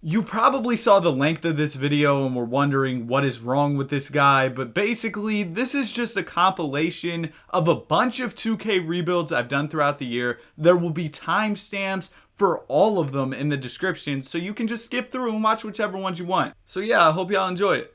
You probably saw the length of this video and were wondering what is wrong with this guy, but basically this is just a compilation of a bunch of 2K rebuilds I've done throughout the year. There will be timestamps for all of them in the description, so you can just skip through and watch whichever ones you want. So yeah, I hope y'all enjoy it.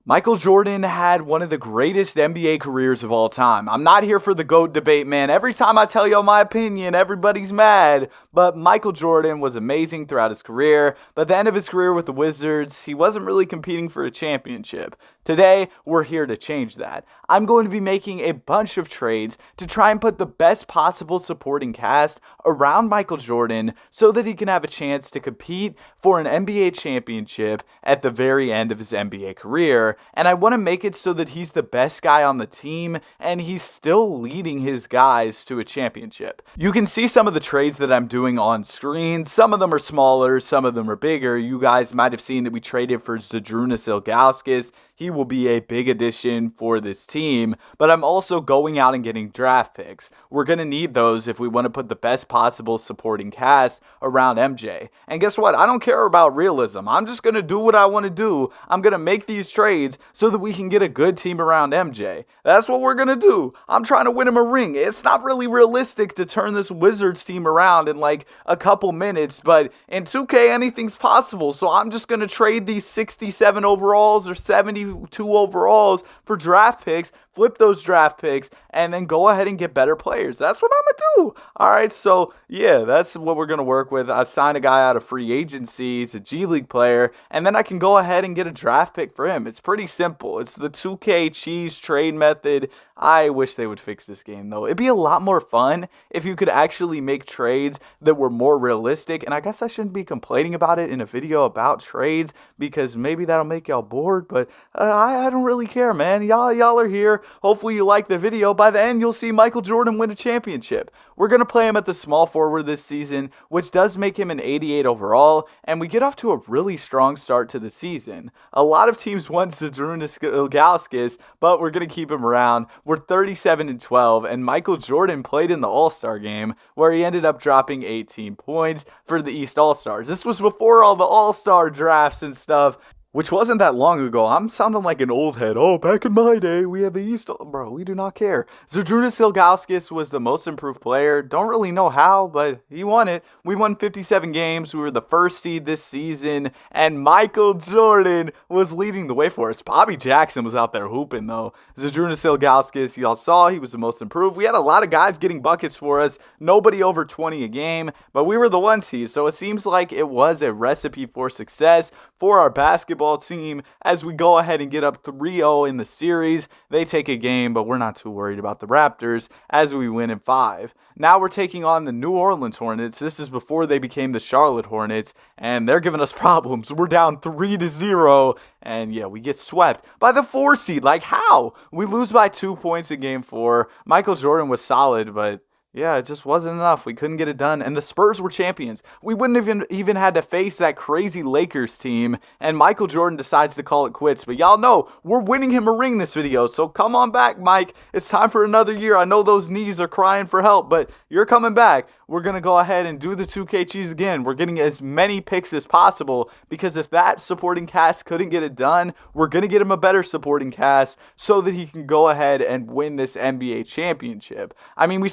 Michael Jordan had one of the greatest NBA careers of all time. I'm not here for the GOAT debate, man. Every time I tell y'all my opinion, everybody's mad. But Michael Jordan was amazing throughout his career. But at the end of his career with the Wizards, he wasn't really competing for a championship. Today, we're here to change that. I'm going to be making a bunch of trades to try and put the best possible supporting cast around Michael Jordan so that he can have a chance to compete for an NBA championship at the very end of his NBA career. And I want to make it so that he's the best guy on the team and he's still leading his guys to a championship. You can see some of the trades that I'm doing on screen. Some of them are smaller, some of them are bigger. You guys might have seen that we traded for Zydrunas Ilgauskas. He will be a big addition for this team, but I'm also going out and getting draft picks. We're going to need those if we want to put the best possible supporting cast around MJ. And guess what? I don't care about realism. I'm just going to do what I want to do. I'm going to make these trades so that we can get a good team around MJ. That's what we're going to do. I'm trying to win him a ring. It's not really realistic to turn this Wizards team around in like a couple minutes, but in 2K, anything's possible. So I'm just going to trade these 67 overalls or 72 overalls for draft picks, flip those draft picks, and then go ahead and get better players. That's what I'm going to do. All right, so yeah, that's what we're going to work with. I've signed a guy out of free agency. He's a G League player, and then I can go ahead and get a draft pick for him. It's pretty simple. It's the 2K cheese trade method. I wish they would fix this game, though. It'd be a lot more fun if you could actually make trades that were more realistic, and I guess I shouldn't be complaining about it in a video about trades because maybe that'll make y'all bored, but I don't really care, man. Y'all are here. Hopefully you like the video. By the end, you'll see Michael Jordan win a championship. We're going to play him at the small forward this season, which does make him an 88 overall, and we get off to a really strong start to the season. A lot of teams want Zydrunas Ilgauskas, but we're going to keep him around. We're 37-12, and Michael Jordan played in the All-Star game, where he ended up dropping 18 points for the East All-Stars. This was before all the All-Star drafts and stuff, which wasn't that long ago. I'm sounding like an old head. Oh, back in my day, we had the East. Bro, we do not care. Zydrunas Ilgauskas was the most improved player. Don't really know how, but he won it. We won 57 games. We were the first seed this season, and Michael Jordan was leading the way for us. Bobby Jackson was out there hooping, though. Zydrunas Ilgauskas, y'all saw, he was the most improved. We had a lot of guys getting buckets for us. Nobody over 20 a game, but we were the one seed, so it seems like it was a recipe for success for our basketball team as we go ahead and get up 3-0 in the series. They take a game, but we're not too worried about the Raptors as we win in 5. Now we're taking on the New Orleans Hornets. This is before they became the Charlotte Hornets, and they're giving us problems. We're down 3-0, and yeah, we get swept by the 4 seed. Like, how? We lose by 2 points in game 4. Michael Jordan was solid, but yeah, it just wasn't enough. We couldn't get it done. And the Spurs were champions. We wouldn't have even had to face that crazy Lakers team. And Michael Jordan decides to call it quits. But y'all know, we're winning him a ring this video. So come on back, Mike. It's time for another year. I know those knees are crying for help, but you're coming back. We're going to go ahead and do the 2K cheese again. We're getting as many picks as possible because if that supporting cast couldn't get it done, we're going to get him a better supporting cast so that he can go ahead and win this NBA championship. I mean, we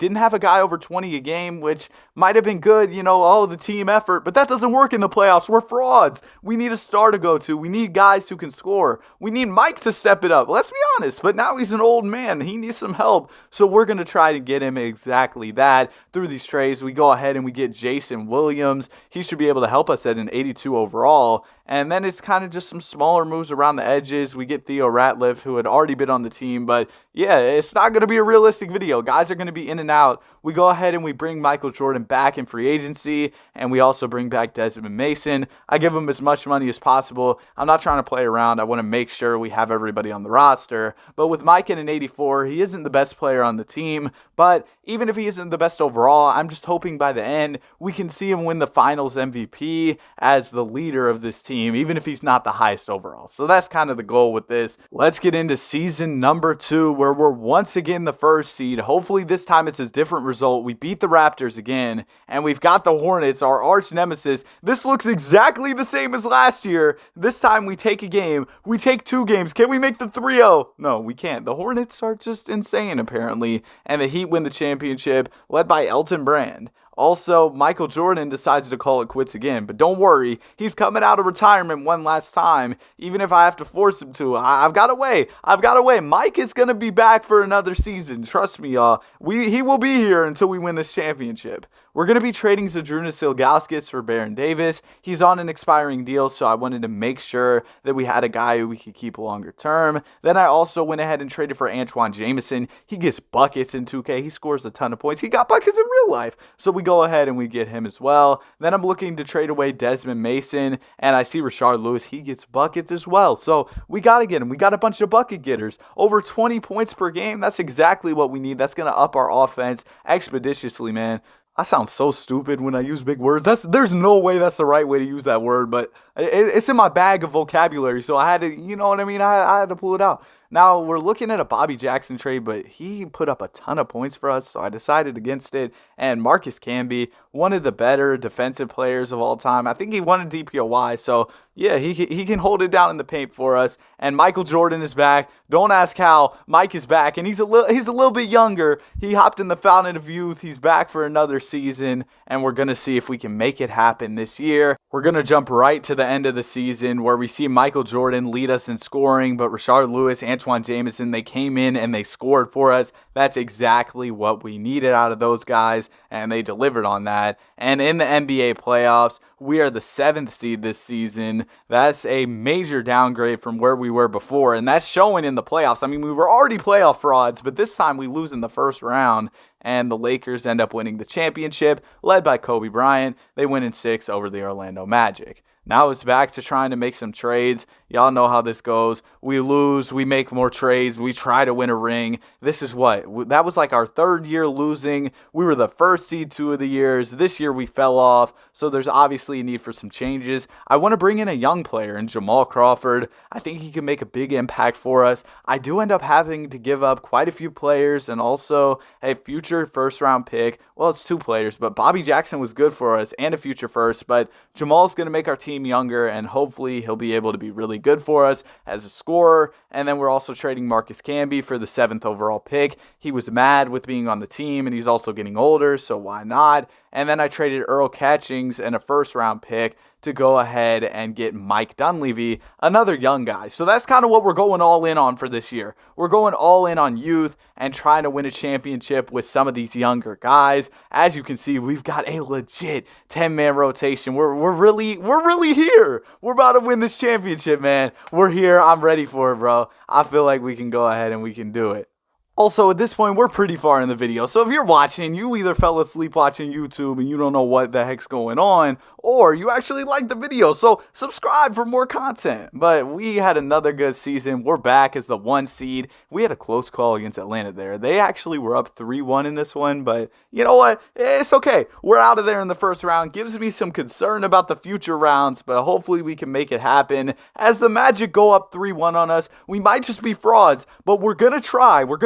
didn't have a guy over 20 a game, which might have been good, the team effort, but that doesn't work in the playoffs. We're frauds. We need a star to go to. We need guys who can score. We need Mike to step it up. Let's be honest, but now he's an old man. He needs some help, so we're going to try to get him exactly that through these trades. We go ahead and we get Jason Williams. He should be able to help us at an 82 overall. And then it's kind of just some smaller moves around the edges. We get Theo Ratliff, who had already been on the team. But yeah, it's not going to be a realistic video. Guys are going to be in and out. We go ahead and we bring Michael Jordan back in free agency. And we also bring back Desmond Mason. I give him as much money as possible. I'm not trying to play around. I want to make sure we have everybody on the roster. But with Mike in an 84, he isn't the best player on the team. But even if he isn't the best overall, I'm just hoping by the end we can see him win the finals MVP as the leader of this team. team, even if he's not the highest overall. So that's kind of the goal with this. Let's get into season number 2, where we're once again the first seed. Hopefully this time it's a different result. We beat the Raptors again, and we've got the Hornets, our arch nemesis. This looks exactly the same as last year. This time we take a game. We take 2 games. Can we make the 3-0? No, we can't. The Hornets are just insane, apparently, and the Heat win the championship, led by Elton Brand. Also, Michael Jordan decides to call it quits again. But don't worry, he's coming out of retirement one last time, even if I have to force him to. I've got a way. Mike is going to be back for another season. Trust me, y'all. He will be here until we win this championship. We're going to be trading Zydrunas Ilgauskas for Baron Davis. He's on an expiring deal, so I wanted to make sure that we had a guy who we could keep longer term. Then I also went ahead and traded for Antoine Jameson. He gets buckets in 2K. He scores a ton of points. He got buckets in real life. So we go ahead and we get him as well. Then I'm looking to trade away Desmond Mason, and I see Rashard Lewis. He gets buckets as well. So we got to get him. We got a bunch of bucket getters. Over 20 points per game. That's exactly what we need. That's going to up our offense expeditiously, man. I sound so stupid when I use big words. There's no way that's the right way to use that word, but it's in my bag of vocabulary, so I had to, you know what I mean? I had to pull it out. Now, we're looking at a Bobby Jackson trade, but he put up a ton of points for us, so I decided against it. And Marcus Camby, one of the better defensive players of all time. I think he won a DPOY, so yeah, he can hold it down in the paint for us. And Michael Jordan is back. Don't ask how. Mike is back, and he's a little bit younger. He hopped in the fountain of youth. He's back for another season, and we're going to see if we can make it happen this year. We're going to jump right to the end of the season where we see Michael Jordan lead us in scoring, but Rashard Lewis, Antoine Jameson, they came in and they scored for us. That's exactly what we needed out of those guys, and they delivered on that. And in the NBA playoffs, we are the 7th seed this season. That's a major downgrade from where we were before, and that's showing in the playoffs. I mean, we were already playoff frauds, but this time we lose in the first round, and the Lakers end up winning the championship, led by Kobe Bryant. They win in 6 over the Orlando Magic. Now it's back to trying to make some trades. Y'all know how this goes. We lose, we make more trades, we try to win a ring. This is what? That was like our 3rd year losing. We were the first seed 2 of the years. This year we fell off, so there's obviously a need for some changes. I want to bring in a young player in Jamal Crawford. I think he can make a big impact for us. I do end up having to give up quite a few players and also a future first-round pick. Well, it's 2 players, but Bobby Jackson was good for us and a future first, but Jamal's going to make our team younger, and hopefully he'll be able to be really good for us as a scorer. And then we're also trading Marcus Camby for the 7th overall pick. He was mad with being on the team, and he's also getting older, so why not? And then I traded Earl Catchings and a first-round pick to go ahead and get Mike Dunleavy, another young guy. So that's kind of what we're going all in on for this year. We're going all in on youth and trying to win a championship with some of these younger guys. As you can see, we've got a legit 10-man rotation. We're really here. We're about to win this championship, man. We're here. I'm ready for it, bro. I feel like we can go ahead and we can do it. Also, at this point, we're pretty far in the video, so if you're watching, you either fell asleep watching YouTube and you don't know what the heck's going on, or you actually like the video, so subscribe for more content. But we had another good season. We're back as the 1 seed. We had a close call against Atlanta there. They actually were up 3-1 in this one, but you know what? It's okay. We're out of there in the first round. Gives me some concern about the future rounds, but hopefully we can make it happen. As the Magic go up 3-1 on us, we might just be frauds, but we're going to try. We're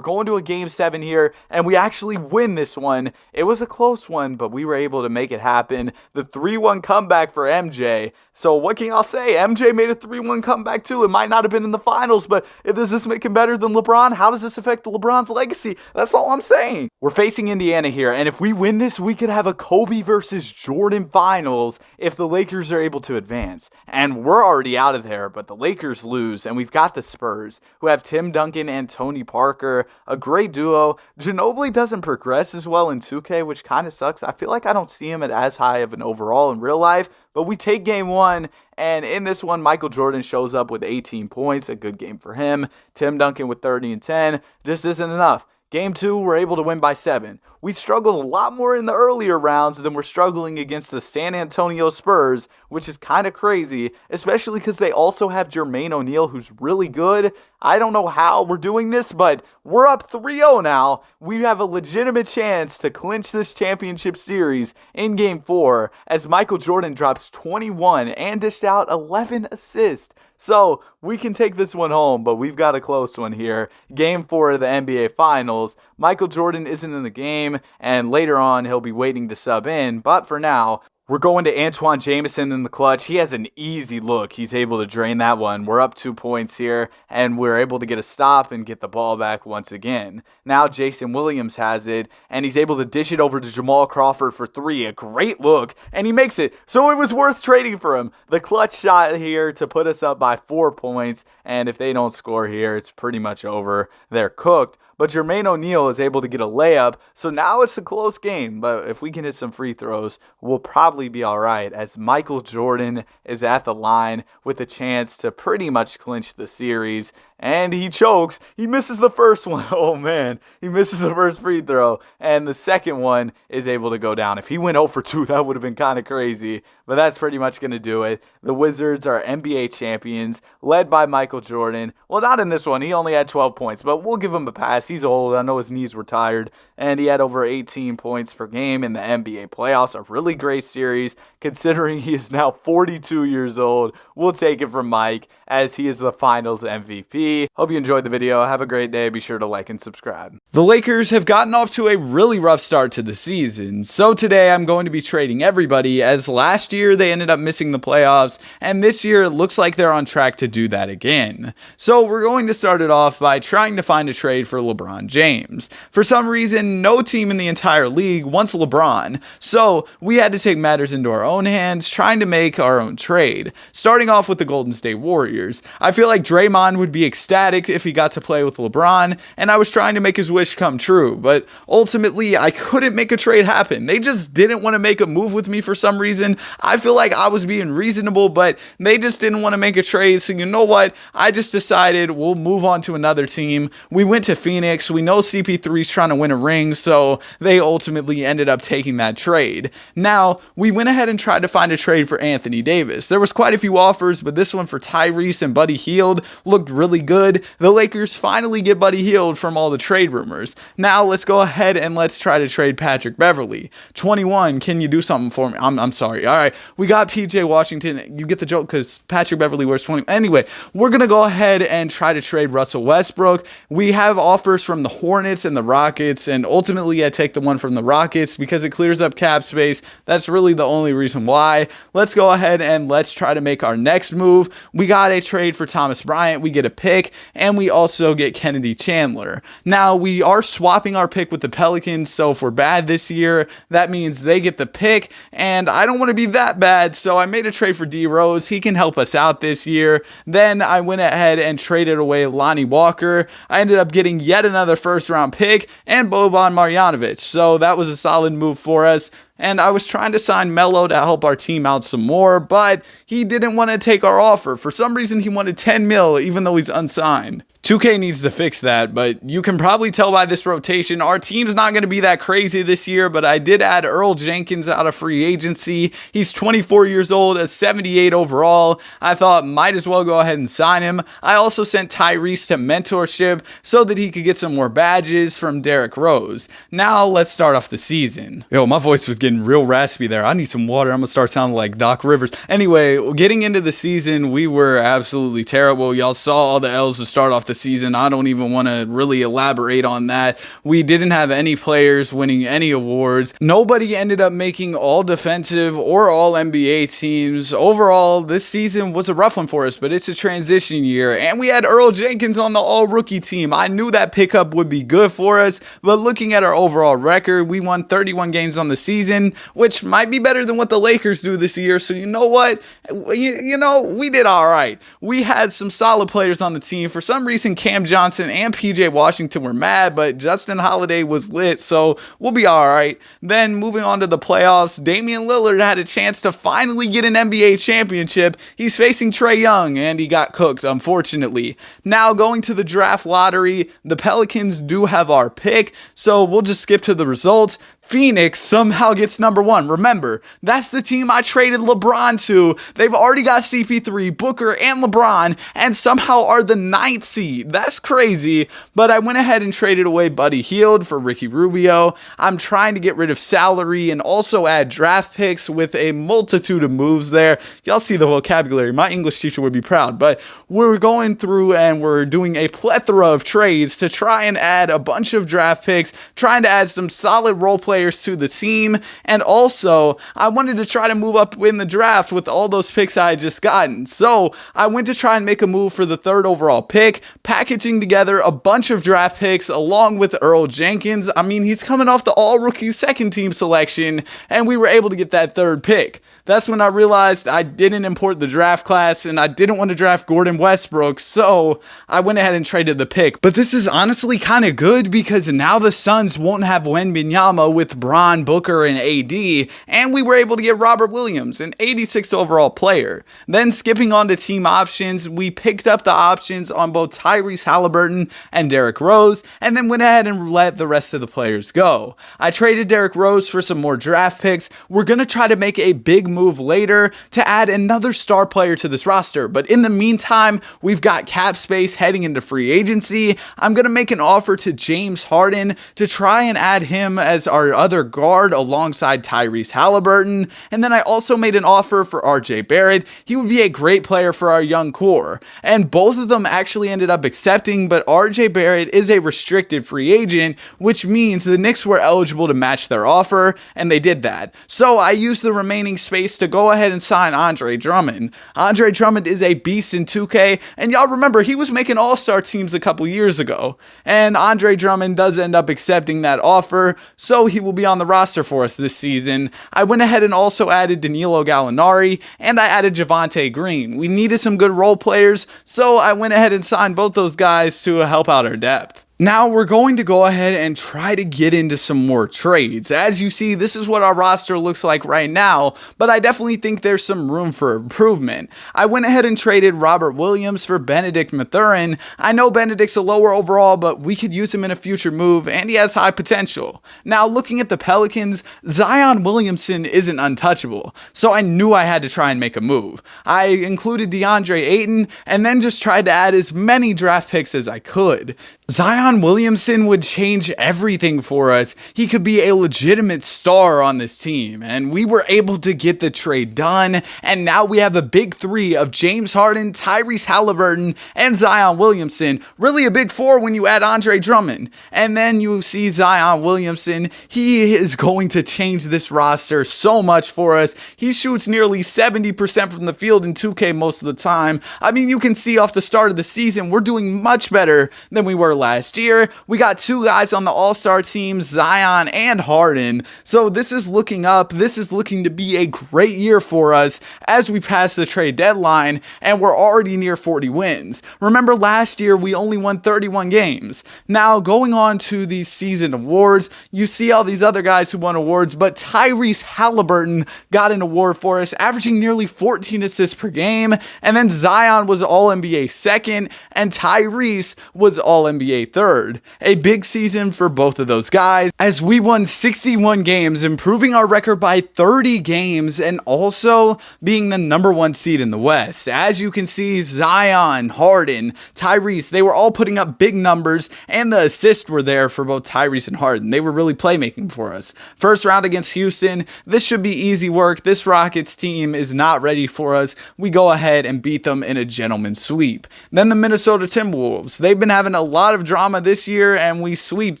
going to a game 7 here, and we actually win this one. It was a close one, but we were able to make it happen. The 3-1 comeback for MJ. So what can y'all say? MJ made a 3-1 comeback too. It might not have been in the finals, but does this make him better than LeBron? How does this affect LeBron's legacy? That's all I'm saying. We're facing Indiana here, and if we win this, we could have a Kobe versus Jordan finals if the Lakers are able to advance. And we're already out of there, but the Lakers lose, and we've got the Spurs, who have Tim Duncan and Tony Parker, a great duo. Ginobili doesn't progress as well in 2K, which kind of sucks. I feel like I don't see him at as high of an overall in real life, but we take game 1, and in this one, Michael Jordan shows up with 18 points, a good game for him. Tim Duncan with 30 and 10 just isn't enough. Game 2, we're able to win by 7. we struggled a lot more in the earlier rounds than we're struggling against the San Antonio Spurs, which is kind of crazy, especially because they also have Jermaine O'Neal, who's really good. I don't know how we're doing this, but we're up 3-0 now. We have a legitimate chance to clinch this championship series in Game 4 as Michael Jordan drops 21 and dished out 11 assists. So we can take this one home, but we've got a close one here. Game 4 of the NBA Finals. Michael Jordan isn't in the game, and later on he'll be waiting to sub in. But for now, we're going to Antoine Jamison in the clutch. He has an easy look. He's able to drain that one. We're up 2 points here, and we're able to get a stop and get the ball back once again. Now Jason Williams has it, and he's able to dish it over to Jamal Crawford for 3. A great look, and he makes it. So it was worth trading for him. The clutch shot here to put us up by 4 points, and if they don't score here, it's pretty much over. They're cooked. But Jermaine O'Neal is able to get a layup, so now it's a close game. But if we can hit some free throws, we'll probably be all right, as Michael Jordan is at the line with a chance to pretty much clinch the series. And he chokes. He misses the first one. Oh, man. He misses the first free throw. And the second one is able to go down. If he went 0 for 2, that would have been kind of crazy. But that's pretty much going to do it. The Wizards are NBA champions, led by Michael Jordan. Well, not in this one. He only had 12 points, but we'll give him a pass. He's old. I know his knees were tired. And he had over 18 points per game in the NBA playoffs. A really great series, considering he is now 42 years old. We'll take it from Mike, as he is the finals MVP. Hope you enjoyed the video. Have a great day. Be sure to like and subscribe. The Lakers have gotten off to a really rough start to the season. So today I'm going to be trading everybody, as last year they ended up missing the playoffs, and this year it looks like they're on track to do that again. So we're going to start it off by trying to find a trade for LeBron James. For some reason, no team in the entire league wants LeBron, so we had to take matters into our own hands, trying to make our own trade. Starting off with the Golden State Warriors. I feel like Draymond would be ecstatic if he got to play with LeBron, and I was trying to make his wish come true, but ultimately I couldn't make a trade happen. They just didn't want to make a move with me for some reason. I feel like I was being reasonable, but they just didn't want to make a trade, so you know what? I just decided we'll move on to another team. We went to Phoenix. We know CP3's trying to win a ring, so they ultimately ended up taking that trade. Now, we went ahead and tried to find a trade for Anthony Davis. There was quite a few offers, but this one for Tyrese and Buddy Hield looked really good. The Lakers finally get Buddy Hield from all the trade rumors. Now, let's go ahead and let's try to trade Patrick Beverley. 21, can you do something for me? I'm sorry. All right, we got PJ Washington. You get the joke because Patrick Beverley wears 20. Anyway, we're going to go ahead and try to trade Russell Westbrook. We have offers from the Hornets and the Rockets, and ultimately I take the one from the Rockets because it clears up cap space. That's really the only reason why. Let's go ahead and let's try to make our next move. We got a trade for Thomas Bryant. We get a pick, and we also get Kennedy Chandler. Now, we are swapping our pick with the Pelicans, so if we're bad this year, that means they get the pick, and I don't want to be that bad, so I made a trade for D Rose. He can help us out this year. Then I went ahead and traded away Lonnie Walker. I ended up getting yet another first-round pick and Boban Marjanovic, so that was a solid move for us. And I was trying to sign Melo to help our team out some more, but he didn't want to take our offer. For some reason, he wanted 10 mil, even though he's unsigned. 2K needs to fix that, but you can probably tell by this rotation, our team's not going to be that crazy this year, but I did add Earl Jenkins out of free agency. He's 24 years old, a 78 overall. I thought might as well go ahead and sign him. I also sent Tyrese to mentorship so that he could get some more badges from Derrick Rose. Now let's start off the season. Yo, my voice was getting real raspy there. I need some water. I'm going to start sounding like Doc Rivers. Anyway, getting into the season, we were absolutely terrible. Y'all saw all the L's to start off the season. I don't even want to really elaborate on that. We didn't have any players winning any awards. Nobody ended up making all defensive or all NBA teams. Overall, this season was a rough one for us, but it's a transition year, and we had Earl Jenkins on the all-rookie team. I knew that pickup would be good for us, but looking at our overall record, we won 31 games on the season, which might be better than what the Lakers do this year. So you know what? We did all right. We had some solid players on the team. For some reason, facing Cam Johnson and PJ Washington were mad, but Justin Holiday was lit, so we'll be alright. Then moving on to the playoffs, Damian Lillard had a chance to finally get an NBA championship. He's facing Trae Young, and he got cooked, unfortunately. Now going to the draft lottery, the Pelicans do have our pick, so we'll just skip to the results. Phoenix somehow gets number 1. Remember, that's the team I traded LeBron to. They've already got CP3, Booker, and LeBron, and somehow are the 9th seed. That's crazy, but I went ahead and traded away Buddy Hield for Ricky Rubio. I'm trying to get rid of salary and also add draft picks with a multitude of moves there. Y'all see the vocabulary. My English teacher would be proud, but we're going through and we're doing a plethora of trades to try and add a bunch of draft picks, trying to add some solid role players to the team, and also I wanted to try to move up in the draft with all those picks I had just gotten. So I went to try and make a move for the 3rd overall pick, packaging together a bunch of draft picks along with Earl Jenkins. I mean, he's coming off the all-rookie 2nd team selection, and we were able to get that 3rd pick. That's when I realized I didn't import the draft class and I didn't want to draft Gordon Westbrook, so I went ahead and traded the pick. But this is honestly kind of good because now the Suns won't have Wembanyama with Bron, Booker, and AD, and we were able to get Robert Williams, an 86th overall player. Then skipping on to team options, we picked up the options on both Tyrese Halliburton and Derrick Rose, and then went ahead and let the rest of the players go. I traded Derrick Rose for some more draft picks. We're going to try to make a big move later to add another star player to this roster, but in the meantime, we've got cap space heading into free agency. I'm going to make an offer to James Harden to try and add him as our other guard alongside Tyrese Halliburton, and then I also made an offer for RJ Barrett. He would be a great player for our young core, and both of them actually ended up accepting, but RJ Barrett is a restricted free agent, which means the Knicks were eligible to match their offer, and they did that. So I used the remaining space to go ahead and sign Andre Drummond. Andre Drummond is a beast in 2K, and y'all remember he was making all-star teams a couple years ago, and Andre Drummond does end up accepting that offer, so he will be on the roster for us this season. I went ahead and also added Danilo Gallinari, and I added Javonte Green. We needed some good role players, so I went ahead and signed both those guys to help out our depth. Now we're going to go ahead and try to get into some more trades. As you see, this is what our roster looks like right now, but I definitely think there's some room for improvement. I went ahead and traded Robert Williams for Benedict Mathurin. I know Benedict's a lower overall, but we could use him in a future move, and he has high potential. Now looking at the Pelicans, Zion Williamson isn't untouchable, so I knew I had to try and make a move. I included DeAndre Ayton, and then just tried to add as many draft picks as I could. Zion Williamson would change everything for us. He could be a legitimate star on this team, and we were able to get the trade done, and now we have a big 3 of James Harden, Tyrese Halliburton, and Zion Williamson. Really a big 4 when you add Andre Drummond. And then you see Zion Williamson. He is going to change this roster so much for us. He shoots nearly 70% from the field in 2K most of the time. I mean, you can see off the start of the season, we're doing much better than we were last year. We got 2 guys on the all-star team, Zion and Harden. So this is looking up. This is looking to be a great year for us as we pass the trade deadline, and we're already near 40 wins. Remember last year, we only won 31 games. Now going on to these season awards, you see all these other guys who won awards, but Tyrese Halliburton got an award for us, averaging nearly 14 assists per game, and then Zion was All-NBA second, and Tyrese was All-NBA third. A big season for both of those guys as we won 61 games, improving our record by 30 games and also being the number 1 seed in the West. As you can see, Zion, Harden, Tyrese, they were all putting up big numbers, and the assists were there for both Tyrese and Harden. They were really playmaking for us. First round against Houston, this should be easy work. This Rockets team is not ready for us. We go ahead and beat them in a gentleman's sweep. Then the Minnesota Timberwolves, they've been having a lot lot of drama this year, and we sweep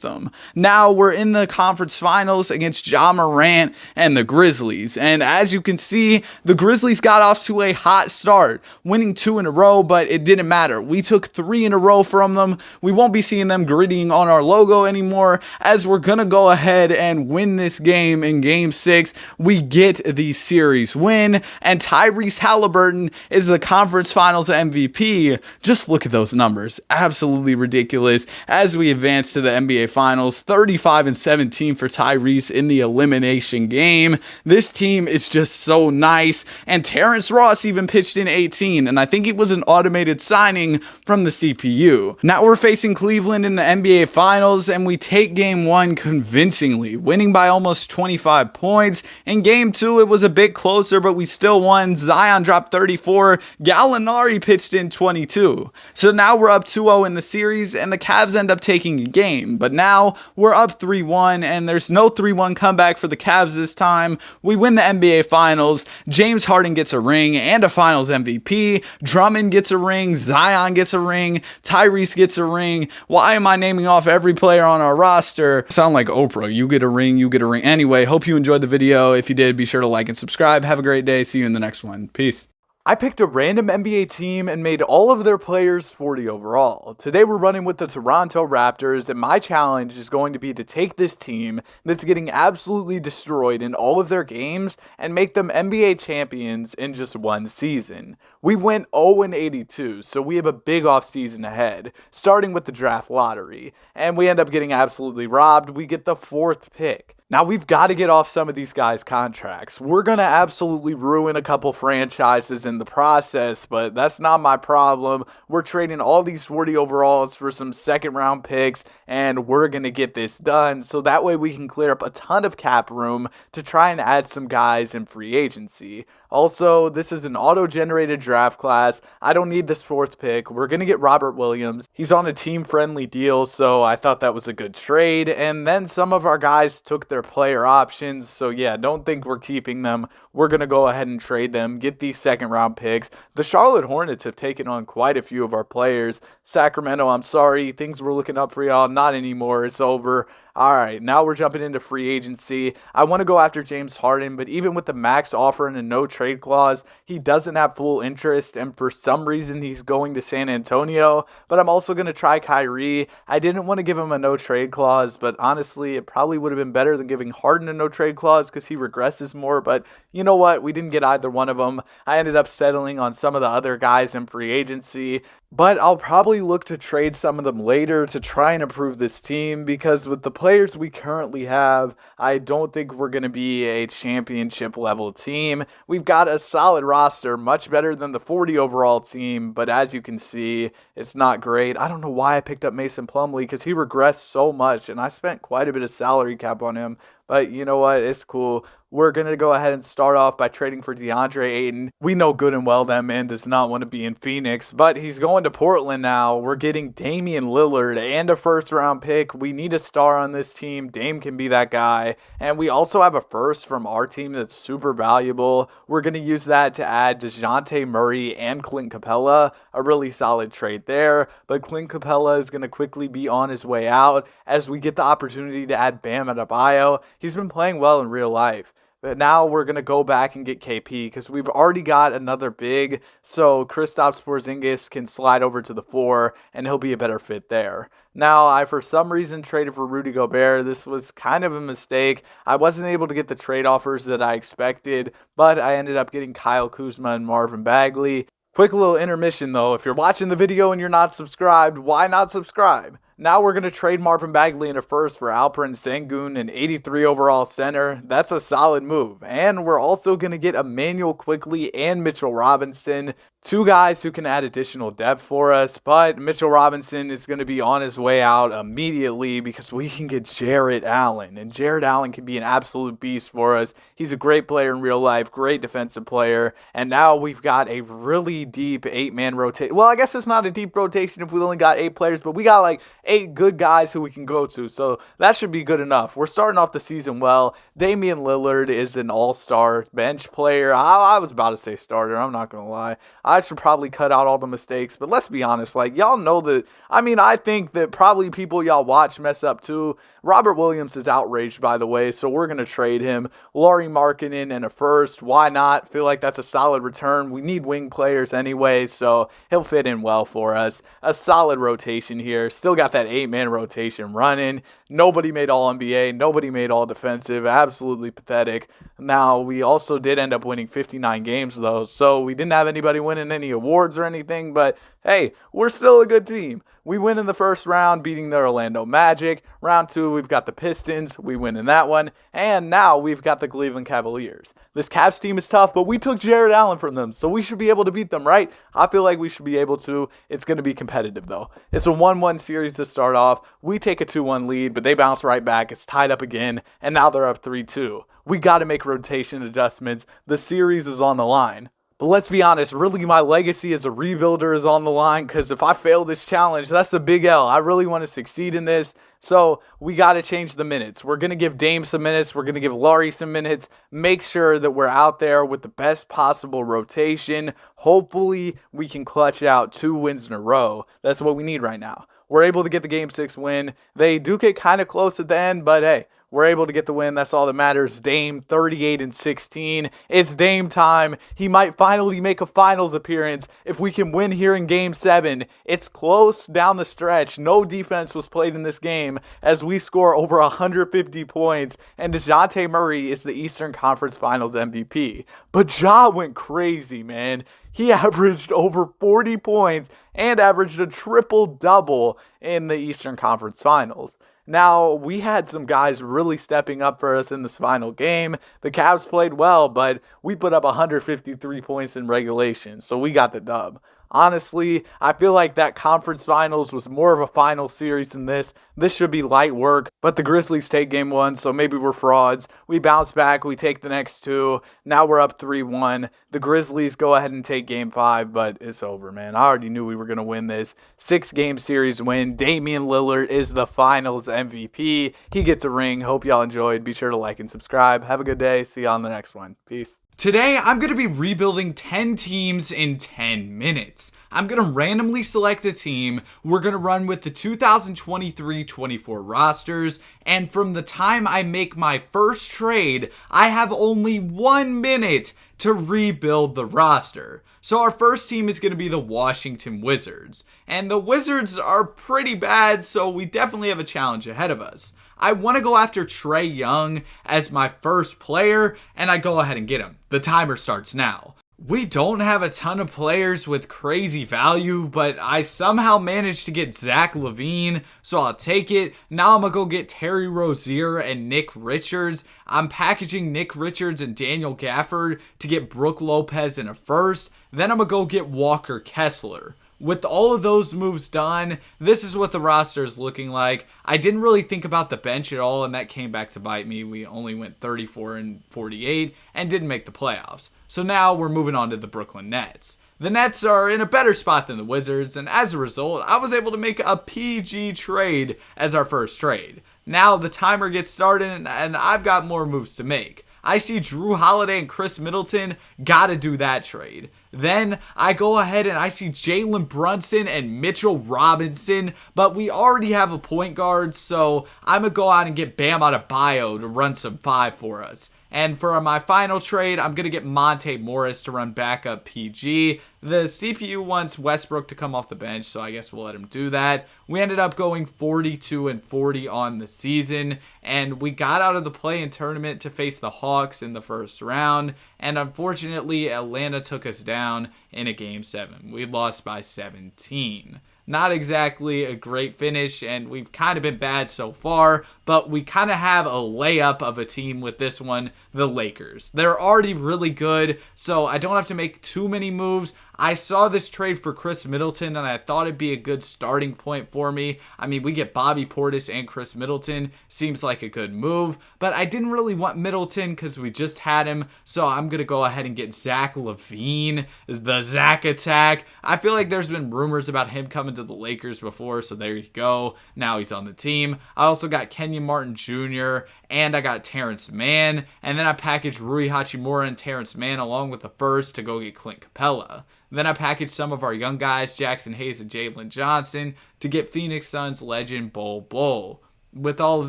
them. Now we're in the conference finals against Ja Morant and the Grizzlies. And as you can see, the Grizzlies got off to a hot start, winning 2 in a row, but it didn't matter. We took 3 in a row from them. We won't be seeing them grittying on our logo anymore, as we're going to go ahead and win this game in Game 6. We get the series win, and Tyrese Halliburton is the conference finals MVP. Just look at those numbers. Absolutely ridiculous. As we advance to the NBA Finals, 35-17 for Tyrese in the elimination game. This team is just so nice, and Terrence Ross even pitched in 18, and I think it was an automated signing from the CPU. Now we're facing Cleveland in the NBA Finals, and we take Game 1 convincingly, winning by almost 25 points. In Game 2, it was a bit closer, but we still won. Zion dropped 34. Gallinari pitched in 22. So now we're up 2-0 in the series, and the Cavs end up taking a game. But now we're up 3-1, and there's no 3-1 comeback for the Cavs this time. We win the NBA Finals. James Harden gets a ring and a Finals MVP. Drummond gets a ring. Zion gets a ring. Tyrese gets a ring. Why am I naming off every player on our roster? I sound like Oprah. You get a ring, you get a ring. Anyway, hope you enjoyed the video. If you did, be sure to like and subscribe. Have a great day. See you in the next one. Peace. I picked a random NBA team and made all of their players 40 overall. Today we're running with the Toronto Raptors, and my challenge is going to be to take this team that's getting absolutely destroyed in all of their games and make them NBA champions in just one season. We went 0-82, so we have a big offseason ahead, starting with the draft lottery, and we end up getting absolutely robbed. We get the 4th pick. Now, we've got to get off some of these guys' contracts. We're going to absolutely ruin a couple franchises in the process, but that's not my problem. We're trading all these 40 overalls for some second-round picks, and we're going to get this done, so that way we can clear up a ton of cap room to try and add some guys in free agency. Also, this is an auto-generated draft class. I don't need this 4th pick. We're going to get Robert Williams. He's on a team-friendly deal, so I thought that was a good trade. And then some of our guys took their player options, so yeah, don't think we're keeping them. We're going to go ahead and trade them, get these second-round picks. The Charlotte Hornets have taken on quite a few of our players. Sacramento, I'm sorry. Things were looking up for y'all. Not anymore. It's over. All right, now we're jumping into free agency. I want to go after James Harden, but even with the max offer and a no trade clause, he doesn't have full interest, and for some reason he's going to San Antonio. But I'm also going to try Kyrie. I didn't want to give him a no trade clause, but honestly, it probably would have been better than giving Harden a no trade clause because he regresses more. But you know what? We didn't get either one of them. I ended up settling on some of the other guys in free agency. But I'll probably look to trade some of them later to try and improve this team, because with the players we currently have, I don't think we're going to be a championship level team. We've got a solid roster, much better than the 40 overall team, but as you can see, it's not great. I don't know why I picked up Mason Plumlee, because he regressed so much, and I spent quite a bit of salary cap on him. But you know what? It's cool. We're going to go ahead and start off by trading for DeAndre Ayton. We know good and well that man does not want to be in Phoenix, but he's going to Portland now. We're getting Damian Lillard and a first-round pick. We need a star on this team. Dame can be that guy. And we also have a first from our team that's super valuable. We're going to use that to add DeJounte Murray and Clint Capella. A really solid trade there. But Clint Capella is going to quickly be on his way out as we get the opportunity to add Bam Adebayo. He's been playing well in real life. But now we're going to go back and get KP because we've already got another big. So Kristaps Porzingis can slide over to the 4 and he'll be a better fit there. Now, I for some reason traded for Rudy Gobert. This was kind of a mistake. I wasn't able to get the trade offers that I expected, but I ended up getting Kyle Kuzma and Marvin Bagley. Quick little intermission though. If you're watching the video and you're not subscribed, why not subscribe? Now we're going to trade Marvin Bagley in a first for Alperen Sengun, an 83 overall center. That's a solid move. And we're also going to get Emmanuel Quickley and Mitchell Robinson, two guys who can add additional depth for us. But Mitchell Robinson is going to be on his way out immediately because we can get Jarrett Allen. And Jarrett Allen can be an absolute beast for us. He's a great player in real life, great defensive player. And now we've got a really deep 8-man rotation. Well, I guess it's not a deep rotation if we only got 8 players, but we got like 8 good guys who we can go to. So that should be good enough. We're starting off the season well. Damian Lillard is an all-star bench player. I was about to say starter. I'm not going to lie. I should probably cut out all the mistakes, but let's be honest, like, y'all know that, I think that probably people y'all watch mess up too. Robert Williams is outraged, by the way, so we're going to trade him. Lauri Markkanen and a first, why not? Feel like that's a solid return. We need wing players anyway, so he'll fit in well for us. A solid rotation here. Still got that 8-man rotation running. Nobody made All-NBA. Nobody made All-Defensive. Absolutely pathetic. Now, we also did end up winning 59 games, though, so we didn't have anybody winning any awards or anything, but hey, we're still a good team. We win in the first round, beating the Orlando Magic. Round 2, we've got the Pistons. We win in that one. And now we've got the Cleveland Cavaliers. This Cavs team is tough, but we took Jared Allen from them, so we should be able to beat them, right? I feel like we should be able to. It's going to be competitive, though. It's a 1-1 series to start off. We take a 2-1 lead, but they bounce right back. It's tied up again, and now they're up 3-2. We got to make rotation adjustments. The series is on the line. But let's be honest, really my legacy as a rebuilder is on the line, because if I fail this challenge, that's a big L. I really want to succeed in this, so we got to change the minutes. We're going to give Dame some minutes. We're going to give Lauri some minutes. Make sure that we're out there with the best possible rotation. Hopefully, we can clutch out 2 wins in a row. That's what we need right now. We're able to get the Game 6 win. They do get kind of close at the end, but hey, we're able to get the win. That's all that matters. Dame 38-16. It's Dame time. He might finally make a finals appearance if we can win here in Game 7. It's close down the stretch. No defense was played in this game as we score over 150 points. And DeJounte Murray is the Eastern Conference Finals MVP. But Ja went crazy, man. He averaged over 40 points and averaged a triple-double in the Eastern Conference Finals. Now, we had some guys really stepping up for us in this final game. The Cavs played well, but we put up 153 points in regulation, so we got the dub. Honestly, I feel like that conference finals was more of a final series than this. This should be light work, but the Grizzlies take game 1, so maybe we're frauds. We bounce back, we take the next 2. Now we're up 3-1. The Grizzlies go ahead and take game 5, but it's over, man. I already knew we were going to win this. 6-game series win. Damian Lillard is the finals MVP. He gets a ring. Hope y'all enjoyed. Be sure to like and subscribe. Have a good day. See you on the next one. Peace. Today, I'm going to be rebuilding 10 teams in 10 minutes. I'm going to randomly select a team. We're going to run with the 2023-24 rosters. And from the time I make my first trade, I have only 1 minute to rebuild the roster. So our first team is going to be the Washington Wizards. And the Wizards are pretty bad, so we definitely have a challenge ahead of us. I want to go after Trae Young as my first player, and I go ahead and get him. The timer starts now. We don't have a ton of players with crazy value, but I somehow managed to get Zach LaVine, so I'll take it. Now I'm going to go get Terry Rozier and Nick Richards. I'm packaging Nick Richards and Daniel Gafford to get Brook Lopez in a first. Then I'm going to go get Walker Kessler. With all of those moves done, this is what the roster is looking like. I didn't really think about the bench at all, and that came back to bite me. We only went 34-48 and didn't make the playoffs. So now we're moving on to the Brooklyn Nets. The Nets are in a better spot than the Wizards, and as a result, I was able to make a PG trade as our first trade. Now the timer gets started, and I've got more moves to make. I see Drew Holiday and Chris Middleton, gotta do that trade. Then I go ahead and I see Jalen Brunson and Mitchell Robinson, but we already have a point guard, so I'm gonna go out and get Bam Adebayo to run some 5 for us. And for my final trade, I'm going to get Monte Morris to run backup PG. The CPU wants Westbrook to come off the bench, so I guess we'll let him do that. We ended up going 42-40 on the season, and we got out of the play-in tournament to face the Hawks in the first round, and unfortunately, Atlanta took us down in a Game 7. We lost by 17. Not exactly a great finish, and we've kind of been bad so far, but we kind of have a layup of a team with this one, the Lakers. They're already really good, so I don't have to make too many moves. I saw this trade for Chris Middleton, and I thought it'd be a good starting point for me. I mean, we get Bobby Portis and Chris Middleton. Seems like a good move, but I didn't really want Middleton because we just had him, so I'm going to go ahead and get Zach LaVine, the Zach attack. I feel like there's been rumors about him coming to the Lakers before, so there you go. Now he's on the team. I also got Kenyon Martin Jr., and I got Terrence Mann, and then I packaged Rui Hachimura and Terrence Mann along with the first to go get Clint Capella. Then I packaged some of our young guys, Jackson Hayes and Jalen Johnson, to get Phoenix Suns legend Bol Bol. With all of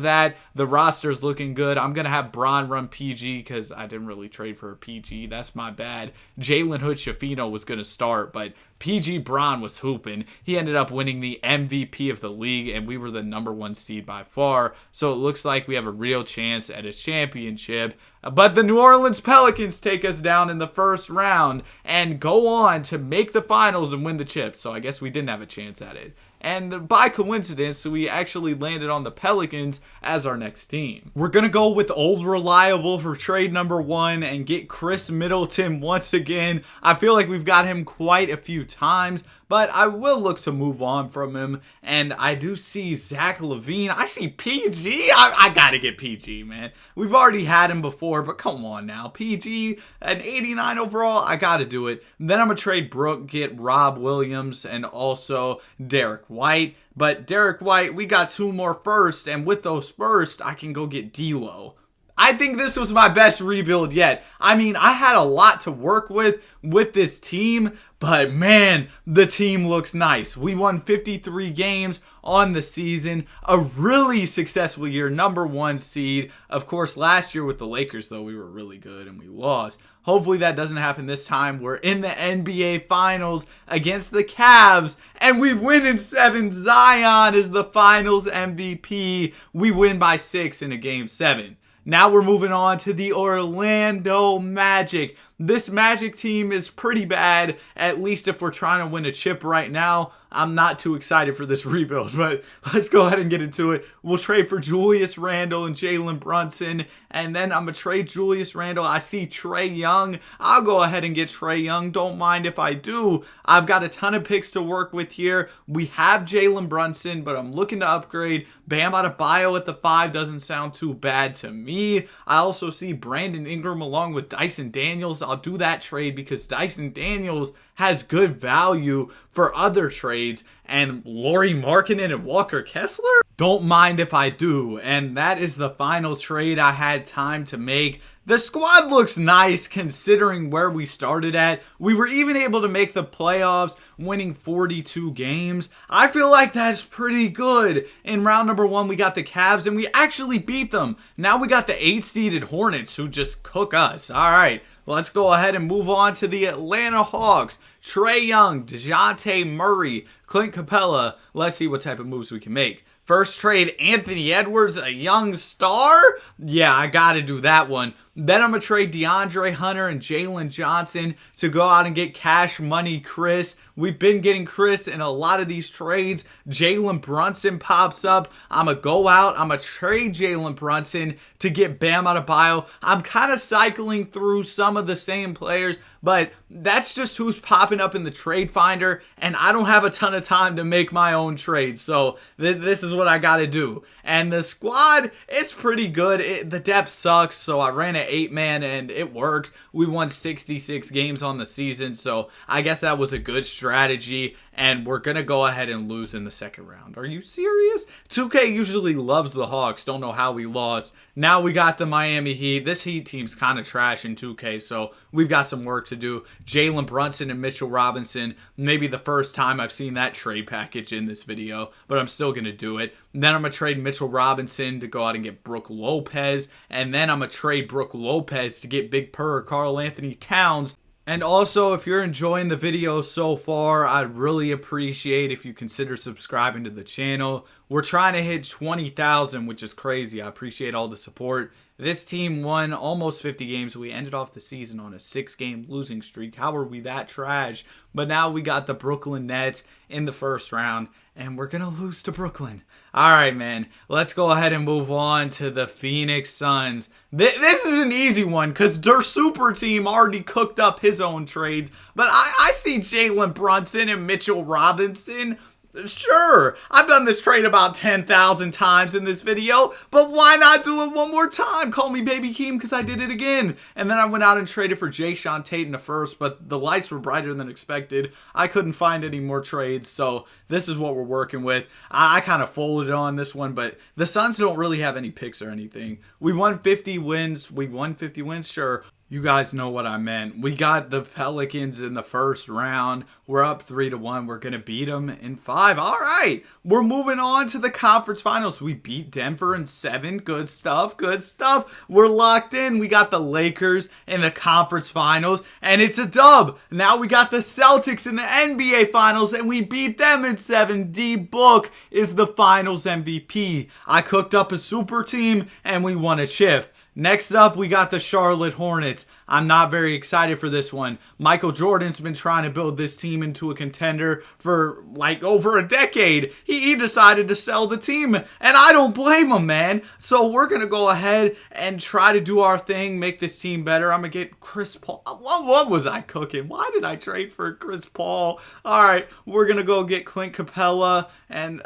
that, the roster is looking good. I'm going to have Bron run PG because I didn't really trade for a PG. That's my bad. Jalen Hood-Schifino was going to start, but PG Bron was hooping. He ended up winning the MVP of the league, and we were the #1 seed by far. So it looks like we have a real chance at a championship. But the New Orleans Pelicans take us down in the first round and go on to make the finals and win the chip. So I guess we didn't have a chance at it. And by coincidence, we actually landed on the Pelicans as our next team. We're going to go with old reliable for trade number 1 and get Chris Middleton once again. I feel like we've got him quite a few times, but I will look to move on from him. And I do see Zach LaVine. I see PG. I got to get PG, man. We've already had him before, but come on now. PG, an 89 overall, I got to do it. Then I'm going to trade Brooke, get Rob Williams, and also Derek White. But Derek White, we got 2 more first, and with those first, I can go get D'Lo. I think this was my best rebuild yet. I mean, I had a lot to work with this team, but man, the team looks nice. We won 53 games on the season, a really successful year, #1 seed. Of course, last year with the Lakers, though, we were really good and we lost. Hopefully that doesn't happen this time. We're in the NBA Finals against the Cavs, and we win in 7. Zion is the Finals MVP. We win by 6 in a Game 7. Now we're moving on to the Orlando Magic. This Magic team is pretty bad, at least if we're trying to win a chip right now. I'm not too excited for this rebuild, but let's go ahead and get into it. We'll trade for Julius Randle and Jalen Brunson, and then I'm going to trade Julius Randle. I see Trae Young. I'll go ahead and get Trae Young. Don't mind if I do. I've got a ton of picks to work with here. We have Jalen Brunson, but I'm looking to upgrade. Bam Adebayo at the 5 doesn't sound too bad to me. I also see Brandon Ingram along with Dyson Daniels. I'll do that trade because Dyson Daniels has good value for other trades. And Lauri Markkanen and Walker Kessler? Don't mind if I do. And that is the final trade I had time to make. The squad looks nice considering where we started at. We were even able to make the playoffs, winning 42 games. I feel like that's pretty good. In round number 1, we got the Cavs, and we actually beat them. Now we got the 8-seeded Hornets, who just cook us. All right, let's go ahead and move on to the Atlanta Hawks. Trae Young, DeJounte Murray, Clint Capella. Let's see what type of moves we can make. First trade, Anthony Edwards, a young star? Yeah, I got to do that one. Then I'm going to trade DeAndre Hunter and Jalen Johnson to go out and get Cash Money Chris. We've been getting Chris in a lot of these trades. Jalen Brunson pops up. I'm going to go out. I'm going to trade Jalen Brunson to get Bam Adebayo. I'm kind of cycling through some of the same players, but that's just who's popping up in the trade finder, and I don't have a ton of time to make my own trades, so this is what I got to do. And the squad, it's pretty good. The depth sucks, so I ran an 8-man, and it worked. We won 66 games on the season, so I guess that was a good strategy, and we're going to go ahead and lose in the second round. Are you serious? 2K usually loves the Hawks. Don't know how we lost. Now we got the Miami Heat. This Heat team's kind of trash in 2K, so we've got some work to do. Jalen Brunson and Mitchell Robinson, maybe the first time I've seen that trade package in this video, but I'm still going to do it. Then I'm going to trade Mitchell Robinson to go out and get Brook Lopez, and then I'm going to trade Brook Lopez to get Big Purr Karl Anthony Towns. And also, if you're enjoying the video so far, I'd really appreciate if you consider subscribing to the channel. We're trying to hit 20,000, which is crazy. I appreciate all the support. This team won almost 50 games. We ended off the season on a 6-game losing streak. How are we that trash? But now we got the Brooklyn Nets in the first round, and we're going to lose to Brooklyn. All right, man. Let's go ahead and move on to the Phoenix Suns. This is an easy one because their super team already cooked up his own trades. But I see Jalen Brunson and Mitchell Robinson. Sure, I've done this trade about 10,000 times in this video, but why not do it one more time? Call me Baby Keem because I did it again. And then I went out and traded for Jayshawn Tate in the first, but the lights were brighter than expected. I couldn't find any more trades, so this is what we're working with. I kind of folded on this one, but the Suns don't really have any picks or anything. We won 50 wins. Sure. You guys know what I meant. We got the Pelicans in the first round. We're up 3-1. We're going to beat them in 5. All right. We're moving on to the conference finals. We beat Denver in 7. Good stuff. Good stuff. We're locked in. We got the Lakers in the conference finals, and it's a dub. Now we got the Celtics in the NBA finals, and we beat them in 7. D-Book is the finals MVP. I cooked up a super team, and we won a chip. Next up, we got the Charlotte Hornets. I'm not very excited for this one. Michael Jordan's been trying to build this team into a contender for like over a decade. He decided to sell the team, and I don't blame him, man. So we're going to go ahead and try to do our thing, make this team better. I'm going to get Chris Paul. What was I cooking? Why did I trade for Chris Paul? All right, we're going to go get Clint Capella, and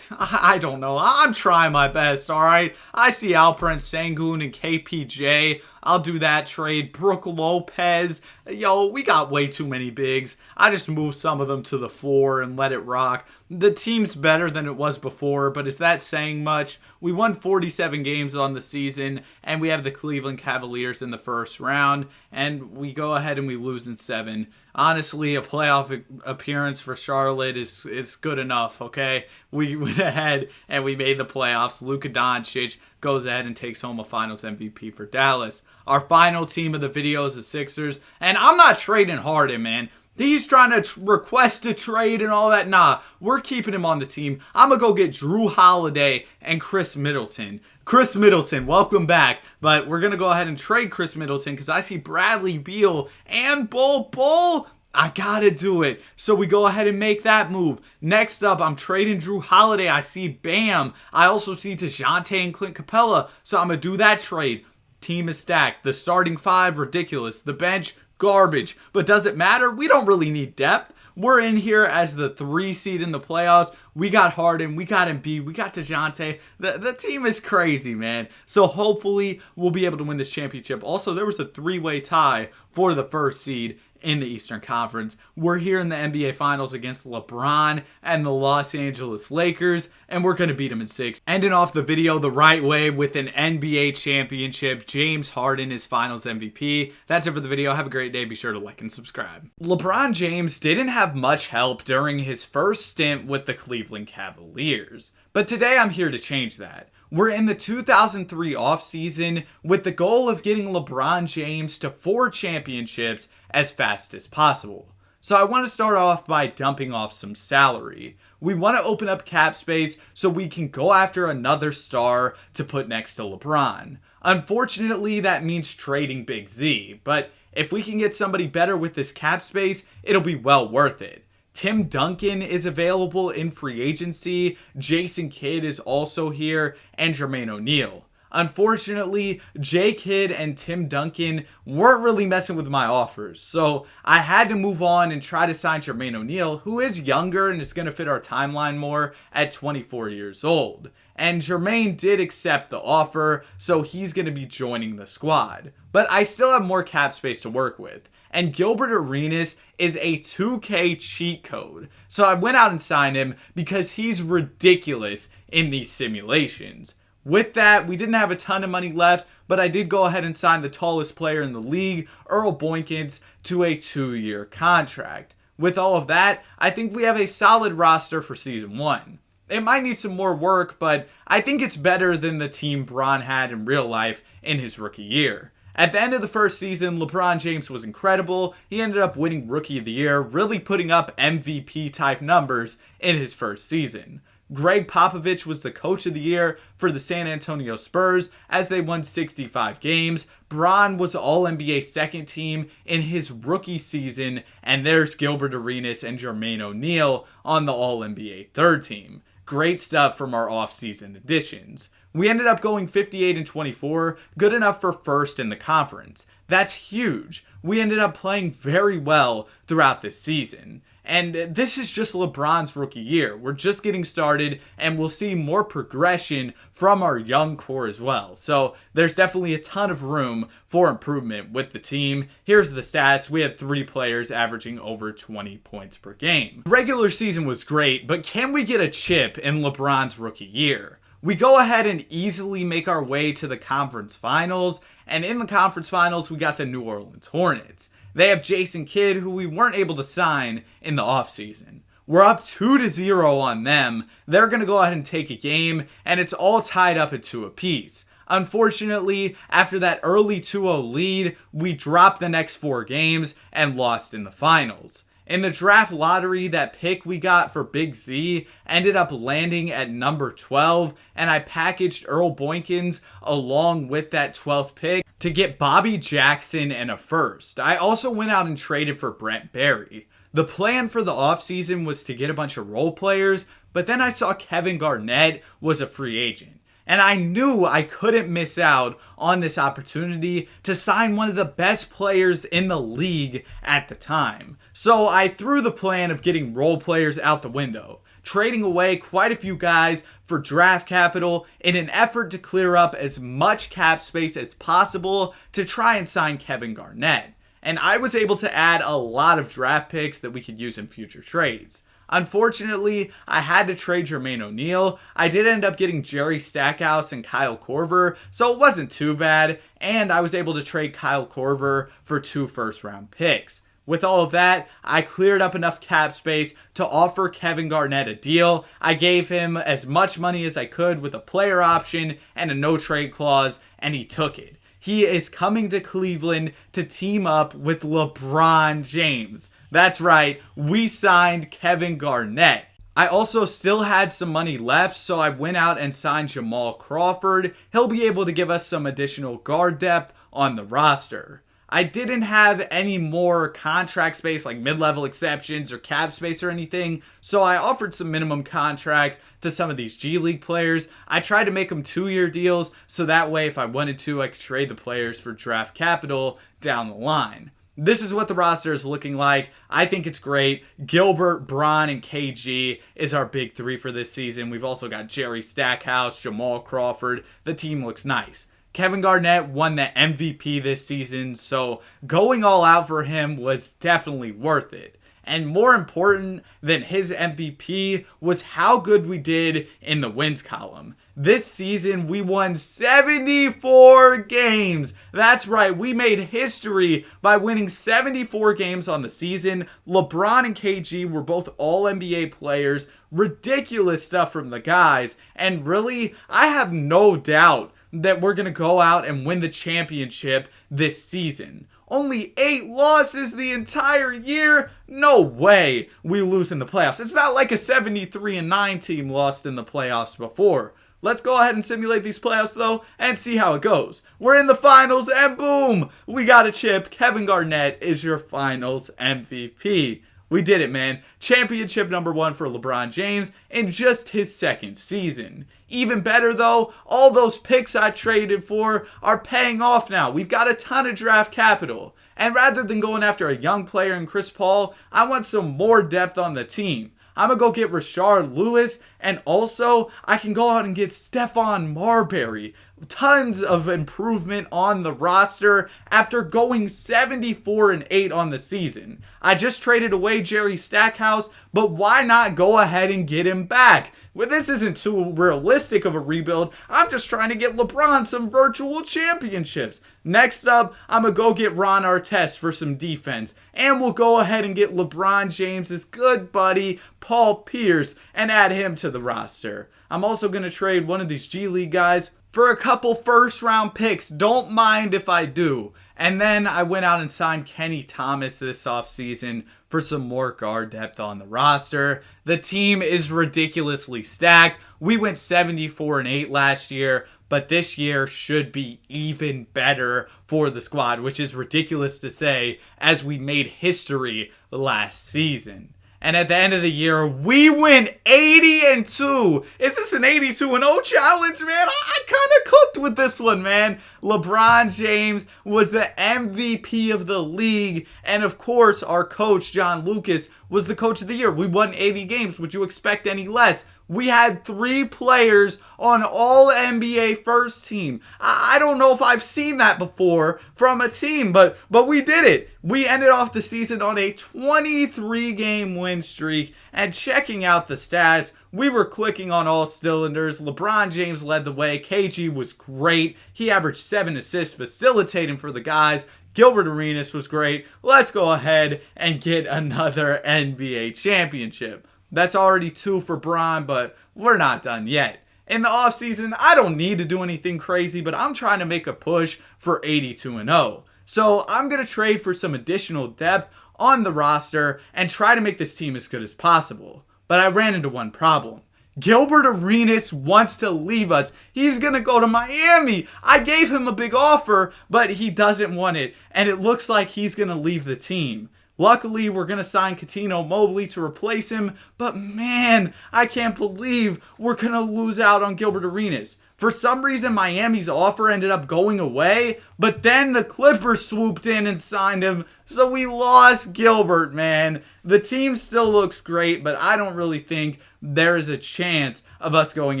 I don't know. I'm trying my best, all right? I see Alperen Sengun and KPJ. I'll do that trade. Brook Lopez. Yo, we got way too many bigs. I just moved some of them to the 4 and let it rock. The team's better than it was before, but is that saying much? We won 47 games on the season, and we have the Cleveland Cavaliers in the first round, and we go ahead and we lose in 7. Honestly, a playoff appearance for Charlotte is good enough, okay? We went ahead and we made the playoffs. Luka Doncic goes ahead and takes home a finals MVP for Dallas. Our final team of the video is the Sixers, and I'm not trading Harden, man. He's trying to request a trade and all that. Nah, we're keeping him on the team. I'm going to go get Drew Holiday and Chris Middleton. Chris Middleton, welcome back. But we're going to go ahead and trade Chris Middleton because I see Bradley Beal and Bull. I got to do it. So we go ahead and make that move. Next up, I'm trading Drew Holiday. I see Bam. I also see DeJounte and Clint Capella. So I'm going to do that trade. Team is stacked. The starting 5, ridiculous. The bench, garbage. But does it matter? We don't really need depth. We're in here as the 3 seed in the playoffs. We got Harden, we got Embiid, we got DeJounte. The team is crazy, man. So hopefully we'll be able to win this championship. Also, there was a 3-way tie for the first seed in the Eastern Conference. We're here in the NBA Finals against LeBron and the Los Angeles Lakers, and we're going to beat them in 6. Ending off the video the right way with an NBA championship. James Harden is Finals MVP. That's it for the video. Have a great day. Be sure to like and subscribe. LeBron James didn't have much help during his first stint with the Cleveland Cavaliers, but today I'm here to change that. We're in the 2003 offseason with the goal of getting LeBron James to 4 championships as fast as possible. So I want to start off by dumping off some salary. We want to open up cap space so we can go after another star to put next to LeBron. Unfortunately, that means trading Big Z, but if we can get somebody better with this cap space, it'll be well worth it. Tim Duncan is available in free agency, Jason Kidd is also here, and Jermaine O'Neal. Unfortunately, J. Kidd and Tim Duncan weren't really messing with my offers, so I had to move on and try to sign Jermaine O'Neal, who is younger and is going to fit our timeline more at 24 years old. And Jermaine did accept the offer, so he's going to be joining the squad. But I still have more cap space to work with. And Gilbert Arenas is a 2K cheat code. So I went out and signed him because he's ridiculous in these simulations. With that, we didn't have a ton of money left, but I did go ahead and sign the tallest player in the league, Earl Boykins, to a 2-year contract. With all of that, I think we have a solid roster for Season 1. It might need some more work, but I think it's better than the team Bron had in real life in his rookie year. At the end of the first season, LeBron James was incredible. He ended up winning Rookie of the Year, really putting up MVP-type numbers in his first season. Greg Popovich was the Coach of the Year for the San Antonio Spurs as they won 65 games. Bron was All-NBA second team in his rookie season, and there's Gilbert Arenas and Jermaine O'Neal on the All-NBA third team. Great stuff from our offseason additions. We ended up going 58-24, good enough for first in the conference. That's huge. We ended up playing very well throughout this season. And this is just LeBron's rookie year. We're just getting started, and we'll see more progression from our young core as well. So there's definitely a ton of room for improvement with the team. Here's the stats. We had 3 players averaging over 20 points per game. The regular season was great, but can we get a chip in LeBron's rookie year? we go ahead and easily make our way to the conference finals. And in the conference finals, we got the New Orleans Hornets. They have Jason Kidd, who we weren't able to sign in the offseason. We're up 2-0 on them. They're going to go ahead and take a game, and it's all tied up at 2 apiece. Unfortunately, after that early 2-0 lead, we dropped the next 4 games and lost in the finals. In the draft lottery, that pick we got for Big Z ended up landing at number 12, and I packaged Earl Boykins along with that 12th pick to get Bobby Jackson and a first. I also went out and traded for Brent Barry. The plan for the offseason was to get a bunch of role players, but then I saw Kevin Garnett was a free agent. And I knew I couldn't miss out on this opportunity to sign one of the best players in the league at the time. So I threw the plan of getting role players out the window, trading away quite a few guys for draft capital in an effort to clear up as much cap space as possible to try and sign Kevin Garnett. And I was able to add a lot of draft picks that we could use in future trades. Unfortunately, I had to trade Jermaine O'Neal. I did end up getting Jerry Stackhouse and Kyle Korver, so it wasn't too bad. And I was able to trade Kyle Korver for 2 first-round picks. With all of that, I cleared up enough cap space to offer Kevin Garnett a deal. I gave him as much money as I could with a player option and a no-trade clause, and he took it. He is coming to Cleveland to team up with LeBron James. That's right, we signed Kevin Garnett. I also still had some money left, so I went out and signed Jamal Crawford. He'll be able to give us some additional guard depth on the roster. I didn't have any more contract space like mid-level exceptions or cap space or anything, so I offered some minimum contracts to some of these G League players. I tried to make them 2-year deals, so that way if I wanted to, I could trade the players for draft capital down the line. This is what the roster is looking like. I think it's great. Gilbert, Bron, and KG is our big 3 for this season. We've also got Jerry Stackhouse, Jamal Crawford. The team looks nice. Kevin Garnett won the MVP this season, so going all out for him was definitely worth it. And more important than his MVP was how good we did in the wins column. This season, we won 74 games. That's right, we made history by winning 74 games on the season. LeBron and KG were both All-NBA players. Ridiculous stuff from the guys. And really, I have no doubt that we're going to go out and win the championship this season. Only 8 losses the entire year? No way we lose in the playoffs. It's not like a 73-9 team lost in the playoffs before. Let's go ahead and simulate these playoffs though and see how it goes. We're in the finals and boom, we got a chip. Kevin Garnett is your finals MVP. We did it, man. Championship number 1 for LeBron James in just his 2nd season. Even better though, all those picks I traded for are paying off now. We've got a ton of draft capital. And rather than going after a young player in Chris Paul, I want some more depth on the team. I'm going to go get Rashard Lewis, and also I can go out and get Stephon Marbury. Tons of improvement on the roster after going 74-8 on the season. I just traded away Jerry Stackhouse, but why not go ahead and get him back? Well, this isn't too realistic of a rebuild. I'm just trying to get LeBron some virtual championships. Next up, I'm going to go get Ron Artest for some defense. And we'll go ahead and get LeBron James's good buddy, Paul Pierce, and add him to the roster. I'm also going to trade one of these G League guys for a couple first-round picks. Don't mind if I do. And then I went out and signed Kenny Thomas this offseason for some more guard depth on the roster. The team is ridiculously stacked. We went 74-8 last year, but this year should be even better for the squad, which is ridiculous to say as we made history last season. And at the end of the year, we went 80-2. Is this an 82-0 challenge, man? I kind of cooked with this one, man. LeBron James was the MVP of the league. And of course, our coach, John Lucas, was the coach of the year. We won 80 games. Would you expect any less? We had 3 players on all NBA first team. I don't know if I've seen that before from a team, but we did it. We ended off the season on a 23-game win streak, and checking out the stats, we were clicking on all cylinders. LeBron James led the way. KG was great. He averaged 7 assists facilitating for the guys. Gilbert Arenas was great. Let's go ahead and get another NBA championship. That's already 2 for Bron, but we're not done yet. In the offseason, I don't need to do anything crazy, but I'm trying to make a push for 82-0. So I'm going to trade for some additional depth on the roster and try to make this team as good as possible. But I ran into one problem. Gilbert Arenas wants to leave us. He's going to go to Miami. I gave him a big offer, but he doesn't want it. And it looks like he's going to leave the team. Luckily, we're going to sign Coutinho Mobley to replace him. But man, I can't believe we're going to lose out on Gilbert Arenas. For some reason, Miami's offer ended up going away, but then the Clippers swooped in and signed him, so we lost Gilbert, man. The team still looks great, but I don't really think there is a chance of us going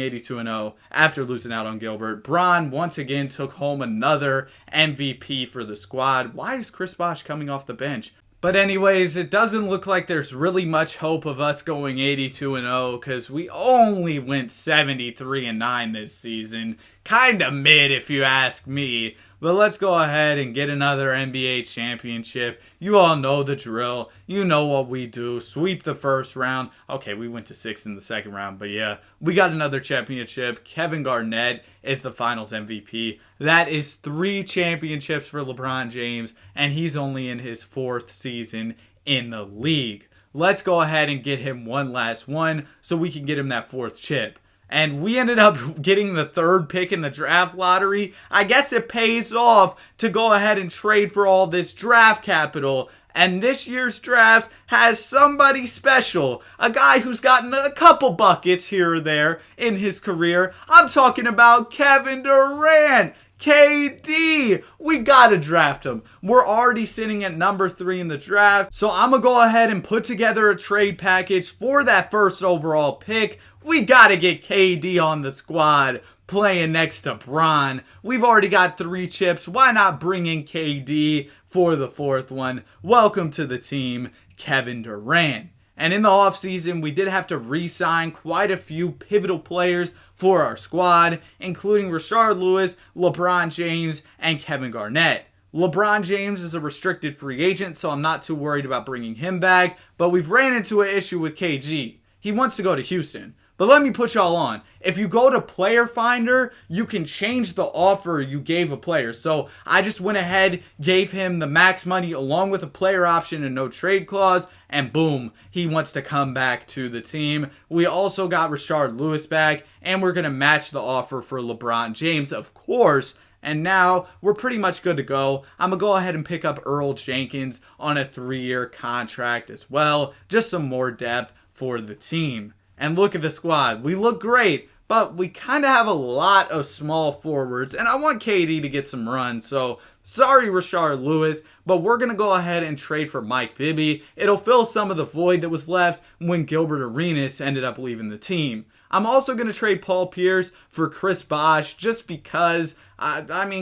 82-0 after losing out on Gilbert. Bron once again took home another MVP for the squad. Why is Chris Bosh coming off the bench? But anyways, it doesn't look like there's really much hope of us going 82-0 because we only went 73-9 this season. Kinda mid if you ask me. But let's go ahead and get another NBA championship. You all know the drill. You know what we do. Sweep the first round. Okay, we went to 6 in the second round. But yeah, we got another championship. Kevin Garnett is the finals MVP. That is 3 championships for LeBron James. And he's only in his 4th season in the league. Let's go ahead and get him one last one so we can get him that 4th chip. And we ended up getting the 3rd pick in the draft lottery. I guess it pays off to go ahead and trade for all this draft capital. And this year's draft has somebody special. A guy who's gotten a couple buckets here or there in his career. I'm talking about Kevin Durant. KD, we gotta draft him. We're already sitting at number 3 in the draft. So I'm gonna go ahead and put together a trade package for that 1st overall pick. We gotta get KD on the squad playing next to Bron. We've already got 3 chips. Why not bring in KD for the 4th one? Welcome to the team, Kevin Durant. And in the offseason, we did have to re-sign quite a few pivotal players for our squad, including Rashard Lewis, LeBron James, and Kevin Garnett. LeBron James is a restricted free agent, so I'm not too worried about bringing him back, but we've ran into an issue with KG. He wants to go to Houston. But let me put y'all on. If you go to Player Finder, you can change the offer you gave a player. So I just went ahead, gave him the max money along with a player option and no trade clause, and boom, he wants to come back to the team. We also got Rashard Lewis back, and we're going to match the offer for LeBron James, of course. And now we're pretty much good to go. I'm going to go ahead and pick up Earl Jenkins on a 3-year contract as well. Just some more depth for the team. And look at the squad. We look great, but we kind of have a lot of small forwards. And I want KD to get some runs. So sorry, Rashard Lewis, but we're going to go ahead and trade for Mike Bibby. It'll fill some of the void that was left when Gilbert Arenas ended up leaving the team. I'm also going to trade Paul Pierce for Chris Bosh just because,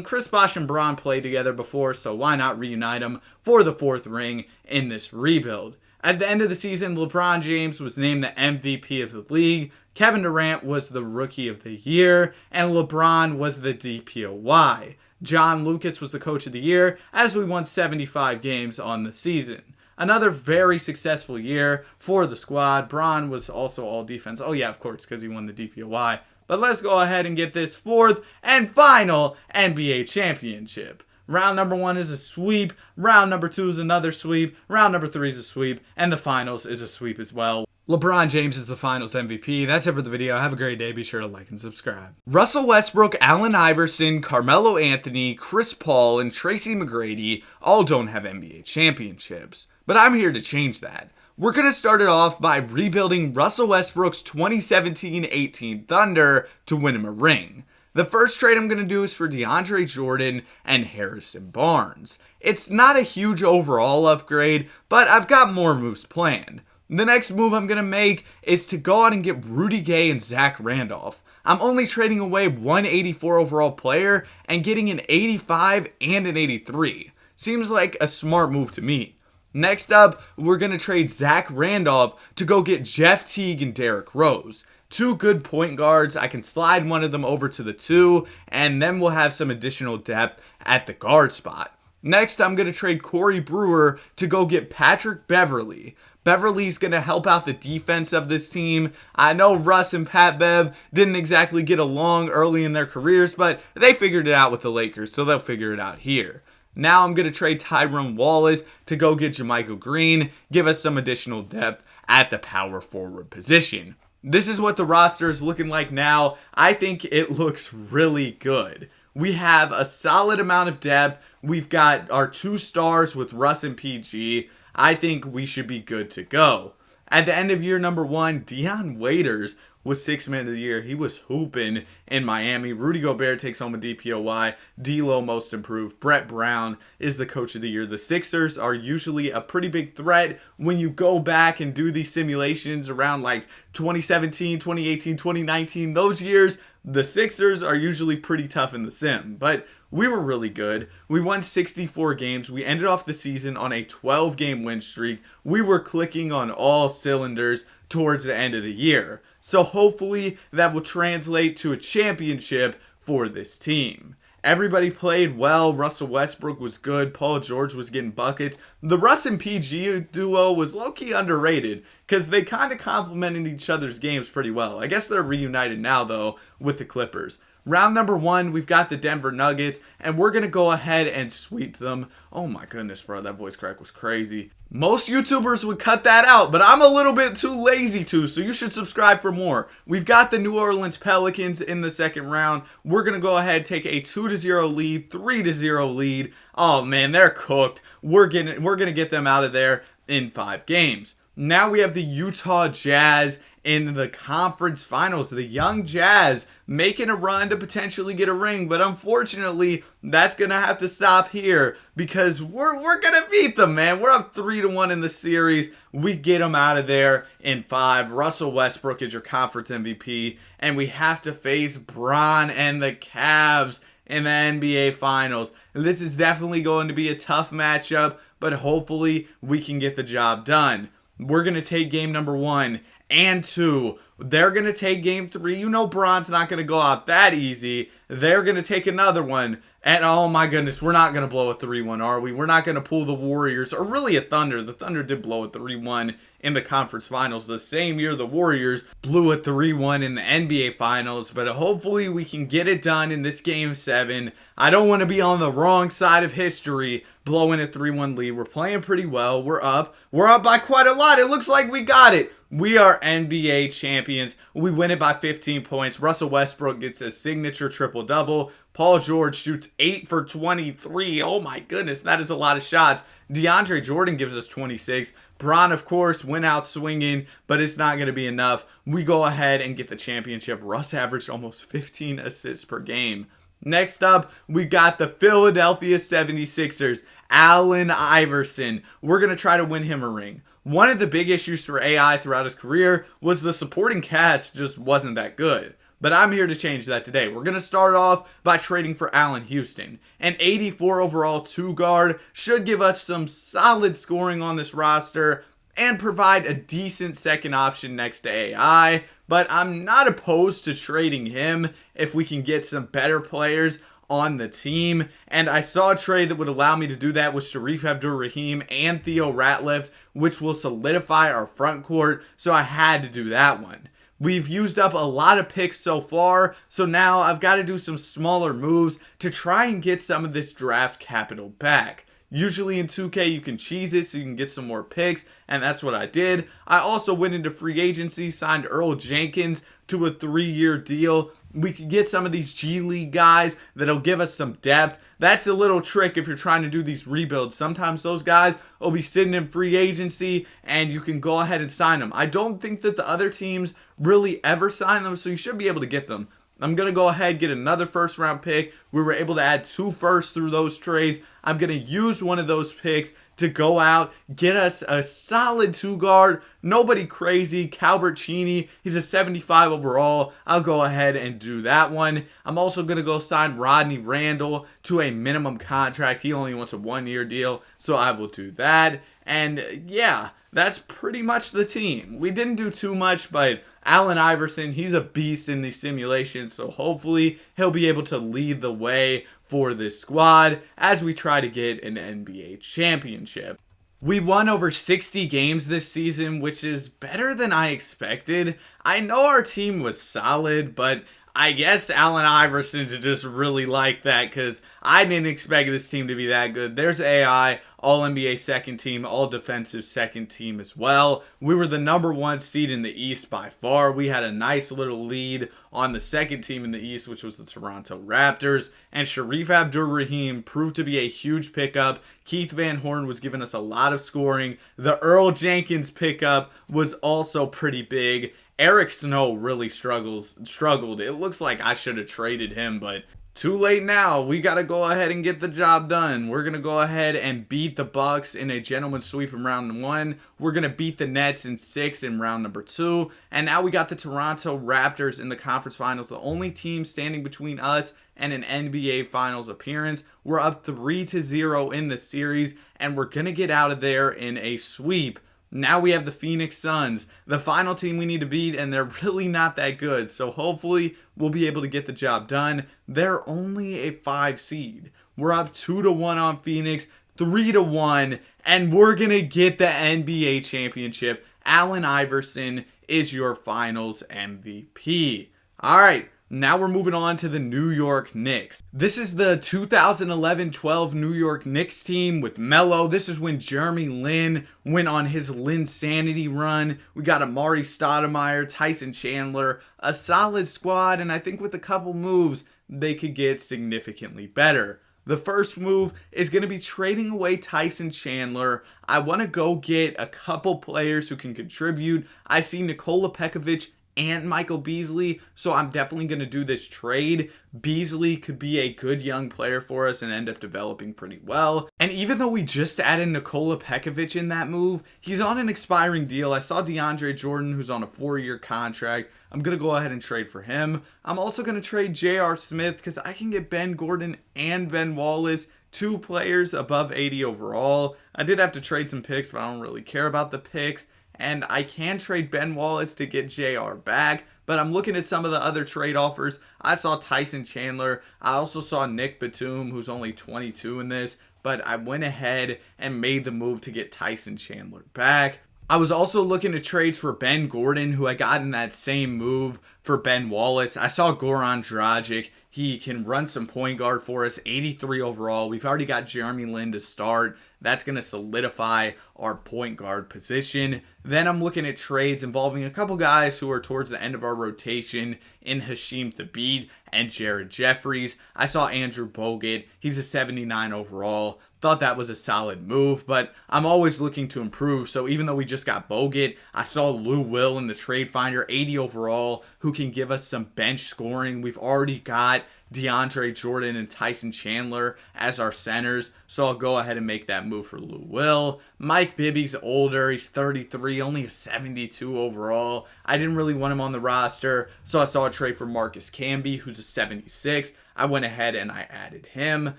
Chris Bosh and Bron played together before, so why not reunite them for the 4th ring in this rebuild? At the end of the season, LeBron James was named the MVP of the league, Kevin Durant was the Rookie of the Year, and LeBron was the DPOY. John Lucas was the Coach of the Year, as we won 75 games on the season. Another very successful year for the squad. Bron was also all defense. Oh yeah, of course, because he won the DPOY. But let's go ahead and get this 4th and final NBA championship. Round number 1 is a sweep, round number 2 is another sweep, round number 3 is a sweep, and the finals is a sweep as well. LeBron James is the finals MVP. That's it for the video. Have a great day. Be sure to like and subscribe. Russell Westbrook, Allen Iverson, Carmelo Anthony, Chris Paul, and Tracy McGrady all don't have NBA championships. But I'm here to change that. We're going to start it off by rebuilding Russell Westbrook's 2017-18 Thunder to win him a ring. The first trade I'm going to do is for DeAndre Jordan and Harrison Barnes. It's not a huge overall upgrade, but I've got more moves planned. The next move I'm going to make is to go out and get Rudy Gay and Zach Randolph. I'm only trading away 184 overall player and getting an 85 and an 83. Seems like a smart move to me. Next up, we're going to trade Zach Randolph to go get Jeff Teague and Derrick Rose. Two good point guards. I can slide one of them over to the 2, and then we'll have some additional depth at the guard spot. Next, I'm going to trade Corey Brewer to go get Patrick Beverly. Beverly's going to help out the defense of this team. I know Russ and Pat Bev didn't exactly get along early in their careers, but they figured it out with the Lakers, so they'll figure it out here. Now I'm going to trade Tyrone Wallace to go get JaMychal Green, give us some additional depth at the power forward position. This is what the roster is looking like now. I think it looks really good. We have a solid amount of depth. We've got our 2 stars with Russ and PG. I think we should be good to go. At the end of year number 1, Dion Waiters was 6th man of the year. He was hooping in Miami. Rudy Gobert takes home a DPOY. D'Lo most improved. Brett Brown is the coach of the year. The Sixers are usually a pretty big threat when you go back and do these simulations around like 2017, 2018, 2019. Those years, the Sixers are usually pretty tough in the sim. But we were really good. We won 64 games. We ended off the season on a 12-game win streak. We were clicking on all cylinders towards the end of the year. So hopefully that will translate to a championship for this team. Everybody played well. Russell Westbrook was good. Paul George was getting buckets. The Russ and PG duo was low-key underrated because they kind of complemented each other's games pretty well. I guess they're reunited now, though, with the Clippers. Round number 1, we've got the Denver Nuggets, and we're going to go ahead and sweep them. Oh my goodness, bro, that voice crack was crazy. Most YouTubers would cut that out, but I'm a little bit too lazy to, so you should subscribe for more. We've got the New Orleans Pelicans in the second round. We're going to go ahead and take a 2-0 lead, 3-0 lead. Oh man, they're cooked. We're going to get them out of there in 5 games. Now we have the Utah Jazz in the conference finals. The young Jazz making a run to potentially get a ring, but unfortunately that's gonna have to stop here because we're gonna beat them, man. We're up 3-1 in the series. We get them out of there in 5. Russell Westbrook is your conference MVP, and we have to face Bron and the Cavs in the NBA finals. This is definitely going to be a tough matchup, but hopefully we can get the job done. We're gonna take game number 1 and 2. They're going to take game 3. You know Bron's not going to go out that easy. They're going to take another one. And oh my goodness, we're not going to blow a 3-1, are we? We're not going to pull the Warriors, or really a Thunder. The Thunder did blow a 3-1 in the conference finals. The same year the Warriors blew a 3-1 in the NBA finals. But hopefully we can get it done in this game 7. I don't want to be on the wrong side of history blowing a 3-1 lead. We're playing pretty well. We're up. We're up by quite a lot. It looks like we got it. We are NBA champions. We win it by 15 points. Russell Westbrook gets a signature triple-double. Paul George shoots 8 for 23. Oh my goodness, that is a lot of shots. DeAndre Jordan gives us 26. Bron, of course, went out swinging, but it's not going to be enough. We go ahead and get the championship. Russ averaged almost 15 assists per game. Next up, we got the Philadelphia 76ers. Allen Iverson. We're going to try to win him a ring. One of the big issues for AI throughout his career was the supporting cast just wasn't that good. But I'm here to change that today. We're going to start off by trading for Allen Houston. An 84 overall 2-guard should give us some solid scoring on this roster and provide a decent second option next to AI. But I'm not opposed to trading him if we can get some better players on the team. And I saw a trade that would allow me to do that with Sharif Abdur-Rahim and Theo Ratliff, which will solidify our front court. So I had to do that one. We've used up a lot of picks so far, so now I've got to do some smaller moves to try and get some of this draft capital back. Usually in 2K you can cheese it so you can get some more picks, and that's what I did. I also went into free agency, signed Earl Jenkins to a 3-year deal. We could get some of these G League guys that'll give us some depth. That's a little trick if you're trying to do these rebuilds. Sometimes those guys will be sitting in free agency and you can go ahead and sign them. I don't think that the other teams really ever sign them, so you should be able to get them. I'm going to go ahead and get another first-round pick. We were able to add 2 firsts through those trades. I'm going to use one of those picks to go out, get us a solid 2 guard. Nobody crazy. Calbert Cheney, he's a 75 overall. I'll go ahead and do that one. I'm also going to go sign Rodney Randall to a minimum contract. He only wants a 1-year deal, so I will do that. And yeah, that's pretty much the team. We didn't do too much, but Allen Iverson, he's a beast in these simulations, so hopefully he'll be able to lead the way for this squad as we try to get an NBA championship. We won over 60 games this season, which is better than I expected. I know our team was solid, but I guess Allen Iverson to just really like that because I didn't expect this team to be that good. There's AI, all NBA second team, all defensive second team as well. We were the number 1 seed in the East by far. We had a nice little lead on the second team in the East, which was the Toronto Raptors. And Sharif Abdur-Rahim proved to be a huge pickup. Keith Van Horn was giving us a lot of scoring. The Earl Jenkins pickup was also pretty big. Eric Snow really struggled. It looks like I should have traded him, but too late now. We got to go ahead and get the job done. We're going to go ahead and beat the Bucks in a gentleman's sweep in round 1. We're going to beat the Nets in 6 in round number 2. And now we got the Toronto Raptors in the conference finals, the only team standing between us and an NBA Finals appearance. We're up 3-0 in the series, and we're going to get out of there in a sweep. Now we have the Phoenix Suns, the final team we need to beat, and they're really not that good. So hopefully we'll be able to get the job done. They're only a 5 seed. We're up 2-1 on Phoenix, 3-1, and we're going to get the NBA championship. Allen Iverson is your finals MVP. All right. Now we're moving on to the New York Knicks. This is the 2011-12 New York Knicks team with Melo. This is when Jeremy Lin went on his Linsanity run. We got Amari Stoudemire, Tyson Chandler, a solid squad, and I think with a couple moves, they could get significantly better. The first move is going to be trading away Tyson Chandler. I want to go get a couple players who can contribute. I see Nikola Pekovic and Michael Beasley, so I'm definitely going to do this trade. Beasley could be a good young player for us and end up developing pretty well. And even though we just added Nikola Pekovic in that move, he's on an expiring deal. I saw DeAndre Jordan, who's on a 4-year contract. I'm going to go ahead and trade for him. I'm also going to trade J.R. Smith because I can get Ben Gordon and Ben Wallace, 2 players above 80 overall. I did have to trade some picks, but I don't really care about the picks. And I can trade Ben Wallace to get JR back, but I'm looking at some of the other trade offers. I saw Tyson Chandler. I also saw Nick Batum, who's only 22 in this, but I went ahead and made the move to get Tyson Chandler back. I was also looking at trades for Ben Gordon, who I got in that same move for Ben Wallace. I saw Goran Dragic. He can run some point guard for us, 83 overall. We've already got Jeremy Lin to start. That's going to solidify our point guard position. Then I'm looking at trades involving a couple guys who are towards the end of our rotation in Hasheem Thabeet and Jared Jeffries. I saw Andrew Bogut. He's a 79 overall. Thought that was a solid move, but I'm always looking to improve. So even though we just got Bogut, I saw Lou Will in the trade finder, 80 overall, who can give us some bench scoring. We've already got DeAndre Jordan and Tyson Chandler as our centers, so I'll go ahead and make that move for Lou Will. Mike Bibby's older. He's 33, only a 72 overall. I didn't really want him on the roster, so I saw a trade for Marcus Camby, who's a 76. I went ahead and I added him,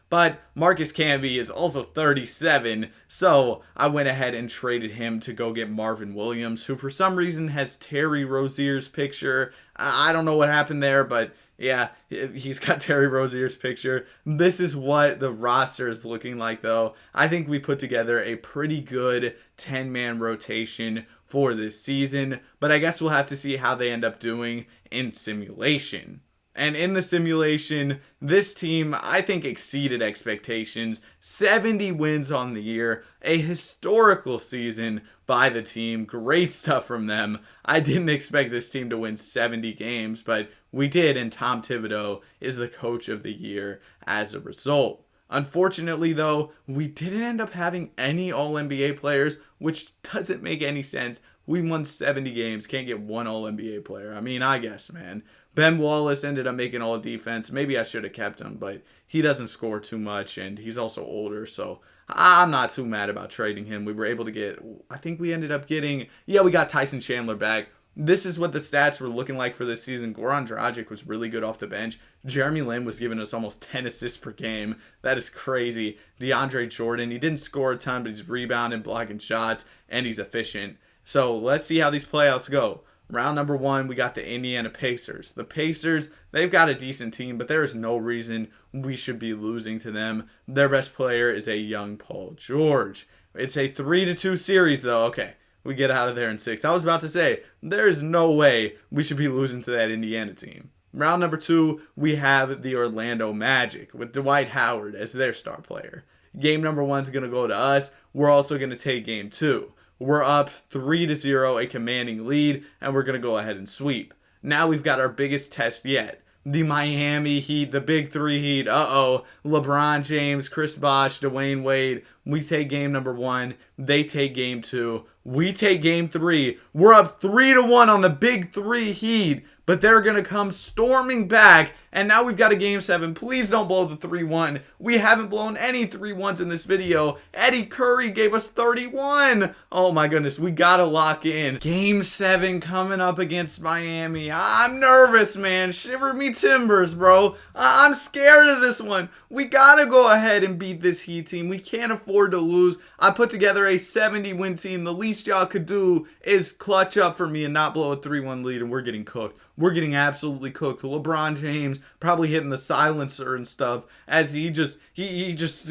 but Marcus Camby is also 37, so I went ahead and traded him to go get Marvin Williams, who for some reason has Terry Rozier's picture. I don't know what happened there, but yeah, he's got Terry Rozier's picture. This is what the roster is looking like, though. I think we put together a pretty good 10-man rotation for this season, but I guess we'll have to see how they end up doing in simulation. And in the simulation, this team, I think, exceeded expectations. 70 wins on the year. A historical season by the team. Great stuff from them. I didn't expect this team to win 70 games, but we did, and Tom Thibodeau is the coach of the year as a result. Unfortunately, though, we didn't end up having any All-NBA players, which doesn't make any sense. We won 70 games, can't get one All-NBA player. I mean, I guess, man. Ben Wallace ended up making all defense. Maybe I should have kept him, but he doesn't score too much, and he's also older, so I'm not too mad about trading him. We were able to get, I think we ended up getting, yeah, we got Tyson Chandler back. This is what the stats were looking like for this season. Goran Dragic was really good off the bench. Jeremy Lin was giving us almost 10 assists per game. That is crazy. DeAndre Jordan, he didn't score a ton, but he's rebounding, blocking shots, and he's efficient. So let's see how these playoffs go. Round number 1, we got the Indiana Pacers. The Pacers, they've got a decent team, but there is no reason we should be losing to them. Their best player is a young Paul George. It's a 3-2 series, though. Okay, we get out of there in 6. I was about to say, there's no way we should be losing to that Indiana team. Round number 2, we have the Orlando Magic with Dwight Howard as their star player. Game number 1 is going to go to us. We're also going to take game 2. We're up 3-0, a commanding lead, and we're going to go ahead and sweep. Now we've got our biggest test yet. The Miami Heat, the Big Three Heat. LeBron James, Chris Bosh, Dwayne Wade. We take game number 1. They take game 2. We take game 3. We're up 3-1 on the Big Three Heat. But they're going to come storming back. And now we've got a game 7. Please don't blow the 3-1. We haven't blown any 3-1s in this video. Eddie Curry gave us 31. Oh my goodness. We got to lock in. Game 7 coming up against Miami. I'm nervous, man. Shiver me timbers, bro. I'm scared of this one. We got to go ahead and beat this Heat team. We can't afford to lose. I put together a 70-win team. The least y'all could do is clutch up for me and not blow a 3-1 lead, and we're getting cooked. We're getting absolutely cooked. LeBron James probably hitting the silencer and stuff as he just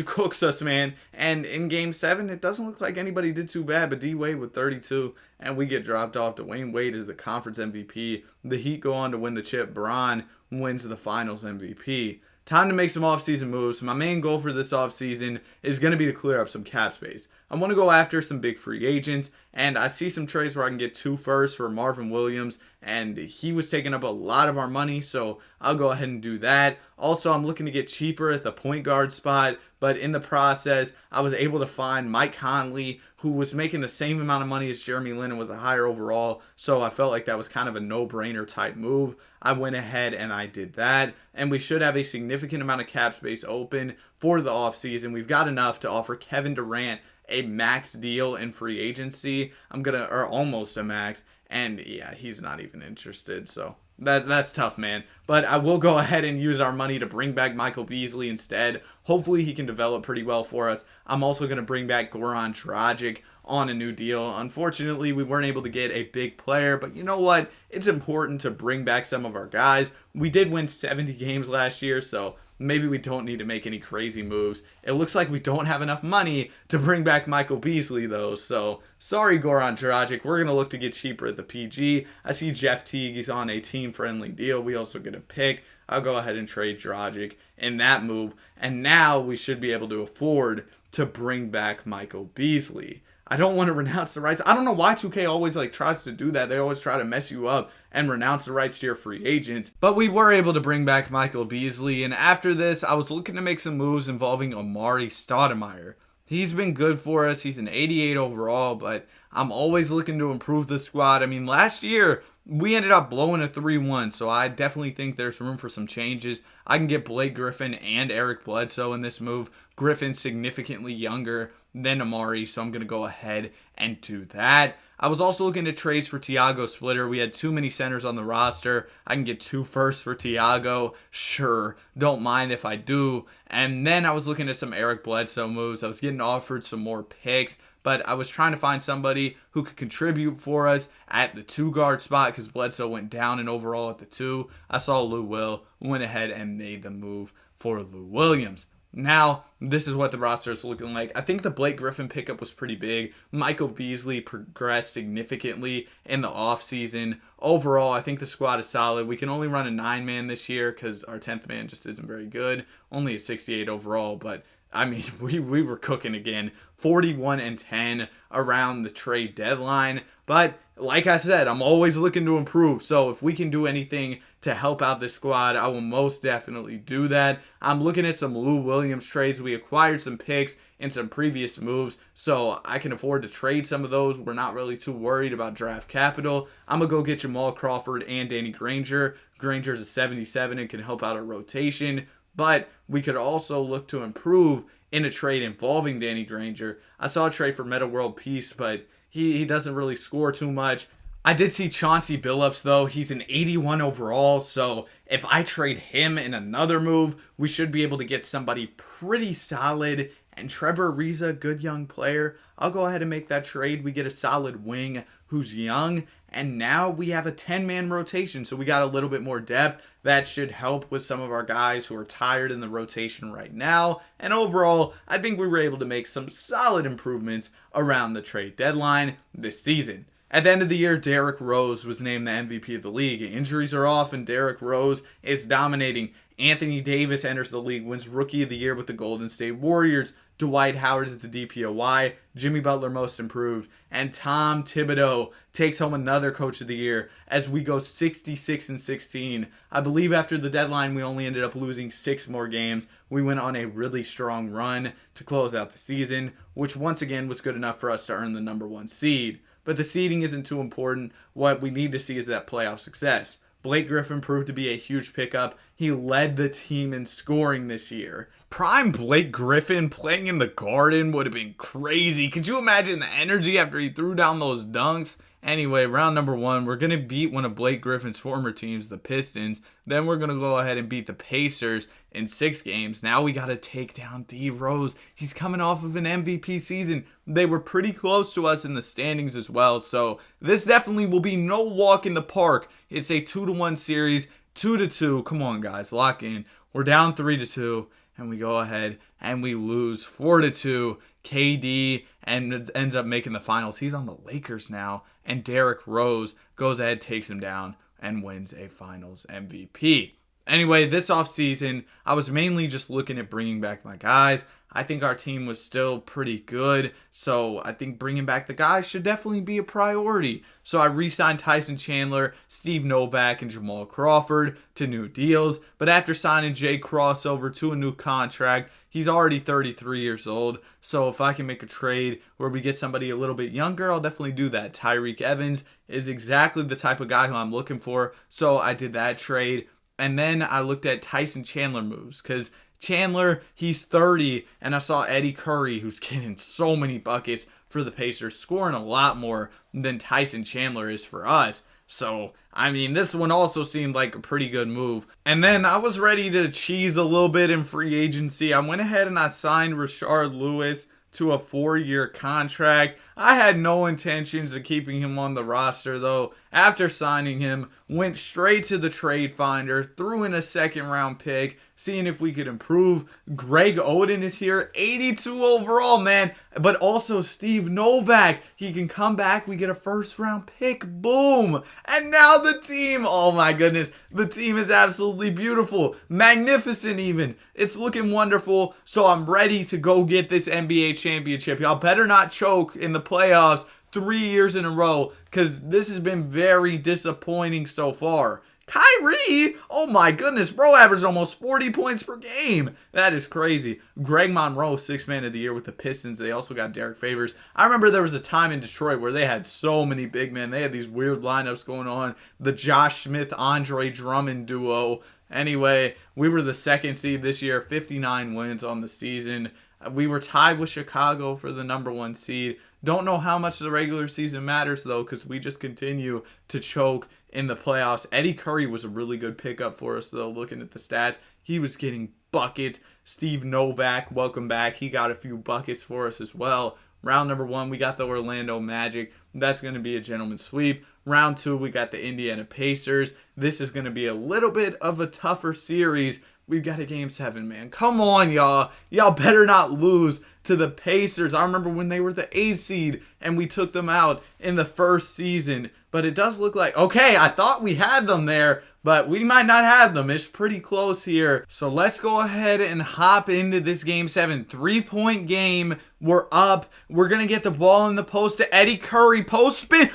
cooks us, man. And in game 7, it doesn't look like anybody did too bad, but D Wade with 32, and we get dropped off. Dwayne Wade is the conference MVP. The Heat go on to win the chip. Bron wins the finals MVP. Time to make some offseason moves. My main goal for this offseason is going to be to clear up some cap space. I want to go after some big free agents, and I see some trades where I can get 2 firsts for Marvin Williams, and he was taking up a lot of our money, so I'll go ahead and do that. Also, I'm looking to get cheaper at the point guard spot, but in the process, I was able to find Mike Conley, who was making the same amount of money as Jeremy Lin and was a higher overall, so I felt like that was kind of a no-brainer type move. I went ahead and I did that, and we should have a significant amount of cap space open for the offseason. We've got enough to offer Kevin Durant a max deal in free agency. Or almost a max, and yeah, he's not even interested, so that's tough, man. But I will go ahead and use our money to bring back Michael Beasley instead. Hopefully he can develop pretty well for us. I'm also going to bring back Goran Dragic on a new deal. Unfortunately, we weren't able to get a big player, but you know what? It's important to bring back some of our guys. We did win 70 games last year, so maybe we don't need to make any crazy moves. It looks like we don't have enough money to bring back Michael Beasley, though. So, sorry, Goran Dragic. We're going to look to get cheaper at the PG. I see Jeff Teague. He's on a team-friendly deal. We also get a pick. I'll go ahead and trade Dragic in that move. And now we should be able to afford to bring back Michael Beasley. I don't want to renounce the rights. I don't know why 2K always tries to do that. They always try to mess you up and renounce the rights to your free agents. But we were able to bring back Michael Beasley. And after this, I was looking to make some moves involving Amari Stoudemire. He's been good for us. He's an 88 overall, but I'm always looking to improve the squad. I mean, last year, we ended up blowing a 3-1, so I definitely think there's room for some changes. I can get Blake Griffin and Eric Bledsoe in this move. Griffin's significantly younger than Amari, so I'm going to go ahead and do that. I was also looking at trades for Tiago Splitter. We had too many centers on the roster. I can get 2 firsts for Tiago. Sure, don't mind if I do. And then I was looking at some Eric Bledsoe moves. I was getting offered some more picks, but I was trying to find somebody who could contribute for us at the 2-guard spot because Bledsoe went down in overall at the 2. I saw Lou Will, went ahead and made the move for Lou Williams. Now, this is what the roster is looking like. I think the Blake Griffin pickup was pretty big. Michael Beasley progressed significantly in the offseason. Overall, I think the squad is solid. We can only run a 9-man this year because our 10th man just isn't very good. Only a 68 overall, but I mean, we were cooking again. 41-10 around the trade deadline. But like I said, I'm always looking to improve. So if we can do anything to help out this squad, I will most definitely do that. I'm looking at some Lou Williams trades. We acquired some picks in some previous moves, so I can afford to trade some of those. We're not really too worried about draft capital. I'm going to go get Jamal Crawford and Danny Granger. Granger's a 77 and can help out our rotation. But we could also look to improve in a trade involving Danny Granger. I saw a trade for Meta World Peace, but he doesn't really score too much. I did see Chauncey Billups, though. He's an 81 overall, so if I trade him in another move, we should be able to get somebody pretty solid. And Trevor Ariza, good young player. I'll go ahead and make that trade. We get a solid wing who's young, and now we have a 10-man rotation, so we got a little bit more depth. That should help with some of our guys who are tired in the rotation right now. And overall, I think we were able to make some solid improvements around the trade deadline this season. At the end of the year, Derrick Rose was named the MVP of the league. Injuries are off, and Derrick Rose is dominating. Anthony Davis enters the league, wins Rookie of the Year with the Golden State Warriors. Dwight Howard is the DPOY. Jimmy Butler Most Improved. And Tom Thibodeau takes home another Coach of the Year as we go 66-16. I believe after the deadline, we only ended up losing 6 more games. We went on a really strong run to close out the season, which once again was good enough for us to earn the number 1 seed. But the seeding isn't too important. What we need to see is that playoff success. Blake Griffin proved to be a huge pickup. He led the team in scoring this year. Prime Blake Griffin playing in the Garden would have been crazy. Could you imagine the energy after he threw down those dunks? Anyway, round number 1, we're going to beat one of Blake Griffin's former teams, the Pistons. Then we're going to go ahead and beat the Pacers in 6 games. Now we got to take down D Rose. He's coming off of an MVP season. They were pretty close to us in the standings as well. So this definitely will be no walk in the park. It's a 2-1 series, 2-2. Come on, guys, lock in. We're down 3-2. And we go ahead and we lose 4-2. KD ends up making the finals. He's on the Lakers now. And Derrick Rose goes ahead, takes him down, and wins a finals MVP. Anyway, this offseason, I was mainly just looking at bringing back my guys. I think our team was still pretty good, so I think bringing back the guys should definitely be a priority. So I re-signed Tyson Chandler, Steve Novak, and Jamal Crawford to new deals. But after signing Jay Crossover to a new contract, he's already 33 years old. So if I can make a trade where we get somebody a little bit younger, I'll definitely do that. Tyreek Evans is exactly the type of guy who I'm looking for. So I did that trade. And then I looked at Tyson Chandler moves because Chandler, he's 30, and I saw Eddie Curry, who's getting so many buckets for the Pacers, scoring a lot more than Tyson Chandler is for us. So, I mean, this one also seemed like a pretty good move. And then I was ready to cheese a little bit in free agency. I went ahead and I signed Rashard Lewis to a 4-year contract. I had no intentions of keeping him on the roster, though. After signing him, went straight to the trade finder, threw in a 2nd-round pick, seeing if we could improve. Greg Oden is here, 82 overall, man. But also Steve Novak. He can come back. We get a 1st-round pick. Boom. And now the team, oh my goodness, the team is absolutely beautiful. Magnificent even. It's looking wonderful. So I'm ready to go get this NBA championship. Y'all better not choke in the playoffs 3 years in a row, because this has been very disappointing so far. Kyrie, oh my goodness, bro averaged almost 40 points per game. That is crazy. Greg Monroe, 6th man of the year with the Pistons. They also got Derek Favors. I remember there was a time in Detroit where they had so many big men. They had these weird lineups going on. The Josh Smith, Andre Drummond duo. Anyway, we were the 2nd seed this year, 59 wins on the season. We were tied with Chicago for the number 1 seed. Don't know how much the regular season matters, though, because we just continue to choke in the playoffs. Eddie Curry was a really good pickup for us, though, looking at the stats. He was getting buckets. Steve Novak, welcome back. He got a few buckets for us as well. Round number 1, we got the Orlando Magic. That's going to be a gentleman's sweep. Round 2, we got the Indiana Pacers. This is going to be a little bit of a tougher series. We've got a Game 7, man. Come on, y'all. Y'all better not lose to the Pacers. I remember when they were the 8th seed and we took them out in the first season. But it does look like, okay, I thought we had them there, but we might not have them. It's pretty close here. So let's go ahead and hop into this Game 7. 3-point game. We're up. We're going to get the ball in the post to Eddie Curry. Post spin.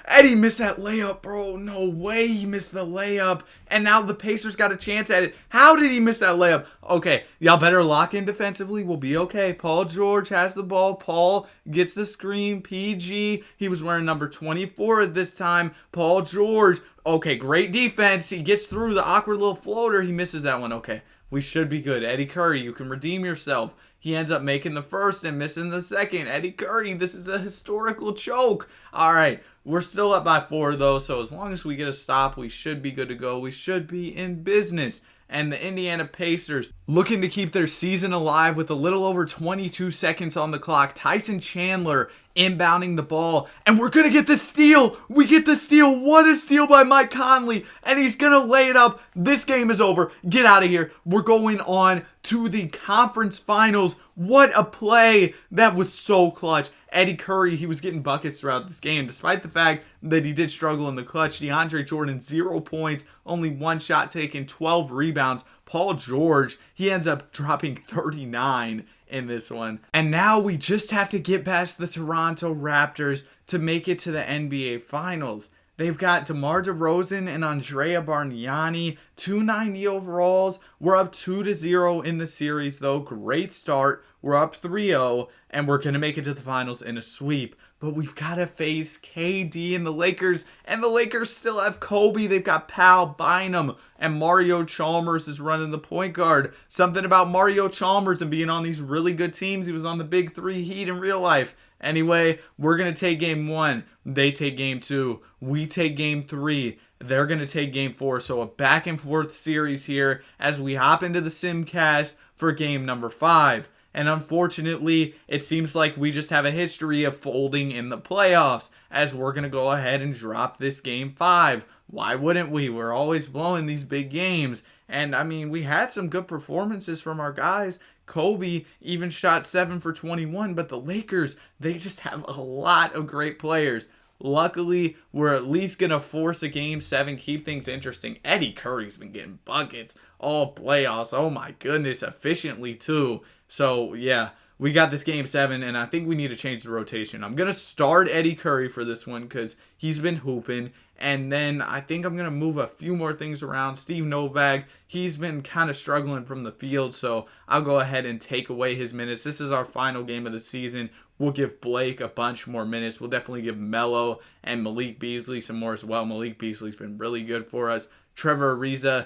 Eddie missed that layup, bro. No way he missed the layup. And now the Pacers got a chance at it. How did he miss that layup? Okay, y'all better lock in defensively. We'll be okay. Paul George has the ball. Paul gets the screen. PG. He was wearing number 24 at this time. Paul George. Okay, great defense. He gets through the awkward little floater. He misses that one. Okay, we should be good. Eddie Curry, you can redeem yourself. He ends up making the first and missing the second. Eddie Curry, this is a historical choke. All right, we're still up by 4 though, so as long as we get a stop, we should be good to go. We should be in business. And the Indiana Pacers, looking to keep their season alive with a little over 22 seconds on the clock. Tyson Chandler inbounding the ball, and we're gonna get the steal. We get the steal. What a steal by Mike Conley, and he's gonna lay it up. This game is over. Get out of here. We're going on to the conference finals. What a play. That was so clutch. Eddie Curry, he was getting buckets throughout this game, despite the fact that he did struggle in the clutch. DeAndre Jordan, 0 points, only 1 shot taken, 12 rebounds. Paul George, he ends up dropping 39 in this one. And now we just have to get past the Toronto Raptors to make it to the NBA Finals. They've got DeMar DeRozan and Andrea Bargnani, 290 overalls. We're up 2-0 in the series, though. Great start. We're up 3-0, and we're going to make it to the finals in a sweep. But we've got to face KD and the Lakers still have Kobe. They've got Pal Bynum, and Mario Chalmers is running the point guard. Something about Mario Chalmers and being on these really good teams. He was on the Big 3 Heat in real life. Anyway, we're going to take game 1. They take game 2. We take game 3. They're going to take game 4. So a back and forth series here as we hop into the Simcast for game number 5. And unfortunately, it seems like we just have a history of folding in the playoffs, as we're going to go ahead and drop this game 5. Why wouldn't we? We're always blowing these big games. And I mean, we had some good performances from our guys. Kobe even shot 7 for 21, but the Lakers, they just have a lot of great players. Luckily, we're at least going to force a game 7, keep things interesting. Eddie Curry's been getting buckets all playoffs. Oh my goodness, efficiently too. So yeah, we got this game 7, and I think we need to change the rotation. I'm going to start Eddie Curry for this one because he's been hooping. And then I think I'm going to move a few more things around. Steve Novak, he's been kind of struggling from the field, so I'll go ahead and take away his minutes. This is our final game of the season. We'll give Blake a bunch more minutes. We'll definitely give Melo and Malik Beasley some more as well. Malik Beasley's been really good for us. Trevor Ariza,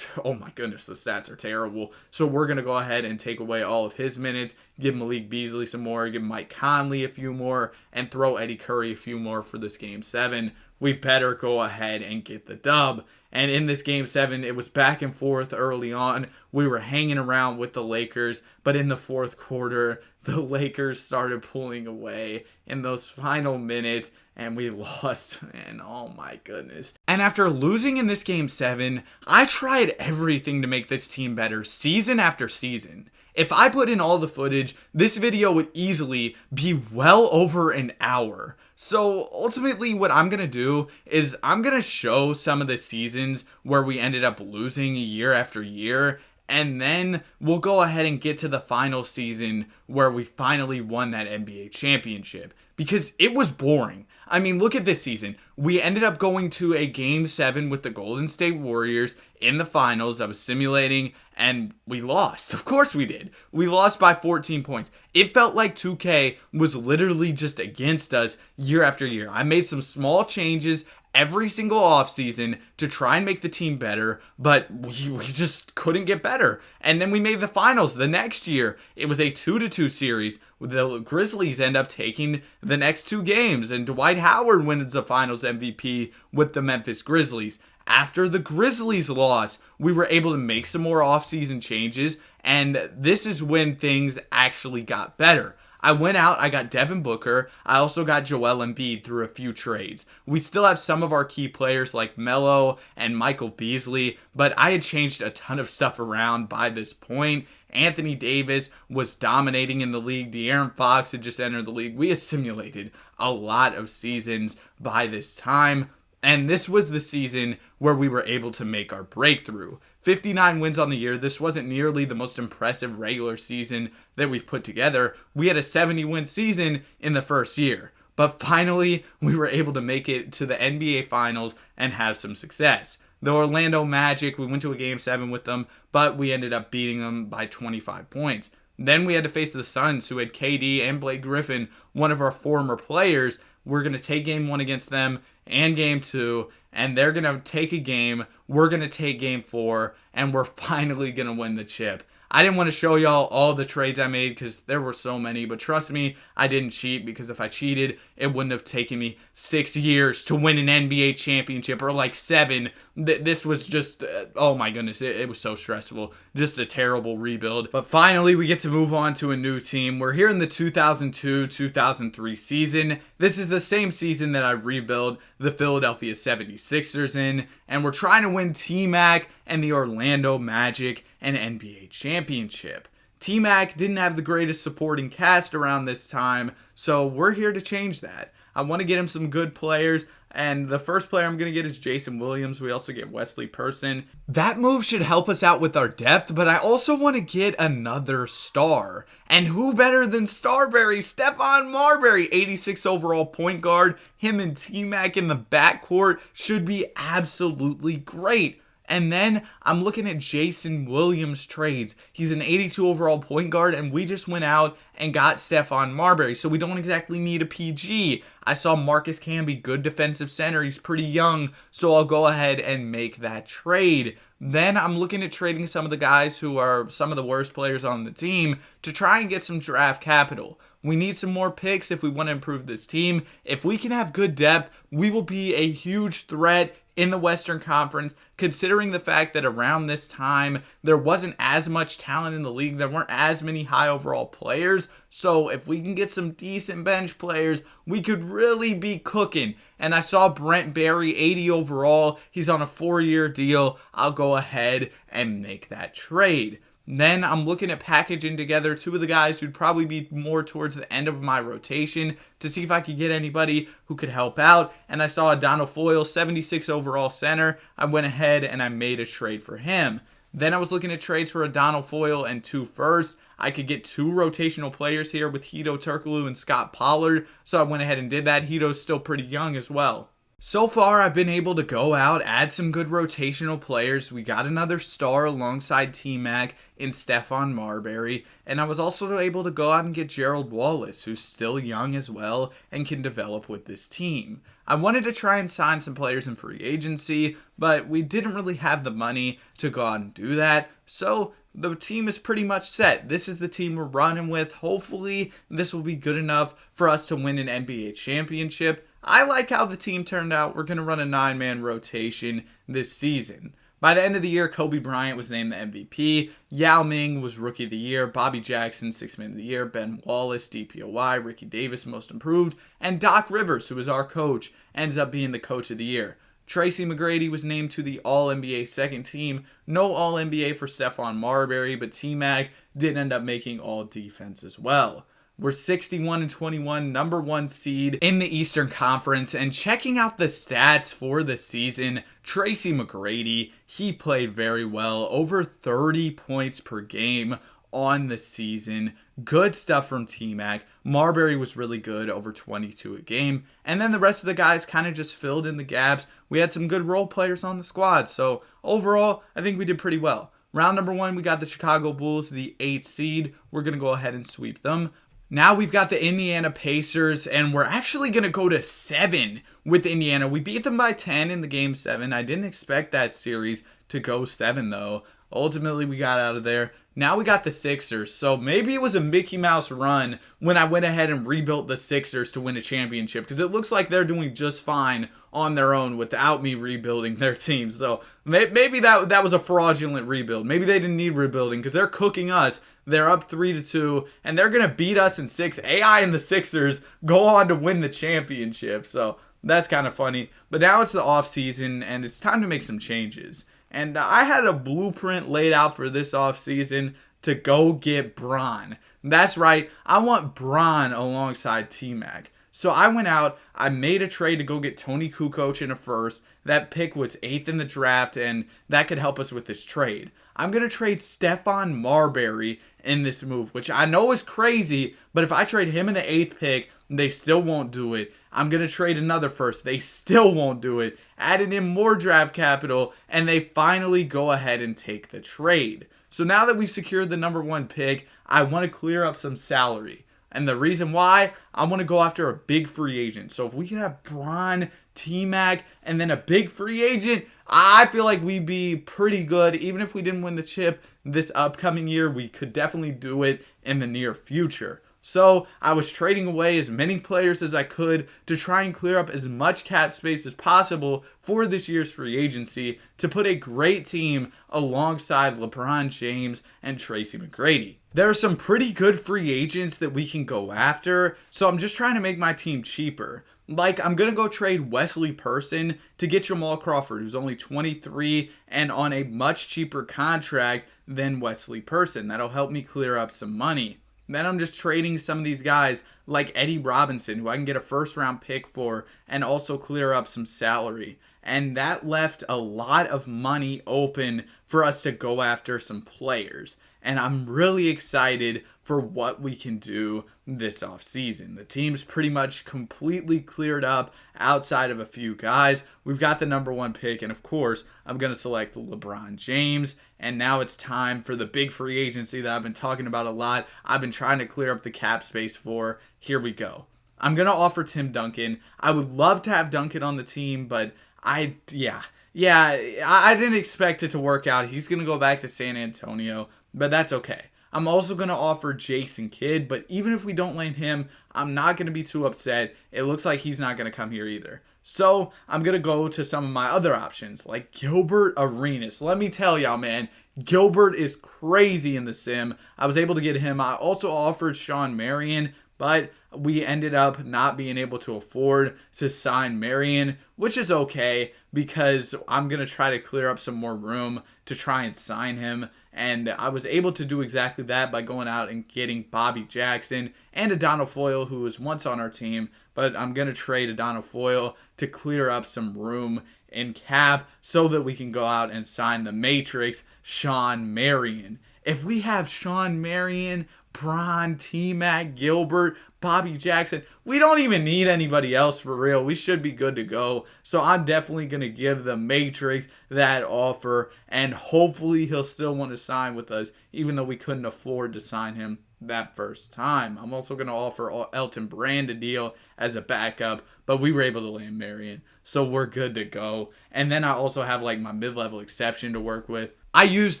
oh my goodness, the stats are terrible. So we're going to go ahead and take away all of his minutes, give Malik Beasley some more, give Mike Conley a few more, and throw Eddie Curry a few more for this game 7. We better go ahead and get the dub. And in this game 7, it was back and forth early on. We were hanging around with the Lakers, but in the fourth quarter, the Lakers started pulling away in those final minutes, and we lost, man. Oh my goodness. And after losing in this game 7, I tried everything to make this team better season after season. If I put in all the footage, this video would easily be well over an hour. So ultimately what I'm going to do is I'm going to show some of the seasons where we ended up losing year after year. And then we'll go ahead and get to the final season where we finally won that NBA championship. Because it was boring. I mean, look at this season. We ended up going to a game 7 with the Golden State Warriors in the finals. I was simulating, and we lost. Of course we did. We lost by 14 points. It felt like 2K was literally just against us year after year. I made some small changes every single offseason to try and make the team better, but we just couldn't get better. And then we made the finals the next year. It was a 2-2 series. The Grizzlies end up taking the next 2 games, and Dwight Howard wins the finals MVP with the Memphis Grizzlies. After the Grizzlies loss, we were able to make some more offseason changes, and this is when things actually got better. I went out, I got Devin Booker. I also got Joel Embiid through a few trades. We still have some of our key players like Melo and Michael Beasley, but I had changed a ton of stuff around by this point. Anthony Davis was dominating in the league. De'Aaron Fox had just entered the league. We had simulated a lot of seasons by this time, and this was the season where we were able to make our breakthrough. 59 wins on the year. This wasn't nearly the most impressive regular season that we've put together. We had a 70-win season in the first year. But finally, we were able to make it to the NBA Finals and have some success. The Orlando Magic, we went to a Game 7 with them, but we ended up beating them by 25 points. Then we had to face the Suns, who had KD and Blake Griffin, one of our former players. We're going to take Game 1 against them and Game 2, and they're going to take a game. We're going to take Game 4, and we're finally going to win the chip. I didn't want to show y'all all the trades I made because there were so many, but trust me, I didn't cheat, because if I cheated, it wouldn't have taken me 6 years to win an NBA championship, or like 7. This was just, oh my goodness, it was so stressful. Just a terrible rebuild. But finally, we get to move on to a new team. We're here in the 2002-2003 season. This is the same season that I rebuilt the Philadelphia 76ers in, and we're trying to win T-Mac and the Orlando Magic an NBA championship. T-Mac didn't have the greatest supporting cast around this time, so we're here to change that. I want to get him some good players, and the first player I'm going to get is Jason Williams. We also get Wesley Person. That move should help us out with our depth, but I also want to get another star. And who better than Starberry? Stephon Marbury, 86 overall point guard. Him and T-Mac in the backcourt should be absolutely great. And then I'm looking at Jason Williams trades. He's an 82 overall point guard, and we just went out and got Stephon Marbury, so we don't exactly need a PG. I saw Marcus Camby, good defensive center. He's pretty young, so I'll go ahead and make that trade. Then I'm looking at trading some of the guys who are some of the worst players on the team to try and get some draft capital. We need some more picks if we want to improve this team. If we can have good depth, we will be a huge threat in the Western Conference, considering the fact that around this time, there wasn't as much talent in the league. There weren't as many high overall players. So if we can get some decent bench players, we could really be cooking. And I saw Brent Barry, 80 overall. He's on a 4-year deal. I'll go ahead and make that trade. Then I'm looking at packaging together 2 of the guys who'd probably be more towards the end of my rotation to see if I could get anybody who could help out. And I saw Donald Foyle, 76 overall center. I went ahead and I made a trade for him. Then I was looking at trades for a Donald Foyle and 2 firsts. I could get 2 rotational players here with Hedo Turkoglu and Scott Pollard. So I went ahead and did that. Hedo's still pretty young as well. So far, I've been able to go out, add some good rotational players. We got another star alongside T-Mac in Stephon Marbury. And I was also able to go out and get Gerald Wallace, who's still young as well and can develop with this team. I wanted to try and sign some players in free agency, but we didn't really have the money to go out and do that. So the team is pretty much set. This is the team we're running with. Hopefully, this will be good enough for us to win an NBA championship. I like how the team turned out. We're going to run a 9-man rotation this season. By the end of the year, Kobe Bryant was named the MVP. Yao Ming was Rookie of the Year. Bobby Jackson, 6th Man of the Year. Ben Wallace, DPOY. Ricky Davis, Most Improved. And Doc Rivers, who was our coach, ends up being the Coach of the Year. Tracy McGrady was named to the All-NBA second team. No All-NBA for Stephon Marbury, but T-Mac did end up making All-Defense as well. We're 61-21, number 1 seed in the Eastern Conference, and checking out the stats for the season, Tracy McGrady, he played very well, over 30 points per game on the season. Good stuff from T-Mac. Marbury was really good, over 22 a game, and then the rest of the guys kind of just filled in the gaps. We had some good role players on the squad, so overall, I think we did pretty well. Round number 1, we got the Chicago Bulls, the 8th seed. We're going to go ahead and sweep them. Now we've got the Indiana Pacers, and we're actually going to go to 7 with Indiana. We beat them by 10 in the game 7. I didn't expect that series to go 7, though. Ultimately, we got out of there. Now we got the Sixers, so maybe it was a Mickey Mouse run when I went ahead and rebuilt the Sixers to win a championship, because it looks like they're doing just fine on their own without me rebuilding their team. So maybe that was a fraudulent rebuild. Maybe they didn't need rebuilding because they're cooking us. They're up 3-2, and they're going to beat us in 6. AI and the Sixers go on to win the championship, so that's kind of funny. But now it's the offseason, and it's time to make some changes. And I had a blueprint laid out for this offseason to go get Bron. That's right, I want Bron alongside T-Mac. So I went out, I made a trade to go get Tony Kukoc in a first. That pick was 8th in the draft, and that could help us with this trade. I'm going to trade Stephon Marbury in this move, which I know is crazy, but if I trade him in the 8th pick, they still won't do it. I'm going to trade another first. They still won't do it. Adding in more draft capital, and they finally go ahead and take the trade. So now that we've secured the number 1 pick, I want to clear up some salary. And the reason why, I want to go after a big free agent. So if we can have Bron, T-Mac, and then a big free agent, I feel like we'd be pretty good. Even if we didn't win the chip this upcoming year, we could definitely do it in the near future. So I was trading away as many players as I could to try and clear up as much cap space as possible for this year's free agency to put a great team alongside LeBron James and Tracy McGrady. There are some pretty good free agents that we can go after, so I'm just trying to make my team cheaper. Like, I'm going to go trade Wesley Person to get Jamal Crawford, who's only 23 and on a much cheaper contract than Wesley Person. That'll help me clear up some money. Then I'm just trading some of these guys like Eddie Robinson, who I can get a first round pick for and also clear up some salary. And that left a lot of money open for us to go after some players. And I'm really excited for what we can do this offseason. The team's pretty much completely cleared up outside of a few guys. We've got the number 1 pick, and of course, I'm going to select LeBron James. And now it's time for the big free agency that I've been talking about a lot. I've been trying to clear up the cap space for. Here we go. I'm going to offer Tim Duncan. I would love to have Duncan on the team, but I didn't expect it to work out. He's going to go back to San Antonio, but that's okay. I'm also going to offer Jason Kidd, but even if we don't land him, I'm not going to be too upset. It looks like he's not going to come here either. So I'm going to go to some of my other options, like Gilbert Arenas. Let me tell y'all, man, Gilbert is crazy in the sim. I was able to get him. I also offered Sean Marion, but we ended up not being able to afford to sign Marion, which is okay because I'm going to try to clear up some more room to try and sign him. And I was able to do exactly that by going out and getting Bobby Jackson and Adonal Foyle, who was once on our team. But I'm going to trade Adonal Foyle to clear up some room in cap so that we can go out and sign the Matrix, Sean Marion. If we have Sean Marion, Bron, T-Mac, Gilbert, Bobby Jackson, we don't even need anybody else for real. We should be good to go. So I'm definitely going to give the Matrix that offer, and hopefully he'll still want to sign with us, even though we couldn't afford to sign him that first time. I'm also going to offer Elton Brand a deal as a backup, but we were able to land Marion, so we're good to go. And then I also have like my mid-level exception to work with. I used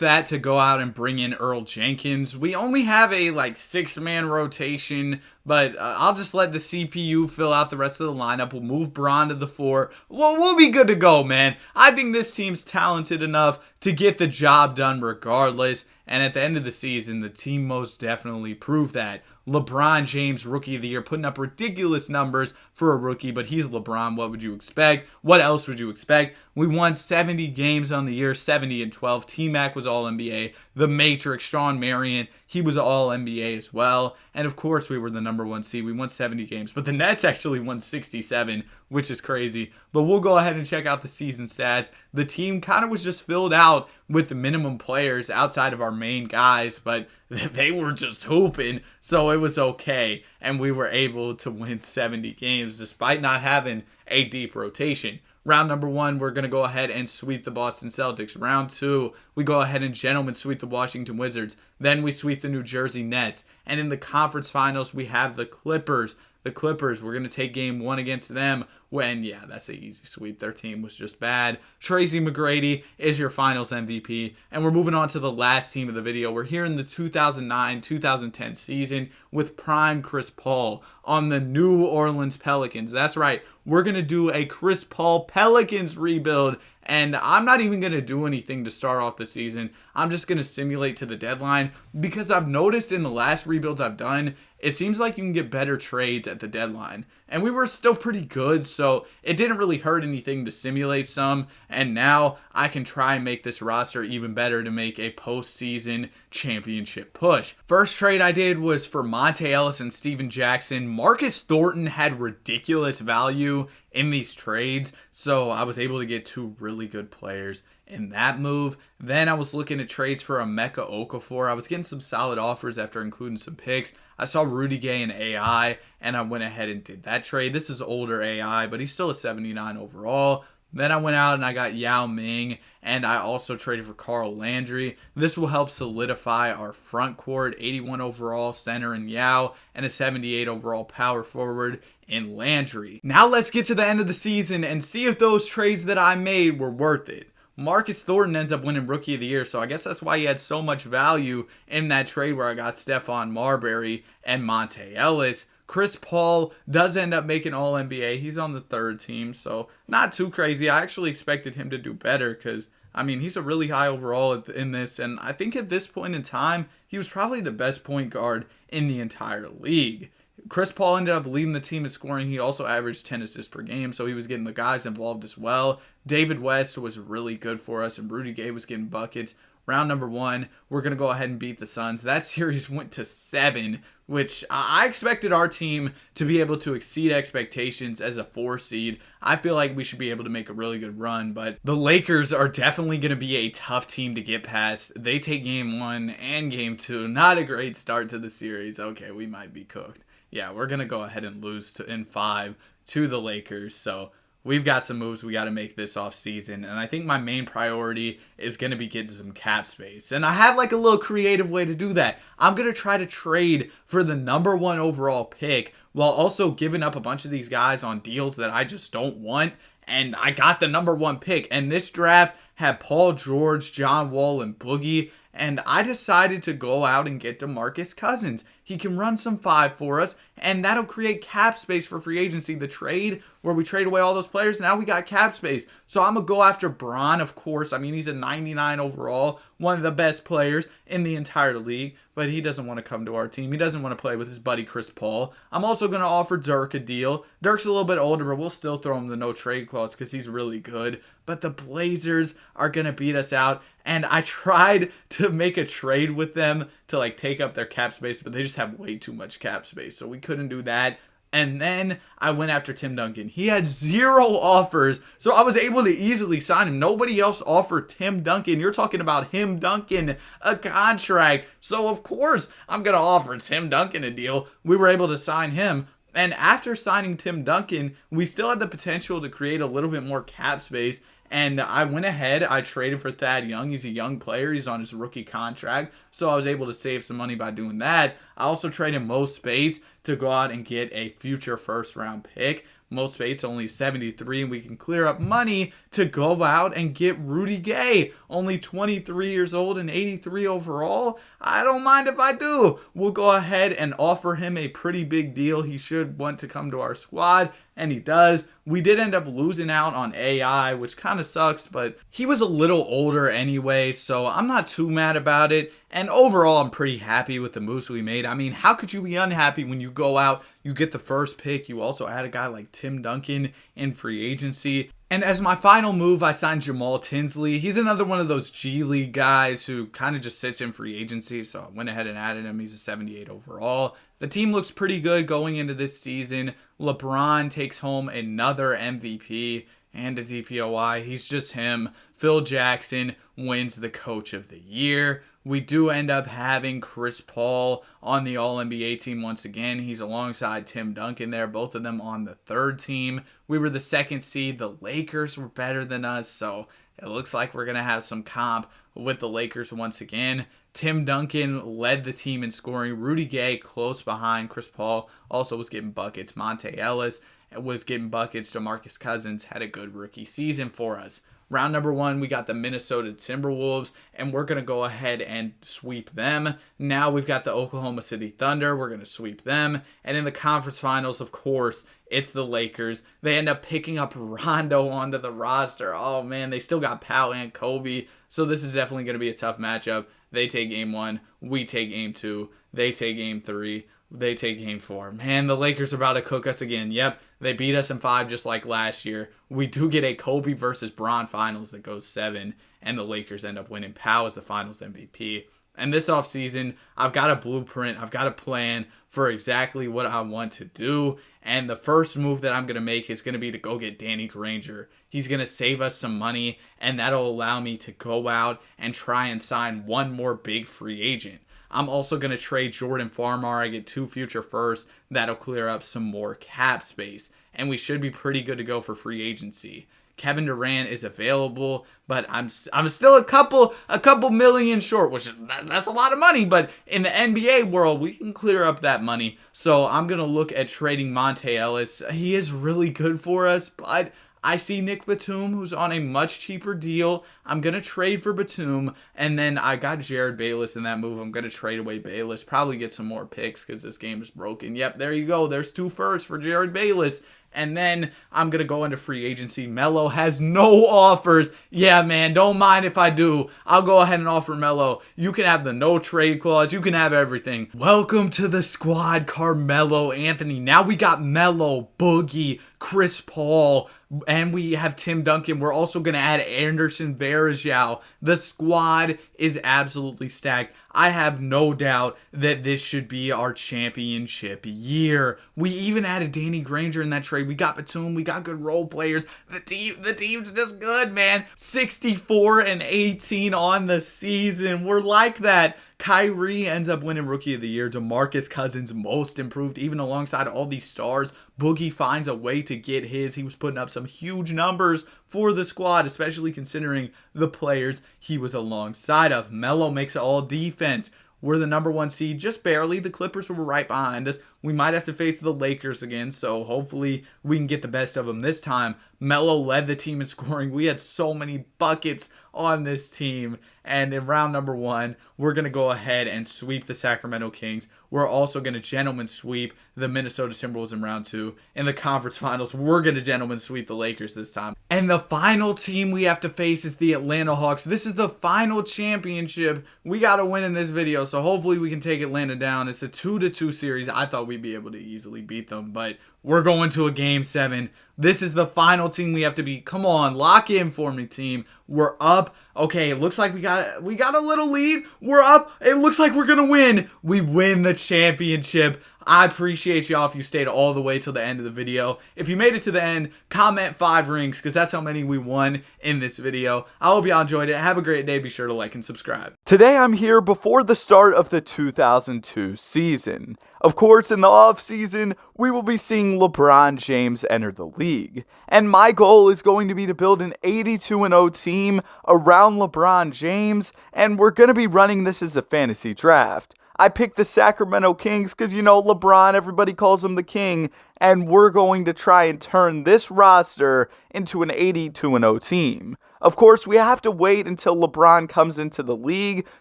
that to go out and bring in Earl Jenkins. We only have a 6-man rotation, but I'll just let the CPU fill out the rest of the lineup. We'll move Braun to the 4. We'll be good to go, man. I think this team's talented enough to get the job done regardless. And at the end of the season, the team most definitely proved that. LeBron James, Rookie of the Year, putting up ridiculous numbers for a rookie, but he's LeBron. What would you expect? What else would you expect? We won 70 games on the year, 70-12. T-Mac was All-NBA. The Matrix, Sean Marion, he was All-NBA as well. And of course, we were the number 1 seed. We won 70 games, but the Nets actually won 67, which is crazy. But we'll go ahead and check out the season stats. The team kind of was just filled out with the minimum players outside of our main guys, but they were just hooping, so it was okay. And we were able to win 70 games despite not having a deep rotation. Round number 1, we're going to go ahead and sweep the Boston Celtics. Round 2, we go ahead and gentlemen sweep the Washington Wizards. Then we sweep the New Jersey Nets. And in the conference finals, we have the Clippers. The Clippers, we're going to take game 1 against them when, yeah, that's an easy sweep. Their team was just bad. Tracy McGrady is your finals MVP. And we're moving on to the last team of the video. We're here in the 2009-2010 season with prime Chris Paul on the New Orleans Pelicans. That's right. We're going to do a Chris Paul Pelicans rebuild. And I'm not even going to do anything to start off the season. I'm just going to simulate to the deadline because I've noticed in the last rebuilds I've done, it seems like you can get better trades at the deadline. And we were still pretty good, so it didn't really hurt anything to simulate some. And now I can try and make this roster even better to make a postseason championship push. First trade I did was for Monte Ellis and Steven Jackson. Marcus Thornton had ridiculous value in these trades, so I was able to get 2 really good players in that move. Then I was looking at trades for Emeka Okafor. I was getting some solid offers after including some picks. I saw Rudy Gay and AI, and I went ahead and did that trade. This is older AI, but he's still a 79 overall. Then I went out and I got Yao Ming, and I also traded for Carl Landry. This will help solidify our front court, 81 overall center in Yao, and a 78 overall power forward in Landry. Now let's get to the end of the season and see if those trades that I made were worth it. Marcus Thornton ends up winning Rookie of the Year, so I guess that's why he had so much value in that trade where I got Stephon Marbury and Monte Ellis. Chris Paul does end up making All-NBA. He's on the third team, so not too crazy. I actually expected him to do better because, I mean, he's a really high overall in this, and I think at this point in time, he was probably the best point guard in the entire league. Chris Paul ended up leading the team in scoring. He also averaged 10 assists per game, so he was getting the guys involved as well. David West was really good for us, and Rudy Gay was getting buckets. Round number 1, we're going to go ahead and beat the Suns. That series went to 7, which I expected our team to be able to exceed expectations as a 4 seed. I feel like we should be able to make a really good run, but the Lakers are definitely going to be a tough team to get past. They take game 1 and game 2. Not a great start to the series. Okay, we might be cooked. Yeah, we're going to go ahead and lose in 5 to the Lakers, so we've got some moves we got to make this off season, and I think my main priority is going to be getting some cap space. And I have like a little creative way to do that. I'm going to try to trade for the number 1 overall pick while also giving up a bunch of these guys on deals that I just don't want. And I got the number 1 pick, and this draft had Paul George, John Wall, and Boogie. And I decided to go out and get DeMarcus Cousins. He can run some 5 for us, and that'll create cap space for free agency. The trade where we trade away all those players, now we got cap space. So I'm going to go after Bron, of course. I mean, he's a 99 overall, one of the best players in the entire league, but he doesn't want to come to our team. He doesn't want to play with his buddy Chris Paul. I'm also going to offer Dirk a deal. Dirk's a little bit older, but we'll still throw him the no trade clause because he's really good. But the Blazers are going to beat us out. And I tried to make a trade with them to like take up their cap space, but they just have way too much cap space. So we couldn't do that. And then I went after Tim Duncan. He had 0 offers, so I was able to easily sign him. Nobody else offered Tim Duncan. You're talking about him Duncan, a contract. So of course I'm going to offer Tim Duncan a deal. We were able to sign him. And after signing Tim Duncan, we still had the potential to create a little bit more cap space. And I went ahead, I traded for Thad Young. He's a young player. He's on his rookie contract. So I was able to save some money by doing that. I also traded Mo Spates to go out and get a future first round pick. Mo Spates only 73, and we can clear up money to go out and get Rudy Gay, only 23 years old and 83 overall. I don't mind if I do. We'll go ahead and offer him a pretty big deal. He should want to come to our squad, and he does. We did end up losing out on AI, which kind of sucks, but he was a little older anyway, so I'm not too mad about it. And overall, I'm pretty happy with the moves we made. I mean, how could you be unhappy when you go out, you get the first pick, you also add a guy like Tim Duncan in free agency. And as my final move, I signed Jamal Tinsley. He's another one of those G League guys who kind of just sits in free agency, so I went ahead and added him. He's a 78 overall. The team looks pretty good going into this season. LeBron takes home another MVP and a DPOY. He's just him. Phil Jackson wins the Coach of the Year. We do end up having Chris Paul on the All-NBA team once again. He's alongside Tim Duncan there, both of them on the third team. We were the 2nd seed. The Lakers were better than us, so it looks like we're going to have some comp with the Lakers once again. Tim Duncan led the team in scoring. Rudy Gay close behind. Chris Paul also was getting buckets. Monte Ellis was getting buckets. DeMarcus Cousins had a good rookie season for us. Round number 1, we got the Minnesota Timberwolves, and we're going to go ahead and sweep them. Now we've got the Oklahoma City Thunder. We're going to sweep them. And in the conference finals, of course, it's the Lakers. They end up picking up Rondo onto the roster. Oh, man, they still got Powell and Kobe, so this is definitely going to be a tough matchup. They take game 1. We take game 2. They take game 3. They take game 4. Man, the Lakers are about to cook us again. Yep, they beat us in 5 just like last year. We do get a Kobe versus Bron finals that goes 7, and the Lakers end up winning. Powell is the finals MVP. And this offseason, I've got a blueprint. I've got a plan for exactly what I want to do. And the first move that I'm going to make is going to be to go get Danny Granger. He's going to save us some money, and that'll allow me to go out and try and sign one more big free agent. I'm also going to trade Jordan Farmar. I get 2 future firsts. That'll clear up some more cap space. And we should be pretty good to go for free agency. Kevin Durant is available, but I'm still a couple million short, which that's a lot of money. But in the NBA world, we can clear up that money. So I'm gonna look at trading Monte Ellis. He is really good for us, but I see Nick Batum, who's on a much cheaper deal. I'm going to trade for Batum. And then I got Jared Bayless in that move. I'm going to trade away Bayless. Probably get some more picks because this game is broken. Yep, there you go. There's 2 firsts for Jared Bayless. And then I'm going to go into free agency. Melo has no offers. Yeah, man, don't mind if I do. I'll go ahead and offer Melo. You can have the no trade clause. You can have everything. Welcome to the squad, Carmelo Anthony. Now we got Melo, Boogie, Chris Paul, and we have Tim Duncan. We're also going to add Anderson Varejao. The squad is absolutely stacked. I have no doubt that this should be our championship year. We even added Danny Granger in that trade. We got Batum. We got good role players. The team's just good, man. 64-18 on the season. We're like that. Kyrie ends up winning Rookie of the Year. DeMarcus Cousins most improved, even alongside all these stars. Boogie finds a way to get his. He was putting up some huge numbers for the squad, especially considering the players he was alongside of. Melo makes it all defense. We're the number 1 seed, just barely. The Clippers were right behind us. We might have to face the Lakers again, so hopefully we can get the best of them this time. Melo led the team in scoring. We had so many buckets on this team. And in round number 1, we're going to go ahead and sweep the Sacramento Kings. We're also going to gentleman sweep the Minnesota Timberwolves in round 2. In the conference finals, we're going to gentleman sweep the Lakers this time. And the final team we have to face is the Atlanta Hawks. This is the final championship. We got to win in this video, so hopefully we can take Atlanta down. It's a 2-2 series. I thought we'd be able to easily beat them, but we're going to a game 7. This is the final team we have to beat. Come on, lock in for me, team. We're up. Okay, it looks like we got a little lead. We're up. It looks like we're going to win. We win the championship. I appreciate y'all if you stayed all the way till the end of the video. If you made it to the end, comment 5 rings because that's how many we won in this video. I hope y'all enjoyed it. Have a great day. Be sure to like and subscribe. Today I'm here before the start of the 2002 season. Of course, in the off-season, we will be seeing LeBron James enter the league. And my goal is going to be to build an 82-0 team around LeBron James, and we're going to be running this as a fantasy draft. I picked the Sacramento Kings because, you know, LeBron, everybody calls him the king, and we're going to try and turn this roster into an 82-0 team. Of course, we have to wait until LeBron comes into the league,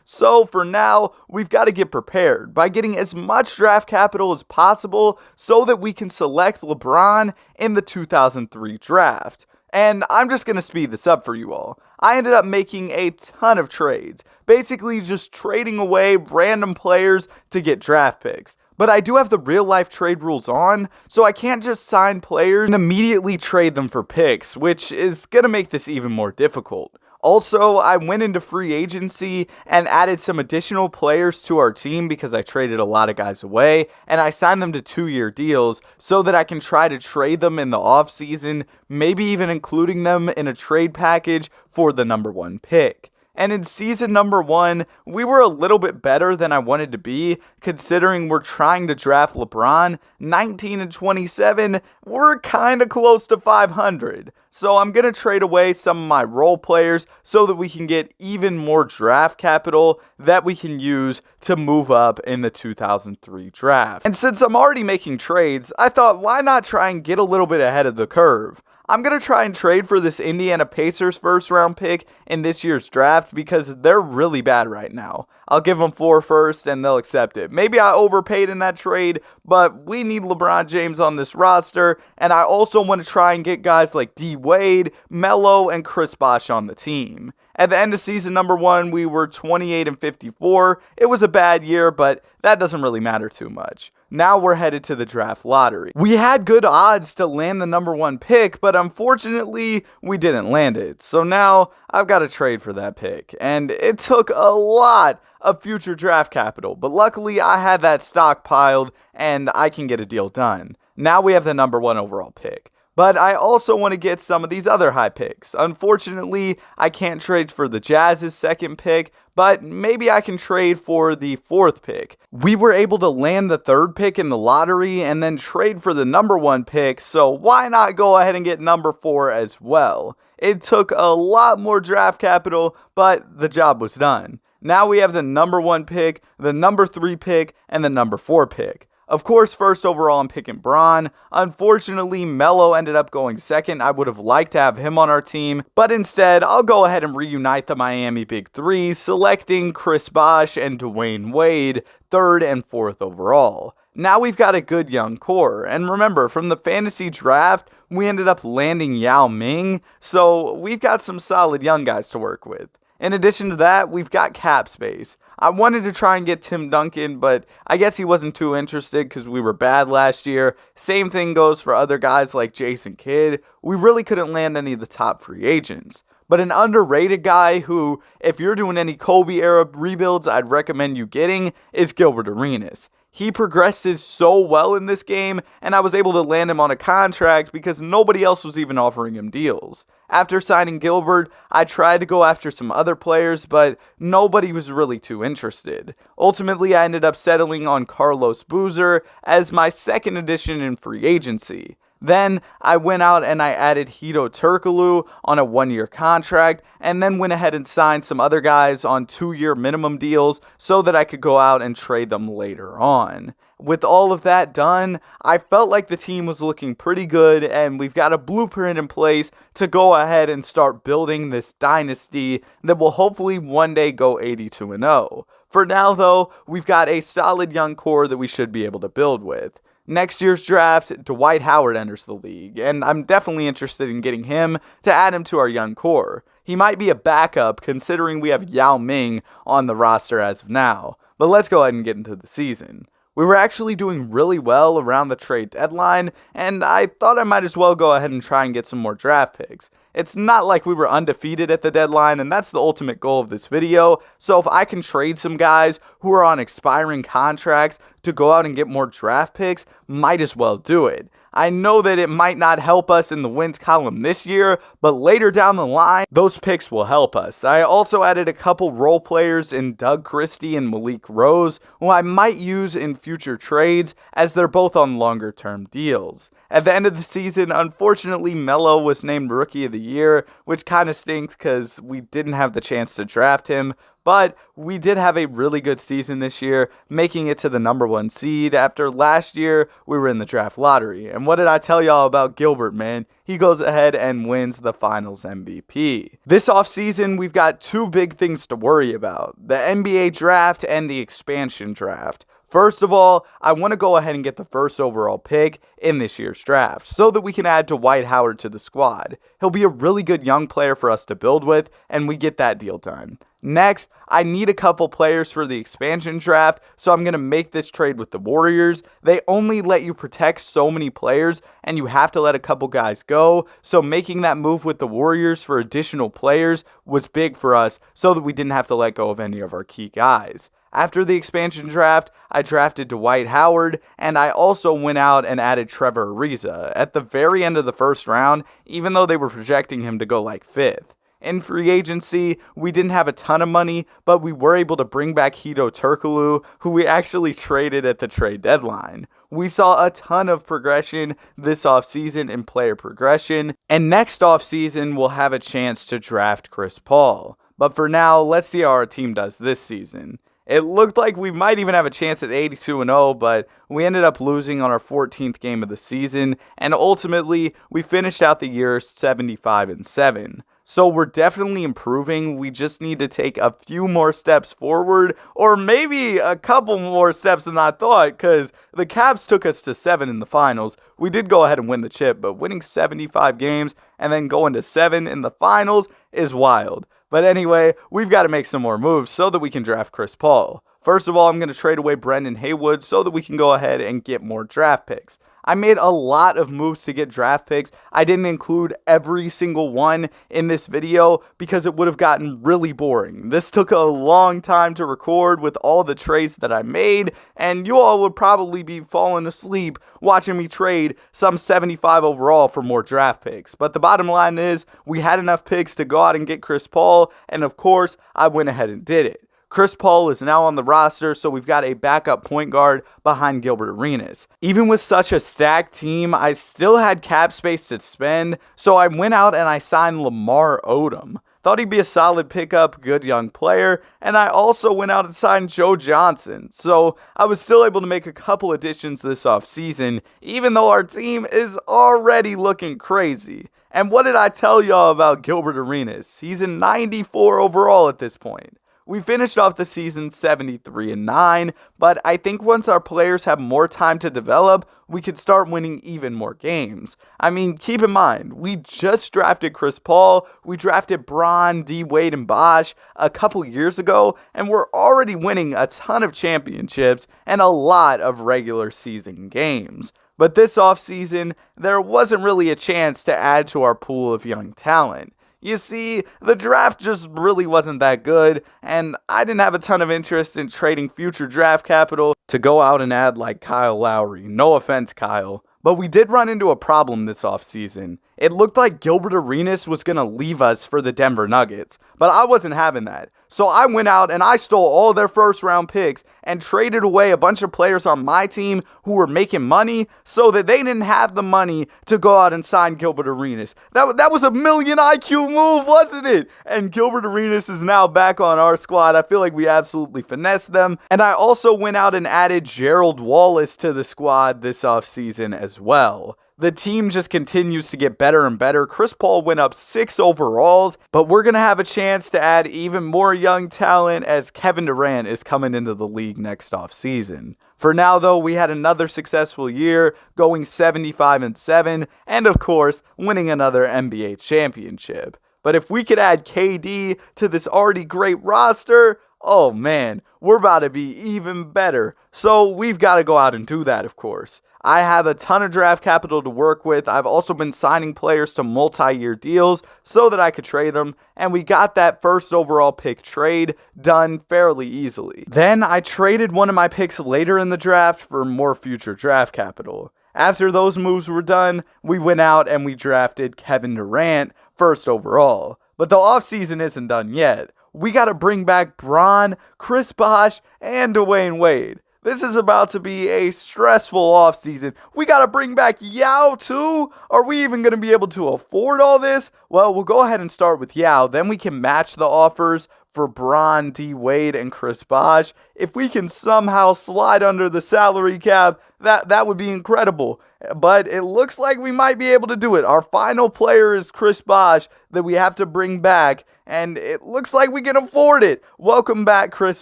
so for now, we've got to get prepared by getting as much draft capital as possible so that we can select LeBron in the 2003 draft. And I'm just going to speed this up for you all. I ended up making a ton of trades, basically just trading away random players to get draft picks. But I do have the real life trade rules on, so I can't just sign players and immediately trade them for picks, which is going to make this even more difficult. Also, I went into free agency and added some additional players to our team because I traded a lot of guys away, and I signed them to 2-year deals so that I can try to trade them in the offseason, maybe even including them in a trade package for the number 1 pick. And in season number 1, we were a little bit better than I wanted to be, considering we're trying to draft LeBron. 19-27, we're kind of close to 500. So I'm going to trade away some of my role players so that we can get even more draft capital that we can use to move up in the 2003 draft. And since I'm already making trades, I thought, why not try and get a little bit ahead of the curve? I'm going to try and trade for this Indiana Pacers first round pick in this year's draft because they're really bad right now. I'll give them 4 firsts and they'll accept it. Maybe I overpaid in that trade, but we need LeBron James on this roster, and I also want to try and get guys like D. Wade, Melo, and Chris Bosh on the team. At the end of season number 1, we were 28-54. It was a bad year, but that doesn't really matter too much. Now we're headed to the draft lottery. We had good odds to land the number 1 pick, but unfortunately, we didn't land it. So now I've got to trade for that pick. And it took a lot of future draft capital, but luckily I had that stockpiled and I can get a deal done. Now we have the number 1 overall pick. But I also want to get some of these other high picks. Unfortunately, I can't trade for the Jazz's 2nd pick, but maybe I can trade for the 4th pick. We were able to land the 3rd pick in the lottery and then trade for the number 1 pick, so why not go ahead and get number 4 as well? It took a lot more draft capital, but the job was done. Now we have the number 1 pick, the number 3 pick, and the number 4 pick. Of course, first overall, I'm picking Bron. Unfortunately, Melo ended up going second. I would have liked to have him on our team, but instead, I'll go ahead and reunite the Miami Big Three, selecting Chris Bosh and Dwayne Wade, third and fourth overall. Now we've got a good young core, and remember, from the fantasy draft, we ended up landing Yao Ming, so we've got some solid young guys to work with. In addition to that, we've got cap space. I wanted to try and get Tim Duncan, but I guess he wasn't too interested because we were bad last year. Same thing goes for other guys like Jason Kidd. We really couldn't land any of the top free agents. But an underrated guy who, if you're doing any Kobe era rebuilds, I'd recommend you getting is Gilbert Arenas. He progresses so well in this game, and I was able to land him on a contract because nobody else was even offering him deals. After signing Gilbert, I tried to go after some other players, but nobody was really too interested. Ultimately, I ended up settling on Carlos Boozer as my second addition in free agency. Then I went out and I added Hedo Turkoglu on a 1-year contract, and then went ahead and signed some other guys on 2-year minimum deals so that I could go out and trade them later on. With all of that done, I felt like the team was looking pretty good, and we've got a blueprint in place to go ahead and start building this dynasty that will hopefully one day go 82-0. For now though, we've got a solid young core that we should be able to build with. Next year's draft, Dwight Howard enters the league, and I'm definitely interested in getting him to add him to our young core. He might be a backup considering we have Yao Ming on the roster as of now, but let's go ahead and get into the season. We were actually doing really well around the trade deadline, and I thought I might as well go ahead and try and get some more draft picks. It's not like we were undefeated at the deadline, and that's the ultimate goal of this video, so if I can trade some guys who are on expiring contracts to go out and get more draft picks, might as well do it. I know that it might not help us in the wins column this year, but later down the line, those picks will help us. I also added a couple role players in Doug Christie and Malik Rose, who I might use in future trades as they're both on longer term deals. At the end of the season, unfortunately, Melo was named Rookie of the Year, which kind of stinks because we didn't have the chance to draft him. But we did have a really good season this year, making it to the number 1 seed after last year we were in the draft lottery. And what did I tell y'all about Gilbert, man? He goes ahead and wins the finals MVP. This offseason, we've got 2 big things to worry about: the NBA draft and the expansion draft. First of all, I want to go ahead and get the first overall pick in this year's draft so that we can add Dwight Howard to the squad. He'll be a really good young player for us to build with, and we get that deal done. Next, I need a couple players for the expansion draft, so I'm going to make this trade with the Warriors. They only let you protect so many players, and you have to let a couple guys go, so making that move with the Warriors for additional players was big for us so that we didn't have to let go of any of our key guys. After the expansion draft, I drafted Dwight Howard, and I also went out and added Trevor Ariza at the very end of the first round, even though they were projecting him to go like 5th. In free agency, we didn't have a ton of money, but we were able to bring back Hedo Turkoglu, who we actually traded at the trade deadline. We saw a ton of progression this offseason in player progression, and next offseason we'll have a chance to draft Chris Paul. But for now, let's see how our team does this season. It looked like we might even have a chance at 82-0, but we ended up losing on our 14th game of the season, and ultimately, we finished out the year 75-7. So we're definitely improving. We just need to take a few more steps forward, or maybe a couple more steps than I thought, because the Cavs took us to 7 in the finals. We did go ahead and win the chip, but winning 75 games and then going to 7 in the finals is wild. But anyway, we've got to make some more moves so that we can draft Chris Paul. First of all, I'm going to trade away Brendan Haywood so that we can go ahead and get more draft picks. I made a lot of moves to get draft picks. I didn't include every single one in this video because it would have gotten really boring. This took a long time to record with all the trades that I made, and you all would probably be falling asleep watching me trade some 75 overall for more draft picks. But the bottom line is we had enough picks to go out and get Chris Paul, and of course, I went ahead and did it. Chris Paul is now on the roster, so we've got a backup point guard behind Gilbert Arenas. Even with such a stacked team, I still had cap space to spend, so I went out and I signed Lamar Odom. Thought he'd be a solid pickup, good young player, and I also went out and signed Joe Johnson. So I was still able to make a couple additions this offseason, even though our team is already looking crazy. And what did I tell y'all about Gilbert Arenas? He's a 94 overall at this point. We finished off the season 73-9, but I think once our players have more time to develop, we could start winning even more games. I mean, keep in mind, we just drafted Chris Paul, we drafted Bron, D. Wade, and Bosh a couple years ago, and we're already winning a ton of championships and a lot of regular season games. But this offseason, there wasn't really a chance to add to our pool of young talent. You see, the draft just really wasn't that good, and I didn't have a ton of interest in trading future draft capital to go out and add like Kyle Lowry. No offense, Kyle. But we did run into a problem this offseason. It looked like Gilbert Arenas was going to leave us for the Denver Nuggets, but I wasn't having that. So I went out and I stole all their first round picks and traded away a bunch of players on my team who were making money so that they didn't have the money to go out and sign Gilbert Arenas. That was a million IQ move, wasn't it? And Gilbert Arenas is now back on our squad. I feel like we absolutely finessed them. And I also went out and added Gerald Wallace to the squad this offseason as well. The team just continues to get better and better. Chris Paul went up 6 overalls, but we're going to have a chance to add even more young talent as Kevin Durant is coming into the league next offseason. For now, though, we had another successful year, going 75-7, and of course, winning another NBA championship. But if we could add KD to this already great roster, oh man, we're about to be even better. So we've got to go out and do that, of course. I have a ton of draft capital to work with. I've also been signing players to multi-year deals so that I could trade them, and we got that first overall pick trade done fairly easily. Then I traded one of my picks later in the draft for more future draft capital. After those moves were done, we went out and we drafted Kevin Durant first overall. But the offseason isn't done yet. We got to bring back Bron, Chris Bosh, and Dwayne Wade. This is about to be a stressful offseason. We got to bring back Yao too? Are we even going to be able to afford all this? Well, we'll go ahead and start with Yao. Then we can match the offers for Bron, D. Wade, and Chris Bosh. If we can somehow slide under the salary cap, that would be incredible. But it looks like we might be able to do it. Our final player is Chris Bosh that we have to bring back, and it looks like we can afford it. Welcome back, Chris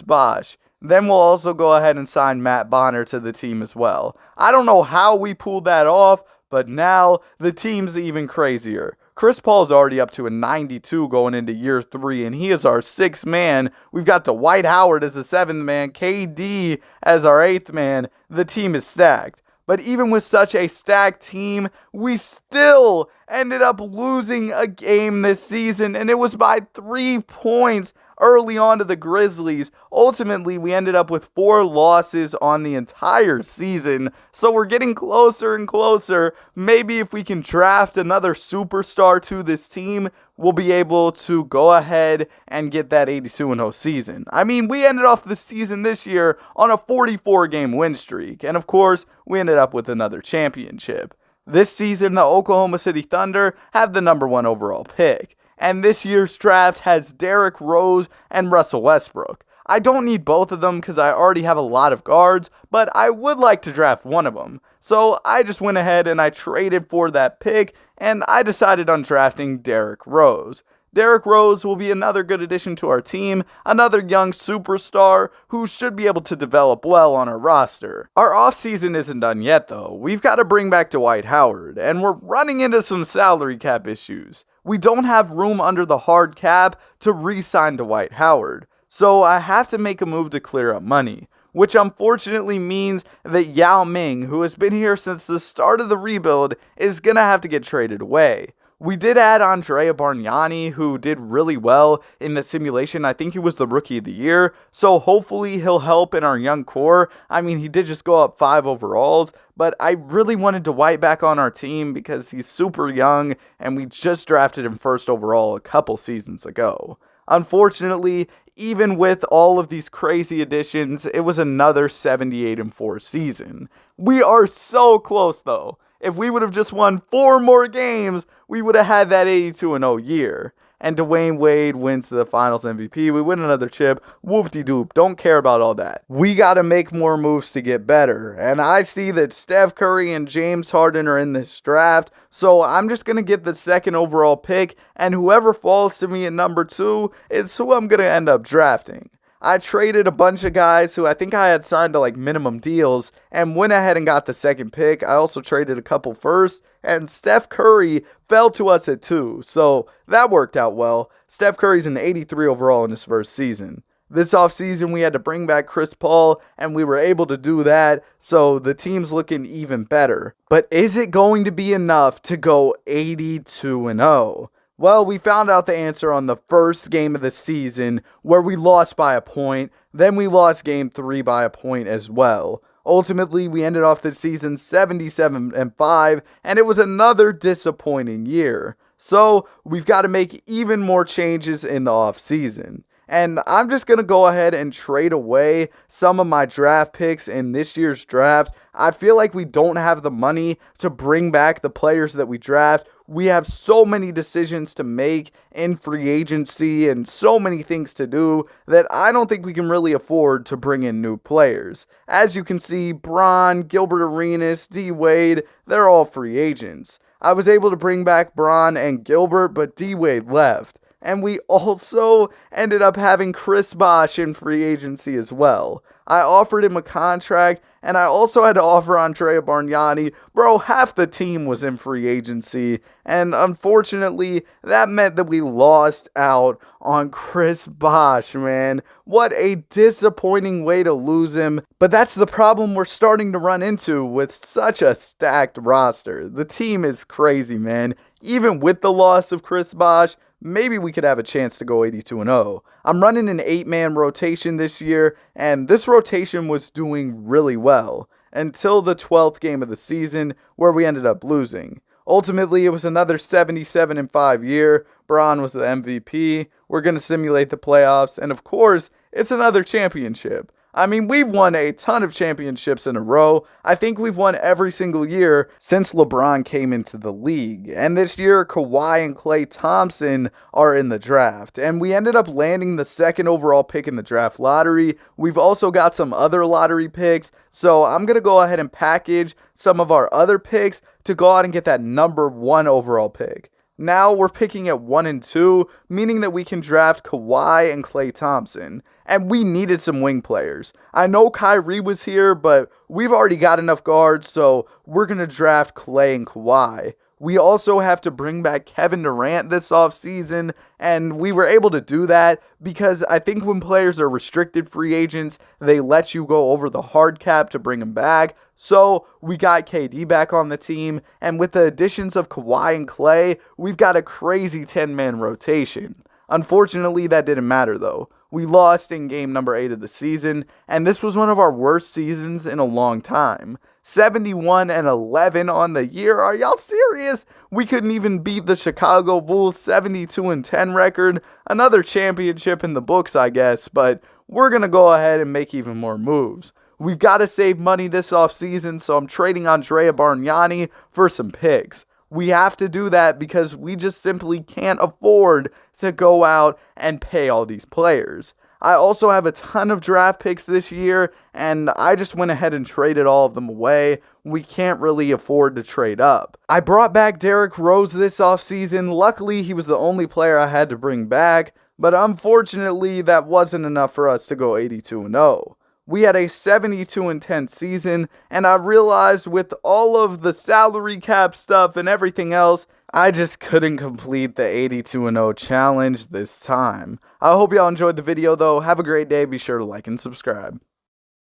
Bosh. Then we'll also go ahead and sign Matt Bonner to the team as well. I don't know how we pulled that off, but now the team's even crazier. Chris Paul's already up to a 92 going into year 3, and he is our 6th man. We've got Dwight Howard as the 7th man, KD as our 8th man. The team is stacked. But even with such a stacked team, we still ended up losing a game this season, and it was by 3 points early on to the Grizzlies. Ultimately, we ended up with 4 losses on the entire season, so we're getting closer and closer. Maybe if we can draft another superstar to this team, we'll be able to go ahead and get that 82-0 season. I mean, we ended off the season this year on a 44-game win streak, and of course, we ended up with another championship. This season, the Oklahoma City Thunder have the number 1 overall pick. And this year's draft has Derrick Rose and Russell Westbrook. I don't need both of them because I already have a lot of guards, but I would like to draft one of them. So I just went ahead and I traded for that pick, and I decided on drafting Derrick Rose. Derrick Rose will be another good addition to our team, another young superstar who should be able to develop well on our roster. Our offseason isn't done yet though. We've got to bring back Dwight Howard, and we're running into some salary cap issues. We don't have room under the hard cap to re-sign Dwight Howard, so I have to make a move to clear up money, which unfortunately means that Yao Ming, who has been here since the start of the rebuild, is going to have to get traded away. We did add Andrea Bargnani, who did really well in the simulation. I think he was the Rookie of the Year, so hopefully he'll help in our young core. I mean, he did just go up 5 overalls, but I really wanted Dwight back on our team because he's super young, and we just drafted him first overall a couple seasons ago. Unfortunately, even with all of these crazy additions, it was another 78-4 season. We are so close though. If we would have just won 4 more games, we would have had that 82-0 year. And Dwayne Wade wins the Finals MVP. We win another chip. Whoop-de-doop. Don't care about all that. We got to make more moves to get better. And I see that Steph Curry and James Harden are in this draft. So I'm just going to get the 2nd overall pick. And whoever falls to me at number 2 is who I'm going to end up drafting. I traded a bunch of guys who I think I had signed to like minimum deals and went ahead and got the 2nd pick. I also traded a couple firsts, and Steph Curry fell to us at 2. So that worked out well. Steph Curry's an 83 overall in his first season. This offseason, we had to bring back Chris Paul, and we were able to do that, so the team's looking even better. But is it going to be enough to go 82-0? Well, we found out the answer on the first game of the season where we lost by a point. Then we lost game 3 by a point as well. Ultimately, we ended off the season 77-5, and it was another disappointing year. So we've got to make even more changes in the offseason. And I'm just going to go ahead and trade away some of my draft picks in this year's draft. I feel like we don't have the money to bring back the players that we draft. We have so many decisions to make in free agency and so many things to do that I don't think we can really afford to bring in new players. As you can see, Bron, Gilbert Arenas, D. Wade, they're all free agents. I was able to bring back Bron and Gilbert, but D. Wade left. And we also ended up having Chris Bosh in free agency as well. I offered him a contract, and I also had to offer Andrea Bargnani. Bro, half the team was in free agency, and unfortunately, that meant that we lost out on Chris Bosh, man. What a disappointing way to lose him. But that's the problem we're starting to run into with such a stacked roster. The team is crazy, man. Even with the loss of Chris Bosh, maybe we could have a chance to go 82-0. I'm running an 8-man rotation this year, and this rotation was doing really well until the 12th game of the season where we ended up losing. Ultimately, it was another 77-5 year. Bron was the MVP. We're going to simulate the playoffs, and of course, it's another championship. I mean, we've won a ton of championships in a row. I think we've won every single year since LeBron came into the league. And this year, Kawhi and Klay Thompson are in the draft. And we ended up landing the 2nd overall pick in the draft lottery. We've also got some other lottery picks. So I'm going to go ahead and package some of our other picks to go out and get that number 1 overall pick. Now we're picking at 1 and 2, meaning that we can draft Kawhi and Klay Thompson. And we needed some wing players. I know Kyrie was here, but we've already got enough guards, so we're going to draft Klay and Kawhi. We also have to bring back Kevin Durant this offseason, and we were able to do that because I think when players are restricted free agents, they let you go over the hard cap to bring them back. So we got KD back on the team, and with the additions of Kawhi and Klay, we've got a crazy 10-man rotation. Unfortunately, that didn't matter though. We lost in game number 8 of the season, and this was one of our worst seasons in a long time. 71-11 on the year. Are y'all serious? We couldn't even beat the Chicago Bulls 72-10 record. Another championship in the books, I guess, but we're going to go ahead and make even more moves. We've got to save money this offseason, so I'm trading Andrea Bargnani for some picks. We have to do that because we just simply can't afford to go out and pay all these players. I also have a ton of draft picks this year, and I just went ahead and traded all of them away. We can't really afford to trade up. I brought back Derrick Rose this offseason. Luckily, he was the only player I had to bring back, but unfortunately, that wasn't enough for us to go 82-0. We had a 72-10 season, and I realized with all of the salary cap stuff and everything else, I just couldn't complete the 82-0 challenge this time. I hope y'all enjoyed the video though. Have a great day. Be sure to like and subscribe.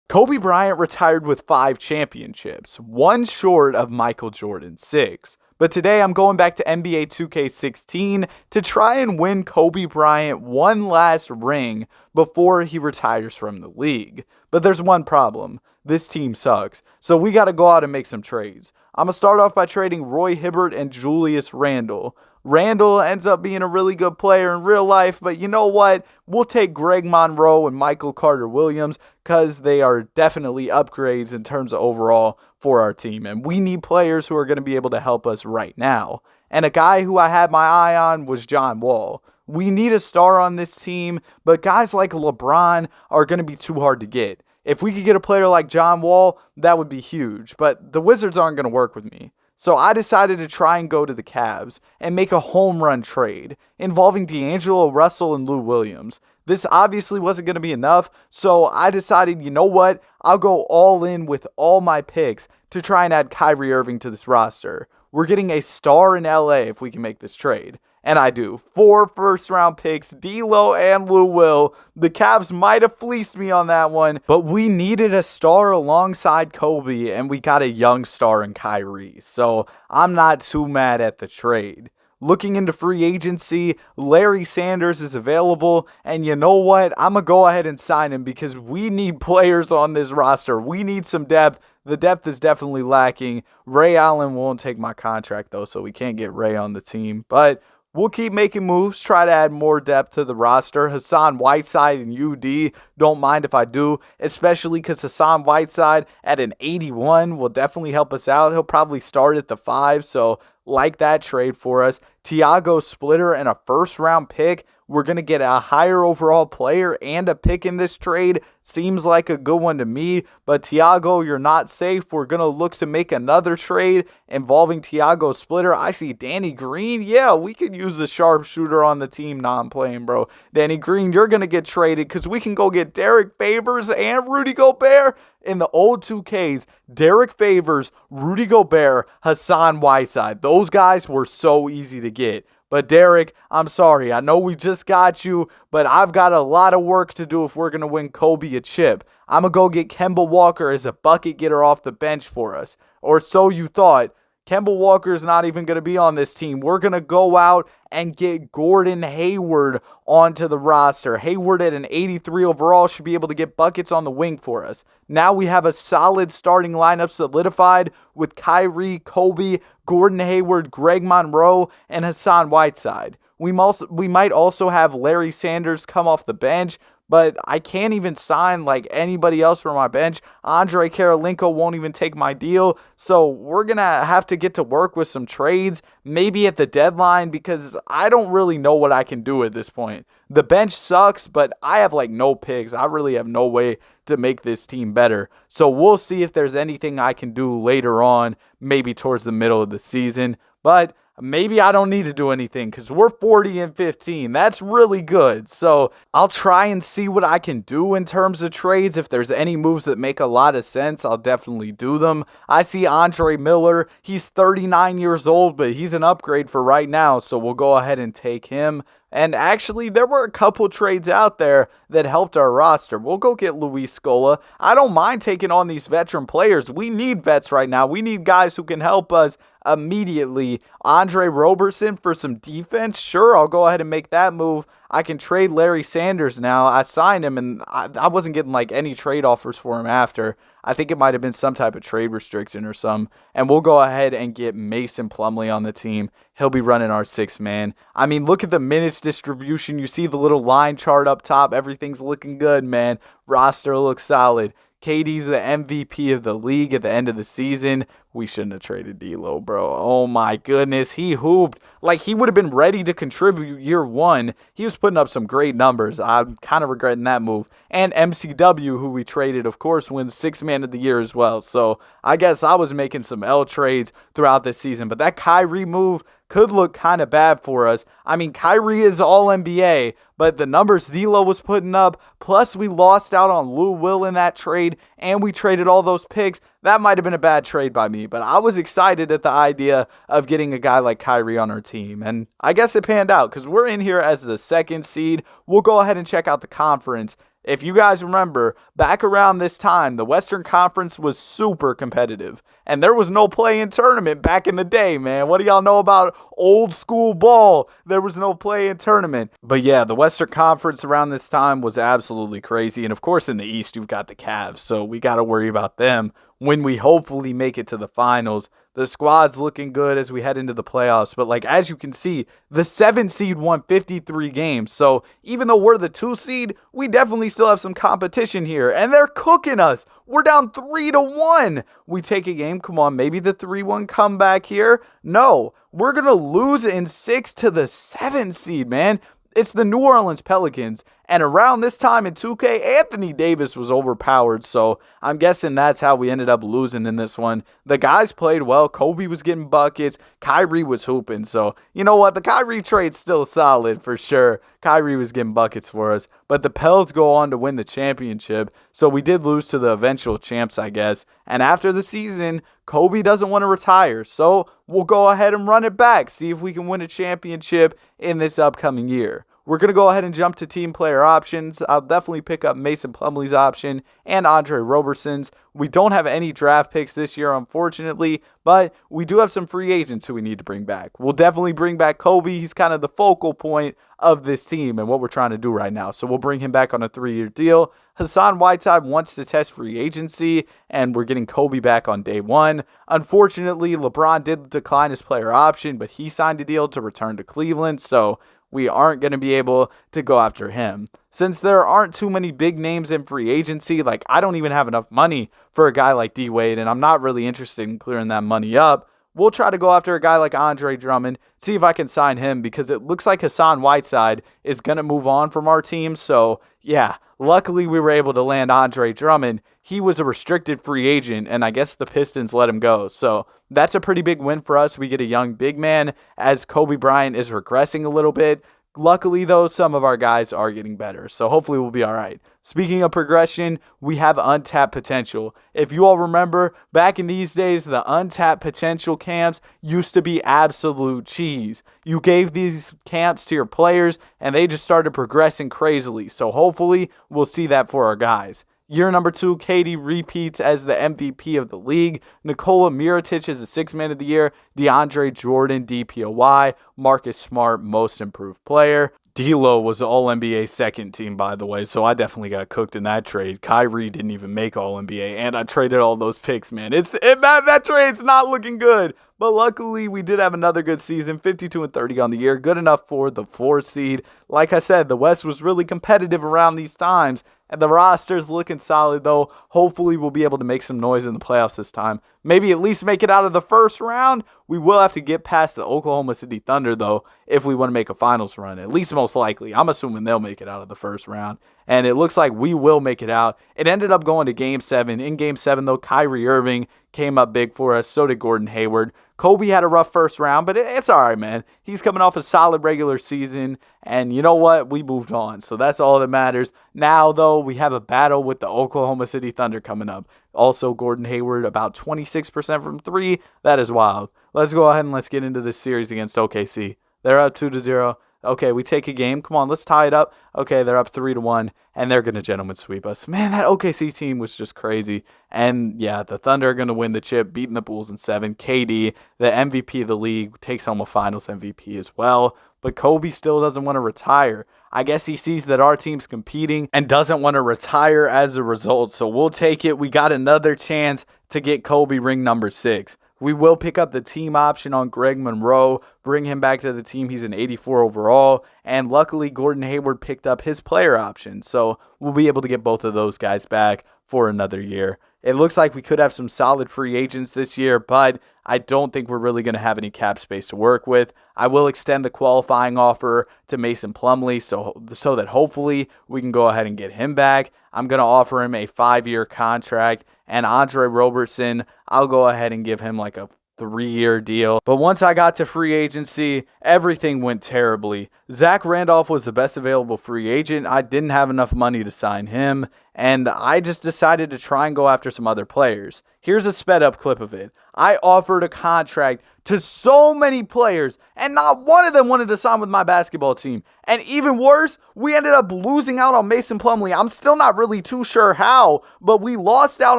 Kobe Bryant retired with 5 championships, 1 short of Michael Jordan's 6. But today I'm going back to NBA 2K16 to try and win Kobe Bryant one last ring before he retires from the league. But there's one problem. This team sucks. So we got to go out and make some trades. I'm going to start off by trading Roy Hibbert and Julius Randle. Randle ends up being a really good player in real life, but you know what? We'll take Greg Monroe and Michael Carter-Williams because they are definitely upgrades in terms of overall for our team. And we need players who are going to be able to help us right now. And a guy who I had my eye on was John Wall. We need a star on this team, but guys like LeBron are going to be too hard to get. If we could get a player like John Wall, that would be huge, but the Wizards aren't going to work with me. So I decided to try and go to the Cavs and make a home run trade involving D'Angelo Russell and Lou Williams. This obviously wasn't going to be enough, so I decided, you know what? I'll go all in with all my picks to try and add Kyrie Irving to this roster. We're getting a star in LA if we can make this trade. And I do. 4 first-round picks, D'Lo and Lou Will. The Cavs might have fleeced me on that one, but we needed a star alongside Kobe, and we got a young star in Kyrie. So I'm not too mad at the trade. Looking into free agency, Larry Sanders is available, and you know what? I'm going to go ahead and sign him because we need players on this roster. We need some depth. The depth is definitely lacking. Ray Allen won't take my contract, though, so we can't get Ray on the team. But we'll keep making moves, try to add more depth to the roster. Hassan Whiteside and UD, don't mind if I do, especially because Hassan Whiteside at an 81 will definitely help us out. He'll probably start at the 5, so like that trade for us. Tiago Splitter and a first-round pick. We're going to get a higher overall player and a pick in this trade. Seems like a good one to me. But Tiago, you're not safe. We're going to look to make another trade involving Tiago Splitter. I see Danny Green. Yeah, we could use a sharpshooter on the team. Nah, I'm playing, bro. Danny Green, you're going to get traded because we can go get Derek Favors and Rudy Gobert. In the old 2Ks, Derek Favors, Rudy Gobert, Hassan Whiteside. Those guys were so easy to get. But Derek, I'm sorry. I know we just got you, but I've got a lot of work to do if we're going to win Kobe a chip. I'm going to go get Kemba Walker as a bucket getter off the bench for us. Or so you thought. Kemba Walker is not even going to be on this team. We're going to go out and get Gordon Hayward onto the roster. Hayward at an 83 overall should be able to get buckets on the wing for us. Now we have a solid starting lineup solidified with Kyrie, Kobe, Gordon Hayward, Greg Monroe, and Hassan Whiteside. We might also have Larry Sanders come off the bench, but I can't even sign like anybody else from my bench. Andre Karolinko won't even take my deal. So we're going to have to get to work with some trades, maybe at the deadline, because I don't really know what I can do at this point. The bench sucks, but I have like no picks. I really have no way to make this team better. So we'll see if there's anything I can do later on, maybe towards the middle of the season. But maybe I don't need to do anything because we're 40-15. That's really good. So I'll try and see what I can do in terms of trades. If there's any moves that make a lot of sense, I'll definitely do them. I see Andre Miller. He's 39 years old, but he's an upgrade for right now. So we'll go ahead and take him. And actually, there were a couple trades out there that helped our roster. We'll go get Luis Scola. I don't mind taking on these veteran players. We need vets right now. We need guys who can help us immediately. Andre Roberson for some defense. Sure, I'll go ahead and make that move. I can trade Larry Sanders now. I signed him, and I wasn't getting like any trade offers for him after. I think it might have been some type of trade restriction or some. And we'll go ahead and get Mason Plumlee on the team. He'll be running our 6th man. I mean, look at the minutes distribution. You see the little line chart up top. Everything's looking good, man. Roster looks solid. KD's the MVP of the league at the end of the season. We shouldn't have traded D'Lo, bro. Oh my goodness, he hooped. Like, he would have been ready to contribute year 1. He was putting up some great numbers. I'm kind of regretting that move. And MCW, who we traded, of course, wins 6th man of the year as well. So I guess I was making some L trades throughout this season. But that Kyrie move could look kind of bad for us. I mean, Kyrie is all NBA, but the numbers D'Lo was putting up, plus we lost out on Lou Will in that trade, and we traded all those picks. that might have been a bad trade by me, but I was excited at the idea of getting a guy like Kyrie on our team. And I guess it panned out because we're in here as the 2nd seed. We'll go ahead and check out the conference. If you guys remember, back around this time, the Western Conference was super competitive. And there was no play-in tournament back in the day, man. What do y'all know about old school ball? There was no play-in tournament. But yeah, the Western Conference around this time was absolutely crazy. And of course, in the East, you've got the Cavs. So we got to worry about them when we hopefully make it to the finals. The squad's looking good as we head into the playoffs. But like as you can see, the 7 seed won 53 games. So even though we're the 2 seed, we definitely still have some competition here. And they're cooking us. We're down 3-1. We take a game. Come on, maybe the 3-1 comeback here. No, we're going to lose in 6 to the 7 seed, man. It's the New Orleans Pelicans. And around this time in 2K, Anthony Davis was overpowered. So I'm guessing that's how we ended up losing in this one. The guys played well. Kobe was getting buckets. Kyrie was hooping. So you know what? The Kyrie trade's still solid for sure. Kyrie was getting buckets for us. But the Pels go on to win the championship. So we did lose to the eventual champs, I guess. And after the season, Kobe doesn't want to retire. So we'll go ahead and run it back. See if we can win a championship in this upcoming year. We're going to go ahead and jump to team player options. I'll definitely pick up Mason Plumlee's option and Andre Roberson's. We don't have any draft picks this year, unfortunately, but we do have some free agents who we need to bring back. We'll definitely bring back Kobe. He's kind of the focal point of this team and what we're trying to do right now. So we'll bring him back on a 3-year deal. Hassan Whiteside wants to test free agency, and we're getting Kobe back on day 1. Unfortunately, LeBron did decline his player option, but he signed a deal to return to Cleveland, so we aren't going to be able to go after him. Since there aren't too many big names in free agency, like I don't even have enough money for a guy like D-Wade, and I'm not really interested in clearing that money up. We'll try to go after a guy like Andre Drummond, see if I can sign him, because it looks like Hassan Whiteside is going to move on from our team. So yeah, luckily we were able to land Andre Drummond. He was a restricted free agent, and I guess the Pistons let him go. So that's a pretty big win for us. We get a young big man as Kobe Bryant is regressing a little bit. Luckily, though, some of our guys are getting better, so hopefully we'll be all right. Speaking of progression, we have untapped potential. If you all remember, back in these days, the untapped potential camps used to be absolute cheese. You gave these camps to your players, and they just started progressing crazily, so hopefully we'll see that for our guys. Year number 2, KD repeats as the MVP of the league. Nikola Mirotic is the 6th man of the year. DeAndre Jordan, DPOY. Marcus Smart, most improved player. D'Lo was All-NBA 2nd team, by the way, so I definitely got cooked in that trade. Kyrie didn't even make All-NBA, and I traded all those picks, man. That trade's not looking good. But luckily, we did have another good season, 52-30 on the year, good enough for the 4th seed. Like I said, the West was really competitive around these times, and the roster's looking solid, though. Hopefully, we'll be able to make some noise in the playoffs this time. Maybe at least make it out of the first round. We will have to get past the Oklahoma City Thunder, though, if we want to make a finals run. At least most likely. I'm assuming they'll make it out of the first round. And it looks like we will make it out. It ended up going to Game 7. In Game 7, though, Kyrie Irving came up big for us. So did Gordon Hayward. Kobe had a rough first round, but it's all right, man. He's coming off a solid regular season, and you know what? We moved on, so that's all that matters. Now, though, we have a battle with the Oklahoma City Thunder coming up. Also, Gordon Hayward, about 26% from 3. That is wild. Let's go ahead and let's get into this series against OKC. They're up 2-0. Okay, we take a game. Come on, let's tie it up. Okay, they're up 3-1, and they're going to gentlemen sweep us. Man, that OKC team was just crazy. And yeah, the Thunder are going to win the chip, beating the Bulls in 7. KD, the MVP of the league, takes home a finals MVP as well. But Kobe still doesn't want to retire. I guess he sees that our team's competing and doesn't want to retire as a result. So we'll take it. We got another chance to get Kobe ring number 6. We will pick up the team option on Greg Monroe, bring him back to the team. He's an 84 overall, and luckily Gordon Hayward picked up his player option, so we'll be able to get both of those guys back for another year. It looks like we could have some solid free agents this year, but I don't think we're really going to have any cap space to work with. I will extend the qualifying offer to Mason Plumlee so that hopefully we can go ahead and get him back. I'm going to offer him a 5-year contract, and Andre Roberson, I'll go ahead and give him like a 3-year deal. But once I got to free agency, everything went terribly. Zach Randolph was the best available free agent. I didn't have enough money to sign him, and I just decided to try and go after some other players. Here's a sped up clip of it. I offered a contract to so many players, and not one of them wanted to sign with my basketball team. And even worse, we ended up losing out on Mason Plumlee. I'm still not really too sure how, but we lost out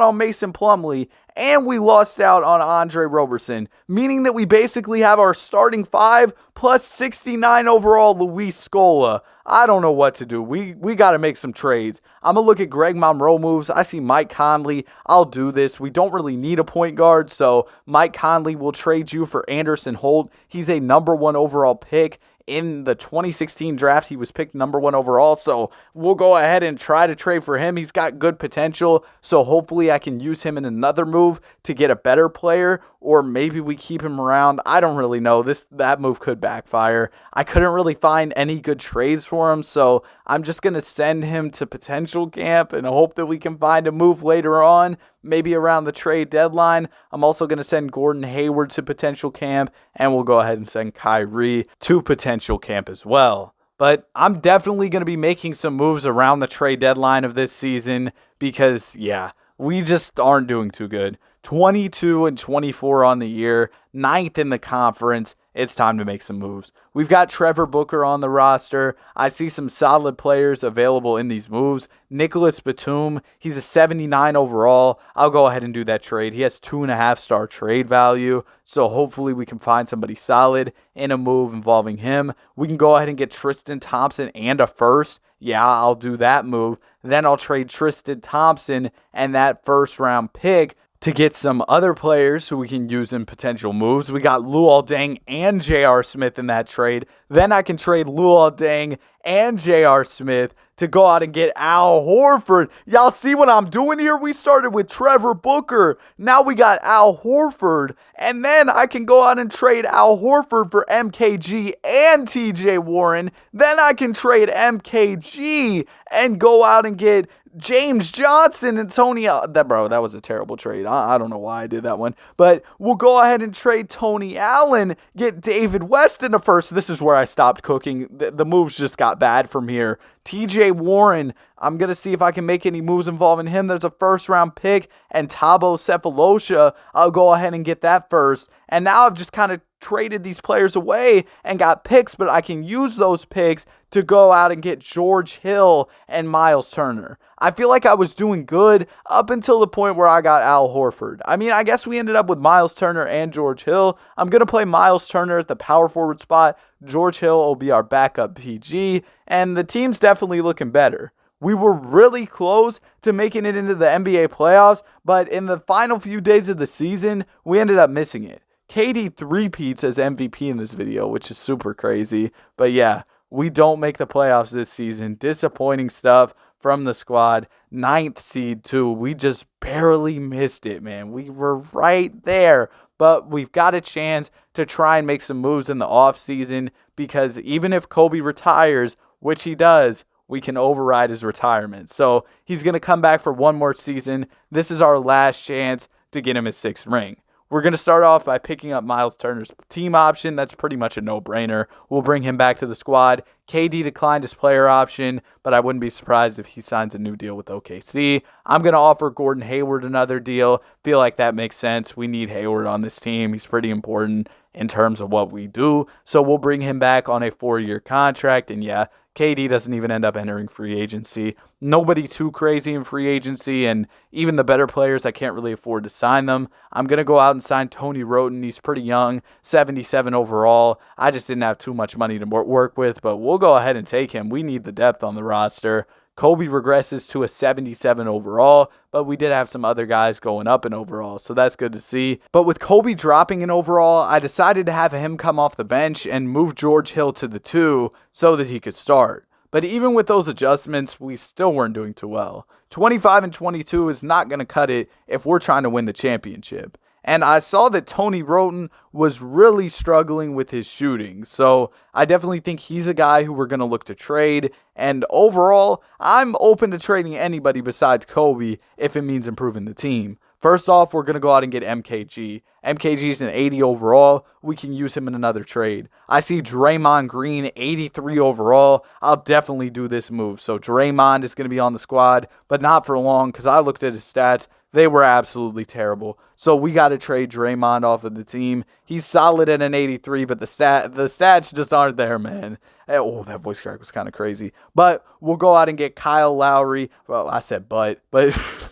on Mason Plumlee, and we lost out on Andre Roberson, meaning that we basically have our starting 5 plus 69 overall Luis Scola. I don't know what to do. We got to make some trades. I'm going to look at Greg Monroe moves. I see Mike Conley. I'll do this. We don't really need a point guard, so Mike Conley will trade you for Anderson Holt. He's a number 1 overall pick. In the 2016 draft, he was picked number 1 overall, so we'll go ahead and try to trade for him. He's got good potential, so hopefully I can use him in another move to get a better player, or maybe we keep him around. I don't really know. That move could backfire. I couldn't really find any good trades for him, so I'm just going to send him to potential camp and hope that we can find a move later on, maybe around the trade deadline. I'm also going to send Gordon Hayward to potential camp, and we'll go ahead and send Kyrie to potential camp as well. But I'm definitely going to be making some moves around the trade deadline of this season because, yeah, we just aren't doing too good. 22-24 on the year, 9th in the conference. It's time to make some moves. We've got Trevor Booker on the roster. I see some solid players available in these moves. Nicholas Batum, he's a 79 overall. I'll go ahead and do that trade. He has 2.5-star trade value, so hopefully we can find somebody solid in a move involving him. We can go ahead and get Tristan Thompson and a first. Yeah, I'll do that move. Then I'll trade Tristan Thompson and that first-round pick to get some other players who we can use in potential moves. We got Luol Deng and J.R. Smith in that trade. Then I can trade Luol Deng and J.R. Smith to go out and get Al Horford. Y'all see what I'm doing here? We started with Trevor Booker. Now we got Al Horford. And then I can go out and trade Al Horford for MKG and TJ Warren. Then I can trade MKG and go out and get James Johnson and Tony. That was a terrible trade. I don't know why I did that one. But we'll go ahead and trade Tony Allen, get David West in the first. This is where I stopped cooking. The moves just got bad from here. TJ Warren, I'm going to see if I can make any moves involving him. There's a first-round pick and Thabo Sefolosha. I'll go ahead and get that first. And now I've just kind of traded these players away and got picks, but I can use those picks to go out and get George Hill and Miles Turner. I feel like I was doing good up until the point where I got Al Horford. I mean, I guess we ended up with Miles Turner and George Hill. I'm going to play Miles Turner at the power forward spot. George Hill will be our backup PG, and the team's definitely looking better. We were really close to making it into the NBA playoffs, but in the final few days of the season, we ended up missing it. KD three-peats as MVP in this video, which is super crazy. But yeah, we don't make the playoffs this season. Disappointing stuff from the squad. 9th seed too. We just barely missed it, man. We were right there. But we've got a chance to try and make some moves in the offseason because even if Kobe retires, which he does, we can override his retirement. So he's going to come back for one more season. This is our last chance to get him his 6th ring. We're going to start off by picking up Miles Turner's team option. That's pretty much a no-brainer. We'll bring him back to the squad. KD declined his player option, but I wouldn't be surprised if he signs a new deal with OKC. I'm going to offer Gordon Hayward another deal. Feel like that makes sense. We need Hayward on this team. He's pretty important in terms of what we do. So we'll bring him back on a 4-year contract. And yeah, KD doesn't even end up entering free agency. Nobody too crazy in free agency, and even the better players, I can't really afford to sign them. I'm going to go out and sign Tony Wroten. He's pretty young, 77 overall. I just didn't have too much money to work with, but we'll go ahead and take him. We need the depth on the roster. Kobe regresses to a 77 overall, but we did have some other guys going up in overall, so that's good to see. But with Kobe dropping in overall, I decided to have him come off the bench and move George Hill to the 2 so that he could start. But even with those adjustments, we still weren't doing too well. 25-22 is not going to cut it if we're trying to win the championship. And I saw that Tony Wroten was really struggling with his shooting. So I definitely think he's a guy who we're going to look to trade. And overall, I'm open to trading anybody besides Kobe if it means improving the team. First off, we're going to go out and get MKG. MKG is an 80 overall. We can use him in another trade. I see Draymond Green, 83 overall. I'll definitely do this move. So Draymond is going to be on the squad, but not for long because I looked at his stats. They were absolutely terrible. So we got to trade Draymond off of the team. He's solid at an 83, but the stats just aren't there, man. Oh, that voice crack was kind of crazy. But we'll go out and get Kyle Lowry. Well, I said but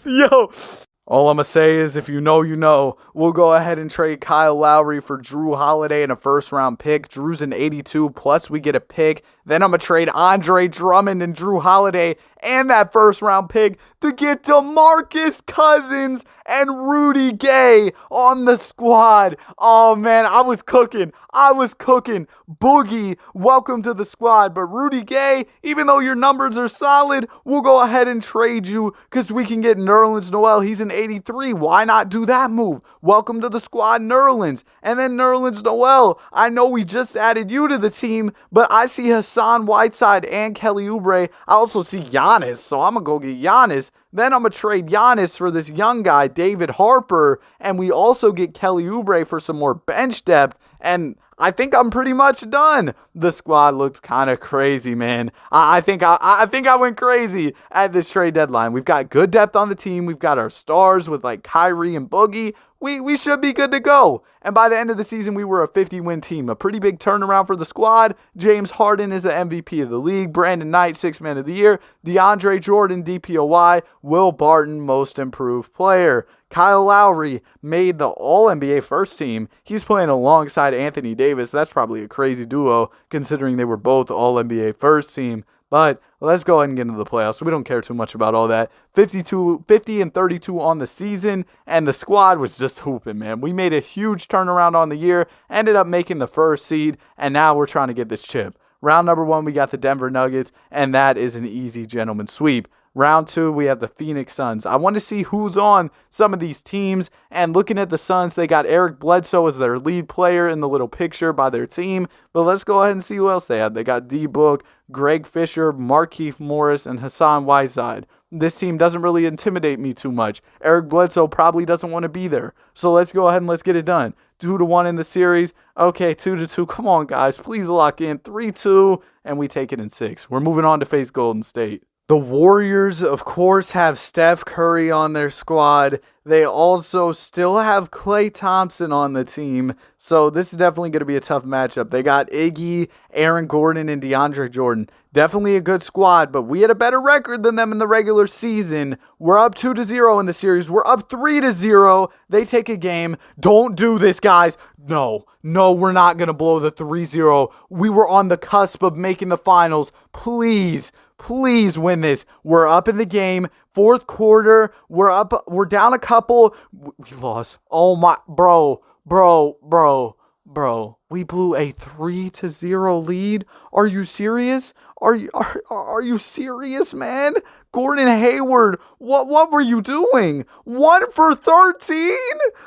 yo. All I'm going to say is if you know, you know. We'll go ahead and trade Kyle Lowry for Drew Holiday and a first-round pick. Drew's an 82, plus we get a pick. Then I'm going to trade Andre Drummond and Drew Holiday and that first-round pick to get DeMarcus Cousins and Rudy Gay on the squad. Oh, man, I was cooking. Boogie, welcome to the squad. But Rudy Gay, even though your numbers are solid, we'll go ahead and trade you because we can get Nerlens Noel. He's an 83. Why not do that move? Welcome to the squad, Nerlens. And then Nerlens Noel, I know we just added you to the team, but I see Hassan Whiteside and Kelly Oubre. I also see Giannis, so I'm going to go get Giannis. Then I'm going to trade Giannis for this young guy, David Harper, and we also get Kelly Oubre for some more bench depth, and I think I'm pretty much done. The squad looks kind of crazy, man. I think I went crazy at this trade deadline. We've got good depth on the team. We've got our stars with like Kyrie and Boogie. We should be good to go. And by the end of the season, we were a 50-win team. A pretty big turnaround for the squad. James Harden is the MVP of the league. Brandon Knight, 6th man of the year. DeAndre Jordan, DPOY. Will Barton, most improved player. Kyle Lowry made the All-NBA first team. He's playing alongside Anthony Davis. That's probably a crazy duo considering they were both All-NBA first team. But let's go ahead and get into the playoffs. So we don't care too much about all that. 50 and 32 on the season, and the squad was just hooping, man. We made a huge turnaround on the year, ended up making the first seed, and now we're trying to get this chip. Round number 1, we got the Denver Nuggets, and that is an easy gentleman sweep. Round 2, we have the Phoenix Suns. I want to see who's on some of these teams. And looking at the Suns, they got Eric Bledsoe as their lead player in the little picture by their team. But let's go ahead and see who else they have. They got D-Book, Greg Fisher, Markieff Morris, and Hassan Whiteside. This team doesn't really intimidate me too much. Eric Bledsoe probably doesn't want to be there. So let's go ahead and let's get it done. 2-1 in the series. Okay, 2-2. Come on, guys. Please lock in. 3-2. And we take it in 6. We're moving on to face Golden State. The Warriors, of course, have Steph Curry on their squad. They also still have Klay Thompson on the team. So this is definitely going to be a tough matchup. They got Iggy, Aaron Gordon, and DeAndre Jordan. Definitely a good squad, but we had a better record than them in the regular season. We're up 2-0 in the series. We're up 3-0. They take a game. Don't do this, guys. No, we're not going to blow the 3-0. We were on the cusp of making the finals. Please win this. We're up in the game. Fourth quarter. We're down a couple. We lost. Oh my, bro. We blew a 3-0 lead. Are you serious? Are you serious, man? Gordon Hayward, what were you doing? 1 for 13?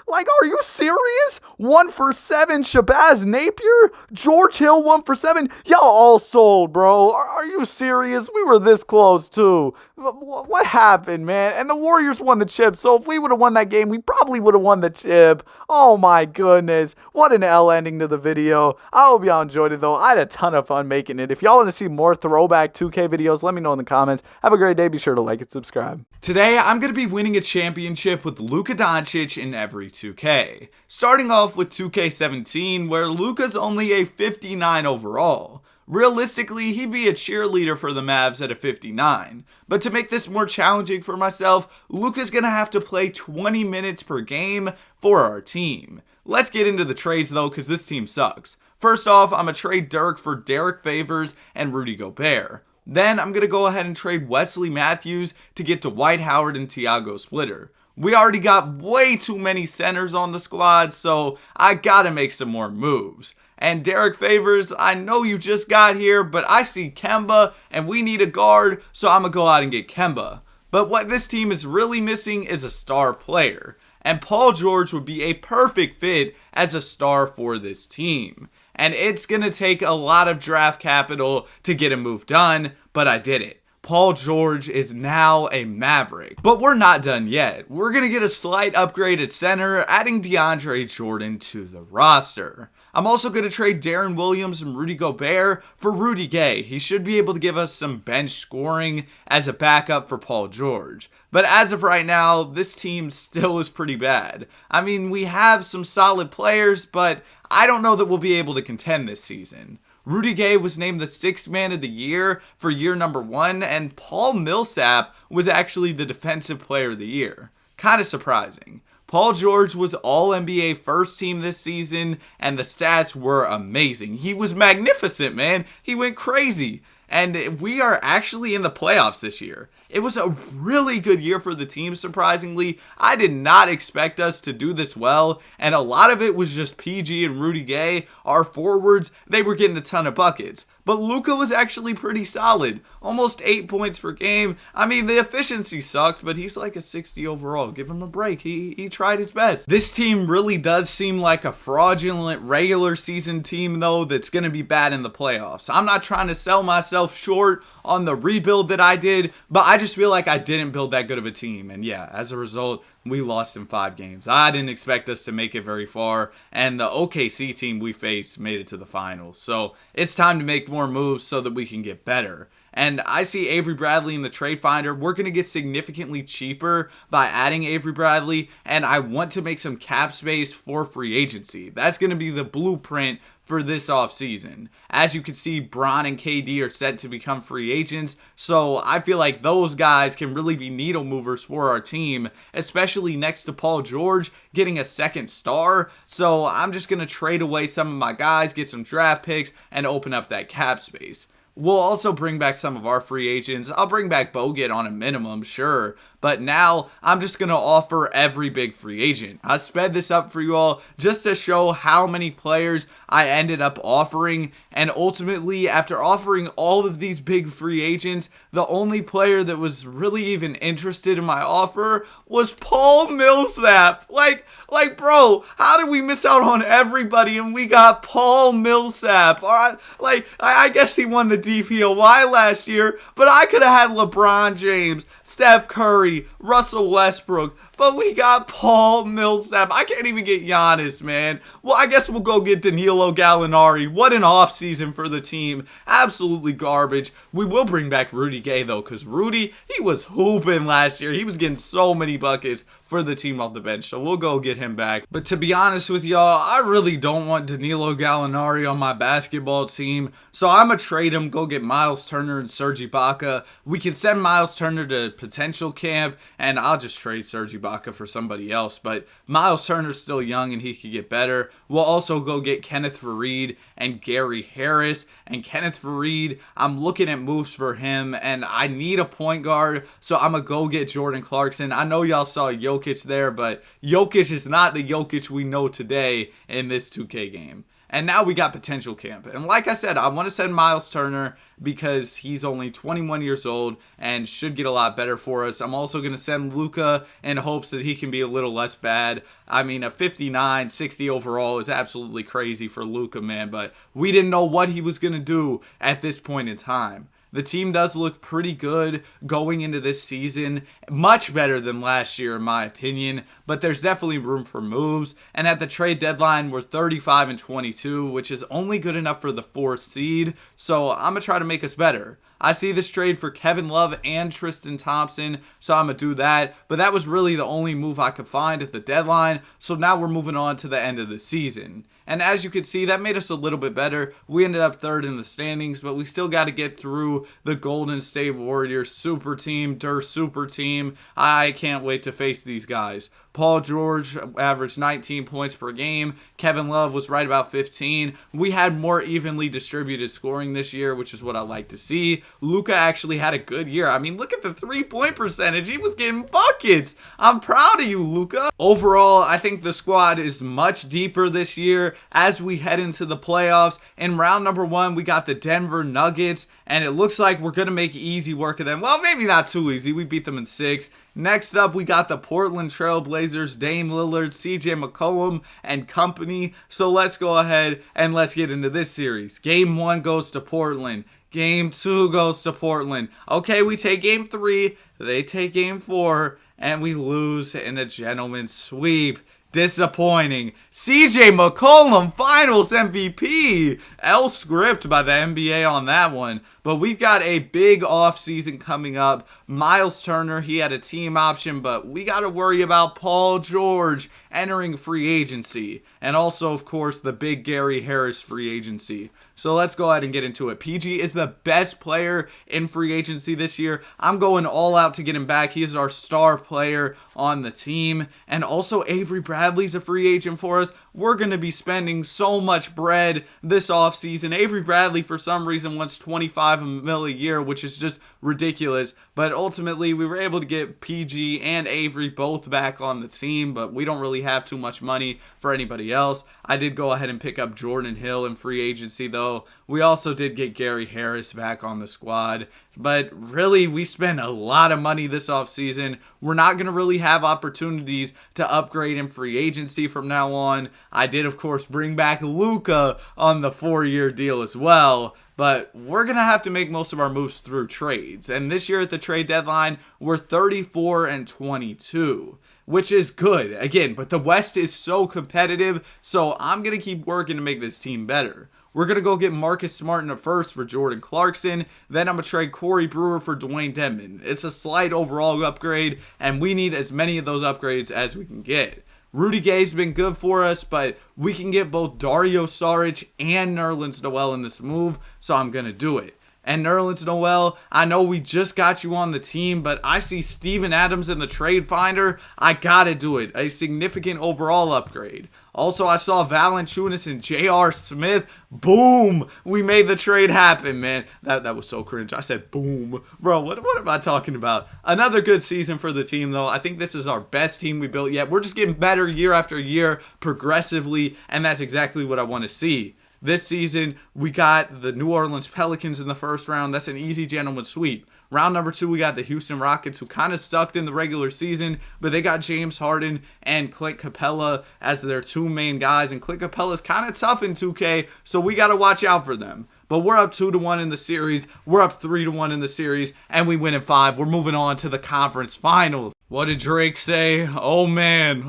Like, are you serious? 1 for 7, Shabazz Napier? George Hill, 1 for 7? Y'all all sold, bro. Are you serious? We were this close, too. What happened, man? And the Warriors won the chip, so if we would have won that game, we probably would have won the chip. Oh, my goodness. What an L ending to the video. I hope y'all enjoyed it, though. I had a ton of fun making it. If y'all want to see more throwback 2K videos, let me know in the comments. Have a great day. Be sure to like and subscribe. Today, I'm going to be winning a championship with Luka Doncic in every 2K. Starting off with 2K17, where Luka's only a 59 overall. Realistically, he'd be a cheerleader for the Mavs at a 59. But to make this more challenging for myself, Luka's going to have to play 20 minutes per game for our team. Let's get into the trades though, because this team sucks. First off, I'm going to trade Dirk for Derek Favors and Rudy Gobert. Then I'm going to go ahead and trade Wesley Matthews to get Dwight Howard and Tiago Splitter. We already got way too many centers on the squad, so I got to make some more moves. And Derek Favors, I know you just got here, but I see Kemba and we need a guard, so I'm going to go out and get Kemba. But what this team is really missing is a star player. And Paul George would be a perfect fit as a star for this team. And it's going to take a lot of draft capital to get a move done, but I did it. Paul George is now a Maverick. But we're not done yet. We're going to get a slight upgrade at center, adding DeAndre Jordan to the roster. I'm also going to trade Darren Williams and Rudy Gobert for Rudy Gay. He should be able to give us some bench scoring as a backup for Paul George. But as of right now, this team still is pretty bad. I mean, we have some solid players, but I don't know that we'll be able to contend this season. Rudy Gay was named the 6th man of the year for year number 1, and Paul Millsap was actually the defensive player of the year. Kind of surprising. Paul George was All-NBA first team this season, and the stats were amazing. He was magnificent, man. He went crazy. And we are actually in the playoffs this year. It was a really good year for the team, surprisingly. I did not expect us to do this well, and a lot of it was just PG and Rudy Gay. Our forwards, they were getting a ton of buckets. But Luka was actually pretty solid. Almost 8 points per game. I mean, the efficiency sucked, but he's like a 60 overall. Give him a break. He tried his best. This team really does seem like a fraudulent regular season team, though, that's going to be bad in the playoffs. I'm not trying to sell myself short on the rebuild that I did, but I just feel like I didn't build that good of a team. And yeah, as a result, we lost in 5 games. I didn't expect us to make it very far, and the OKC team we faced made it to the finals. So it's time to make more moves so that we can get better. And I see Avery Bradley in the trade finder. We're going to get significantly cheaper by adding Avery Bradley, and I want to make some cap space for free agency. That's going to be the blueprint for this offseason. As you can see, Bron and KD are set to become free agents, so I feel like those guys can really be needle movers for our team, especially next to Paul George getting a second star. So I'm just going to trade away some of my guys, get some draft picks, and open up that cap space. We'll also bring back some of our free agents. I'll bring back Bogut on a minimum, sure. But now I'm just going to offer every big free agent. I sped this up for you all just to show how many players I ended up offering. And ultimately, after offering all of these big free agents, the only player that was really even interested in my offer was Paul Millsap. Like, bro, how did we miss out on everybody and we got Paul Millsap? All right, I guess he won the DPOY last year, but I could have had LeBron James, Steph Curry, Russell Westbrook, but we got Paul Millsap. I can't even get Giannis, man. Well, I guess we'll go get Danilo Gallinari. What an offseason for the team. Absolutely garbage. We will bring back Rudy Gay, though, because Rudy, he was hooping last year. He was getting so many buckets for the team off the bench, so we'll go get him back. But to be honest with y'all, I really don't want Danilo Gallinari on my basketball team, so I'm going to trade him, go get Miles Turner and Serge Ibaka. We can send Miles Turner to potential camp, and I'll just trade Serge Ibaka for somebody else, but Miles Turner's still young and he could get better. We'll also go get Kenneth Faried and Gary Harris. And Kenneth Faried, I'm looking at moves for him, and I need a point guard, so I'm going to go get Jordan Clarkson. I know y'all saw Jokic there, but Jokic is not the Jokic we know today in this 2K game. And now we got potential camp. And like I said, I want to send Miles Turner because he's only 21 years old and should get a lot better for us. I'm also going to send Luka in hopes that he can be a little less bad. I mean, a 59, 60 overall is absolutely crazy for Luka, man. But we didn't know what he was going to do at this point in time. The team does look pretty good going into this season, much better than last year in my opinion, but there's definitely room for moves. And at the trade deadline, we're 35-22, which is only good enough for the 4th seed, so I'm going to try to make us better. I see this trade for Kevin Love and Tristan Thompson, so I'm going to do that. But that was really the only move I could find at the deadline, so now we're moving on to the end of the season. And as you can see, that made us a little bit better. We ended up 3rd in the standings, but we still got to get through the Golden State Warriors super team, super team. I can't wait to face these guys. Paul George averaged 19 points per game. Kevin Love was right about 15. We had more evenly distributed scoring this year, which is what I like to see. Luka actually had a good year. I mean, look at the 3-point percentage. He was getting buckets. I'm proud of you, Luka. Overall, I think the squad is much deeper this year as we head into the playoffs. In round number 1, we got the Denver Nuggets, and it looks like we're going to make easy work of them. Well, maybe not too easy. We beat them in 6. Next up, we got the Portland Trail Blazers, Dame Lillard, CJ McCollum, and company. So let's go ahead and let's get into this series. Game 1 goes to Portland. Game 2 goes to Portland. Okay, we take Game 3, they take Game 4, and we lose in a gentleman's sweep. Disappointing. CJ McCollum, Finals MVP. L script by the NBA on that one. But we've got a big offseason coming up. Miles Turner, he had a team option, but we got to worry about Paul George entering free agency. And also, of course, the big Gary Harris free agency. So let's go ahead and get into it. PG is the best player in free agency this year. I'm going all out to get him back. He is our star player on the team. And also Avery Bradley's a free agent for us. We're going to be spending so much bread this offseason. Avery Bradley, for some reason, wants $25 million a year, which is just ridiculous. But ultimately, we were able to get PG and Avery both back on the team, but we don't really have too much money for anybody else. I did go ahead and pick up Jordan Hill in free agency, though. We also did get Gary Harris back on the squad. But really, we spent a lot of money this offseason. We're not going to really have opportunities to upgrade in free agency from now on. I did, of course, bring back Luka on the 4-year deal as well. But we're going to have to make most of our moves through trades. And this year at the trade deadline, we're 34-22. Which is good, again, but the West is so competitive, so I'm going to keep working to make this team better. We're going to go get Marcus Smart in a first for Jordan Clarkson. Then I'm going to trade Corey Brewer for Dwayne Dedmon. It's a slight overall upgrade, and we need as many of those upgrades as we can get. Rudy Gay's been good for us, but we can get both Dario Saric and Nerlens Noel in this move, so I'm going to do it. And Nerlens Noel, I know we just got you on the team, but I see Steven Adams in the trade finder. I gotta do it. A significant overall upgrade. Also, I saw Valanciunas and J.R. Smith. Boom! We made the trade happen, man. That was so cringe. I said boom. Bro, what am I talking about? Another good season for the team, though. I think this is our best team we built yet. We're just getting better year after year, progressively, and that's exactly what I want to see. This season, we got the New Orleans Pelicans in the first round. That's an easy gentleman's sweep. Round number 2, we got the Houston Rockets, who kind of sucked in the regular season, but they got James Harden and Clint Capella as their 2 main guys, and Clint Capella's kind of tough in 2K, so we got to watch out for them. But we're up 2-1 in the series, we're up 3-1 in the series, and we win in 5. We're moving on to the conference finals. What did Drake say? Oh man,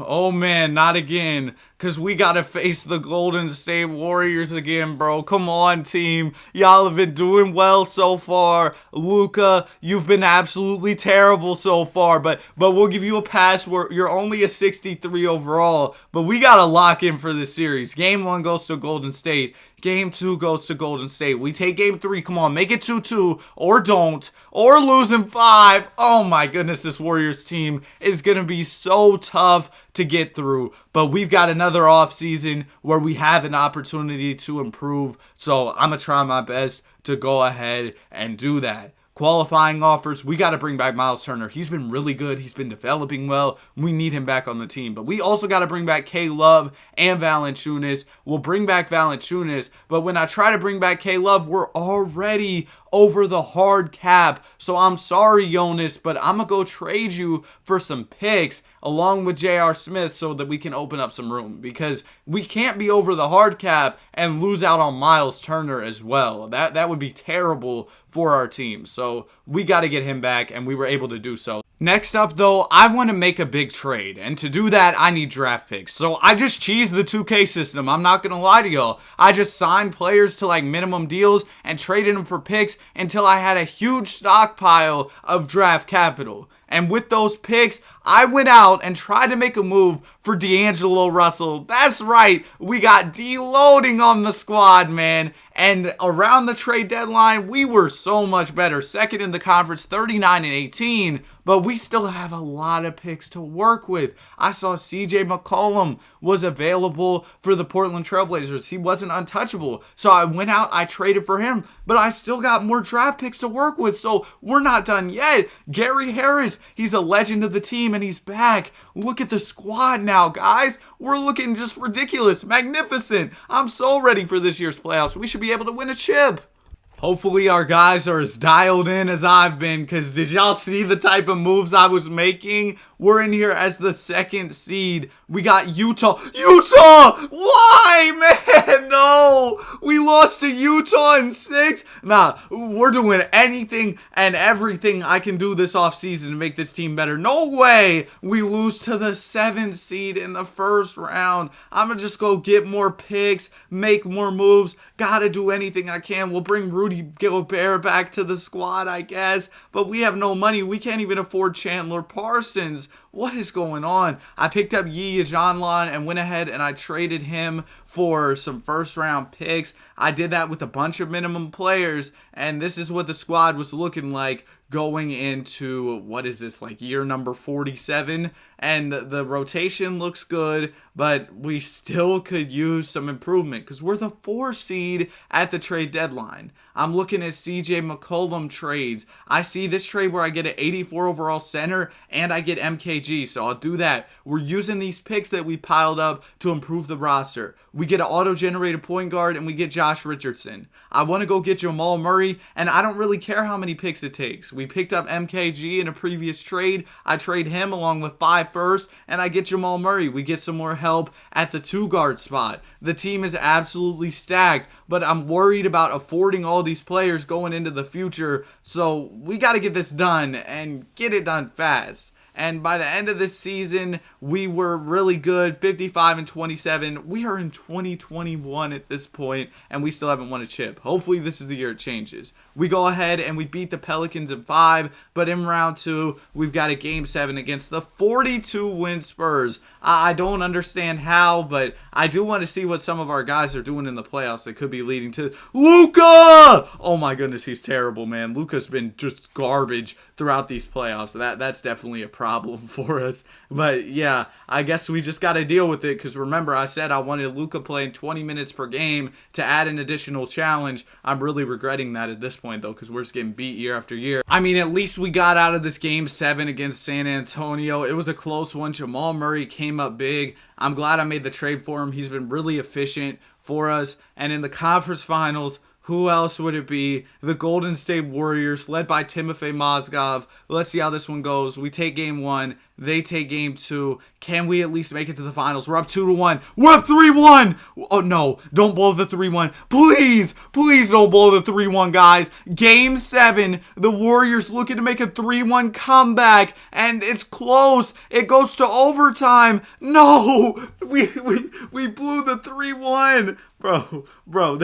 not again. Because we got to face the Golden State Warriors again, bro. Come on, team. Y'all have been doing well so far. Luka, you've been absolutely terrible so far. But we'll give you a pass. You're only a 63 overall. But we got to lock in for this series. Game 1 goes to Golden State. Game 2 goes to Golden State. We take Game 3. Come on, make it 2-2. Or don't. Or lose in 5. Oh my goodness, this Warriors team is going to be so tough to get through. But we've got another offseason where we have an opportunity to improve. So I'm going to try my best to go ahead and do that. Qualifying offers, we got to bring back Miles Turner. He's been really good. He's been developing well. We need him back on the team. But we also got to bring back K-Love and Valanciunas. We'll bring back Valanciunas, but when I try to bring back K-Love, we're already over the hard cap. So I'm sorry, Jonas, but I'm going to go trade you for some picks along with J.R. Smith so that we can open up some room, because we can't be over the hard cap and lose out on Miles Turner as well. That would be terrible for our team. So we got to get him back, and we were able to do so. Next up, though, I want to make a big trade, and to do that, I need draft picks. So I just cheesed the 2K system. I'm not going to lie to y'all. I just signed players to like minimum deals and traded them for picks until I had a huge stockpile of draft capital. And with those picks, I went out and tried to make a move for D'Angelo Russell. That's right, we got deloading on the squad, man. And around the trade deadline, we were so much better. Second in the conference, 39-18. But we still have a lot of picks to work with. I saw CJ McCollum was available for the Portland Trailblazers. He wasn't untouchable. So I went out, I traded for him. But I still got more draft picks to work with. So we're not done yet. Gary Harris, he's a legend of the team and he's back. Look at the squad now, guys. We're looking just ridiculous, magnificent. I'm so ready for this year's playoffs. We should be able to win a chip. Hopefully our guys are as dialed in as I've been, because did y'all see the type of moves I was making? We're in here as the 2nd seed. We got Utah. Utah! Why, man? No! We lost to Utah in 6? Nah, we're doing anything and everything I can do this offseason to make this team better. No way we lose to the 7th seed in the first round. I'm gonna just go get more picks, make more moves. Gotta do anything I can. We'll bring Rudy Gobert back to the squad, I guess. But we have no money. We can't even afford Chandler Parsons. What is going on? I picked up Yi Janlan and went ahead and I traded him for some first round picks. I did that with a bunch of minimum players, and this is what the squad was looking like going into, what is this, like year number 47, and the rotation looks good, but we still could use some improvement because we're the 4 seed at the trade deadline. I'm looking at CJ McCollum trades. I see this trade where I get an 84 overall center and I get MKG, so I'll do that. We're using these picks that we piled up to improve the roster. We get an auto-generated point guard and we get Josh Richardson. I want to go get Jamal Murray, and I don't really care how many picks it takes. We picked up MKG in a previous trade. I trade him along with 5 firsts, and I get Jamal Murray. We get some more help at the 2-guard spot. The team is absolutely stacked, but I'm worried about affording all these players going into the future, so we got to get this done and get it done fast. And by the end of this season, we were really good, 55-27. We are in 2021 at this point, and we still haven't won a chip. Hopefully this is the year it changes. We go ahead and we beat the Pelicans in 5, but in round 2, we've got a game 7 against the 42-win Spurs. I don't understand how, but I do want to see what some of our guys are doing in the playoffs that could be leading to Luka! Oh my goodness, he's terrible, man. Luka's been just garbage throughout these playoffs. That's definitely a problem for us. But yeah, I guess we just got to deal with it, because remember I said I wanted Luka playing 20 minutes per game to add an additional challenge. I'm really regretting that at this point though, because we're just getting beat year after year. I mean, at least we got out of this game 7 against San Antonio. It was a close one. Jamal Murray came up big. I'm glad I made the trade for him. He's been really efficient for us. And in the conference finals, who else would it be? The Golden State Warriors, led by Timofey Mozgov. Let's see how this one goes. We take game 1. They take game 2. Can we at least make it to the finals? We're up 2-1. We're up 3-1. Oh, no. Don't blow the 3-1. Please. Please don't blow the 3-1, guys. Game 7. The Warriors looking to make a 3-1 comeback. And it's close. It goes to overtime. No. We blew the 3-1. Bro,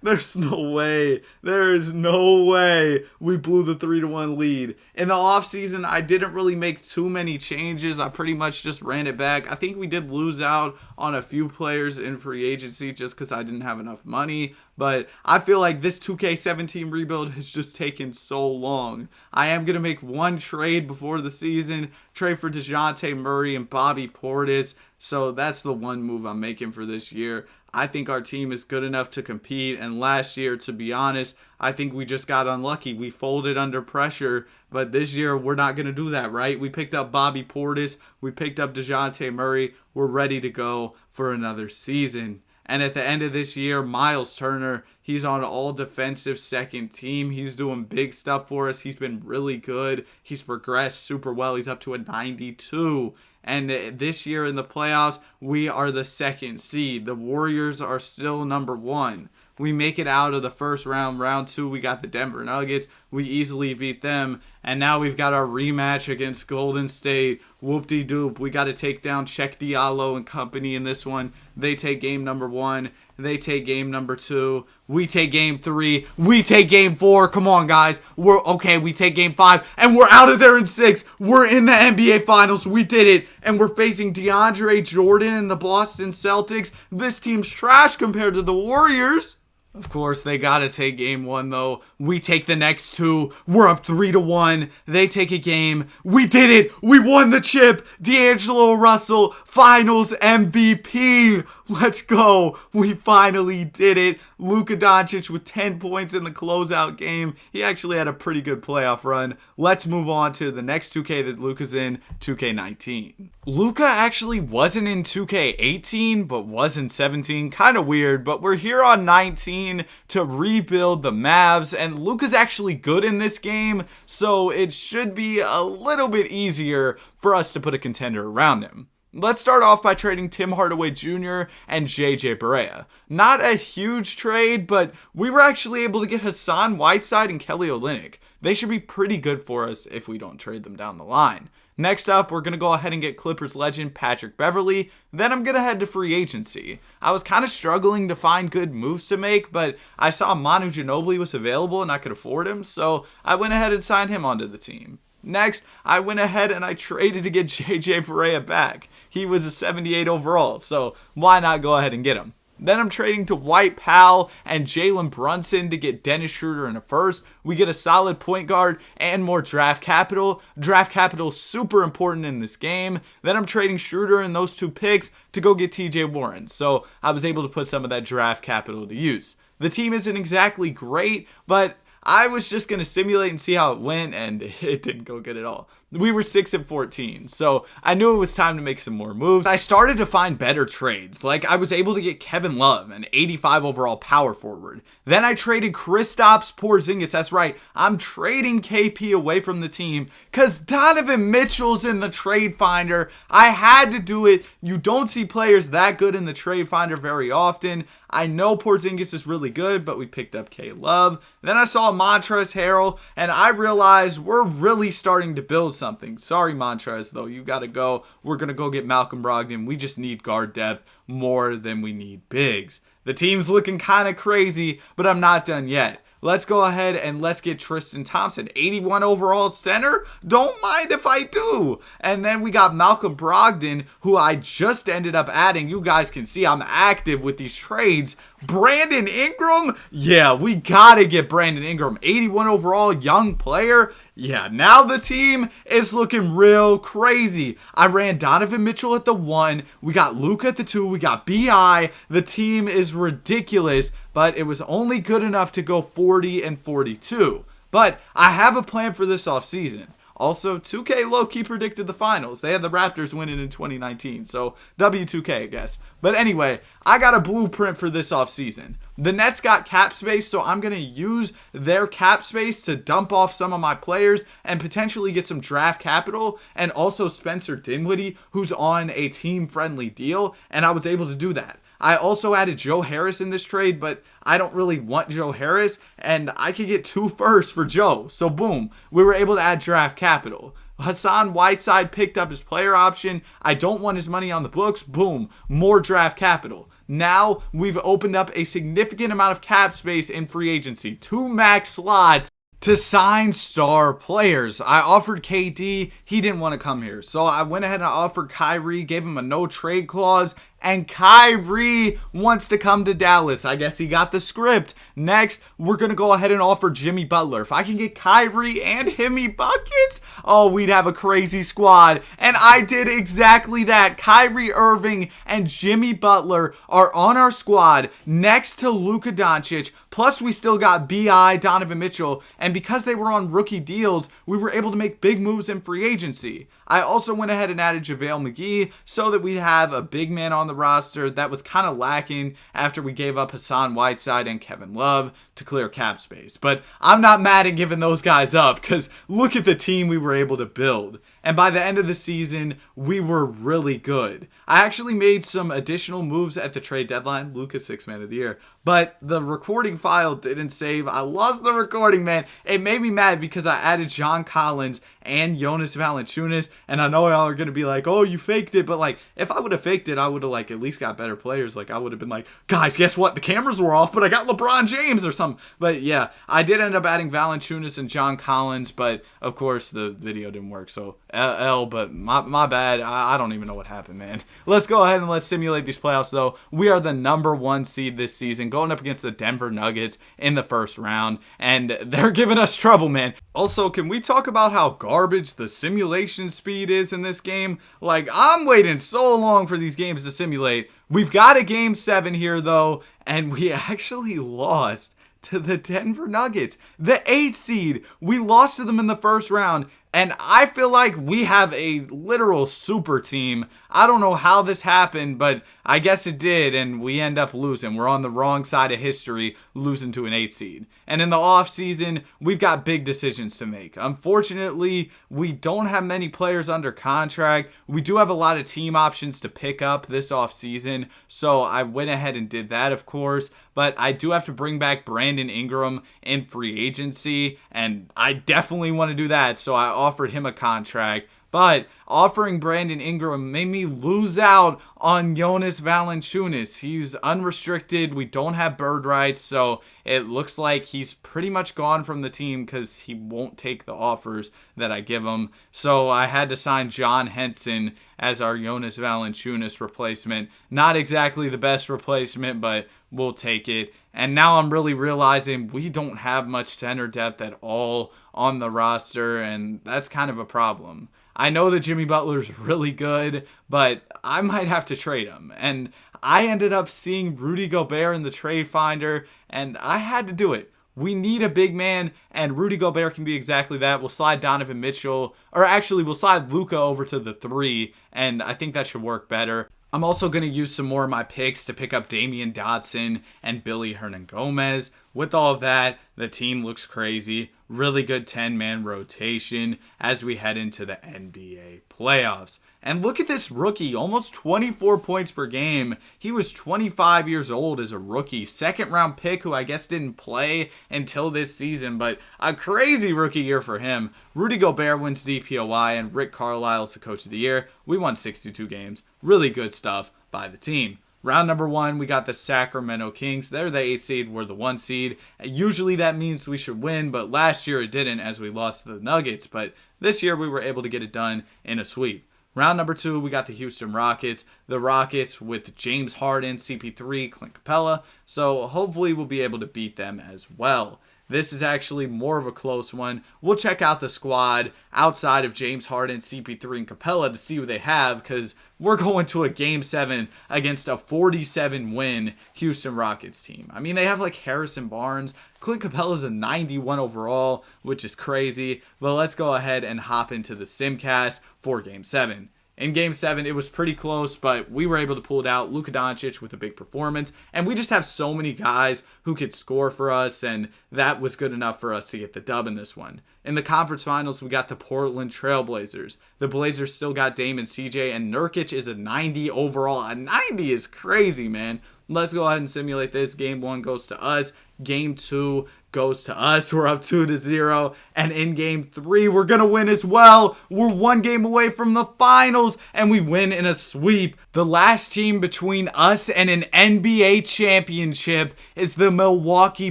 there's no way. There is no way we blew the 3-1 lead. In the offseason, I didn't really make too many changes. I pretty much just ran it back. I think we did lose out on a few players in free agency just because I didn't have enough money. But I feel like this 2K17 rebuild has just taken so long. I am going to make one trade before the season. Trade for DeJounte Murray and Bobby Portis. So that's the one move I'm making for this year. I think our team is good enough to compete, and last year, to be honest, I think we just got unlucky. We folded under pressure, but this year we're not going to do that, right? We picked up Bobby Portis, we picked up DeJounte Murray, we're ready to go for another season. And at the end of this year, Miles Turner, he's on all defensive second team. He's doing big stuff for us. He's been really good. He's progressed super well. He's up to a 92. And this year in the playoffs, we are the 2nd seed. The Warriors are still number 1. We make it out of the first round. Round 2, we got the Denver Nuggets. We easily beat them. And now we've got our rematch against Golden State. Whoop-de-doop. We got to take down Cheikh Diallo and company in this one. They take game number 1. They take game number 2. We take game 3. We take game 4. Come on, guys. We take game 5. And we're out of there in 6. We're in the NBA Finals. We did it. And we're facing DeAndre Jordan and the Boston Celtics. This team's trash compared to the Warriors. Of course, they got to take game 1, though. We take the next 2. We're up 3-1. They take a game. We did it. We won the chip. D'Angelo Russell, Finals MVP. Let's go. We finally did it. Luka Doncic with 10 points in the closeout game. He actually had a pretty good playoff run. Let's move on to the next 2K that Luka's in, 2K19. Luka actually wasn't in 2K18, but was in 17. Kind of weird, but we're here on 19. 14 to rebuild the Mavs, and Luka's actually good in this game, so it should be a little bit easier for us to put a contender around him. Let's start off by trading Tim Hardaway Jr. and JJ Barea. Not a huge trade, but we were actually able to get Hassan Whiteside and Kelly Olynyk. They should be pretty good for us if we don't trade them down the line. Next up, we're going to go ahead and get Clippers legend Patrick Beverley. Then I'm going to head to free agency. I was kind of struggling to find good moves to make, but I saw Manu Ginobili was available and I could afford him, so I went ahead and signed him onto the team. Next, I went ahead and I traded to get JJ Barea back. He was a 78 overall, so why not go ahead and get him? Then I'm trading to White Powell and Jalen Brunson to get Dennis Schroeder in a first. We get a solid point guard and more draft capital. Draft capital is super important in this game. Then I'm trading Schroeder and those two picks to go get TJ Warren. So I was able to put some of that draft capital to use. The team isn't exactly great, but I was just going to simulate and see how it went, and it didn't go good at all. We were 6-14, so I knew it was time to make some more moves. I started to find better trades. Like, I was able to get Kevin Love, an 85 overall power forward. Then I traded Kristaps Porzingis. That's right, I'm trading KP away from the team because Donovan Mitchell's in the trade finder. I had to do it. You don't see players that good in the trade finder very often. I know Porzingis is really good, but we picked up K-Love. Then I saw Montrezl Harrell, and I realized we're really starting to build something. Sorry, Montrezl, though. You got to go. We're going to go get Malcolm Brogdon. We just need guard depth more than we need bigs. The team's looking kind of crazy, but I'm not done yet. Let's go ahead and let's get Tristan Thompson, 81 overall center. Don't mind if I do. And then we got Malcolm Brogdon, who I just ended up adding. You guys can see I'm active with these trades. Brandon Ingram? Yeah, we got to get Brandon Ingram, 81 overall, young player. Yeah, now the team is looking real crazy. I ran Donovan Mitchell at the 1. We got Luka at the 2. We got BI. The team is ridiculous, but it was only good enough to go 40-42. But I have a plan for this offseason. Also, 2K low-key predicted the finals. They had the Raptors winning in 2019, so W2K, I guess. But anyway, I got a blueprint for this offseason. The Nets got cap space, so I'm going to use their cap space to dump off some of my players and potentially get some draft capital, and also Spencer Dinwiddie, who's on a team-friendly deal, and I was able to do that. I also added Joe Harris in this trade, but I don't really want Joe Harris, and I could get 2 firsts for Joe. So boom, we were able to add draft capital. Hassan Whiteside picked up his player option. I don't want his money on the books. Boom, more draft capital. Now we've opened up a significant amount of cap space in free agency. 2 max slots to sign star players. I offered KD. He didn't want to come here. So I went ahead and offered Kyrie, gave him a no trade clause. And Kyrie wants to come to Dallas. I guess he got the script. Next, we're going to go ahead and offer Jimmy Butler. If I can get Kyrie and Himmy buckets, oh, we'd have a crazy squad. And I did exactly that. Kyrie Irving and Jimmy Butler are on our squad next to Luka Doncic. Plus, we still got B.I., Donovan Mitchell. And because they were on rookie deals, we were able to make big moves in free agency. I also went ahead and added JaVale McGee so that we'd have a big man on the roster that was kind of lacking after we gave up Hassan Whiteside and Kevin Love to clear cap space. But I'm not mad at giving those guys up because look at the team we were able to build. And by the end of the season, we were really good. I actually made some additional moves at the trade deadline. Luka 6th man of the year. But the recording file didn't save. I lost the recording, man. It made me mad because I added John Collins and Jonas Valanciunas. And I know y'all are going to be like, oh, you faked it. But like, if I would have faked it, I would have like at least got better players. Like I would have been like, guys, guess what? The cameras were off, but I got LeBron James or something. But yeah, I did end up adding Valanciunas and John Collins. But of course, the video didn't work. So but my bad. I don't even know what happened, man. Let's go ahead and let's simulate these playoffs, though. We are the number 1 seed this season, going up against the Denver Nuggets in the first round, and they're giving us trouble, man. Also, can we talk about how garbage the simulation speed is in this game? Like, I'm waiting so long for these games to simulate. We've got a game 7 here, though, and we actually lost to the Denver Nuggets, the 8th seed. We lost to them in the first round, And I feel like we have a literal super team. I don't know how this happened, but I guess it did, and we end up losing. We're on the wrong side of history, losing to an 8 seed. And in the offseason, we've got big decisions to make. Unfortunately, we don't have many players under contract. We do have a lot of team options to pick up this offseason, so I went ahead and did that, of course. But I do have to bring back Brandon Ingram in free agency, and I definitely want to do that, so I offered him a contract. But offering Brandon Ingram made me lose out on Jonas Valanciunas. He's unrestricted. We don't have bird rights, so it looks like he's pretty much gone from the team because he won't take the offers that I give him. So I had to sign John Henson as our Jonas Valanciunas replacement. Not exactly the best replacement, but we'll take it. And now I'm really realizing we don't have much center depth at all on the roster, and that's kind of a problem. I know that Jimmy Butler's really good, but I might have to trade him. And I ended up seeing Rudy Gobert in the trade finder, and I had to do it. We need a big man, and Rudy Gobert can be exactly that. We'll slide Donovan Mitchell, or actually we'll slide Luka over to the 3, and I think that should work better. I'm also going to use some more of my picks to pick up Damian Dotson and Billy Hernan-Gomez. With all of that, the team looks crazy. Really good 10-man rotation as we head into the NBA playoffs. And look at this rookie, almost 24 points per game. He was 25 years old as a rookie. Second round pick who I guess didn't play until this season, but a crazy rookie year for him. Rudy Gobert wins DPOY and Rick Carlisle's the coach of the year. We won 62 games. Really good stuff by the team. Round number 1, we got the Sacramento Kings. They're the 8 seed, we're the 1 seed. Usually that means we should win, but last year it didn't as we lost to the Nuggets. But this year we were able to get it done in a sweep. Round number 2, we got the Houston Rockets. The Rockets with James Harden, CP3, Clint Capella. So hopefully we'll be able to beat them as well. This is actually more of a close one. We'll check out the squad outside of James Harden, CP3, and Capella to see who they have because we're going to a Game 7 against a 47-win Houston Rockets team. I mean, they have like Harrison Barnes. Clint Capella's a 91 overall, which is crazy. But let's go ahead and hop into the Simcast for Game 7. In Game 7, it was pretty close, but we were able to pull it out. Luka Doncic with a big performance, and we just have so many guys who could score for us, and that was good enough for us to get the dub in this one. In the conference finals, we got the Portland Trailblazers. The Blazers still got Dame and CJ, and Nurkic is a 90 overall. A 90 is crazy, man. Let's go ahead and simulate this. Game 1 goes to us. Game 2 goes to us. We're up 2-0. And in Game 3, we're going to win as well. We're 1 game away from the finals, and we win in a sweep. The last team between us and an NBA championship is the Milwaukee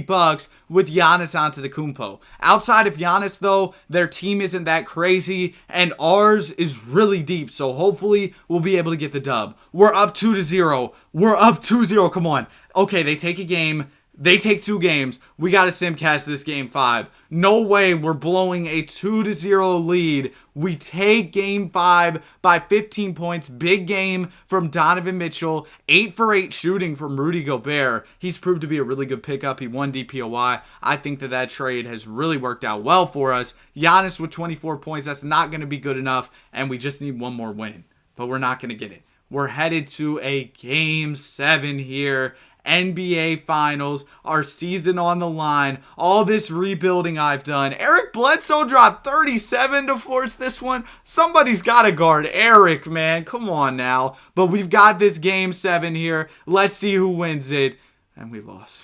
Bucks with Giannis Antetokounmpo. Outside of Giannis, though, their team isn't that crazy, and ours is really deep, so hopefully we'll be able to get the dub. We're up 2-0. We're up 2-0. Come on. Okay, they take a game. They take 2 games. We got to simcast this Game 5. No way we're blowing a 2-0 lead. We take Game 5 by 15 points. Big game from Donovan Mitchell. 8 for 8 shooting from Rudy Gobert. He's proved to be a really good pickup. He won DPOY. I think that trade has really worked out well for us. Giannis with 24 points. That's not going to be good enough, and we just need one more win. But we're not going to get it. We're headed to a Game 7 here. NBA Finals, our season on the line, all this rebuilding I've done. Eric Bledsoe dropped 37 to force this one. Somebody's got to guard Eric, man. Come on now. But we've got this Game 7 here. Let's see who wins it. And we lost.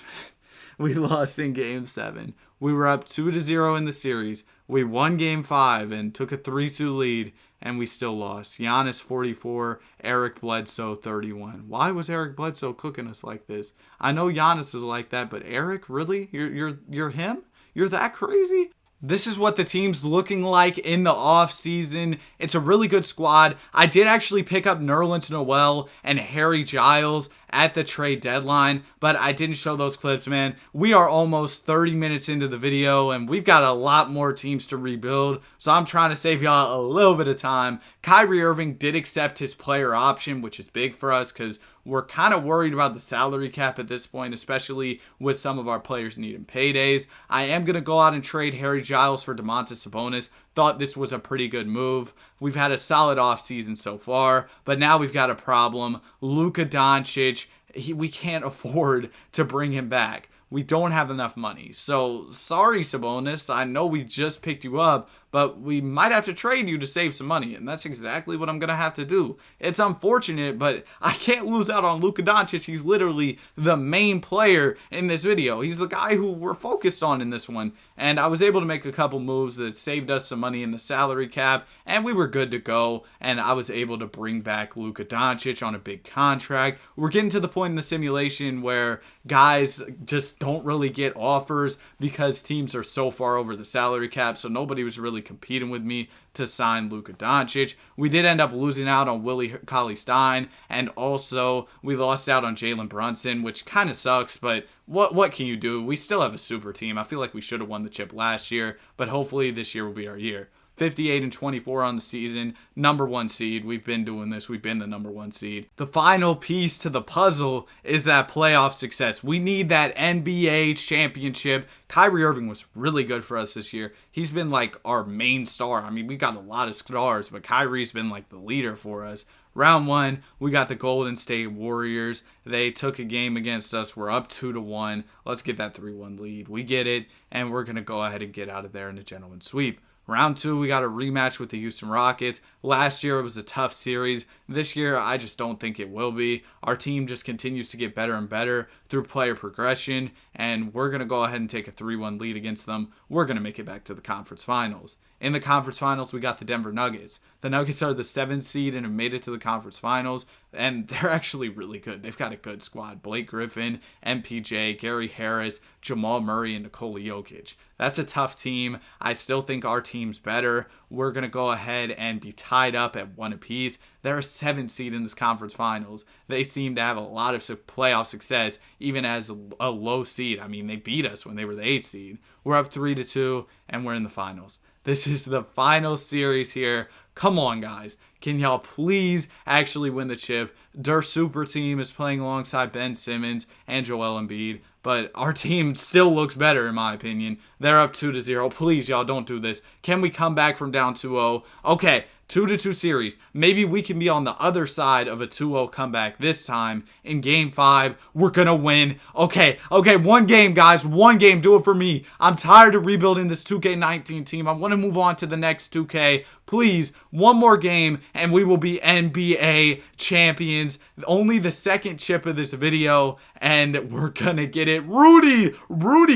We lost in Game 7. We were up 2-0 in the series. We won Game 5 and took a 3-2 lead. And we still lost. Giannis 44, Eric Bledsoe 31. Why was Eric Bledsoe cooking us like this? I know Giannis is like that, but Eric, really? You're him? You're that crazy? This is what the team's looking like in the offseason. It's a really good squad. I did actually pick up Nerlens Noel and Harry Giles at the trade deadline, but I didn't show those clips, man. We are almost 30 minutes into the video, and we've got a lot more teams to rebuild, so I'm trying to save y'all a little bit of time. Kyrie Irving did accept his player option, which is big for us because we're kind of worried about the salary cap at this point, especially with some of our players needing paydays. I am going to go out and trade Harry Giles for Domantas Sabonis. thought this was a pretty good move. We've had a solid offseason so far, but now we've got a problem. Luka Doncic, we can't afford to bring him back. We don't have enough money. So, sorry, Sabonis. I know we just picked you up, but we might have to trade you to save some money, and that's exactly what I'm going to have to do. It's unfortunate, but I can't lose out on Luka Doncic. He's literally the main player in this video. He's the guy who we're focused on in this one, and I was able to make a couple moves that saved us some money in the salary cap, and we were good to go, and I was able to bring back Luka Doncic on a big contract. We're getting to the point in the simulation where guys just don't really get offers because teams are so far over the salary cap, so nobody was really competing with me to sign Luka Doncic. We did end up losing out on Willie Cauley-Stein, and also we lost out on Jalen Brunson, which kind of sucks, but what can you do? We still have a super team. I feel like we should have won the chip last year, but hopefully this year will be our year. 58-24 on the season, number 1 seed. We've been doing this. We've been the number 1 seed. The final piece to the puzzle is that playoff success. We need that NBA championship. Kyrie Irving was really good for us this year. He's been like our main star. I mean, we got a lot of stars, but Kyrie's been like the leader for us. Round 1, we got the Golden State Warriors. They took a game against us. We're up 2-1. Let's get that 3-1 lead. We get it, and we're going to go ahead and get out of there in a gentleman's sweep. Round 2, we got a rematch with the Houston Rockets. Last year, it was a tough series. This year, I just don't think it will be. Our team just continues to get better and better through player progression, and we're going to go ahead and take a 3-1 lead against them. We're going to make it back to the conference finals. In the conference finals, we got the Denver Nuggets. The Nuggets are the 7th seed and have made it to the conference finals, and they're actually really good. They've got a good squad. Blake Griffin, MPJ, Gary Harris, Jamal Murray, and Nikola Jokic. That's a tough team. I still think our team's better. We're going to go ahead and be tied up at 1 apiece. They're a 7th seed in this conference finals. They seem to have a lot of playoff success, even as a low seed. I mean, they beat us when they were the 8th seed. We're up 3-2, and we're in the finals. This is the final series here. Come on, guys. Can y'all please actually win the chip? Their super team is playing alongside Ben Simmons and Joel Embiid, but our team still looks better, in my opinion. They're up 2-0. Please, y'all, don't do this. Can we come back from down 2-0? Okay, 2-2 series. Maybe we can be on the other side of a 2-0 comeback this time. In Game 5, we're going to win. Okay, one game, guys. One game. Do it for me. I'm tired of rebuilding this 2K19 team. I want to move on to the next 2K. Please, one more game, and we will be NBA champions. Only the 2nd chip of this video, and we're going to get it. Rudy,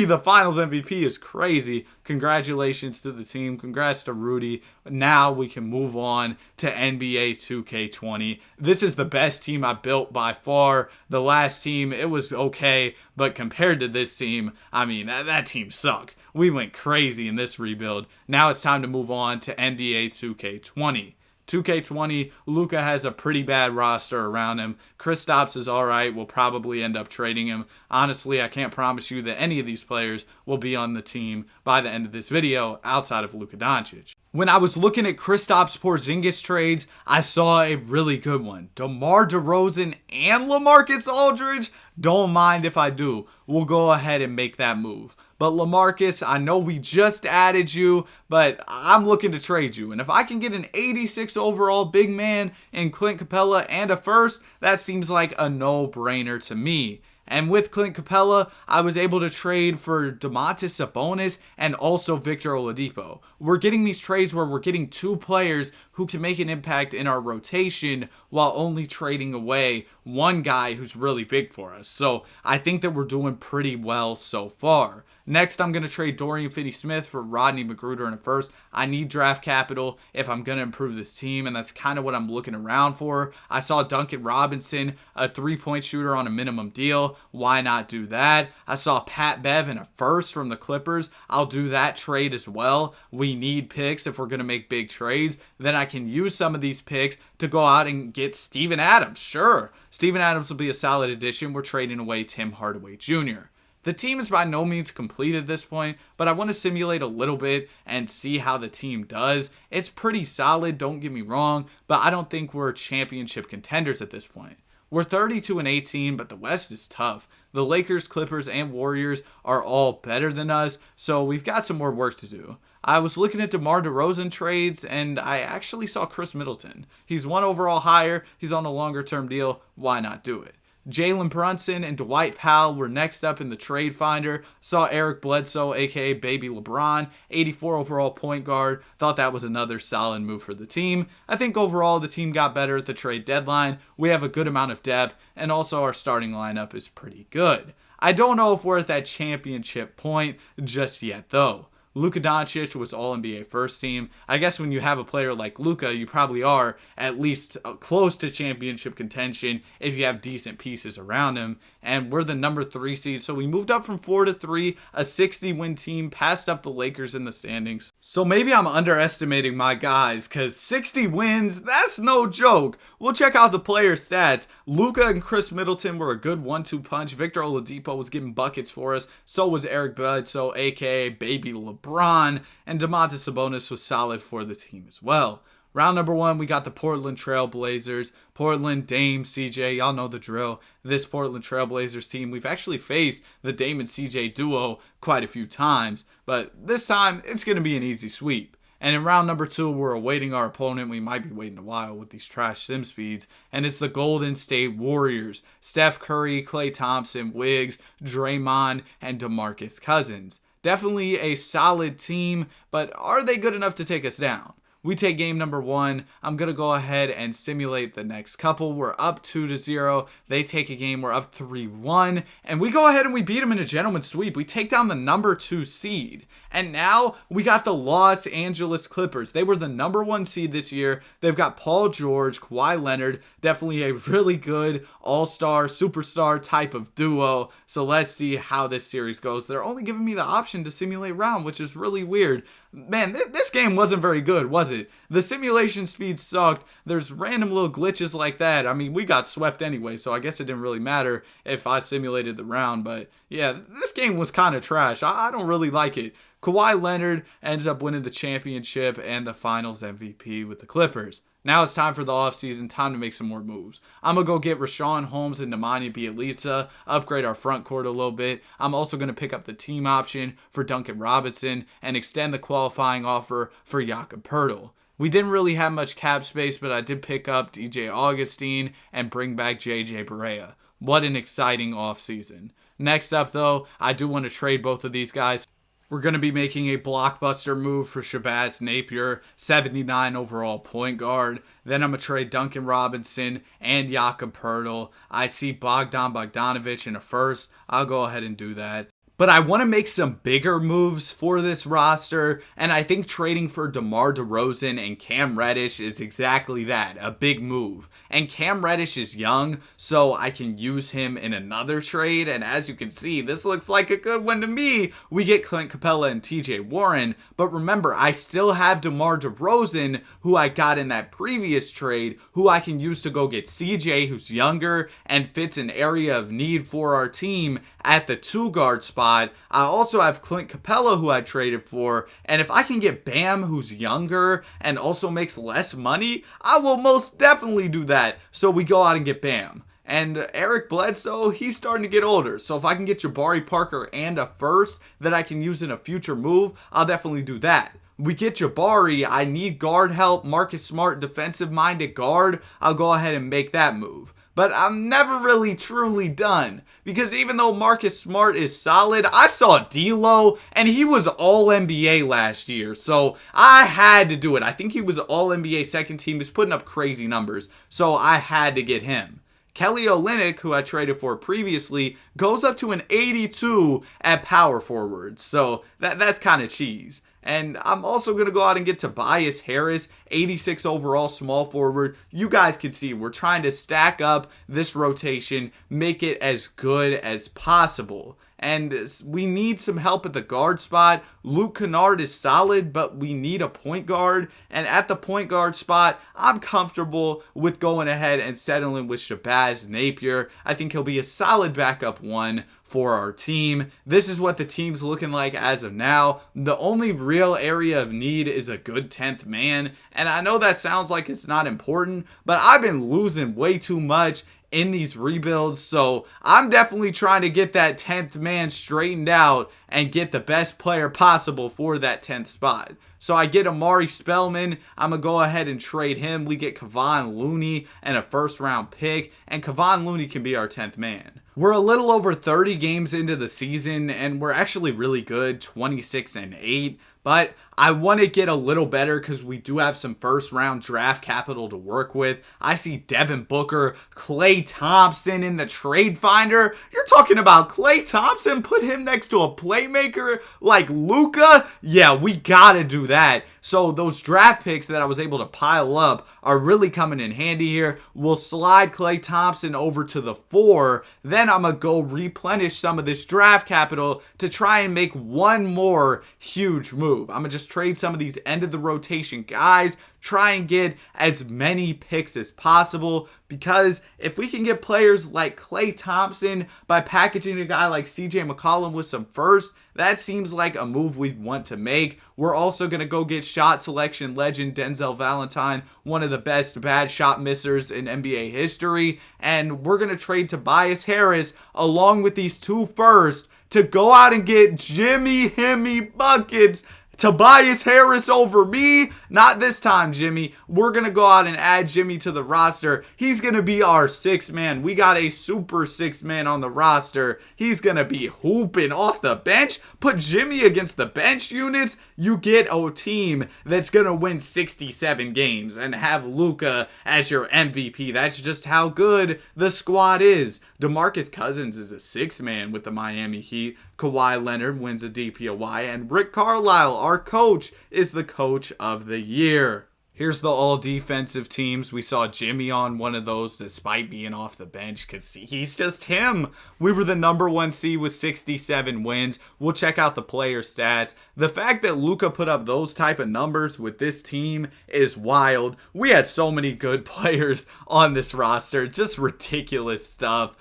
the finals MVP is crazy. Congratulations to the team. Congrats to Rudy. Now we can move on to NBA 2K20. This is the best team I built by far. The last team, it was okay, but compared to this team, I mean, that team sucked. We went crazy in this rebuild. Now it's time to move on to NBA 2K20. 2K20, Luka has a pretty bad roster around him. Kristaps is alright. We'll probably end up trading him. Honestly, I can't promise you that any of these players will be on the team by the end of this video outside of Luka Doncic. When I was looking at Kristaps Porzingis trades, I saw a really good one. DeMar DeRozan and LaMarcus Aldridge? Don't mind if I do. We'll go ahead and make that move. But LaMarcus, I know we just added you, but I'm looking to trade you. And if I can get an 86 overall big man in Clint Capella and a first, that seems like a no-brainer to me. And with Clint Capella, I was able to trade for Domantas Sabonis and also Victor Oladipo. We're getting these trades where we're getting 2 players who can make an impact in our rotation while only trading away one guy who's really big for us. So I think that we're doing pretty well so far. Next, I'm going to trade Dorian Finney-Smith for Rodney McGruder in a first. I need draft capital if I'm going to improve this team, and that's kind of what I'm looking around for. I saw Duncan Robinson, a 3-point shooter on a minimum deal. Why not do that? I saw Pat Bev in a first from the Clippers. I'll do that trade as well. We need picks if we're going to make big trades. Then I can use some of these picks to go out and get Steven Adams. Sure, Steven Adams will be a solid addition. We're trading away Tim Hardaway Jr. The team is by no means complete at this point, but I want to simulate a little bit and see how the team does. It's pretty solid, don't get me wrong, but I don't think we're championship contenders at this point. We're 32-18, but the West is tough. The Lakers, Clippers, and Warriors are all better than us, so we've got some more work to do. I was looking at DeMar DeRozan trades, and I actually saw Chris Middleton. He's one overall higher. He's on a longer-term deal. Why not do it? Jalen Brunson and Dwight Powell were next up in the trade finder. Saw Eric Bledsoe, aka Baby LeBron, 84 overall point guard. Thought that was another solid move for the team. I think overall the team got better at the trade deadline. We have a good amount of depth, and also our starting lineup is pretty good. I don't know if we're at that championship point just yet, though. Luka Doncic was All-NBA first team. I guess when you have a player like Luka, you probably are at least close to championship contention if you have decent pieces around him. And we're the number 3 seed, so we moved up from 4 to 3, a 60-win team, passed up the Lakers in the standings. So maybe I'm underestimating my guys, because 60 wins, that's no joke. We'll check out the player stats. Luka and Chris Middleton were a good 1-2 punch. Victor Oladipo was getting buckets for us. So was Eric Bledsoe, aka Baby LeBron. And Domantas Sabonis was solid for the team as well. Round number 1, we got the Portland Trail Blazers. Portland, Dame, CJ, y'all know the drill. This Portland Trail Blazers team, we've actually faced the Dame and CJ duo quite a few times. But this time, it's going to be an easy sweep. And in round number 2, we're awaiting our opponent. We might be waiting a while with these trash sim speeds. And it's the Golden State Warriors. Steph Curry, Klay Thompson, Wiggs, Draymond, and DeMarcus Cousins. Definitely a solid team, but are they good enough to take us down? We take game number 1. I'm going to go ahead and simulate the next couple. We're up 2-0. They take a game. We're up 3-1. And we go ahead and we beat them in a gentleman's sweep. We take down the number 2 seed. And now we got the Los Angeles Clippers. They were the number 1 seed this year. They've got Paul George, Kawhi Leonard. Definitely a really good all-star, superstar type of duo. So let's see how this series goes. They're only giving me the option to simulate round, which is really weird. Man, this game wasn't very good, was it? The simulation speed sucked. There's random little glitches like that. I mean, we got swept anyway, so I guess it didn't really matter if I simulated the round. But yeah, this game was kind of trash. I don't really like it. Kawhi Leonard ends up winning the championship and the finals MVP with the Clippers. Now it's time for the offseason, time to make some more moves. I'm going to go get Rashawn Holmes and Nemanja Bjelica, upgrade our front court a little bit. I'm also going to pick up the team option for Duncan Robinson and extend the qualifying offer for Jakob Poeltl. We didn't really have much cap space, but I did pick up DJ Augustine and bring back JJ Barea. What an exciting offseason. Next up, though, I do want to trade both of these guys. We're going to be making a blockbuster move for Shabazz Napier, 79 overall point guard. Then I'm going to trade Duncan Robinson and Jakob Poeltl. I see Bogdan Bogdanovic in a first. I'll go ahead and do that. But I want to make some bigger moves for this roster, and I think trading for DeMar DeRozan and Cam Reddish is exactly that, a big move. And Cam Reddish is young, so I can use him in another trade, and as you can see, this looks like a good one to me. We get Clint Capella and TJ Warren, but remember, I still have DeMar DeRozan, who I got in that previous trade, who I can use to go get CJ, who's younger, and fits an area of need for our team at the 2-guard spot. I also have Clint Capella, who I traded for, and if I can get Bam, who's younger and also makes less money, I will most definitely do that. So we go out and get Bam. And Eric Bledsoe, he's starting to get older. So if I can get Jabari Parker and a first that I can use in a future move, I'll definitely do that. We get Jabari, I need guard help, Marcus Smart, defensive-minded guard, I'll go ahead and make that move. But I'm never really truly done, because even though Marcus Smart is solid, I saw D'Lo, and he was All-NBA last year, so I had to do it. I think he was All-NBA second team, he's putting up crazy numbers, so I had to get him. Kelly Olynyk, who I traded for previously, goes up to an 82 at power forward, so that's kind of cheese. And I'm also going to go out and get Tobias Harris, 86 overall small forward. You guys can see we're trying to stack up this rotation, make it as good as possible. And we need some help at the guard spot. Luke Kennard is solid, but we need a point guard. And at the point guard spot, I'm comfortable with going ahead and settling with Shabazz Napier. I think he'll be a solid backup one for our team. This is what the team's looking like as of now. The only real area of need is a good 10th man. And I know that sounds like it's not important, but I've been losing way too much in these rebuilds. So I'm definitely trying to get that 10th man straightened out and get the best player possible for that 10th spot. So I get Amari Spellman. I'm going to go ahead and trade him. We get Kevon Looney and a first round pick. And Kevon Looney can be our 10th man. We're a little over 30 games into the season, and we're actually really good, 26-8. But I want to get a little better because we do have some first round draft capital to work with. I see Devin Booker, Klay Thompson in the trade finder. You're talking about Klay Thompson? Put him next to a playmaker like Luka? Yeah, we got to do that. So those draft picks that I was able to pile up are really coming in handy here. We'll slide Klay Thompson over to the 4. Then I'm going to go replenish some of this draft capital to try and make one more huge move. I'm going to just trade some of these end of the rotation guys, try and get as many picks as possible, because if we can get players like Klay Thompson by packaging a guy like CJ McCollum with some first, that seems like a move we want to make. We're also going to go get shot selection legend Denzel Valentine, one of the best bad shot missers in NBA history, and we're going to trade Tobias Harris along with these 2 firsts to go out and get Jimmy Himmy buckets. Tobias Harris over me? Not this time, Jimmy. We're going to go out and add Jimmy to the roster. He's going to be our 6th man. We got a super 6th man on the roster. He's going to be hooping off the bench. Put Jimmy against the bench units. You get a team that's going to win 67 games and have Luka as your MVP. That's just how good the squad is. DeMarcus Cousins is a 6th man with the Miami Heat. Kawhi Leonard wins a DPOY, and Rick Carlisle, our coach, is the coach of the year. Here's the all defensive teams. We saw Jimmy on one of those despite being off the bench because he's just him. We were the number 1 seed with 67 wins. We'll check out the player stats. The fact that Luka put up those type of numbers with this team is wild. We had so many good players on this roster. Just ridiculous stuff.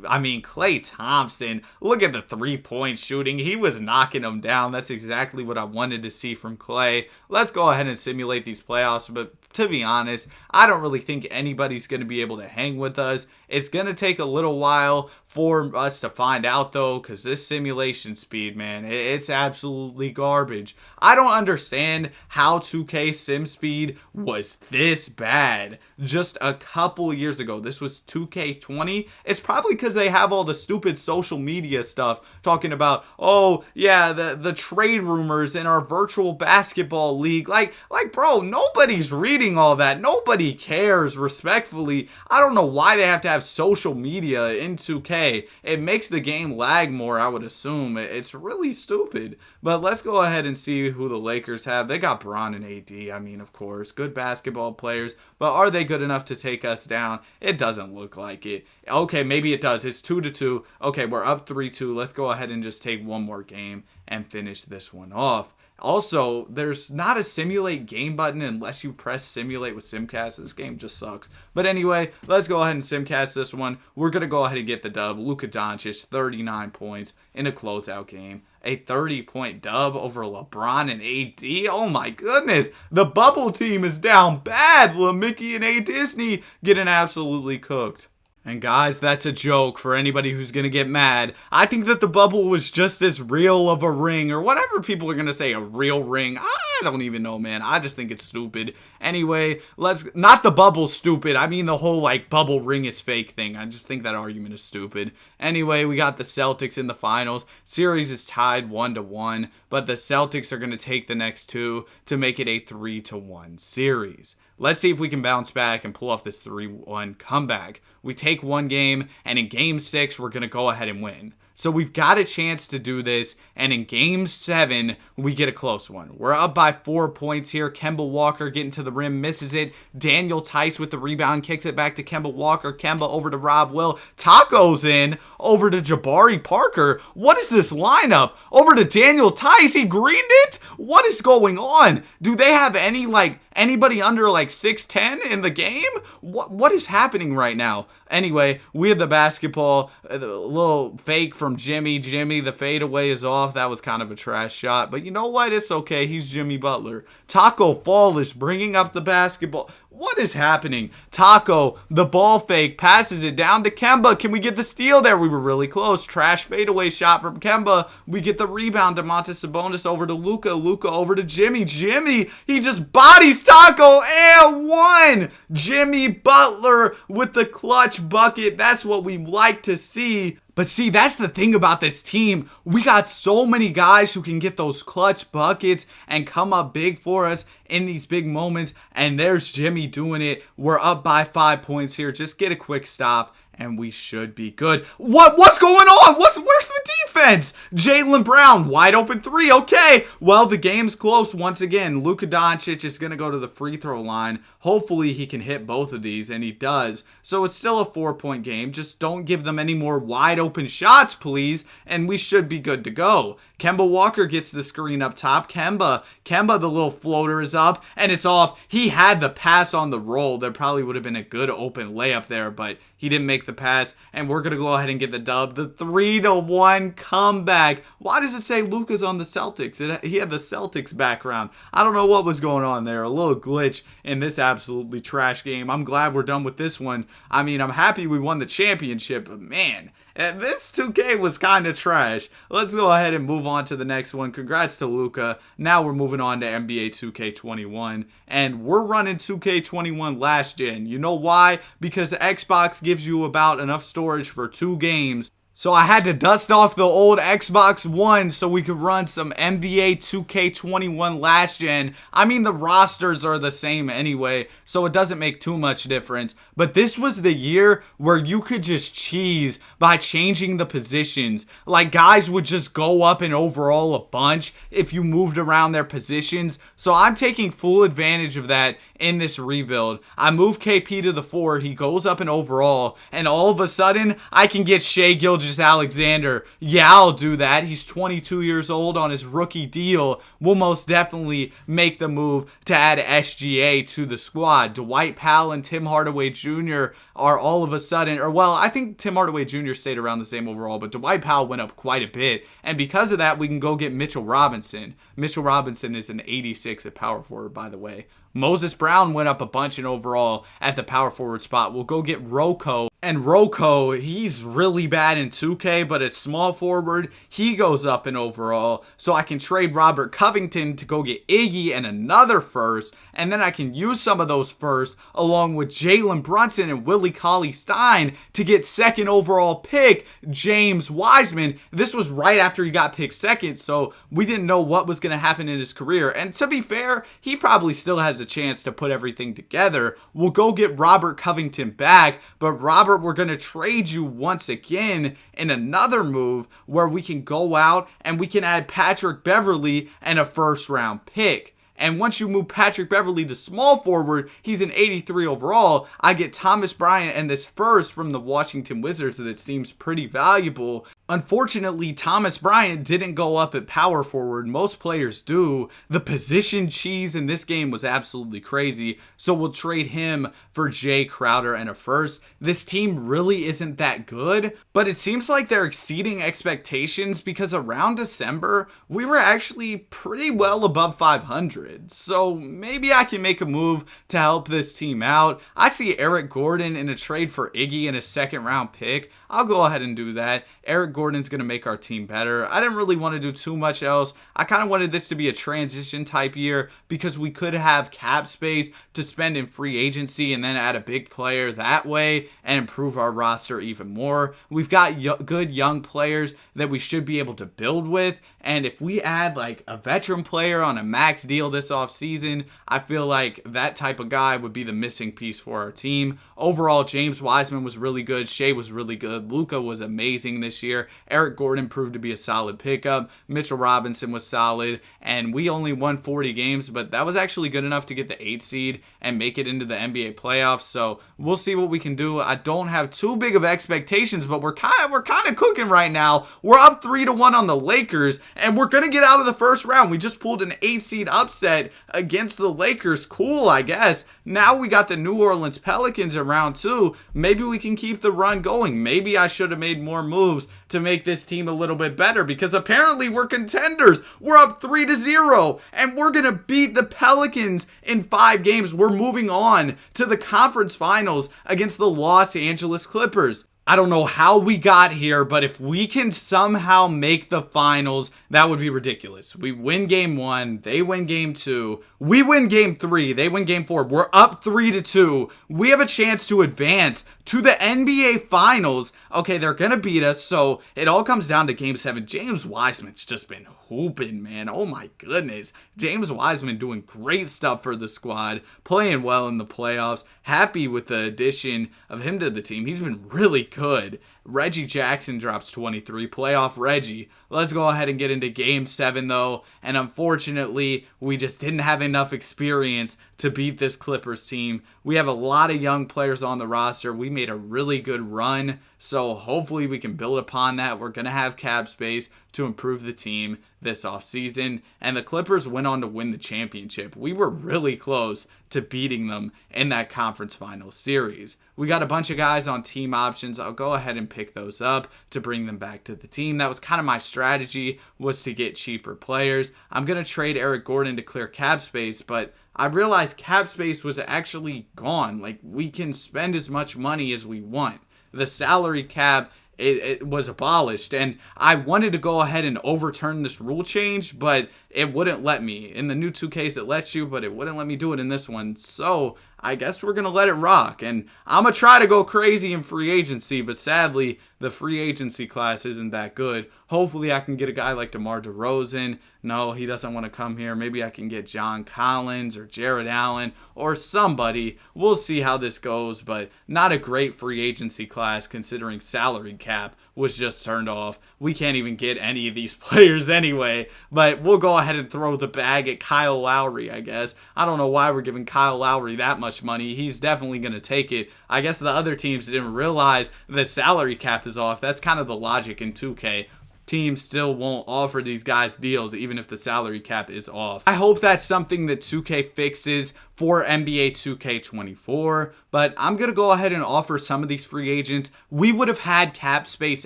I mean, Klay Thompson, look at the 3-point shooting. He was knocking them down. That's exactly what I wanted to see from Klay. Let's go ahead and simulate these playoffs, but to be honest, I don't really think anybody's going to be able to hang with us. It's going to take a little while for us to find out, though, because this simulation speed, man, it's absolutely garbage. I don't understand how 2K sim speed was this bad just a couple years ago. This was 2K20. It's probably because they have all the stupid social media stuff talking about, oh, yeah, the trade rumors in our virtual basketball league. Like, bro, nobody's reading all that. Nobody cares, respectfully. I don't know why they have to have social media in 2K. It makes the game lag more, I would assume. It's really stupid. But let's go ahead and see who the Lakers have. They got Bron and AD. I mean, of course, good basketball players. But are they good enough to take us down? It doesn't look like it. Okay, maybe it does. It's 2-2. Okay, we're up 3-2. Let's go ahead and just take one more game and finish this one off. Also, there's not a simulate game button unless you press simulate with Simcast. This game just sucks. But anyway, let's go ahead and Simcast this one. We're going to go ahead and get the dub. Luka Doncic, 39 points in a closeout game. A 30-point dub over LeBron and AD. Oh my goodness. The bubble team is down bad. LaMickey and A. Disney getting absolutely cooked. And guys, that's a joke for anybody who's going to get mad. I think that the bubble was just as real of a ring, or whatever people are going to say, a real ring. I don't even know, man. I just think it's stupid. Anyway, not the bubble stupid. I mean the whole, bubble ring is fake thing. I just think that argument is stupid. Anyway, we got the Celtics in the finals. Series is tied 1-1, but the Celtics are going to take the next 2 to make it a 3-1 series. Let's see if we can bounce back and pull off this 3-1 comeback. We take one game, and in game 6, we're going to go ahead and win. So we've got a chance to do this, and in game 7, we get a close one. We're up by 4 points here. Kemba Walker getting to the rim, misses it. Daniel Tice with the rebound, kicks it back to Kemba Walker. Kemba over to Rob Will. Tacos in, over to Jabari Parker. What is this lineup? Over to Daniel Tice, he greened it? What is going on? Do they have anybody under 6'10" in the game? What is happening right now? Anyway, we had the basketball, a little fake from Jimmy. The fadeaway is off. That was kind of a trash shot, but you know what? It's okay. He's Jimmy Butler. Taco Fall is bringing up the basketball. What is happening? Taco, the ball fake, passes it down to Kemba. Can we get the steal there? We were really close. Trash fadeaway shot from Kemba. We get the rebound. Domantas Sabonis over to Luka. Luka over to Jimmy. Jimmy, he just bodies Taco and one. Jimmy Butler with the clutch bucket. That's what we like to see. But see, that's the thing about this team. We got so many guys who can get those clutch buckets and come up big for us in these big moments. And there's Jimmy doing it. We're up by 5 points here. Just get a quick stop and we should be good. What's going on? Where's the defense? Jaylen Brown, wide open three. Okay, well, the game's close once again. Luka Doncic is going to go to the free throw line. Hopefully he can hit both of these, and he does. So it's still a 4-point game. Just don't give them any more wide open shots, please, and we should be good to go. Kemba Walker gets the screen up top. Kemba, the little floater is up, and it's off. He had the pass on the roll. There probably would have been a good open layup there, but he didn't make the pass, and we're going to go ahead and get the dub. The 3-1 comeback. Why does it say Luka's on the Celtics? He had the Celtics background. I don't know what was going on there. A little glitch in this absolutely trash game. I'm glad we're done with this one. I mean, I'm happy we won the championship, but man, this 2K was kind of trash. Let's go ahead and move on to the next one. Congrats to Luka. Now we're moving on to NBA 2K21. And we're running 2K21 last gen. You know why? Because the Xbox gives you about enough storage for 2 games. So I had to dust off the old Xbox One so we could run some NBA 2K21 last gen. I mean, the rosters are the same anyway, so it doesn't make too much difference. But this was the year where you could just cheese by changing the positions. Like, guys would just go up in overall a bunch if you moved around their positions. So I'm taking full advantage of that in this rebuild. I move KP to the 4, he goes up in overall, and all of a sudden, I can get Shai Gilgeous-Alexander. Yeah, I'll do that. He's 22 years old on his rookie deal. We'll most definitely make the move to add SGA to the squad. Dwight Powell and Tim Hardaway Jr. are all of a sudden, or well, I think Tim Hardaway Jr. stayed around the same overall, but Dwight Powell went up quite a bit, and because of that, we can go get Mitchell Robinson. Mitchell Robinson is an 86 at power forward, by the way. Moses Brown went up a bunch in overall at the power forward spot. We'll go get Rocco. And Rocco, he's really bad in 2K, but at small forward, he goes up in overall. So I can trade Robert Covington to go get Iggy and another first. And then I can use some of those first along with Jalen Brunson and Willie Cauley-Stein to get second overall pick, James Wiseman. This was right after he got picked second, so we didn't know what was going to happen in his career. And to be fair, he probably still has a chance to put everything together. We'll go get Robert Covington back, but Robert, we're going to trade you once again in another move where we can go out and we can add Patrick Beverley and a first round pick. And once you move Patrick Beverley to small forward, he's an 83 overall. I get Thomas Bryant and this first from the Washington Wizards that seems pretty valuable. Unfortunately, Thomas Bryant didn't go up at power forward. Most players do. The position cheese in this game was absolutely crazy. So we'll trade him for Jay Crowder and a first. This team really isn't that good, but it seems like they're exceeding expectations because around December, we were actually pretty well above 500. So maybe I can make a move to help this team out. I see Eric Gordon in a trade for Iggy and a second round pick. I'll go ahead and do that. Eric Gordon's going to make our team better. I didn't really want to do too much else. I kind of wanted this to be a transition type year because we could have cap space to spend in free agency and then add a big player that way and improve our roster even more. We've got good young players that we should be able to build with. And if we add like a veteran player on a max deal this offseason, I feel like that type of guy would be the missing piece for our team. Overall, James Wiseman was really good. Shai was really good. Luka was amazing this year. Eric Gordon proved to be a solid pickup. Mitchell Robinson was solid. And we only won 40 games, but that was actually good enough to get the 8 seed and make it into the NBA playoffs. So we'll see what we can do. I don't have too big of expectations, but we're kind of cooking right now. We're up 3-1 on the Lakers. and we're going to get out of the first round. We just pulled an 8-seed upset against the Lakers. Cool, I guess. Now we got the New Orleans Pelicans in round 2. Maybe we can keep the run going. Maybe I should have made more moves to make this team a little bit better, because apparently we're contenders. We're up 3-0, and we're going to beat the Pelicans in 5 games. We're moving on to the conference finals against the Los Angeles Clippers. I don't know how we got here, but if we can somehow make the finals, that would be ridiculous. We win game 1, they win game 2, we win game 3, they win game 4. We're up 3-2. We have a chance to advance to the NBA Finals. Okay, they're going to beat us, so it all comes down to game 7. James Wiseman's just been hooping, man. Oh my goodness. James Wiseman doing great stuff for the squad, playing well in the playoffs. Happy with the addition of him to the team. He's been really good. Reggie Jackson drops 23. Playoff Reggie. Let's go ahead and get into game 7 though. And unfortunately, we just didn't have enough experience to beat this Clippers team. We have a lot of young players on the roster. We made a really good run, so hopefully we can build upon that. We're going to have cap space to improve the team this offseason. And the Clippers went on to win the championship. We were really close to beating them in that conference finals series. We got a bunch of guys on team options. I'll go ahead and pick those up to bring them back to the team. That was kind of my strategy, was to get cheaper players. I'm going to trade Eric Gordon to clear cap space, but I realized cap space was actually gone. Like, we can spend as much money as we want. The salary cap, it was abolished, and I wanted to go ahead and overturn this rule change, but it wouldn't let me. In the new 2Ks it lets you, but it wouldn't let me do it in this one. So I guess we're going to let it rock, and I'm going to try to go crazy in free agency, but sadly the free agency class isn't that good. Hopefully I can get a guy like DeMar DeRozan. No, he doesn't want to come here. Maybe I can get John Collins or Jared Allen or somebody. We'll see how this goes, but not a great free agency class considering salary cap was just turned off. We can't even get any of these players anyway, but we'll go ahead and throw the bag at Kyle Lowry, I guess. I don't know why we're giving Kyle Lowry that much money. He's definitely going to take it. I guess the other teams didn't realize the salary cap is off. That's kind of the logic in 2K. Teams still won't offer these guys deals even if the salary cap is off. I hope that's something that 2K fixes for NBA 2K24, but I'm going to go ahead and offer some of these free agents. We would have had cap space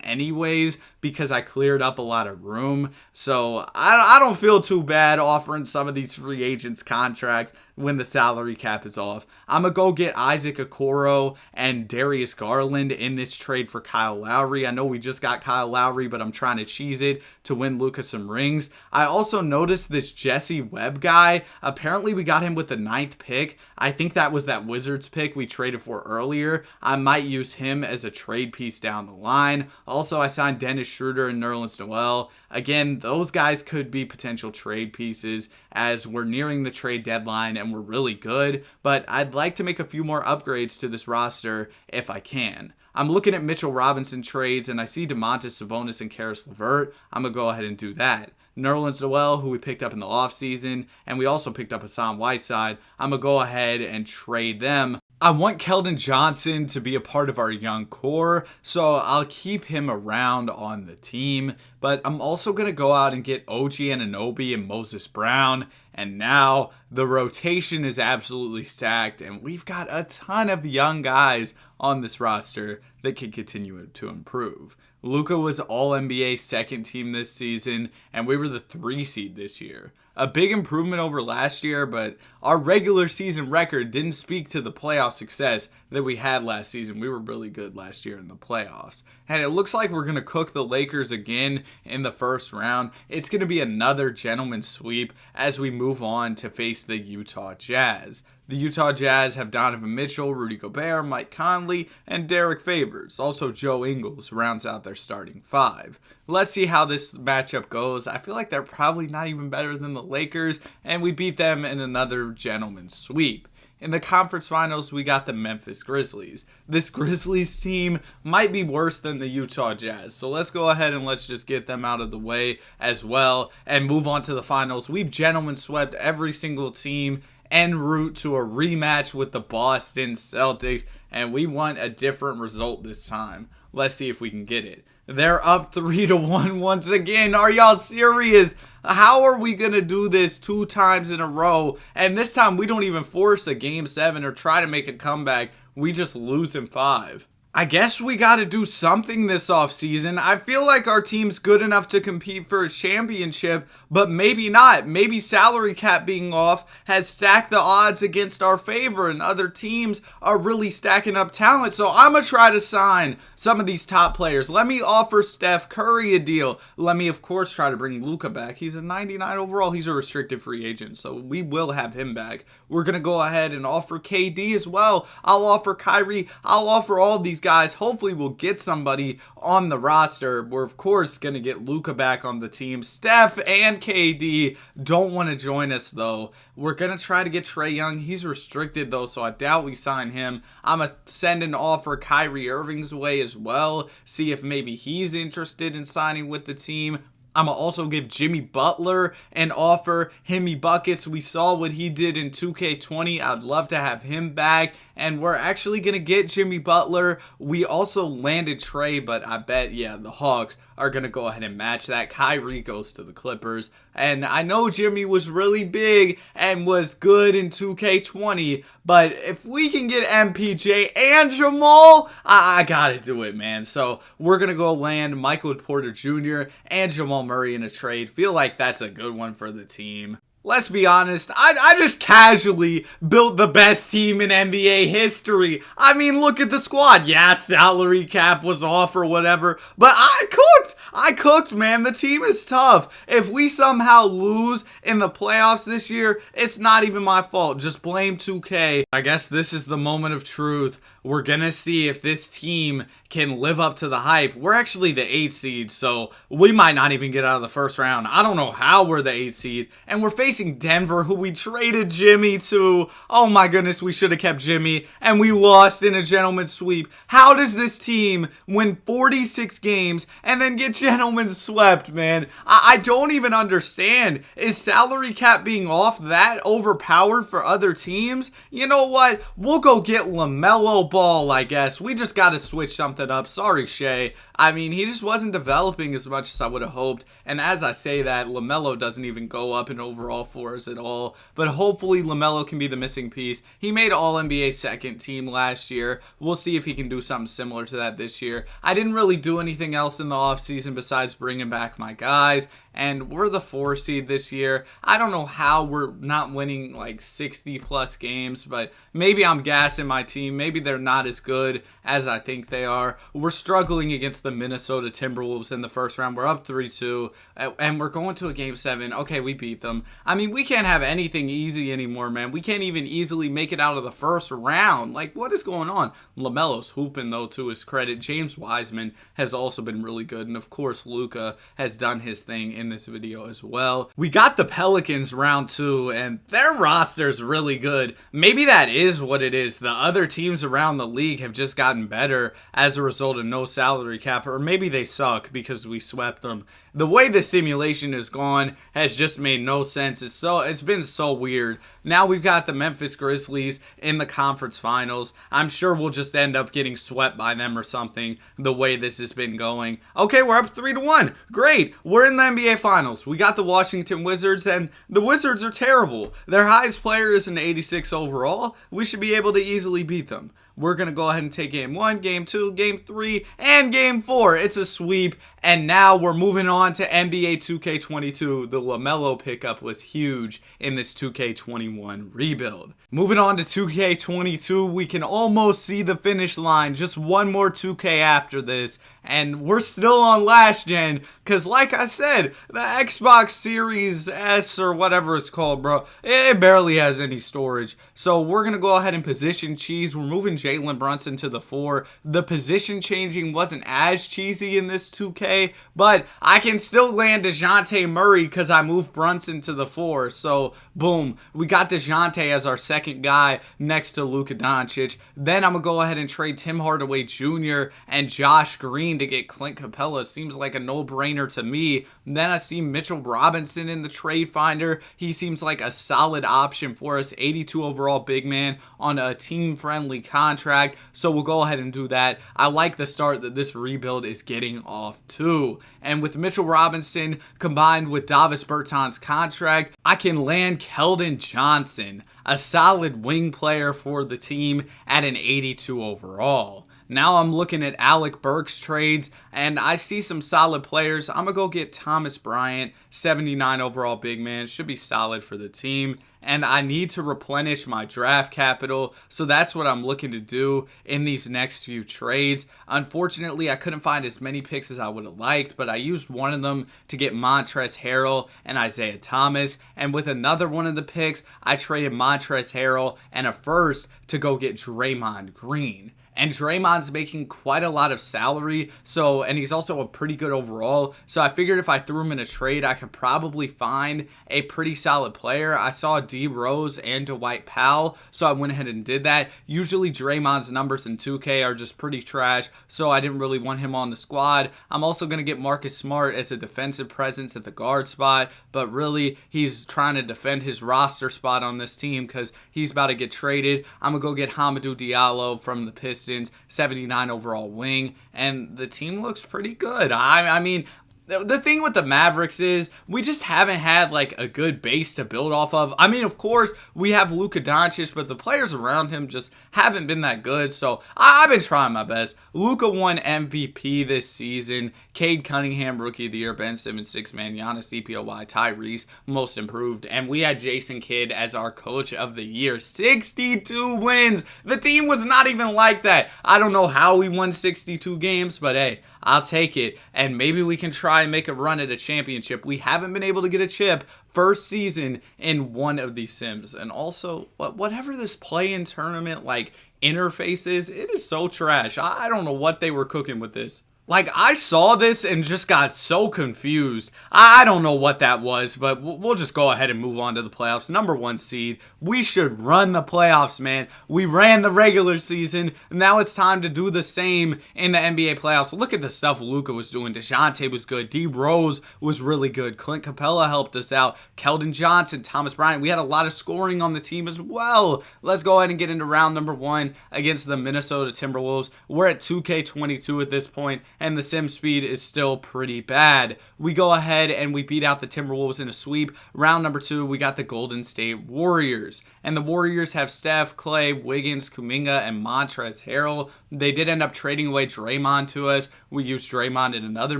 anyways because I cleared up a lot of room, so I don't feel too bad offering some of these free agents contracts when the salary cap is off. I'm going to go get Isaac Okoro and Darius Garland in this trade for Kyle Lowry. I know we just got Kyle Lowry, but I'm trying to cheese it to win Luka some rings. I also noticed this Jesse Webb guy. Apparently we got him with the 9th pick. I think that was that Wizards pick we traded for earlier. I might use him as a trade piece down the line. Also, I signed Dennis Schroeder and Nerlens Noel. Again, those guys could be potential trade pieces as we're nearing the trade deadline and we're really good, but I'd like to make a few more upgrades to this roster if I can. I'm looking at Mitchell Robinson trades and I see Domantas Sabonis and Karis LeVert. I'm going to go ahead and do that. Nerlens Noel, who we picked up in the offseason, and we also picked up Hassan Whiteside. I'm going to go ahead and trade them. I want Keldon Johnson to be a part of our young core, so I'll keep him around on the team. But I'm also going to go out and get OG Anunoby and Moses Brown. And now the rotation is absolutely stacked, and we've got a ton of young guys on this roster that can continue to improve. Luka was All-NBA second team this season, and we were the 3 seed this year. A big improvement over last year, but our regular season record didn't speak to the playoff success that we had last season. We were really good last year in the playoffs. And it looks like we're going to cook the Lakers again in the first round. It's going to be another gentleman's sweep as we move on to face the Utah Jazz. The Utah Jazz have Donovan Mitchell, Rudy Gobert, Mike Conley, and Derek Favors. Also, Joe Ingles rounds out their starting 5. Let's see how this matchup goes. I feel like they're probably not even better than the Lakers, and we beat them in another gentleman's sweep. In the conference finals, we got the Memphis Grizzlies. This Grizzlies team might be worse than the Utah Jazz, so let's go ahead and let's just get them out of the way as well and move on to the finals. We've gentlemen swept every single team en route to a rematch with the Boston Celtics, and we want a different result this time. Let's see if we can get it. They're up 3-1 once again. Are y'all serious? How are we going to do this 2 times in a row? And this time we don't even force a game 7 or try to make a comeback. We just lose in 5. I guess we got to do something this offseason. I feel like our team's good enough to compete for a championship, but maybe not. Maybe salary cap being off has stacked the odds against our favor, and other teams are really stacking up talent. So I'm going to try to sign some of these top players. Let me offer Steph Curry a deal. Let me, of course, try to bring Luka back. He's a 99 overall. He's a restricted free agent, so we will have him back. We're going to go ahead and offer KD as well. I'll offer Kyrie. I'll offer all these guys. Hopefully we'll get somebody on the roster. We're of course going to get Luka back on the team. Steph and KD don't want to join us though. We're going to try to get Trae Young. He's restricted though, so I doubt we sign him. I'm going to send an offer Kyrie Irving's way as well. See if maybe he's interested in signing with the team. I'm going to also give Jimmy Butler an offer. Himmy Buckets, we saw what he did in 2K20. I'd love to have him back. And we're actually going to get Jimmy Butler. We also landed Trae, but I bet, yeah, the Hawks are going to go ahead and match that. Kyrie goes to the Clippers. And I know Jimmy was really big and was good in 2K20, but if we can get MPJ and Jamal, I got to do it, man. So we're going to go land Michael Porter Jr. and Jamal Murray in a trade. Feel like that's a good one for the team. Let's be honest, I just casually built the best team in NBA history. I mean, look at the squad. Yeah, salary cap was off or whatever, but I cooked, man. The team is tough. If we somehow lose in the playoffs this year, it's not even my fault. Just blame 2K. I guess this is the moment of truth. We're going to see if this team can live up to the hype. We're actually the 8th seed, so we might not even get out of the first round. I don't know how we're the 8th seed. And we're facing Denver, who we traded Jimmy to. Oh my goodness, we should have kept Jimmy. And we lost in a gentleman's sweep. How does this team win 46 games and then get gentleman's swept, man? I don't even understand. Is salary cap being off that overpowered for other teams? You know what? We'll go get LaMelo Ball, I guess. We just got to switch something up. Sorry, Shea. I mean, he just wasn't developing as much as I would have hoped. And as I say that, LaMelo doesn't even go up in overall for us at all. But hopefully LaMelo can be the missing piece. He made All-NBA second team last year. We'll see if he can do something similar to that this year. I didn't really do anything else in the offseason besides bringing back my guys. And we're the 4 seed this year. I don't know how we're not winning like 60 plus games, but maybe I'm gassing my team. Maybe they're not as good as I think they are. We're struggling against the Minnesota Timberwolves in the first round. We're up 3-2, and we're going to a game 7. Okay, we beat them. I mean, we can't have anything easy anymore, man. We can't even easily make it out of the first round. Like, what is going on? LaMelo's hooping, though, to his credit. James Wiseman has also been really good, and of course, Luka has done his thing in this video as well. We got the Pelicans round 2, and their roster's really good. Maybe that is what it is. The other teams around the league have just gotten better as a result of no salary cap, or maybe they suck because we swept them. The way the simulation has gone has just made no sense. It's been so weird. Now we've got the Memphis Grizzlies in the conference finals. I'm sure we'll just end up getting swept by them or something the way this has been going. Okay, we're up 3-1. Great. We're in the NBA finals. We got the Washington Wizards, and the Wizards are terrible. Their highest player is an 86 overall. We should be able to easily beat them. We're going to go ahead and take game 1, game 2, game 3, and game 4. It's a sweep. And now we're moving on to NBA 2K22. The LaMelo pickup was huge in this 2K21 rebuild. Moving on to 2K22, we can almost see the finish line. Just one more 2K after this. And we're still on last gen, because like I said, the Xbox Series S or whatever it's called, bro, it barely has any storage. So we're going to go ahead and position cheese. We're moving Jalen Brunson to the 4. The position changing wasn't as cheesy in this 2K. 2K, but I can still land DeJounte Murray because I moved Brunson to the 4. So, boom, we got DeJounte as our second guy next to Luka Doncic. Then I'm going to go ahead and trade Tim Hardaway Jr. and Josh Green to get Clint Capella. Seems like a no-brainer to me. Then I see Mitchell Robinson in the trade finder. He seems like a solid option for us. 82 overall big man on a team-friendly contract. So we'll go ahead and do that. I like the start that this rebuild is getting off to. And with Mitchell Robinson combined with Davis Bertans' contract, I can land Keldon Johnson, a solid wing player for the team at an 82 overall. Now I'm looking at Alec Burks trades, and I see some solid players. I'm going to go get Thomas Bryant, 79 overall big man. Should be solid for the team. And I need to replenish my draft capital, so that's what I'm looking to do in these next few trades. Unfortunately, I couldn't find as many picks as I would have liked, but I used one of them to get Montrezl Harrell and Isaiah Thomas. And with another one of the picks, I traded Montrezl Harrell and a first to go get Draymond Green. And Draymond's making quite a lot of salary, and he's also a pretty good overall. So I figured if I threw him in a trade, I could probably find a pretty solid player. I saw D Rose and Dwight Powell, so I went ahead and did that. Usually Draymond's numbers in 2K are just pretty trash, so I didn't really want him on the squad. I'm also going to get Marcus Smart as a defensive presence at the guard spot, but really he's trying to defend his roster spot on this team because he's about to get traded. I'm going to go get Hamidou Diallo from the Pistons. 79 overall wing, and the team looks pretty good. I mean, the thing with the Mavericks is we just haven't had like a good base to build off of. I mean, of course, we have Luka Doncic, but the players around him just haven't been that good. So I've been trying my best. Luka won MVP this season. Cade Cunningham, Rookie of the Year. Ben Simmons, 6-man. Giannis, DPOY. Tyrese, Most Improved. And we had Jason Kidd as our Coach of the Year. 62 wins. The team was not even like that. I don't know how we won 62 games, but hey, I'll take it. And maybe we can try and make a run at a championship. We haven't been able to get a chip first season in one of these sims. And also, whatever this play-in tournament like interface is, it is so trash. I don't know what they were cooking with this. Like, I saw this and just got so confused. I don't know what that was, but we'll just go ahead and move on to the playoffs. Number 1 seed. We should run the playoffs, man. We ran the regular season. Now it's time to do the same in the NBA playoffs. Look at the stuff Luka was doing. DeJounte was good. D Rose was really good. Clint Capella helped us out. Keldon Johnson, Thomas Bryant. We had a lot of scoring on the team as well. Let's go ahead and get into round number 1 against the Minnesota Timberwolves. We're at 2K22 at this point, and the sim speed is still pretty bad. We go ahead and we beat out the Timberwolves in a sweep. Round number 2, we got the Golden State Warriors. And the Warriors have Steph, Clay, Wiggins, Kuminga, and Montrezl Harrell. They did end up trading away Draymond to us. We used Draymond in another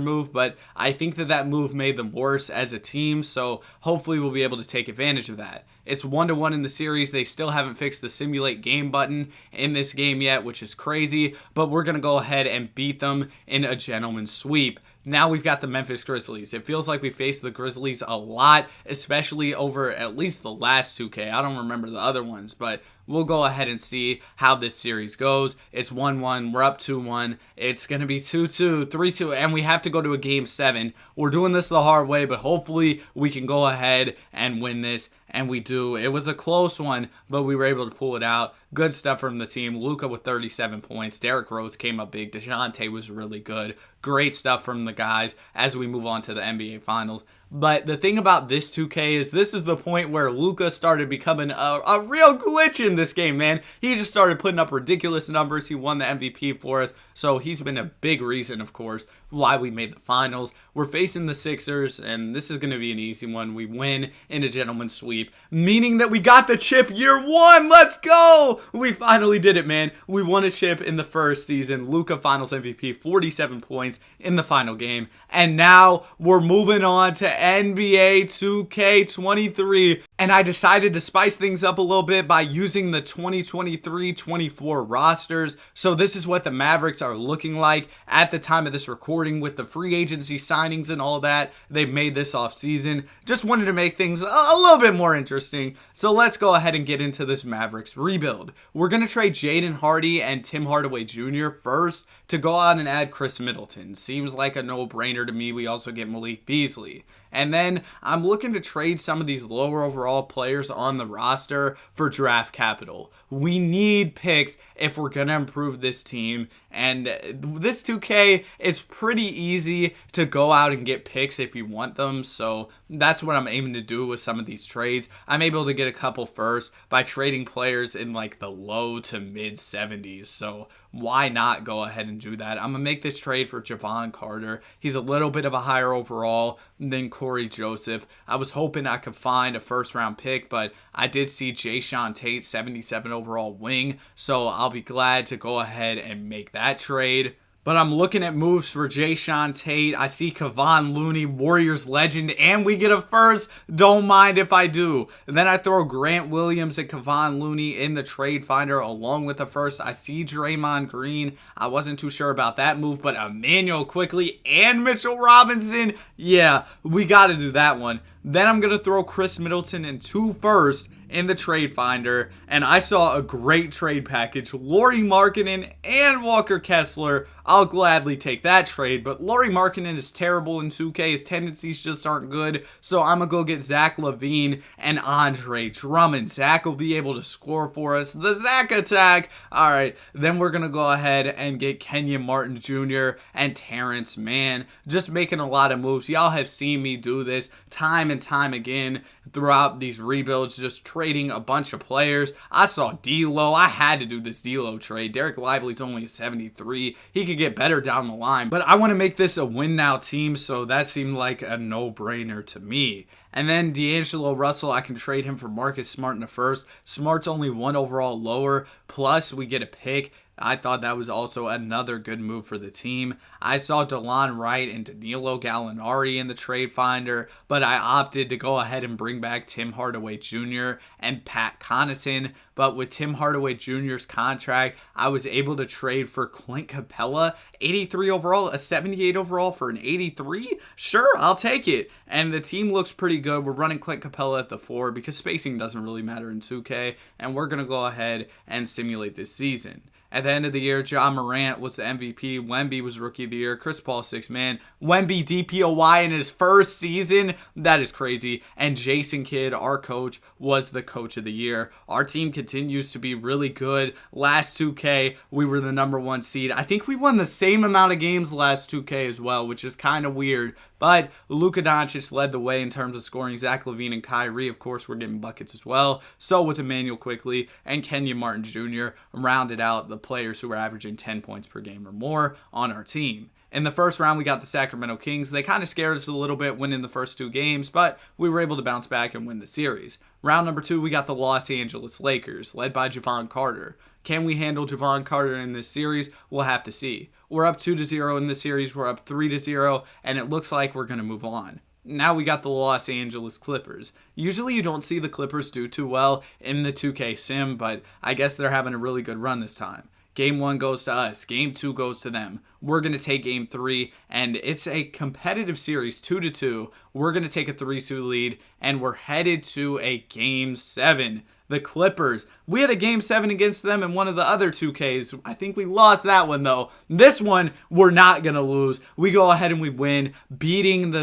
move, but I think that move made them worse as a team, so hopefully we'll be able to take advantage of that. It's 1-1 in the series. They still haven't fixed the simulate game button in this game yet, which is crazy, but we're going to go ahead and beat them in a gentleman's sweep. Now we've got the Memphis Grizzlies. It feels like we faced the Grizzlies a lot, especially over at least the last 2K. I don't remember the other ones, but we'll go ahead and see how this series goes. It's 1-1. We're up 2-1. It's going to be 2-2, 3-2, and we have to go to a game 7. We're doing this the hard way, but hopefully we can go ahead and win this, and we do. It was a close one, but we were able to pull it out. Good stuff from the team. Luka with 37 points. Derrick Rose came up big. DeJounte was really good. Great stuff from the guys as we move on to the NBA Finals. But the thing about this 2K is this is the point where Luka started becoming a real glitch in this game, man. He just started putting up ridiculous numbers. He won the MVP for us. So he's been a big reason, of course, why we made the finals. We're facing the Sixers, and this is going to be an easy one. We win in a gentleman's sweep, meaning that we got the chip year 1. Let's go! We finally did it, man. We won a chip in the first season. Luka Finals MVP, 47 points in the final game. And now we're moving on to NBA 2K23, and I decided to spice things up a little bit by using the 2023-24 rosters. So this is what the Mavericks are looking like at the time of this recording with the free agency signings and all that they've made this offseason. Just wanted to make things a little bit more interesting. So let's go ahead and get into this Mavericks rebuild. We're going to trade Jaden Hardy and Tim Hardaway Jr. first to go out and add Chris Middleton. Seems like a no-brainer to me. We also get Malik Beasley. And then I'm looking to trade some of these lower overall players on the roster for draft capital. We need picks if we're going to improve this team. And this 2K is pretty easy to go out and get picks if you want them. So that's what I'm aiming to do with some of these trades. I'm able to get a couple first by trading players in like the low to mid 70s. So why not go ahead and do that? I'm going to make this trade for Javon Carter. He's a little bit of a higher overall than Corey Joseph. I was hoping I could find a first round pick, but I did see Jayshawn Tate, 77 overall wing. So I'll be glad to go ahead and make that trade. But I'm looking at moves for Jayshawn Tate. I see Kevon Looney, Warriors legend, and we get a first. Don't mind if I do. And then I throw Grant Williams and Kevon Looney in the trade finder along with the first. I see Draymond Green. I wasn't too sure about that move, but Emmanuel Quickly and Mitchell Robinson. Yeah, we got to do that one. Then I'm going to throw Chris Middleton and 2 firsts in the trade finder, and I saw a great trade package. Lauri Markkanen and Walker Kessler. I'll gladly take that trade, but Lauri Markkanen is terrible in 2K. His tendencies just aren't good, so I'm going to go get Zach LaVine and Andre Drummond. Zach will be able to score for us. The Zach attack. All right, then we're going to go ahead and get Kenyon Martin Jr. and Terrence Mann. Just making a lot of moves. Y'all have seen me do this time and time again throughout these rebuilds, just trading a bunch of players. I saw D'Lo. I had to do this D'Lo trade. Derek Lively's only a 73. He could get better down the line, but I want to make this a win now team, so that seemed like a no-brainer to me. And then D'Angelo Russell, I can trade him for Marcus Smart in the first. Smart's only 1 overall lower, plus we get a pick. I thought that was also another good move for the team. I saw DeLon Wright and Danilo Gallinari in the trade finder, but I opted to go ahead and bring back Tim Hardaway Jr. and Pat Connaughton. But with Tim Hardaway Jr.'s contract, I was able to trade for Clint Capella, 83 overall, a 78 overall for an 83? Sure, I'll take it. And the team looks pretty good. We're running Clint Capella at the 4 because spacing doesn't really matter in 2K, and we're going to go ahead and simulate this season. At the end of the year, Ja Morant was the MVP. Wemby was Rookie of the Year. Chris Paul, 6th man. Wemby DPOY in his first season. That is crazy. And Jason Kidd, our coach, was the Coach of the Year. Our team continues to be really good. Last 2K, we were the number 1 seed. I think we won the same amount of games last 2K as well, which is kind of weird. But Luka Doncic led the way in terms of scoring. Zach LaVine and Kyrie, of course, were getting buckets as well. So was Emmanuel Quickly, and Kenyon Martin Jr. rounded out the players who were averaging 10 points per game or more on our team. In the first round, we got the Sacramento Kings. They kind of scared us a little bit winning the first 2 games, but we were able to bounce back and win the series. Round number 2, we got the Los Angeles Lakers, led by Javon Carter. Can we handle Javon Carter in this series? We'll have to see. We're up 2-0 in this series. We're up 3-0, and it looks like we're going to move on. Now we got the Los Angeles Clippers. Usually you don't see the Clippers do too well in the 2K sim, but I guess they're having a really good run this time. Game 1 goes to us. Game 2 goes to them. We're going to take Game 3, and it's a competitive series, 2-2. We're going to take a 3-2 lead, and we're headed to a Game 7. The Clippers. We had a Game 7 against them in one of the other 2Ks. I think we lost that one, though. This one, we're not going to lose. We go ahead and we win, beating the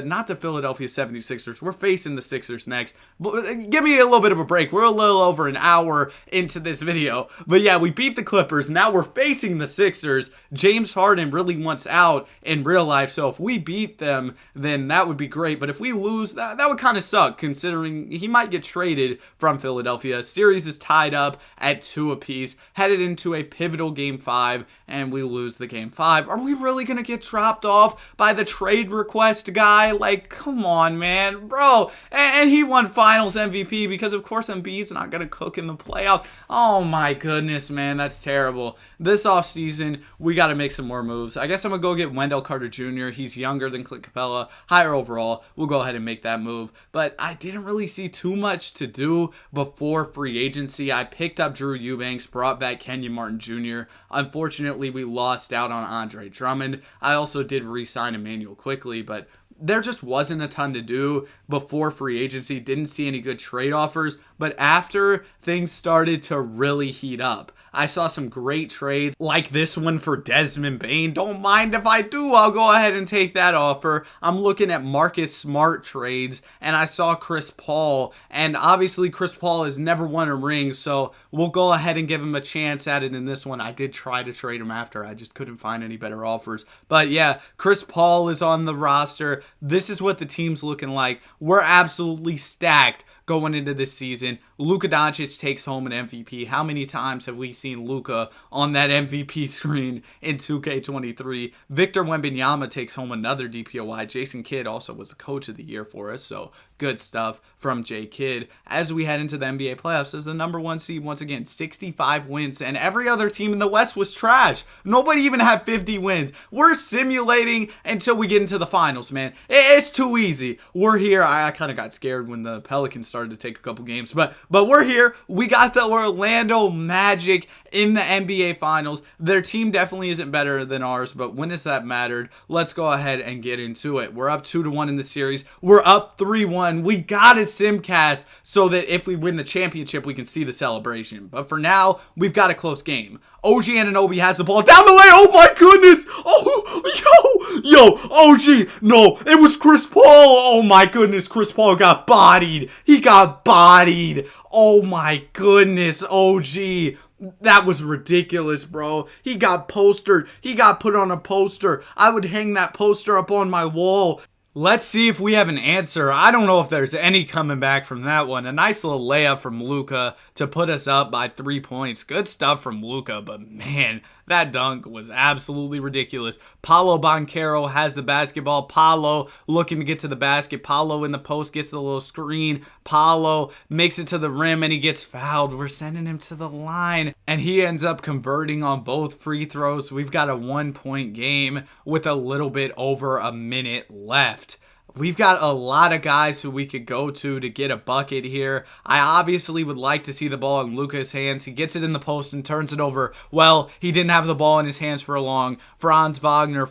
not the Philadelphia 76ers. We're facing the Sixers next. Give me a little bit of a break. We're a little over an hour into this video. But yeah, we beat the Clippers. Now we're facing the Sixers. James Harden really wants out in real life. So if we beat them, then that would be great. But if we lose, that would kind of suck, considering he might get traded from Philadelphia. Series is tied up at 2 apiece, headed into a pivotal Game 5, and we lose the Game 5. Are we really going to get dropped off by the trade request guy? Like, come on, man. Bro, and he won Finals MVP because, of course, Embiid's not going to cook in the playoffs. Oh, my goodness, man. That's terrible. This offseason, we got to make some more moves. I guess I'm going to go get Wendell Carter Jr. He's younger than Clint Capella, higher overall. We'll go ahead and make that move. But I didn't really see too much to do before free agency. I picked up Drew Eubanks, brought back Kenyon Martin Jr. Unfortunately, we lost out on Andre Drummond. I also did re-sign Emmanuel quickly, but there just wasn't a ton to do before free agency. Didn't see any good trade offers, but after things started to really heat up, I saw some great trades like this one for Desmond Bane. Don't mind if I do. I'll go ahead and take that offer. I'm looking at Marcus Smart trades, and I saw Chris Paul. And obviously, Chris Paul has never won a ring, so we'll go ahead and give him a chance at it in this one. I did try to trade him after. I just couldn't find any better offers. But yeah, Chris Paul is on the roster. This is what the team's looking like. We're absolutely stacked going into this season. Luka Doncic takes home an MVP. How many times have we seen Luka on that MVP screen in 2K23? Victor Wembanyama takes home another DPOY. Jason Kidd also was the coach of the year for us, so good stuff from J. Kidd. As we head into the NBA playoffs as the number 1 seed, once again, 65 wins, and every other team in the West was trash. Nobody even had 50 wins. We're simulating until we get into the finals, man. It's too easy. We're here. I kind of got scared when the Pelicans started to take a couple games, but we're here. We got the Orlando Magic in the NBA Finals. Their team definitely isn't better than ours, but when has that mattered? Let's go ahead and get into it. We're up 2-1 in the series. We're up 3-1. We got a simcast so that if we win the championship, we can see the celebration. But for now, we've got a close game. OG Anunoby has the ball down the lane. Oh my goodness. Oh, yo, OG. No, it was Chris Paul. Oh my goodness. Chris Paul got bodied. He got bodied. Oh my goodness, OG. That was ridiculous, bro. He got postered. He got put on a poster. I would hang that poster up on my wall. Let's see if we have an answer. I don't know if there's any coming back from that one. A nice little layup from Luka to put us up by 3 points. Good stuff from Luka, but man, that dunk was absolutely ridiculous. Paolo Banchero has the basketball. Paolo looking to get to the basket. Paolo in the post gets the little screen. Paolo makes it to the rim and he gets fouled. We're sending him to the line and he ends up converting on both free throws. We've got a 1-point game with a little bit over a minute left. We've got a lot of guys who we could go to get a bucket here. I obviously would like to see the ball in Luka's hands. He gets it in the post and turns it over. Well, he didn't have the ball in his hands for long. Franz Wagner,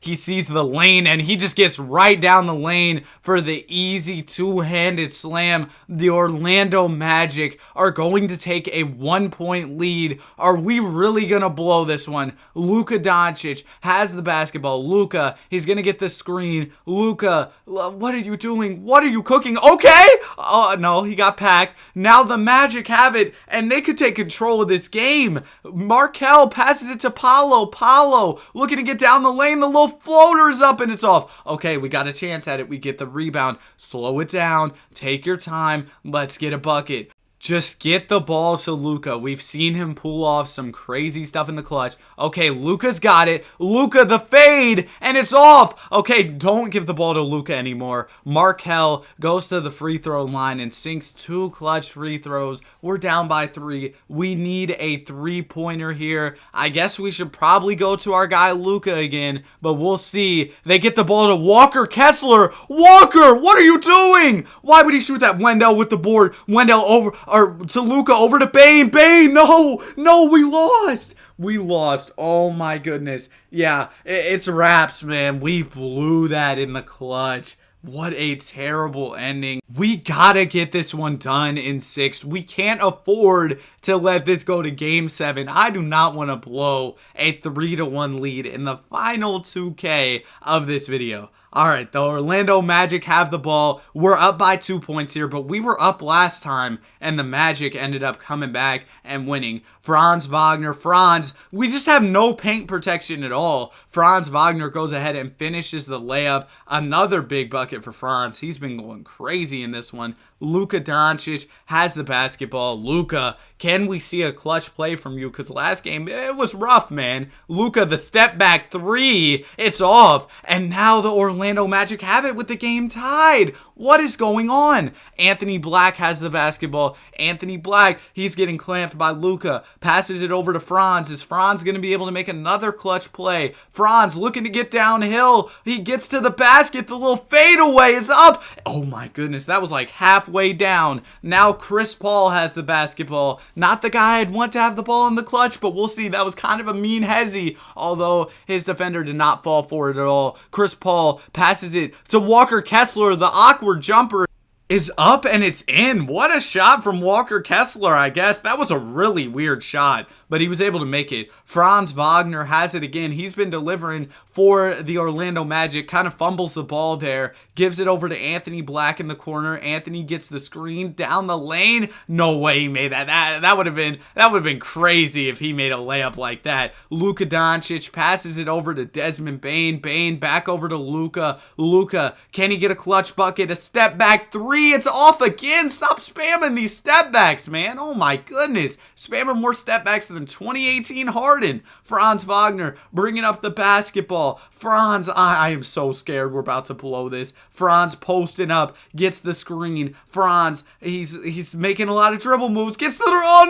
he sees the lane and he just gets right down the lane for the easy two-handed slam. The Orlando Magic are going to take a 1-point lead. Are we really going to blow this one? Luka Doncic has the basketball. Luka, he's going to get the screen. Luka, what are you doing? What are you cooking? Okay. Oh, no, he got packed. Now the Magic have it, and they could take control of this game. Markelle passes it to Paolo. Paolo looking to get down the lane. The little floater is up, and it's off. Okay, we got a chance at it. We get the rebound. Slow it down. Take your time. Let's get a bucket. Just get the ball to Luka. We've seen him pull off some crazy stuff in the clutch. Okay, Luka's got it. Luka, the fade, and it's off. Okay, don't give the ball to Luka anymore. Markelle goes to the free throw line and sinks 2 clutch free throws. We're down by 3. We need a 3-pointer here. I guess we should probably go to our guy Luka again, but we'll see. They get the ball to Walker Kessler. Walker, what are you doing? Why would he shoot that? Wendell with the board. Wendell over... or to Luka, over to Bane. Bane, no, we lost. We lost. Oh my goodness. Yeah, it's wraps, man. We blew that in the clutch. What a terrible ending. We gotta get this one done in 6. We can't afford to let this go to game 7. I do not want to blow a 3-1 lead in the final 2K of this video. All right, the Orlando Magic have the ball. We're up by 2 points here, but we were up last time, and the Magic ended up coming back and winning. Franz Wagner, we just have no paint protection at all. Franz Wagner goes ahead and finishes the layup. Another big bucket for Franz. He's been going crazy in this one. Luka Doncic has the basketball. Luka, can we see a clutch play from you? Because last game, it was rough, man. Luka, the step back three, it's off. And now the Orlando Magic have it with the game tied. What is going on? Anthony Black has the basketball. Anthony Black, he's getting clamped by Luka. Passes it over to Franz. Is Franz going to be able to make another clutch play? Franz looking to get downhill. He gets to the basket. The little fadeaway is up. Oh my goodness, that was like halfway down. Now Chris Paul has the basketball. Not the guy I'd want to have the ball in the clutch, but we'll see. That was kind of a mean hezzy, although his defender did not fall for it at all. Chris Paul passes it to Walker Kessler. The awkward jumper is up and it's in. What a shot from Walker Kessler, I guess. That was a really weird shot, but he was able to make it. Franz Wagner has it again. He's been delivering for the Orlando Magic. Kind of fumbles the ball there. Gives it over to Anthony Black in the corner. Anthony gets the screen down the lane. No way he made that. That would have been crazy if he made a layup like that. Luka Doncic passes it over to Desmond Bane. Bane back over to Luka. Luka, can he get a clutch bucket? A step back three. It's off again. Stop spamming these step backs, man. Oh my goodness. Spamming more step backs than 2018 Harden. Franz Wagner bringing up the basketball. Franz, I am so scared we're about to blow this. Franz posting up, gets the screen. Franz, he's making a lot of dribble moves. Gets the oh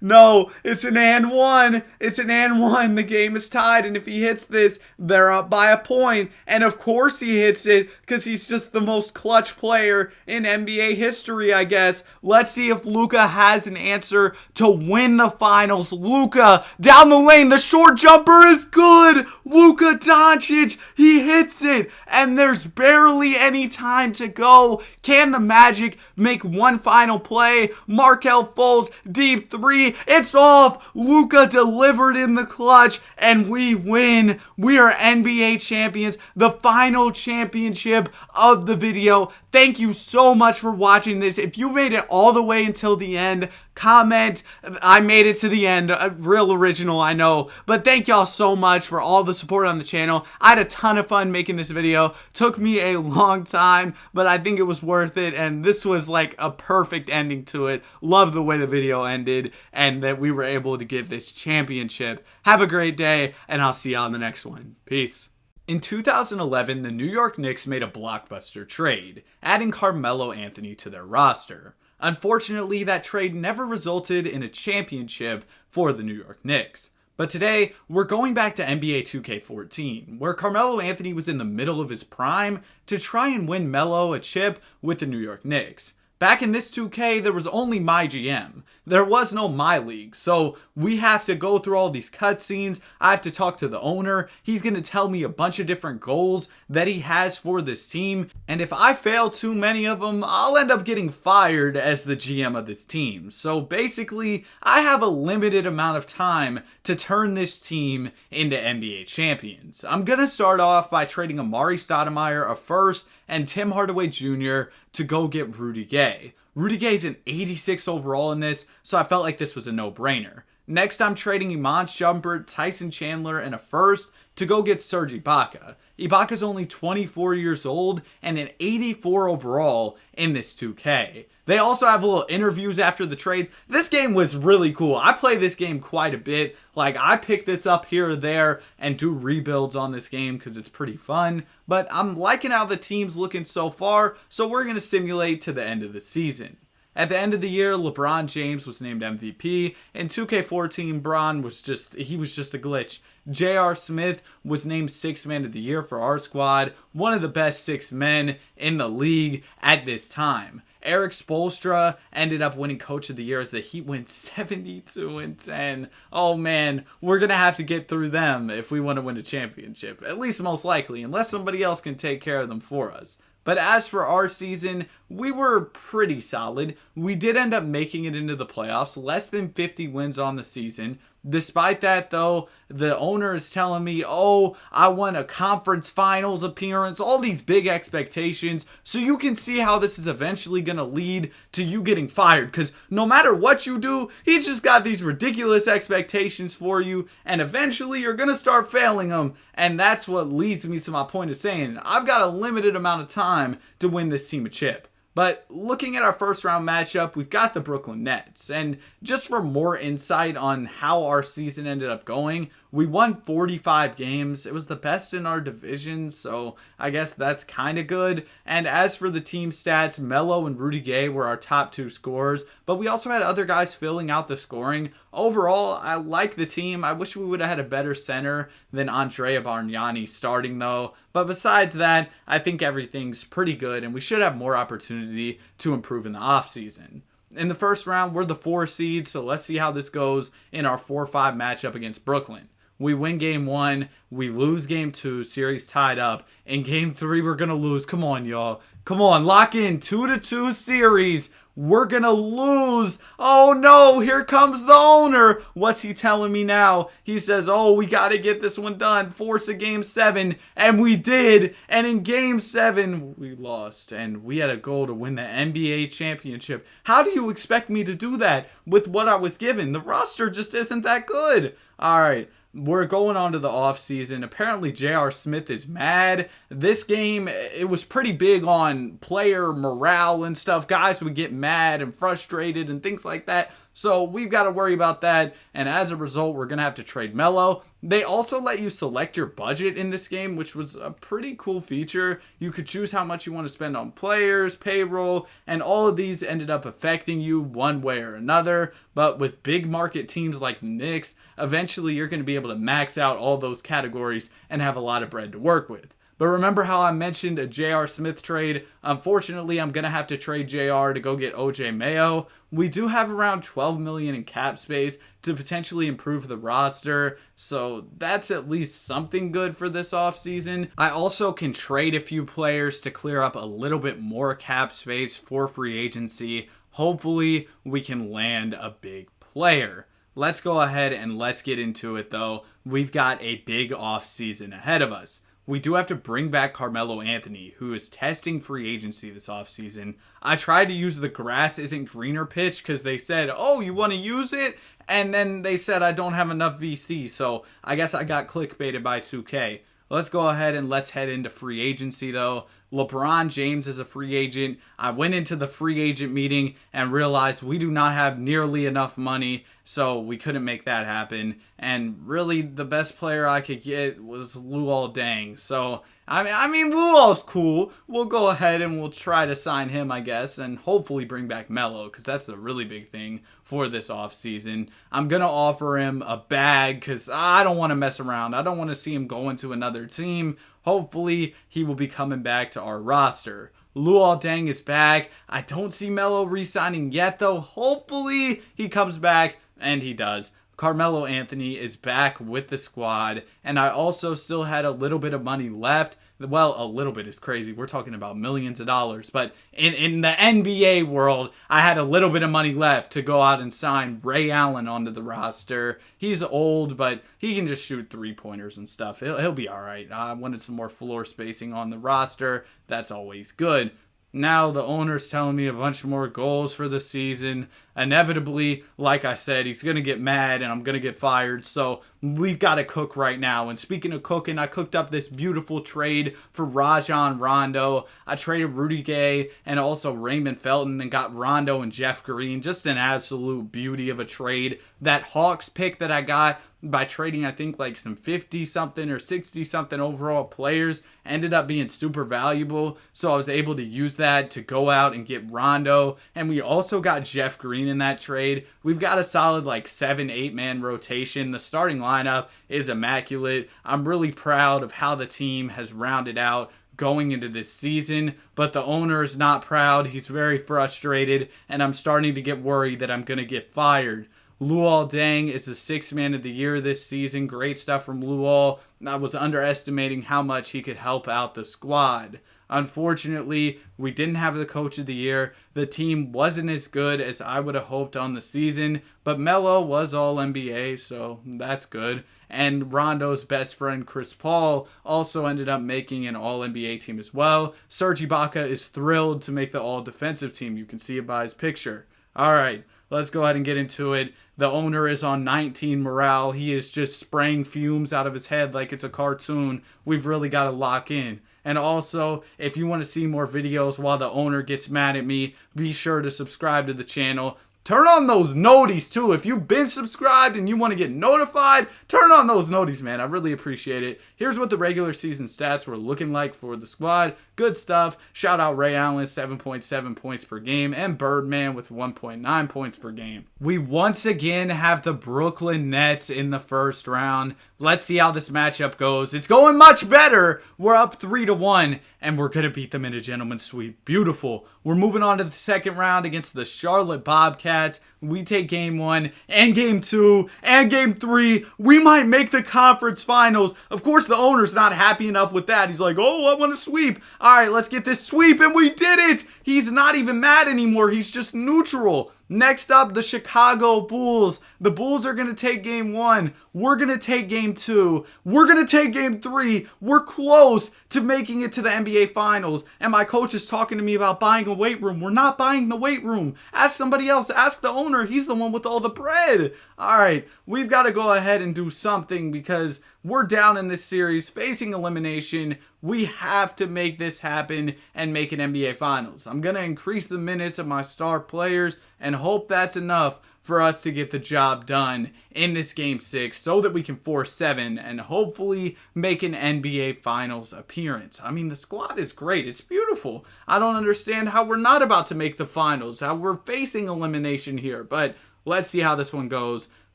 no. It's an and one. It's an and one. The game is tied, and if he hits this, they're up by a point. And of course he hits it because he's just the most clutch player in NBA history, I guess. Let's see if Luka has an answer to win the finals. Luka down the lane. The short jumper is good. Luka Doncic, he hits it. And there's barely any time to go. Can the Magic make one final play? Markelle Fultz, deep three. It's off. Luka delivered in the clutch. And we win. We are NBA champions. The final championship of the video. Thank you so much for watching this. If you made it all the way until the end, comment, I made it to the end. Real original, I know. But thank y'all so much for all the support on the channel. I had a ton of fun making this video. Took me a long time, but I think it was worth it. And this was like a perfect ending to it. Love the way the video ended and that we were able to get this championship. Have a great day, and I'll see y'all in the next one. Peace. In 2011, the New York Knicks made a blockbuster trade, adding Carmelo Anthony to their roster. Unfortunately, that trade never resulted in a championship for the New York Knicks. But today, we're going back to NBA 2K14, where Carmelo Anthony was in the middle of his prime to try and win Melo a chip with the New York Knicks. Back in this 2K, there was only my GM. There was no my league, so we have to go through all these cutscenes. I have to talk to the owner. He's going to tell me a bunch of different goals that he has for this team. And if I fail too many of them, I'll end up getting fired as the GM of this team. So basically, I have a limited amount of time to turn this team into NBA champions. I'm going to start off by trading Amari Stoudemire a first and Tim Hardaway Jr. to go get Rudy Gay. Rudy Gay's an 86 overall in this, so I felt like this was a no-brainer. Next, I'm trading Iman Shumpert, Tyson Chandler, and a first to go get Serge Ibaka. Ibaka's only 24 years old and an 84 overall in this 2K. They also have little interviews after the trades. This game was really cool. I play this game quite a bit. Like, I pick this up here or there and do rebuilds on this game because it's pretty fun. But I'm liking how the team's looking so far, so we're going to simulate to the end of the season. At the end of the year, LeBron James was named MVP. In 2K14, Bron was just a glitch. J.R. Smith was named 6th Man of the Year for our squad. One of the best 6 men in the league at this time. Eric Spoelstra ended up winning Coach of the Year as the Heat went 72-10. Oh man, we're going to have to get through them if we want to win a championship. At least most likely, unless somebody else can take care of them for us. But as for our season, we were pretty solid. We did end up making it into the playoffs, less than 50 wins on the season. Despite that, though, the owner is telling me, oh, I want a conference finals appearance, all these big expectations. So you can see how this is eventually going to lead to you getting fired. Because no matter what you do, he's just got these ridiculous expectations for you. And eventually you're going to start failing them. And that's what leads me to my point of saying, I've got a limited amount of time to win this team a chip. But looking at our first round matchup, we've got the Brooklyn Nets. And just for more insight on how our season ended up going, we won 45 games. It was the best in our division, so I guess that's kind of good. And as for the team stats, Melo and Rudy Gay were our top 2 scorers, but we also had other guys filling out the scoring. Overall, I like the team. I wish we would have had a better center than Andrea Bargnani starting, though. But besides that, I think everything's pretty good, and we should have more opportunity to improve in the offseason. In the first round, we're the 4 seed, so let's see how this goes in our 4-5 matchup against Brooklyn. We win game 1, we lose game 2, series tied up. In game 3, we're going to lose. Come on, y'all. Come on, lock in 2-2 series. We're going to lose. Oh no, here comes the owner. What's he telling me now? He says, oh, we got to get this one done. Force a game 7. And we did. And in game 7, we lost. And we had a goal to win the NBA championship. How do you expect me to do that with what I was given? The roster just isn't that good. All right. We're going on to the offseason. Apparently, J.R. Smith is mad. This game, it was pretty big on player morale and stuff. Guys would get mad and frustrated and things like that. So we've got to worry about that. And as a result, we're going to have to trade Melo. They also let you select your budget in this game, which was a pretty cool feature. You could choose how much you want to spend on players, payroll, and all of these ended up affecting you one way or another. But with big market teams like the Knicks, eventually you're going to be able to max out all those categories and have a lot of bread to work with. But remember how I mentioned a J.R. Smith trade? Unfortunately, I'm going to have to trade J.R. to go get O.J. Mayo. We do have around $12 million in cap space to potentially improve the roster, so that's at least something good for this offseason. I also can trade a few players to clear up a little bit more cap space for free agency. Hopefully, we can land a big player. Let's go ahead and let's get into it, though. We've got a big offseason ahead of us. We do have to bring back Carmelo Anthony, who is testing free agency this offseason. I tried to use the grass isn't greener pitch because they said, oh, you want to use it? And then they said I don't have enough VC, so I guess I got clickbaited by 2K. Let's go ahead and let's head into free agency, though. LeBron James is a free agent. I went into the free agent meeting and realized we do not have nearly enough money, so we couldn't make that happen. And really, the best player I could get was Luol Deng. So, I mean, Luol's cool. We'll go ahead and we'll try to sign him, I guess, and hopefully bring back Melo, because that's the really big thing for this offseason. I'm going to offer him a bag because I don't want to mess around. I don't want to see him going to another team. Hopefully, he will be coming back to our roster. Luol Deng is back. I don't see Melo re-signing yet, though. Hopefully, he comes back, and he does. Carmelo Anthony is back with the squad, and I also still had a little bit of money left. Well, a little bit is crazy. We're talking about millions of dollars. But in the NBA world, I had a little bit of money left to go out and sign Ray Allen onto the roster. He's old, but he can just shoot three-pointers and stuff. He'll be all right. I wanted some more floor spacing on the roster. That's always good. Now the owner's telling me a bunch more goals for the season. Inevitably, like I said, he's going to get mad and I'm going to get fired. So we've got to cook right now. And speaking of cooking, I cooked up this beautiful trade for Rajon Rondo. I traded Rudy Gay and also Raymond Felton and got Rondo and Jeff Green. Just an absolute beauty of a trade. That Hawks pick that I got by trading, I think, like some 50-something or 60-something overall players ended up being super valuable. So I was able to use that to go out and get Rondo. And we also got Jeff Green in that trade. We've got a solid like 7-8 man rotation. The starting lineup is immaculate. I'm really proud of how the team has rounded out going into this season, but the owner is not proud. He's very frustrated, and I'm starting to get worried that I'm going to get fired. Luol Deng is the 6th man of the year this season. Great stuff from Luol. I was underestimating how much he could help out the squad. Unfortunately, we didn't have the coach of the year. The team wasn't as good as I would have hoped on the season, but Melo was all NBA, so that's good. And Rondo's best friend, Chris Paul, also ended up making an all NBA team as well. Serge Ibaka is thrilled to make the all defensive team. You can see it by his picture. All right, let's go ahead and get into it. The owner is on 19 morale. He is just spraying fumes out of his head like it's a cartoon. We've really got to lock in. And also, if you want to see more videos while the owner gets mad at me, be sure to subscribe to the channel. Turn on those noties too. If you've been subscribed and you want to get notified, turn on those noties, man. I really appreciate it. Here's what the regular season stats were looking like for the squad. Good stuff. Shout out Ray Allen, 7.7 points per game, and Birdman with 1.9 points per game. We once again have the Brooklyn Nets in the first round. Let's see how this matchup goes. It's going much better. We're up 3-1, and we're going to beat them in a gentleman's sweep. Beautiful. We're moving on to the second round against the Charlotte Bobcats. We take game 1 and game 2 and game 3. We might make the conference finals. Of course, the owner's not happy enough with that. He's like, oh, I want to sweep. All right, let's get this sweep, and we did it. He's not even mad anymore. He's just neutral. Next up, the Chicago Bulls. The Bulls are going to take game 1. We're going to take game 2. We're going to take game 3. We're close to making it to the NBA Finals. And my coach is talking to me about buying a weight room. We're not buying the weight room. Ask somebody else. Ask the owner. He's the one with all the bread. All right, we've got to go ahead and do something because we're down in this series facing elimination. We have to make this happen and make an NBA Finals. I'm going to increase the minutes of my star players and hope that's enough for us to get the job done in this game 6 so that we can force 7 and hopefully make an NBA Finals appearance. I mean, the squad is great. It's beautiful. I don't understand how we're not about to make the finals, how we're facing elimination here, but let's see how this one goes.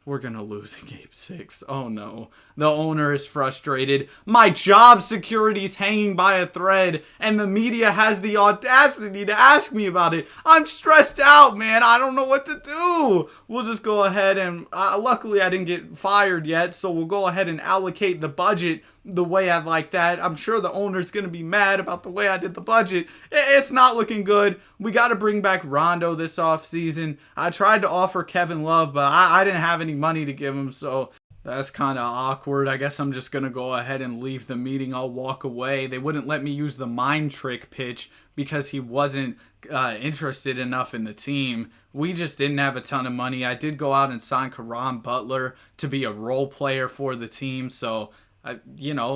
We're going to lose in game 6. Oh no. The owner is frustrated. My job security's hanging by a thread, and the media has the audacity to ask me about it. I'm stressed out, man. I don't know what to do. We'll just go ahead and, luckily I didn't get fired yet, so we'll go ahead and allocate the budget the way I like that. I'm sure the owner's going to be mad about the way I did the budget. It's not looking good. We got to bring back Rondo this offseason. I tried to offer Kevin Love, but I didn't have any money to give him, so that's kind of awkward. I guess I'm just going to go ahead and leave the meeting. I'll walk away. They wouldn't let me use the mind trick pitch because he wasn't interested enough in the team. We just didn't have a ton of money. I did go out and sign Caron Butler to be a role player for the team, so a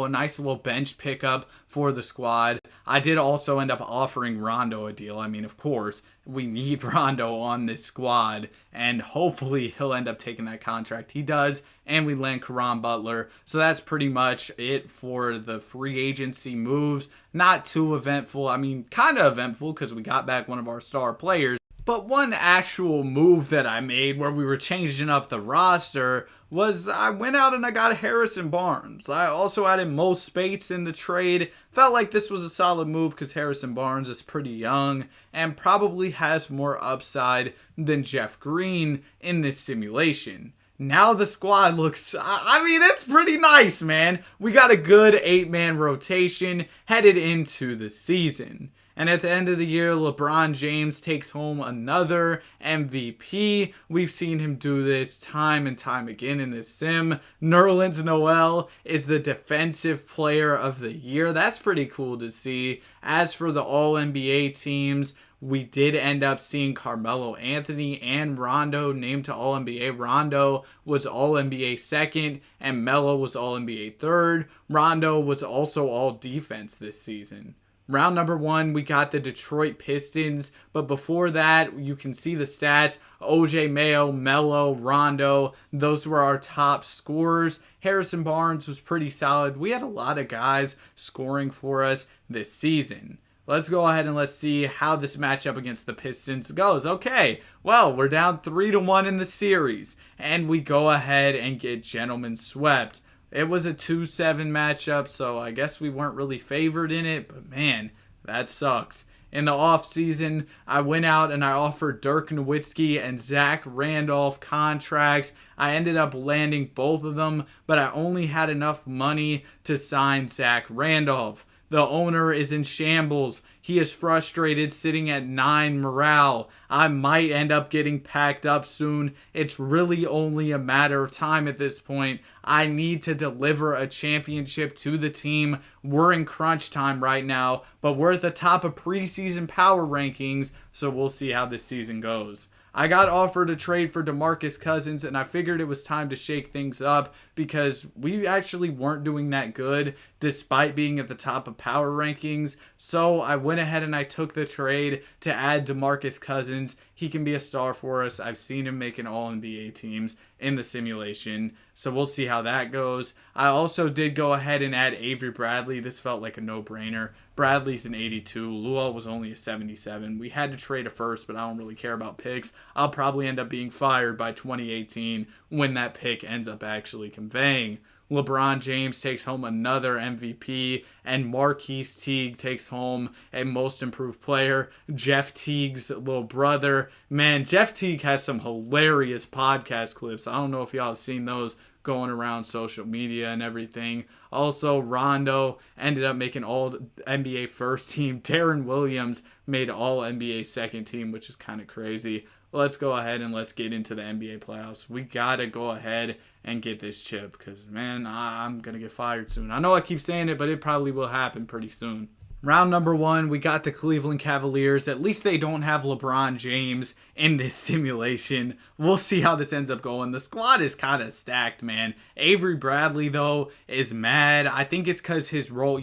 nice little bench pickup for the squad. I did also end up offering Rondo a deal. I mean, of course, we need Rondo on this squad, and hopefully he'll end up taking that contract. He does, and we land Caron Butler. So that's pretty much it for the free agency moves. Not too eventful. I mean, kind of eventful because we got back one of our star players. But one actual move that I made where we were changing up the roster was I went out and I got Harrison Barnes. I also added Mo Spates in the trade. Felt like this was a solid move because Harrison Barnes is pretty young and probably has more upside than Jeff Green in this simulation. Now the squad looks, it's pretty nice, man. We got a good 8-man rotation headed into the season. And at the end of the year, LeBron James takes home another MVP. We've seen him do this time and time again in this sim. Nerlens Noel is the defensive player of the year. That's pretty cool to see. As for the All-NBA teams, we did end up seeing Carmelo Anthony and Rondo named to All-NBA. Rondo was All-NBA second, and Melo was All-NBA third. Rondo was also All-Defense this season. Round number 1, we got the Detroit Pistons, but before that, you can see the stats. OJ Mayo, Melo, Rondo, those were our top scorers. Harrison Barnes was pretty solid. We had a lot of guys scoring for us this season. Let's go ahead and let's see how this matchup against the Pistons goes. Okay, well, we're down 3-1 in the series, and we go ahead and get gentlemen swept. It was a 2-7 matchup, so I guess we weren't really favored in it, but man, that sucks. In the offseason, I went out and I offered Dirk Nowitzki and Zach Randolph contracts. I ended up landing both of them, but I only had enough money to sign Zach Randolph. The owner is in shambles. He is frustrated, sitting at 9 morale. I might end up getting packed up soon. It's really only a matter of time at this point. I need to deliver a championship to the team. We're in crunch time right now, but we're at the top of preseason power rankings, so we'll see how this season goes. I got offered a trade for DeMarcus Cousins, and I figured it was time to shake things up because we actually weren't doing that good despite being at the top of power rankings. So I went ahead and I took the trade to add DeMarcus Cousins. He can be a star for us. I've seen him making all NBA teams in the simulation, so we'll see how that goes. I also did go ahead and add Avery Bradley. This felt like a no-brainer. Bradley's an 82. Lua was only a 77. We had to trade a first, but I don't really care about picks. I'll probably end up being fired by 2018 when that pick ends up actually conveying. LeBron James takes home another MVP, and Marquise Teague takes home a most improved player. Jeff Teague's little brother. Man, Jeff Teague has some hilarious podcast clips. I don't know if y'all have seen those going around social media and everything. Also, Rondo ended up making all NBA first team. Darren Williams made all NBA second team, which is kind of crazy. Let's go ahead and let's get into the NBA playoffs. We got to go ahead and get this chip because, man, I'm going to get fired soon. I know I keep saying it, but it probably will happen pretty soon. Round number 1, we got the Cleveland Cavaliers. At least they don't have LeBron James in this simulation. We'll see how this ends up going. The squad is kind of stacked, man. Avery Bradley, though, is mad. I think it's because his role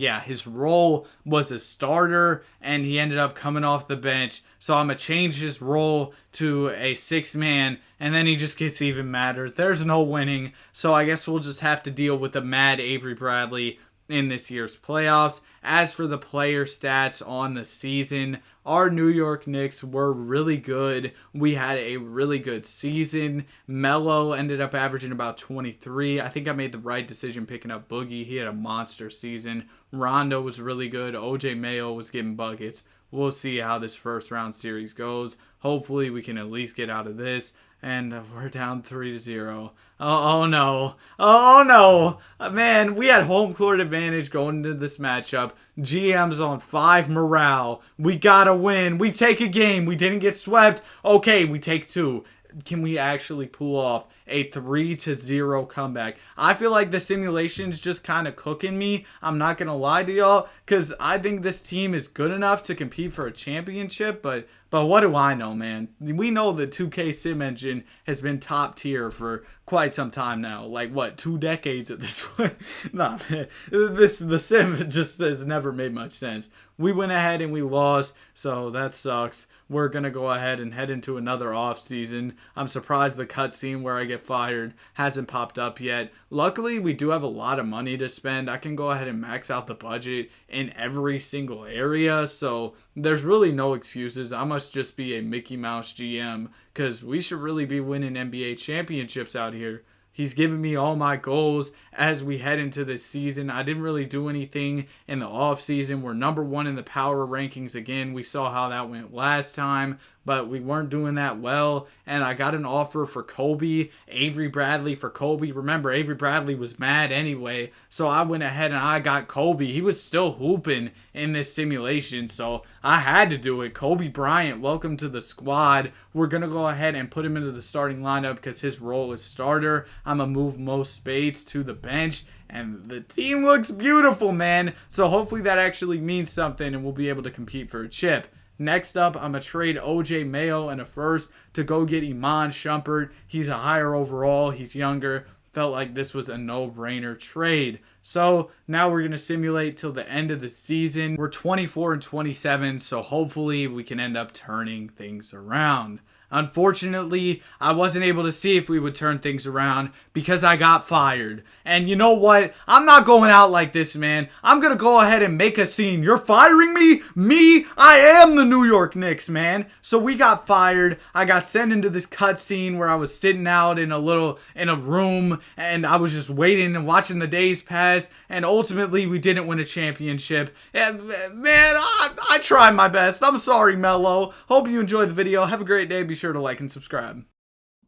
was a starter, and he ended up coming off the bench. So I'm going to change his role to a 6-man, and then he just gets even madder. There's no winning, so I guess we'll just have to deal with the mad Avery Bradley in this year's playoffs. As for the player stats on the season, our New York Knicks were really good. We had a really good season. Melo ended up averaging about 23. I think I made the right decision picking up Boogie. He had a monster season. Rondo was really good. OJ Mayo was getting buckets. We'll see how this first round series goes. Hopefully we can at least get out of this. And we're down 3-0. Oh no. Oh no. Man, we had home court advantage going into this matchup. GM's on 5 morale. We gotta win. We take a game. We didn't get swept. Okay, we take 2. Can we actually pull off a 3-0 comeback? I feel like the simulation's just kind of cooking me. I'm not going to lie to y'all, because I think this team is good enough to compete for a championship, but what do I know, man? We know the 2K Sim engine has been top tier for quite some time now. Like, what, 2 decades at this point? Nah, man. The Sim just has never made much sense. We went ahead and we lost, so that sucks. We're going to go ahead and head into another off season. I'm surprised the cutscene where I get fired hasn't popped up yet. Luckily, we do have a lot of money to spend. I can go ahead and max out the budget in every single area, so there's really no excuses. I must just be a Mickey Mouse GM because we should really be winning NBA championships out here. He's given me all my goals as we head into this season. I didn't really do anything in the offseason. We're number 1 in the power rankings again. We saw how that went last time, but we weren't doing that well. And I got an offer for Kobe, Avery Bradley for Kobe. Remember, Avery Bradley was mad anyway, so I went ahead and I got Kobe. He was still hooping in this simulation, so I had to do it. Kobe Bryant, welcome to the squad. We're going to go ahead and put him into the starting lineup because his role is starter. I'm going to move Mo Spades to the bench, and the team looks beautiful, man. So hopefully that actually means something and we'll be able to compete for a chip. Next up, I'm going to trade OJ Mayo and a first to go get Iman Shumpert. He's a higher overall. He's younger. Felt like this was a no-brainer trade. So now we're going to simulate till the end of the season. We're 24-27, so hopefully we can end up turning things around. Unfortunately, I wasn't able to see if we would turn things around because I got fired. And you know what? I'm not going out like this, man. I'm going to go ahead and make a scene. You're firing me? Me? I am the New York Knicks, man. So we got fired. I got sent into this cutscene where I was sitting out in a room and I was just waiting and watching the days pass. And ultimately, we didn't win a championship. And man, I tried my best. I'm sorry, Melo. Hope you enjoyed the video. Have a great day. Be sure to like and subscribe.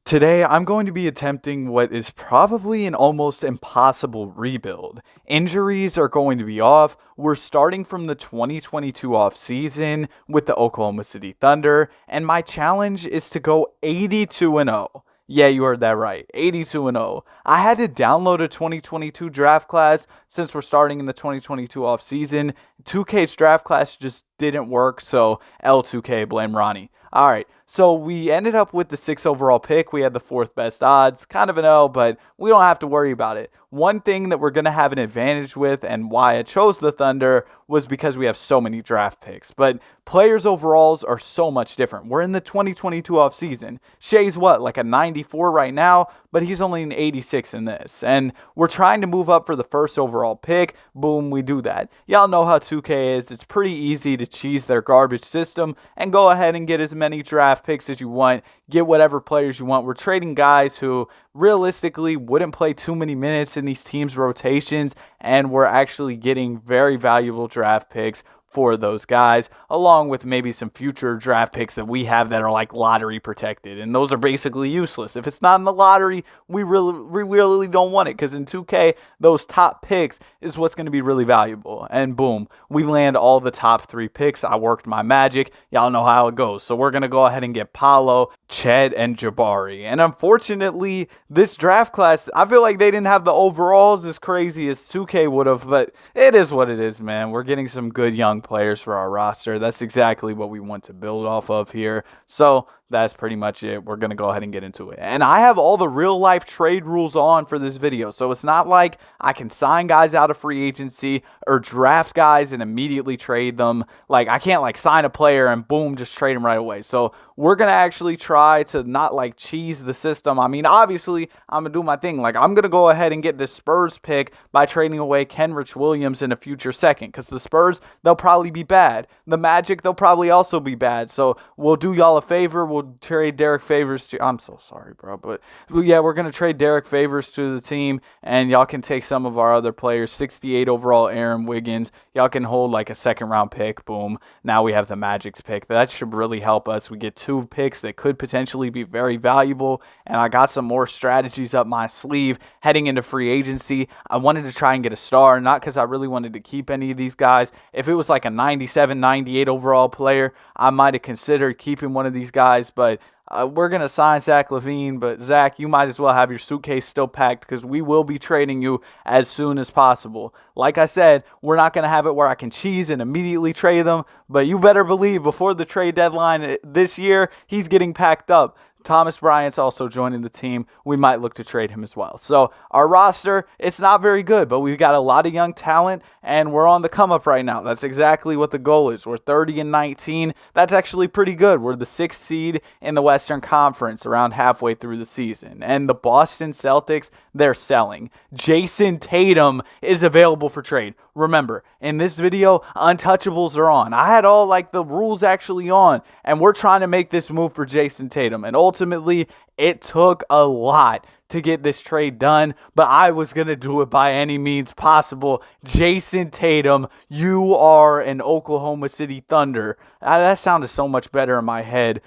Today, I'm going to be attempting what is probably an almost impossible rebuild. Injuries are going to be off. We're starting from the 2022 off season with the Oklahoma City Thunder, and my challenge is to go 82-0. Yeah, you heard that right. 82-0. I had to download a 2022 draft class since we're starting in the 2022 off season. 2K's draft class just didn't work, so L2K, blame Ronnie. All right, so we ended up with the 6th overall pick. We had the 4th best odds. Kind of an L, but we don't have to worry about it. One thing that we're going to have an advantage with, and why I chose the Thunder, was because we have so many draft picks. But players' overalls are so much different. We're in the 2022 offseason. Shea's what, like a 94 right now? But he's only an 86 in this. And we're trying to move up for the 1st overall pick. Boom, we do that. Y'all know how 2K is. It's pretty easy to cheese their garbage system and go ahead and get as many draft picks as you want. Get whatever players you want. We're trading guys who realistically wouldn't play too many minutes in these teams' rotations, and we're actually getting very valuable draft picks for those guys, along with maybe some future draft picks that we have that are like lottery protected, and those are basically useless. If it's not in the lottery, we really don't want it, because in 2K, those top picks is what's going to be really valuable. And boom, we land all the top 3 picks. I worked my magic. Y'all know how it goes. So we're going to go ahead and get Paolo, Chet, and Jabari. And unfortunately, this draft class, I feel like they didn't have the overalls as crazy as 2K would have, but it is what it is, man. We're getting some good young players for our roster. That's exactly what we want to build off of here. So that's pretty much it. We're going to go ahead and get into it. And I have all the real life trade rules on for this video. So it's not like I can sign guys out of free agency or draft guys and immediately trade them. Like I can't like sign a player and boom, just trade him right away. So we're going to actually try to not like cheese the system. I mean, obviously I'm going to do my thing. Like I'm going to go ahead and get this Spurs pick by trading away Kenrich Williams in a future second, because the Spurs, they'll probably be bad. The Magic, they'll probably also be bad. So we'll do y'all a favor. We'll trade Derek Favors to, I'm so sorry, bro, but yeah, we're going to trade Derek Favors to the team, and y'all can take some of our other players. 68 overall Aaron Wiggins. Y'all can hold like a 2nd round pick. Boom. Now we have the Magic's pick. That should really help us. We get 2 picks that could potentially be very valuable, and I got some more strategies up my sleeve heading into free agency. I wanted to try and get a star, not because I really wanted to keep any of these guys. If it was like a 97, 98 overall player, I might have considered keeping one of these guys, but we're going to sign Zach LaVine. But Zach, you might as well have your suitcase still packed, because we will be trading you as soon as possible. Like I said, we're not going to have it where I can cheese and immediately trade them, but you better believe before the trade deadline this year, he's getting packed up. Thomas Bryant's also joining the team. We might look to trade him as well. So our roster, it's not very good, but we've got a lot of young talent, and we're on the come up right now. That's exactly what the goal is. We're 30-19. That's actually pretty good. We're the 6th seed in the Western Conference around halfway through the season. And the Boston Celtics, they're selling. Jason Tatum is available for trade. Remember, in this video, untouchables are on. I had all like the rules actually on, and we're trying to make this move for Jason Tatum. And ultimately, it took a lot to get this trade done, but I was going to do it by any means possible. Jason Tatum, you are an Oklahoma City Thunder. That sounded so much better in my head.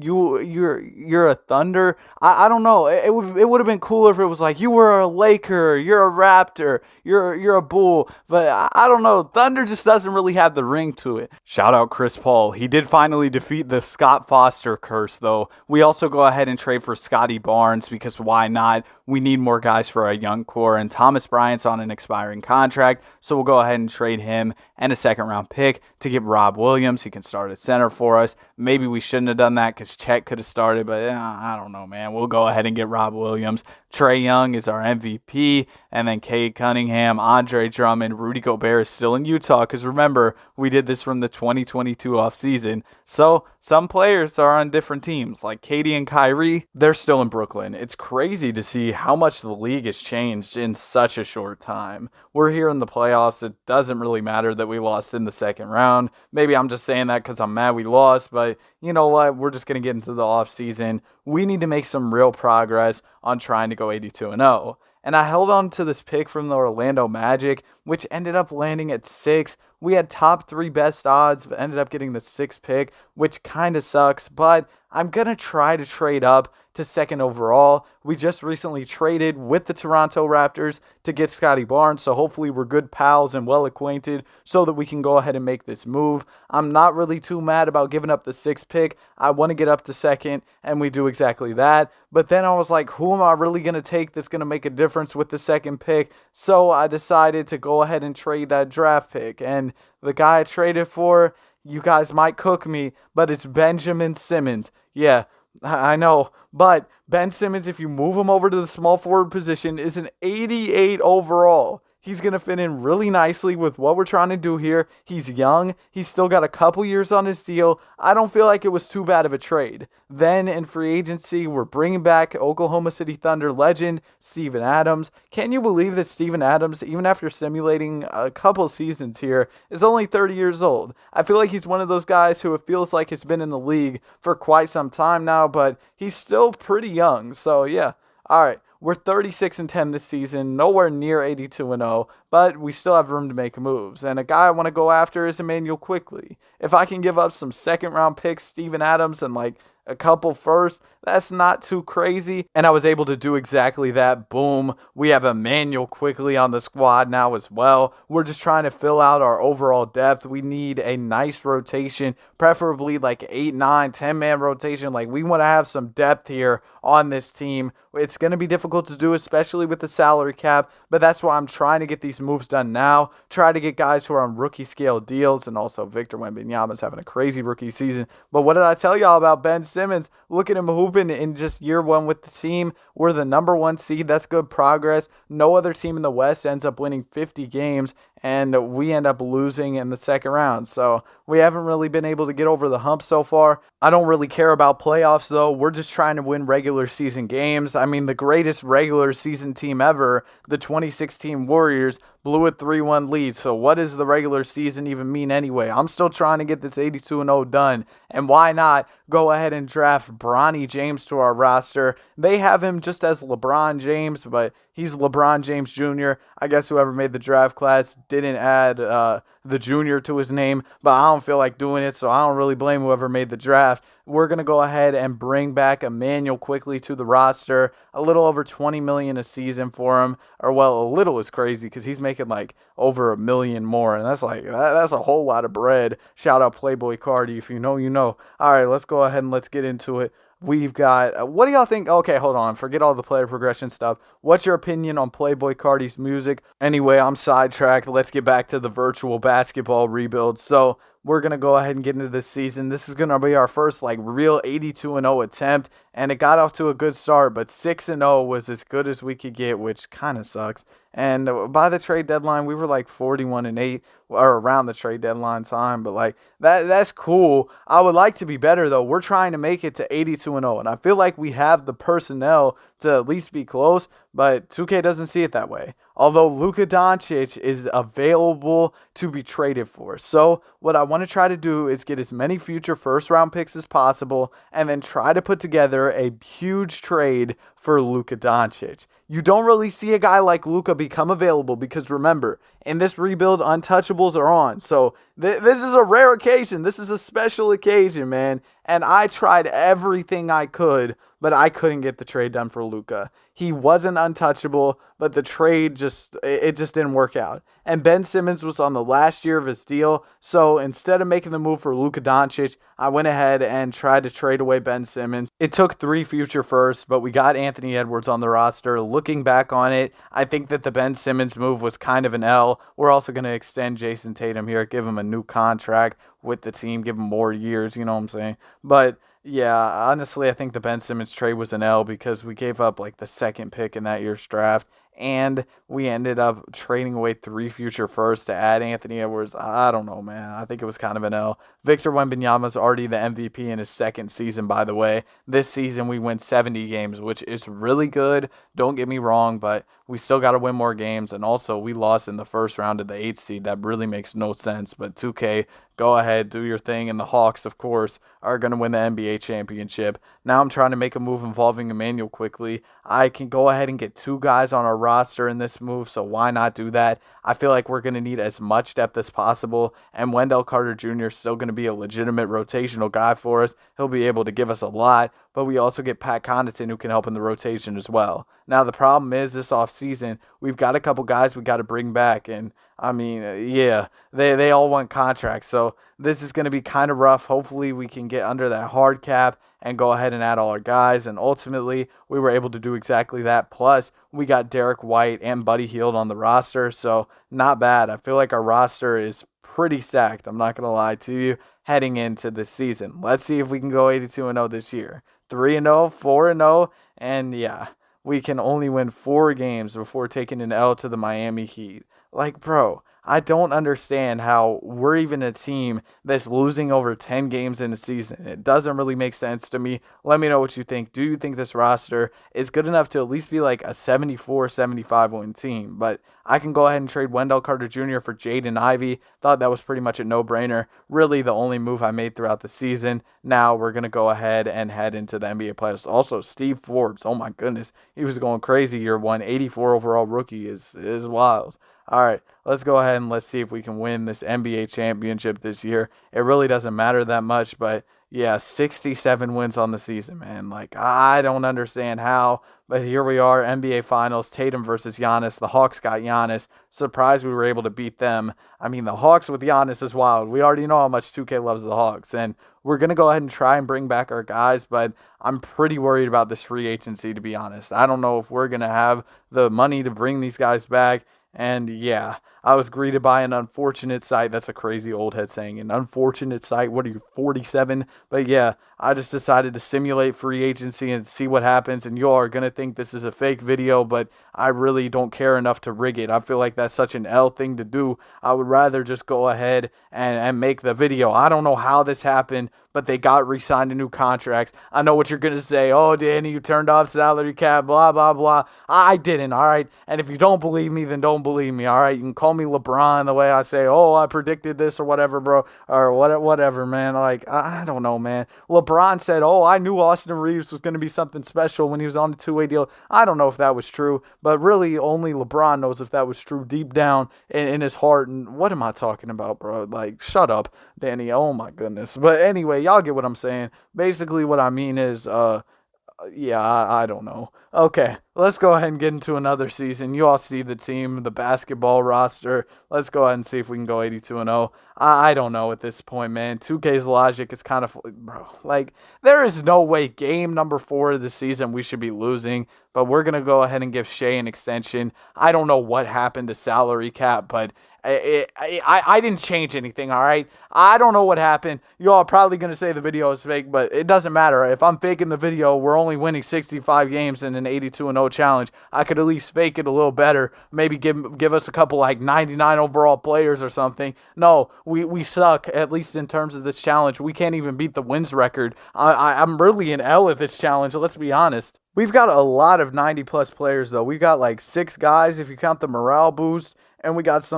You're a Thunder? I don't know. It would have been cooler if it was like, you were a Laker, you're a Raptor, you're a Bull, but I don't know. Thunder just doesn't really have the ring to it. Shout out Chris Paul. He did finally defeat the Scott Foster curse, though. We also go ahead and trade for Scotty Barnes, because why not? We need more guys for our young core, and Thomas Bryant's on an expiring contract, so we'll go ahead and trade him and a 2nd round pick to get Rob Williams. He can start at center for us. Maybe we shouldn't have done that because Chet could have started, but I don't know, man. We'll go ahead and get Rob Williams. Trae Young is our MVP, and then Cade Cunningham, Andre Drummond, Rudy Gobert is still in Utah, because remember, we did this from the 2022 offseason. So some players are on different teams, like Katie and Kyrie, they're still in Brooklyn. It's crazy to see how much the league has changed in such a short time. We're here in the playoffs. It doesn't really matter that we lost in the 2nd round. Maybe I'm just saying that because I'm mad we lost, but you know what? We're just going to get into the offseason. We need to make some real progress on trying to go 82-0. And I held on to this pick from the Orlando Magic, which ended up landing at 6. We had top 3 best odds, but ended up getting the 6th pick, which kind of sucks. But I'm going to try to trade up to second overall. We just recently traded with the Toronto Raptors to get Scotty Barnes, so hopefully we're good pals and well acquainted so that we can go ahead and make this move. I'm not really too mad about giving up the 6th pick. I want to get up to second, and we do exactly that. But then I was like, who am I really going to take that's going to make a difference with the 2nd pick? So I decided to go ahead and trade that draft pick. And the guy I traded for, you guys might cook me, but it's Benjamin Simmons. Yeah, I know, but Ben Simmons, if you move him over to the small forward position, is an 88 overall. He's going to fit in really nicely with what we're trying to do here. He's young. He's still got a couple years on his deal. I don't feel like it was too bad of a trade. Then in free agency, we're bringing back Oklahoma City Thunder legend Steven Adams. Can you believe that Steven Adams, even after simulating a couple seasons here, is only 30 years old? I feel like he's one of those guys who it feels like has been in the league for quite some time now, but he's still pretty young. So yeah, all right. We're 36-10 this season, nowhere near 82-0, but we still have room to make moves. And a guy I want to go after is Emmanuel Quickly. If I can give up some second-round picks, Steven Adams, and like a couple first, that's not too crazy. And I was able to do exactly that. Boom. We have Emmanuel Quickly on the squad now as well. We're just trying to fill out our overall depth. We need a nice rotation, preferably like 8, 9, 10-man rotation. Like, we want to have some depth here on this team. It's going to be difficult to do, especially with the salary cap, but that's why I'm trying to get these moves done now. Try to get guys who are on rookie scale deals, and also Victor Wembanyama's having a crazy rookie season. But what did I tell y'all about Ben Simmons? Look at him hooping in just year one with the team. We're the number 1 seed. That's good progress. No other team in the West ends up winning 50 games, and we end up losing in the second round. So we haven't really been able to get over the hump so far. I don't really care about playoffs, though. We're just trying to win regular season games. I mean, the greatest regular season team ever, the 2016 Warriors, blew a 3-1 lead. So what does the regular season even mean anyway? I'm still trying to get this 82-0 done. And why not go ahead and draft Bronny James to our roster? They have him just as LeBron James, but he's LeBron James Jr. I guess whoever made the draft class didn't add the junior to his name, but I don't feel like doing it, so I don't really blame whoever made the draft. We're going to go ahead and bring back Emmanuel Quickly to the roster. A little over $20 million a season for him. Or, well, a little is crazy because he's making like over $1 million more, and that's a whole lot of bread. Shout out Playboy Cardi. If you know, you know. All right, let's go ahead and let's get into it. We've got, what do y'all think? Okay, hold on. Forget all the player progression stuff. What's your opinion on Playboy Cardi's music? Anyway, I'm sidetracked. Let's get back to the virtual basketball rebuild. So we're going to go ahead and get into this season. This is going to be our first like real 82-0 attempt, and it got off to a good start, but 6-0 was as good as we could get, which kind of sucks. And by the trade deadline, we were like 41-8, or around the trade deadline time. But like that's cool. I would like to be better though. We're trying to make it to 82-0, and I feel like we have the personnel to at least be close. But 2K doesn't see it that way. Although Luka Doncic is available to be traded for. So what I want to try to do is get as many future first round picks as possible, and then try to put together a huge trade for Luka Doncic. You don't really see a guy like Luka become available because remember, in this rebuild, untouchables are on. So this is a rare occasion. This is a special occasion, man. And I tried everything I could, but I couldn't get the trade done for Luka. He wasn't untouchable, but the trade just didn't work out. And Ben Simmons was on the last year of his deal, so instead of making the move for Luka Doncic, I went ahead and tried to trade away Ben Simmons. It took 3 future firsts, but we got Anthony Edwards on the roster. Looking back on it, I think that the Ben Simmons move was kind of an L. We're also going to extend Jason Tatum here, give him a new contract with the team, give him more years, you know what I'm saying? But yeah, honestly, I think the Ben Simmons trade was an L because we gave up like the 2nd pick in that year's draft, and we ended up trading away 3 future firsts to add Anthony Edwards. I don't know, man. I think it was kind of an L. Victor Wembanyama's already the MVP in his 2nd season, by the way. This season, we win 70 games, which is really good. Don't get me wrong, but we still got to win more games. And also, we lost in the first round of the 8th seed. That really makes no sense. But 2K, go ahead, do your thing. And the Hawks, of course, are going to win the NBA championship. Now I'm trying to make a move involving Emmanuel Quickly. I can go ahead and get 2 guys on our roster in this move, so why not do that? I feel like we're going to need as much depth as possible, and Wendell Carter Jr. is still going to be a legitimate rotational guy for us. He'll be able to give us a lot, but we also get Pat Connaughton who can help in the rotation as well. Now, the problem is this offseason, we've got a couple guys we got to bring back, and I mean, yeah, they all want contracts, so this is going to be kind of rough. Hopefully, we can get under that hard cap and go ahead and add all our guys, and ultimately, we were able to do exactly that. Plus, we got Derek White and Buddy Hield on the roster, so not bad. I feel like our roster is pretty stacked. I'm not going to lie to you heading into this season. Let's see if we can go 82-0 this year. 3-0, 4-0, and yeah, we can only win 4 games before taking an L to the Miami Heat. Like, bro, I don't understand how we're even a team that's losing over 10 games in a season. It doesn't really make sense to me. Let me know what you think. Do you think this roster is good enough to at least be like a 74-75 win team? But I can go ahead and trade Wendell Carter Jr. for Jaden Ivey. Thought that was pretty much a no-brainer. Really the only move I made throughout the season. Now we're going to go ahead and head into the NBA playoffs. Also, Steve Forbes. Oh my goodness. He was going crazy year one. 84 overall rookie is wild. All right, let's go ahead and let's see if we can win this NBA championship this year. It really doesn't matter that much, but yeah, 67 wins on the season, man. Like, I don't understand how, but here we are, NBA Finals, Tatum versus Giannis. The Hawks got Giannis. Surprised we were able to beat them. I mean, the Hawks with Giannis is wild. We already know how much 2K loves the Hawks, and we're going to go ahead and try and bring back our guys, but I'm pretty worried about this free agency, to be honest. I don't know if we're going to have the money to bring these guys back. And yeah, I was greeted by an unfortunate sight. That's a crazy old head saying. An unfortunate sight. What are you, 47? But yeah, I just decided to simulate free agency and see what happens. And you all are going to think this is a fake video, but I really don't care enough to rig it. I feel like that's such an L thing to do. I would rather just go ahead and make the video. I don't know how this happened, but they got re-signed to new contracts. I know what you're going to say. Oh, Danny, you turned off salary cap, blah, blah, blah. I didn't, all right? And if you don't believe me, then don't believe me, all right? You can call me LeBron the way I say, oh, I predicted this or whatever, bro, or whatever, man. Like, I don't know, man. LeBron said, oh, I knew Austin Reeves was going to be something special when he was on the two-way deal. I don't know if that was true, but really only LeBron knows if that was true deep down in his heart. And what am I talking about, bro? Like, shut up, Danny. Oh, my goodness. But anyway, y'all get what I'm saying. Basically, what I mean is, yeah, I don't know. Okay, let's go ahead and get into another season. You all see the team, the basketball roster. Let's go ahead and see if we can go 82-0. I don't know at this point, man. 2K's logic is kind of, bro, like, there is no way game number 4 of the season we should be losing, but we're going to go ahead and give Shea an extension. I don't know what happened to salary cap, but I didn't change anything, all right? I don't know what happened. You all are probably going to say the video is fake, but it doesn't matter. If I'm faking the video, we're only winning 65 games in an 82-0 challenge. I could at least fake it a little better. Maybe give us a couple like 99 overall players or something. No, we suck, at least in terms of this challenge. We can't even beat the wins record. I'm really an L at this challenge, let's be honest. We've got a lot of 90-plus players, though. We've got like 6 guys if you count the morale boost. And we got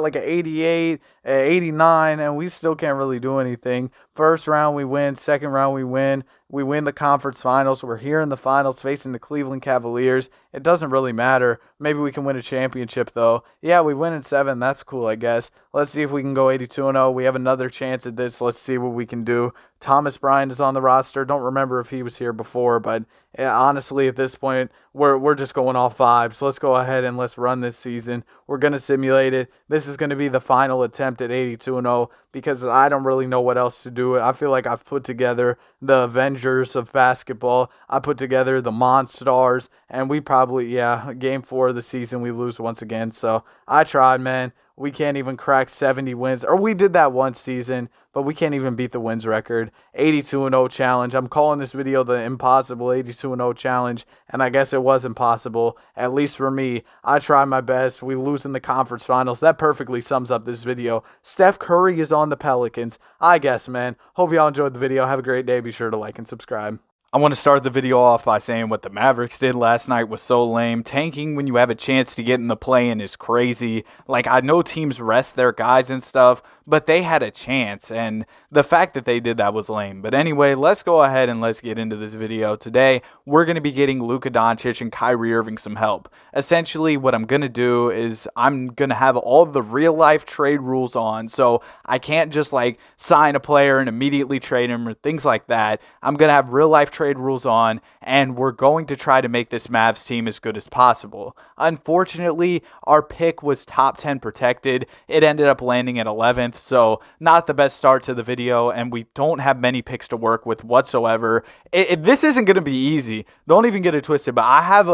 like an 88, 89, and we still can't really do anything. First round we win, second round we win. We win the conference finals. We're here in the finals facing the Cleveland Cavaliers. It doesn't really matter. Maybe we can win a championship, though. Yeah, we win in 7. That's cool, I guess. Let's see if we can go 82-0. We have another chance at this. Let's see what we can do. Thomas Bryant is on the roster. Don't remember if he was here before, but yeah, honestly, at this point, we're just going off vibes. So let's go ahead and let's run this season. We're going to simulate it. This is going to be the final attempt at 82-0 because I don't really know what else to do. I feel like I've put together the Avengers of basketball. I put together the Monstars, and we probably, yeah, game 4 of the season, we lose once again. So I tried, man. We can't even crack 70 wins. Or we did that one season, but we can't even beat the wins record. 82-0 challenge. I'm calling this video the impossible 82-0 challenge, and I guess it was impossible, at least for me. I tried my best. We lose in the conference finals. That perfectly sums up this video. Steph Curry is on the Pelicans. I guess, man. Hope y'all enjoyed the video. Have a great day. Be sure to like and subscribe. I want to start the video off by saying what the Mavericks did last night was so lame. Tanking when you have a chance to get in the play-in is crazy. Like, I know teams rest their guys and stuff, but they had a chance, and the fact that they did that was lame. But anyway, let's go ahead and let's get into this video. Today, we're going to be getting Luka Doncic and Kyrie Irving some help. Essentially, what I'm going to do is I'm going to have all the real-life trade rules on, so I can't just, like, sign a player and immediately trade him or things like that. I'm going to have real-life trade rules on, and we're going to try to make this Mavs team as good as possible. Unfortunately, our pick was top 10 protected. It ended up landing at 11th, so not the best start to the video, and we don't have many picks to work with whatsoever. This isn't going to be easy. Don't even get it twisted, but I have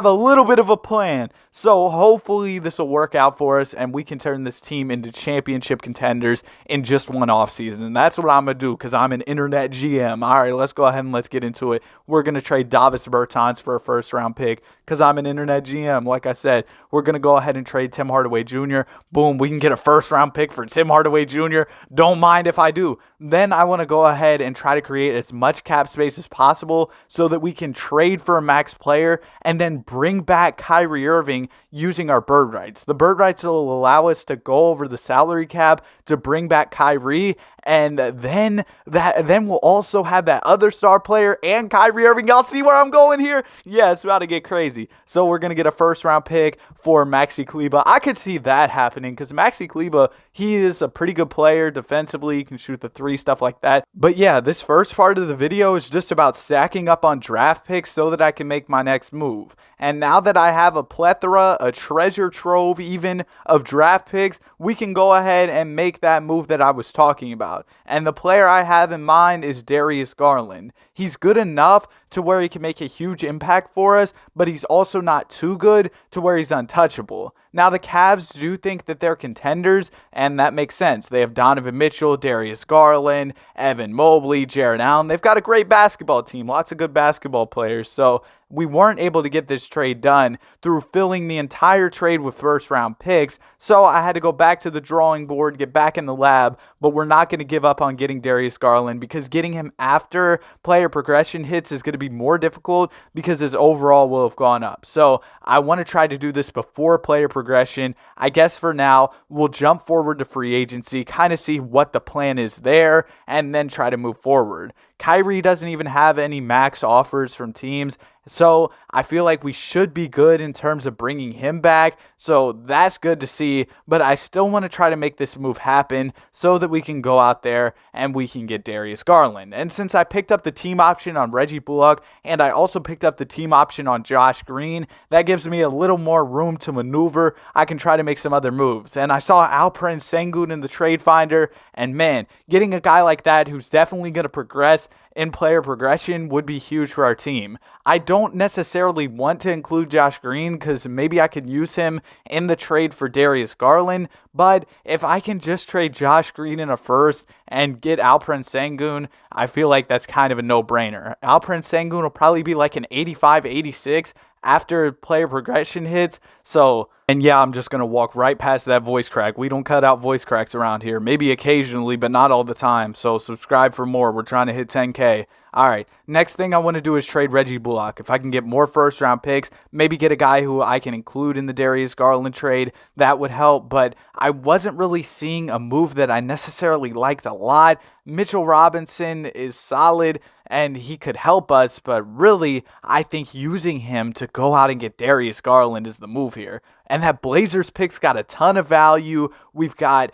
a little bit of a plan. So hopefully this will work out for us, and we can turn this team into championship contenders in just one offseason. That's what I'm going to do because I'm an internet GM. All right, let's go ahead and let's get into it. We're going to trade Davis Bertans for a first-round pick because I'm an internet GM. Like I said, we're going to go ahead and trade Tim Hardaway Jr. Boom, we can get a first-round pick for Tim Hardaway Jr. Don't mind if I do. Then I want to go ahead and try to create as much cap space as possible so that we can trade for a max player and then bring back Kyrie Irving using our bird rights. The bird rights will allow us to go over the salary cap to bring back Kyrie, and then we'll also have that other star player and Kyrie Irving. Y'all see where I'm going here? Yeah, it's about to get crazy. So we're going to get a first round pick for Maxi Kleber. I could see that happening because Maxi Kleber, he is a pretty good player defensively. He can shoot the three, stuff like that. But yeah, this first part of the video is just about stacking up on draft picks so that I can make my next move. And now that I have a plethora, a treasure trove even, of draft picks, we can go ahead and make that move that I was talking about. And the player I have in mind is Darius Garland. He's good enough to where he can make a huge impact for us, but he's also not too good to where he's untouchable. Now, the Cavs do think that they're contenders, and that makes sense. They have Donovan Mitchell, Darius Garland, Evan Mobley, Jarrett Allen. They've got a great basketball team, lots of good basketball players. So we weren't able to get this trade done through filling the entire trade with first-round picks, so I had to go back to the drawing board, get back in the lab, but we're not going to give up on getting Darius Garland because getting him after player progression hits is going to be more difficult because his overall will have gone up. So I want to try to do this before player progression. I guess for now, we'll jump forward to free agency, kind of see what the plan is there, and then try to move forward. Kyrie doesn't even have any max offers from teams, so I feel like we should be good in terms of bringing him back, so that's good to see, but I still want to try to make this move happen so that we can go out there and we can get Darius Garland. And since I picked up the team option on Reggie Bullock and I also picked up the team option on Josh Green, that gives me a little more room to maneuver. I can try to make some other moves. And I saw Alperen Sengun in the trade finder, and man, getting a guy like that who's definitely going to progress in player progression would be huge for our team. I don't necessarily want to include Josh Green because maybe I could use him in the trade for Darius Garland, but if I can just trade Josh Green in a first and get Alperen Sengun, I feel like that's kind of a no-brainer. Alperen Sengun will probably be like an 85, 86 after player progression hits, so, and yeah, I'm just going to walk right past that voice crack. We don't cut out voice cracks around here. Maybe occasionally, but not all the time. So subscribe for more. We're trying to hit 10K. All right, next thing I want to do is trade Reggie Bullock. If I can get more first-round picks, maybe get a guy who I can include in the Darius Garland trade, that would help. But I wasn't really seeing a move that I necessarily liked a lot. Mitchell Robinson is solid, and he could help us, but really, I think using him to go out and get Darius Garland is the move here. And that Blazers pick's got a ton of value. We've got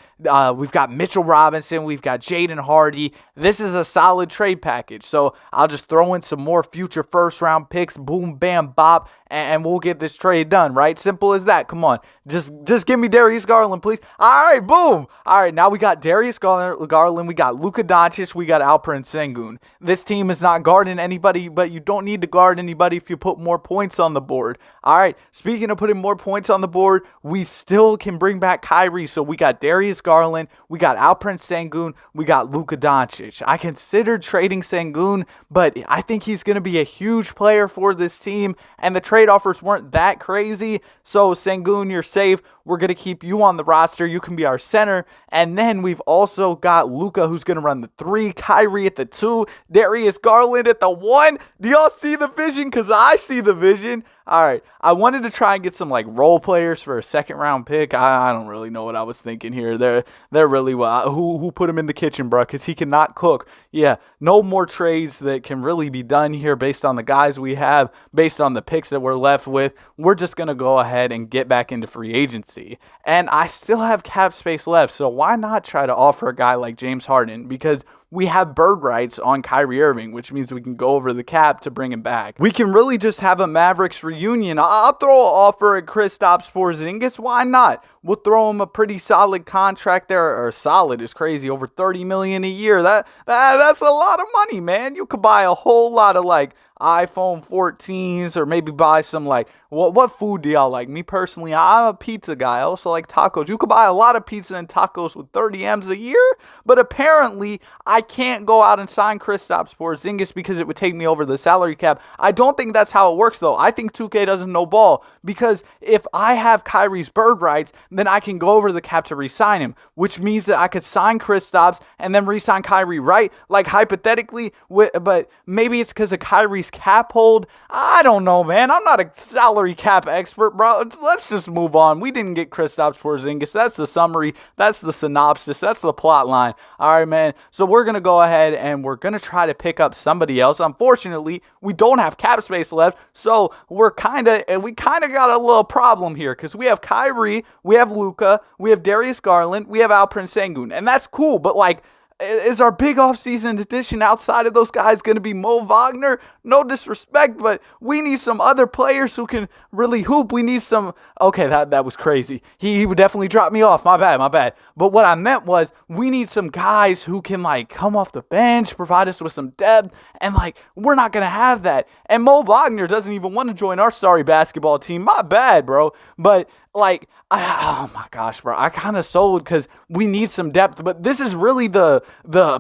Mitchell Robinson. We've got Jaden Hardy. This is a solid trade package. So I'll just throw in some more future first-round picks. Boom, bam, bop, and we'll get this trade done, right? Simple as that. Come on. Just give me Darius Garland, please. All right, boom. All right, now we got Darius Garland. We got Luka Doncic. We got Alperen Sengun. This team is not guarding anybody, but you don't need to guard anybody if you put more points on the board. All right, speaking of putting more points on the board, we still can bring back Kyrie. So we got Darius Garland, we got Alperen Sengun, we got Luka Doncic. I considered trading Sengun, but I think he's going to be a huge player for this team, and the trade offers weren't that crazy. So Sengun, you're safe. We're going to keep you on the roster. You can be our center. And then we've also got Luka, who's going to run the 3, Kyrie at the 2, Darius Garland at the 1. Do y'all see the vision? Because I see the vision. All right, I wanted to try and get some like role players for a second round pick. I don't really know what I was thinking here. They're really well. Who put him in the kitchen, bro? Because he cannot cook. Yeah, no more trades that can really be done here based on the guys we have, based on the picks that we're left with. We're just gonna go ahead and get back into free agency. And I still have cap space left, so why not try to offer a guy like James Harden? Because we have bird rights on Kyrie Irving, which means we can go over the cap to bring him back. We can really just have a Mavericks reunion. I'll throw an offer at Kristaps Porzingis. Why not? We'll throw him a pretty solid contract there, or solid is crazy, over $30 million a year. That's a lot of money, man. You could buy a whole lot of like iPhone 14s, or maybe buy some like, what food do y'all like? Me personally, I'm a pizza guy. I also like tacos. You could buy a lot of pizza and tacos with 30 M's a year, but apparently I can't go out and sign Kristaps Porzingis because it would take me over the salary cap. I don't think that's how it works though. I think 2K doesn't know ball, because if I have Kyrie's bird rights, then I can go over the cap to re-sign him, which means that I could sign Kristaps and then re-sign Kyrie, right? Like hypothetically, but maybe it's because of Kyrie's cap hold. I don't know, man. I'm not a salary cap expert, bro. Let's just move on. We didn't get Kristaps Porzingis. That's the summary. That's the synopsis. That's the plot line. All right, man. So we're going to go ahead and we're going to try to pick up somebody else. Unfortunately, we don't have cap space left. So we kind of got a little problem here, because we have Kyrie, we have Luka, we have Darius Garland, we have Alperen Sengun. And that's cool, but like, is our big offseason addition outside of those guys going to be Mo Wagner? No disrespect, but we need some other players who can really hoop. We need some... Okay, that was crazy. He would definitely drop me off. My bad. But what I meant was we need some guys who can like come off the bench, provide us with some depth, and like we're not going to have that. And Mo Wagner doesn't even want to join our sorry basketball team. My bad, bro. But like, oh my gosh, bro. I kind of sold because we need some depth. But this is really the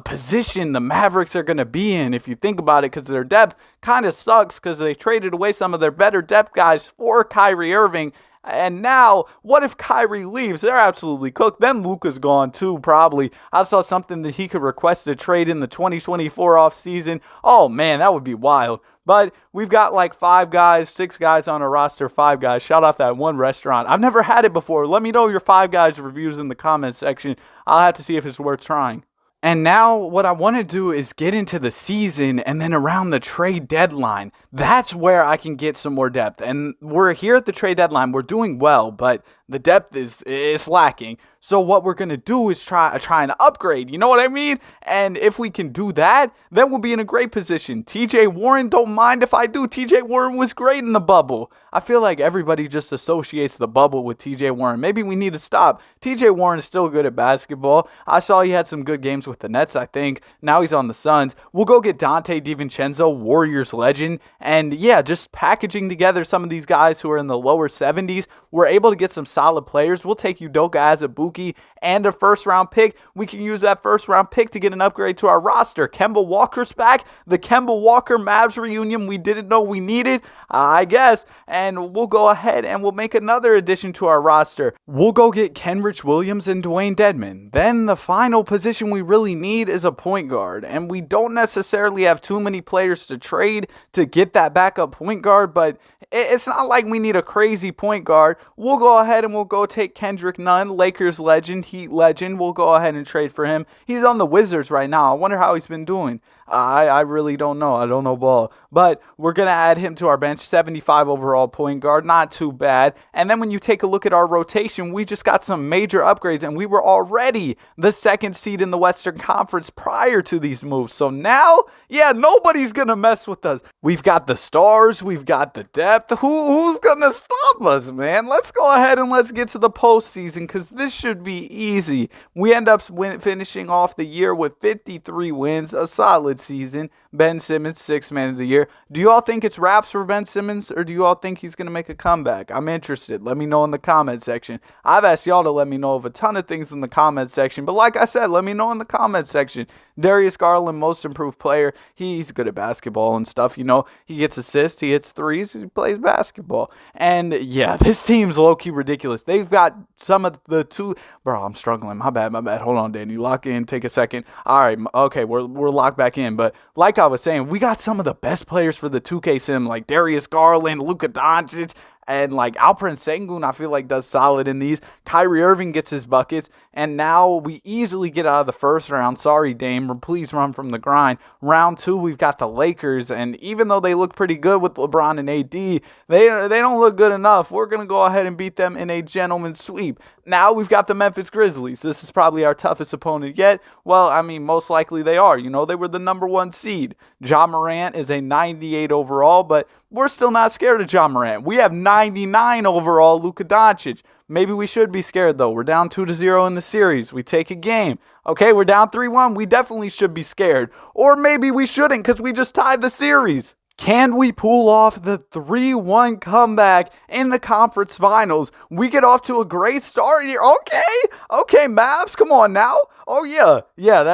position the Mavericks are going to be in, if you think about it, because their depth kind of sucks because they traded away some of their better depth guys for Kyrie Irving. And now, what if Kyrie leaves? They're absolutely cooked. Then Luka's gone too, probably. I saw something that he could request a trade in the 2024 offseason. Oh, man, that would be wild. But we've got like 6 guys on a roster, 5 guys. Shout out that one restaurant. I've never had it before. Let me know your 5 guys reviews in the comments section. I'll have to see if it's worth trying. And now what I want to do is get into the season, and then around the trade deadline, that's where I can get some more depth. And we're here at the trade deadline. We're doing well, but the depth is lacking. So what we're going to do is try and upgrade. You know what I mean? And if we can do that, then we'll be in a great position. TJ Warren, don't mind if I do. TJ Warren was great in the bubble. I feel like everybody just associates the bubble with TJ Warren. Maybe we need to stop. TJ Warren is still good at basketball. I saw he had some good games with the Nets, I think. Now he's on the Suns. We'll go get Dante DiVincenzo, Warriors legend. And yeah, just packaging together some of these guys who are in the lower 70s. We're able to get some solid players. We'll take Udoka Azubuike and a first-round pick. We can use that first-round pick to get an upgrade to our roster. Kemba Walker's back. The Kemba Walker Mavs reunion we didn't know we needed, I guess. And we'll go ahead and we'll make another addition to our roster. We'll go get Kenrich Williams and Dwayne Dedmon. Then the final position we really need is a point guard. And we don't necessarily have too many players to trade to get that backup point guard, but it's not like we need a crazy point guard. We'll go ahead and we'll go take Kendrick Nunn, Lakers legend, Heat legend. We'll go ahead and trade for him. He's on the Wizards right now. I wonder how he's been doing. I really don't know. I don't know ball. But we're going to add him to our bench. 75 overall point guard. Not too bad. And then when you take a look at our rotation, we just got some major upgrades. And we were already the 2nd seed in the Western Conference prior to these moves. So now, yeah, nobody's going to mess with us. We've got the stars. We've got the depth. Who's going to stop us, man? Let's go ahead and let's get to the postseason, because this should be easy. We end up finishing off the year with 53 wins. A solid solid season. Ben Simmons, 6th man of the year. Do you all think it's wraps for Ben Simmons, or do you all think he's going to make a comeback? I'm interested. Let me know in the comment section. I've asked y'all to let me know of a ton of things in the comment section, but like I said, let me know in the comment section. Darius Garland, most improved player. He's good at basketball and stuff. You know, he gets assists, he hits threes, he plays basketball. And yeah, this team's low-key ridiculous. They've got some of the two. Bro, I'm struggling. My bad. Hold on, Danny. Lock in. Take a second. All right. Okay, we're locked back in. But like I was saying, we got some of the best players for the 2K sim, like Darius Garland, Luka Doncic, and like Alperen Sengun, I feel like does solid in these. Kyrie Irving gets his buckets. And now we easily get out of the first round. Sorry, Dame. Please run from the grind. Round 2, we've got the Lakers. And even though they look pretty good with LeBron and AD, they don't look good enough. We're going to go ahead and beat them in a gentleman's sweep. Now we've got the Memphis Grizzlies. This is probably our toughest opponent yet. Well, I mean, most likely they are. You know, they were the number 1 seed. Ja Morant is a 98 overall, but we're still not scared of Ja Morant. We have 99 overall Luka Doncic. Maybe we should be scared, though. We're down 2-0 in the series. We take a game. Okay, we're down 3-1. We definitely should be scared. Or maybe we shouldn't because we just tied the series. Can we pull off the 3-1 comeback in the conference finals? We get off to a great start here. Okay, Mavs, come on now. Oh, yeah,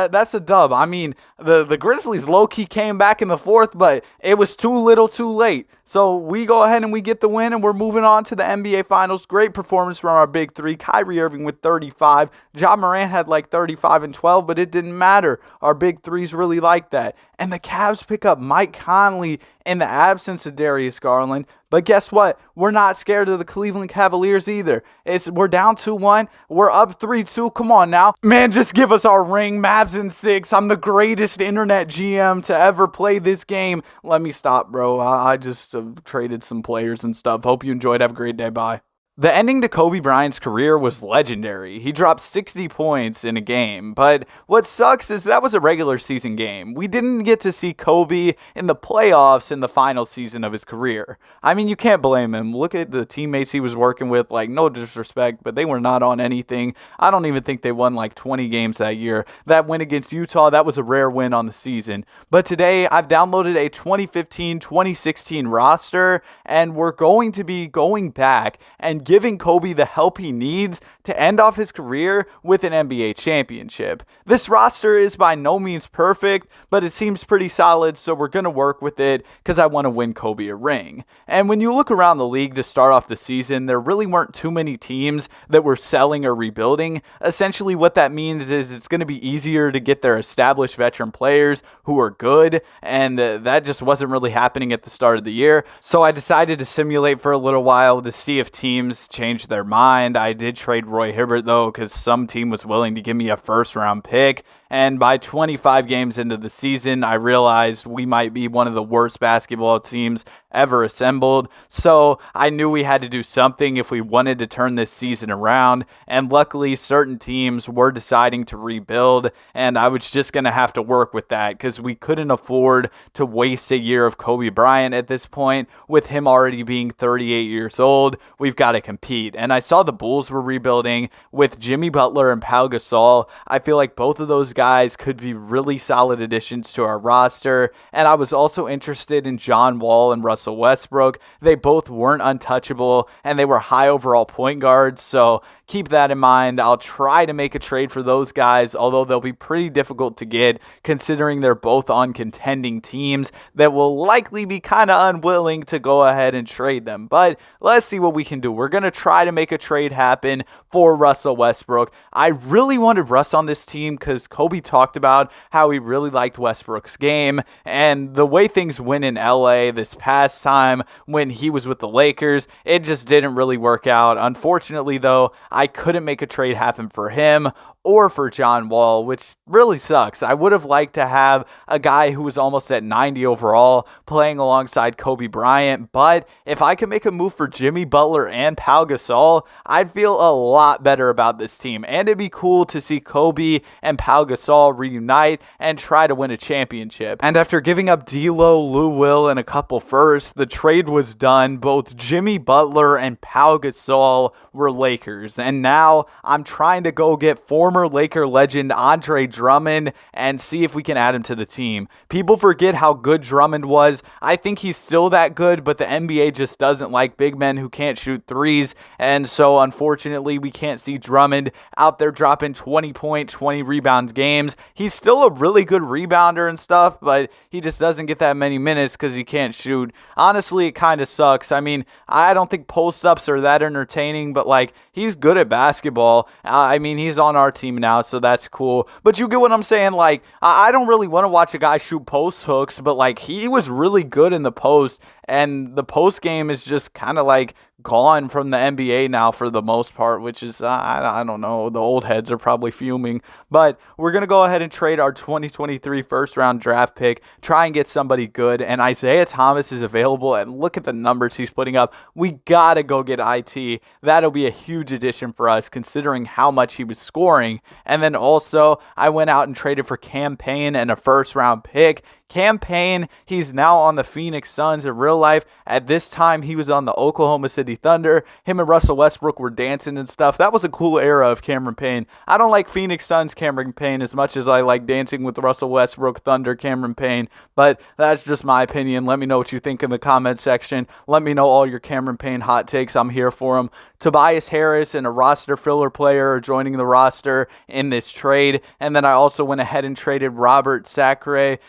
that's a dub. I mean, the Grizzlies low-key came back in the 4th, but it was too little too late. So we go ahead and we get the win, and we're moving on to the NBA Finals. Great performance from our big three. Kyrie Irving with 35. Ja Morant had like 35 and 12, but it didn't matter. Our big threes really like that. And the Cavs pick up Mike Conley in the absence of Darius Garland. But guess what? We're not scared of the Cleveland Cavaliers either. We're down 2-1. We're up 3-2. Come on now. Man, just give us our ring. Mavs in 6. I'm the greatest internet GM to ever play this game. Let me stop, bro. I just traded some players and stuff. Hope you enjoyed. Have a great day. Bye. The ending to Kobe Bryant's career was legendary. He dropped 60 points in a game, but what sucks is that was a regular season game. We didn't get to see Kobe in the playoffs in the final season of his career. I mean, you can't blame him. Look at the teammates he was working with, like, no disrespect, but they were not on anything. I don't even think they won like 20 games that year. That win against Utah, that was a rare win on the season. But today, I've downloaded a 2015-2016 roster, and we're going to be going back and giving Kobe the help he needs to end off his career with an NBA championship. This roster is by no means perfect, but it seems pretty solid, so we're going to work with it because I want to win Kobe a ring. And when you look around the league to start off the season, there really weren't too many teams that were selling or rebuilding. Essentially, what that means is it's going to be easier to get their established veteran players who are good, and that just wasn't really happening at the start of the year. So I decided to simulate for a little while to see if teams changed their mind. I did trade Roy Hibbert, though, because some team was willing to give me a first-round pick. And by 25 games into the season, I realized we might be one of the worst basketball teams ever assembled. So I knew we had to do something if we wanted to turn this season around. And luckily, certain teams were deciding to rebuild. And I was just going to have to work with that because we couldn't afford to waste a year of Kobe Bryant at this point. With him already being 38 years old, we've got to compete. And I saw the Bulls were rebuilding with Jimmy Butler and Pau Gasol. I feel like both of those guys could be really solid additions to our roster. And I was also interested in John Wall and Russell Westbrook. They both weren't untouchable and they were high overall point guards. So keep that in mind. I'll try to make a trade for those guys, although they'll be pretty difficult to get considering they're both on contending teams that will likely be kind of unwilling to go ahead and trade them. But let's see what we can do. We're going to try to make a trade happen for Russell Westbrook. I really wanted Russ on this team because Kobe talked about how he really liked Westbrook's game, and the way things went in LA this past time when he was with the Lakers, it just didn't really work out. Unfortunately, though, I couldn't make a trade happen for him or for John Wall, which really sucks. I would have liked to have a guy who was almost at 90 overall playing alongside Kobe Bryant, but if I could make a move for Jimmy Butler and Pau Gasol, I'd feel a lot better about this team, and it'd be cool to see Kobe and Pau Gasol reunite and try to win a championship. And after giving up D'Lo, Lou Will, and a couple firsts, the trade was done. Both Jimmy Butler and Pau Gasol were Lakers, and now I'm trying to go get 4 former Laker legend Andre Drummond and see if we can add him to the team. People forget how good Drummond was. I think he's still that good, but the NBA just doesn't like big men who can't shoot threes, and so unfortunately we can't see Drummond out there dropping 20-point, 20-rebound games. He's still a really good rebounder and stuff, but he just doesn't get that many minutes because he can't shoot. Honestly, it kind of sucks. I mean, I don't think post-ups are that entertaining, but like, he's good at basketball. I mean, he's on our team now, so that's cool. But you get what I'm saying? Like, I don't really want to watch a guy shoot post hooks, but like, he was really good in the post, and the post game is just kind of like gone from the NBA now for the most part, which is, I don't know, the old heads are probably fuming. But we're going to go ahead and trade our 2023 first round draft pick, try and get somebody good, and Isaiah Thomas is available, and look at the numbers he's putting up. We got to go get IT. That'll be a huge addition for us considering how much he was scoring. And then also, I went out and traded for Cam Payne and a first round pick. Cam Payne, he's now on the Phoenix Suns in real life. At this time, he was on the Oklahoma City Thunder. Him and Russell Westbrook were dancing and stuff. That was a cool era of Cameron Payne. I don't like Phoenix Suns Cameron Payne as much as I like dancing with Russell Westbrook Thunder Cameron Payne, but that's just my opinion. Let me know what you think in the comment section. Let me know all your Cameron Payne hot takes. I'm here for them. Tobias Harris and a roster filler player are joining the roster in this trade. And then I also went ahead and traded Robert Sacre.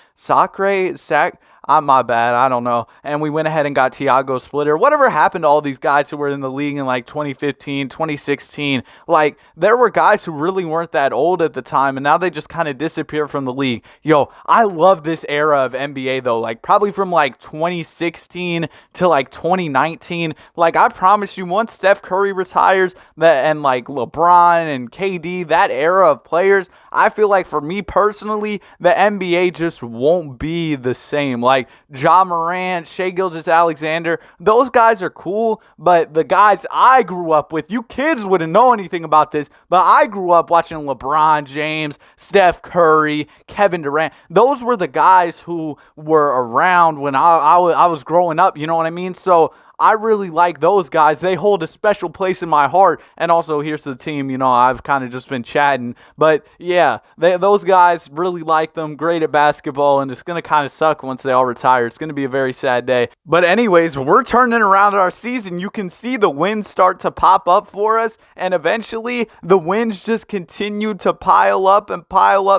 My bad. I don't know. And we went ahead and got Tiago Splitter. Whatever happened to all these guys who were in the league in like 2015, 2016? Like, there were guys who really weren't that old at the time, and now they just kind of disappeared from the league. Yo, I love this era of NBA though. Like, probably from like 2016 to like 2019. Like, I promise you, once Steph Curry retires, and like LeBron and KD, that era of players, I feel like for me personally, the NBA just won't be the same. Like Ja Morant, Shai Gilgeous-Alexander, those guys are cool, but the guys I grew up with, you kids wouldn't know anything about this, but I grew up watching LeBron James, Steph Curry, Kevin Durant. Those were the guys who were around when I was growing up, you know what I mean? So I really like those guys. They hold a special place in my heart. And also, here's the team. You know, I've kind of just been chatting. But yeah, those guys, really like them. Great at basketball. And it's going to kind of suck once they all retire. It's going to be a very sad day. But anyways, we're turning around our season. You can see the wins start to pop up for us. And eventually, the wins just continued to pile up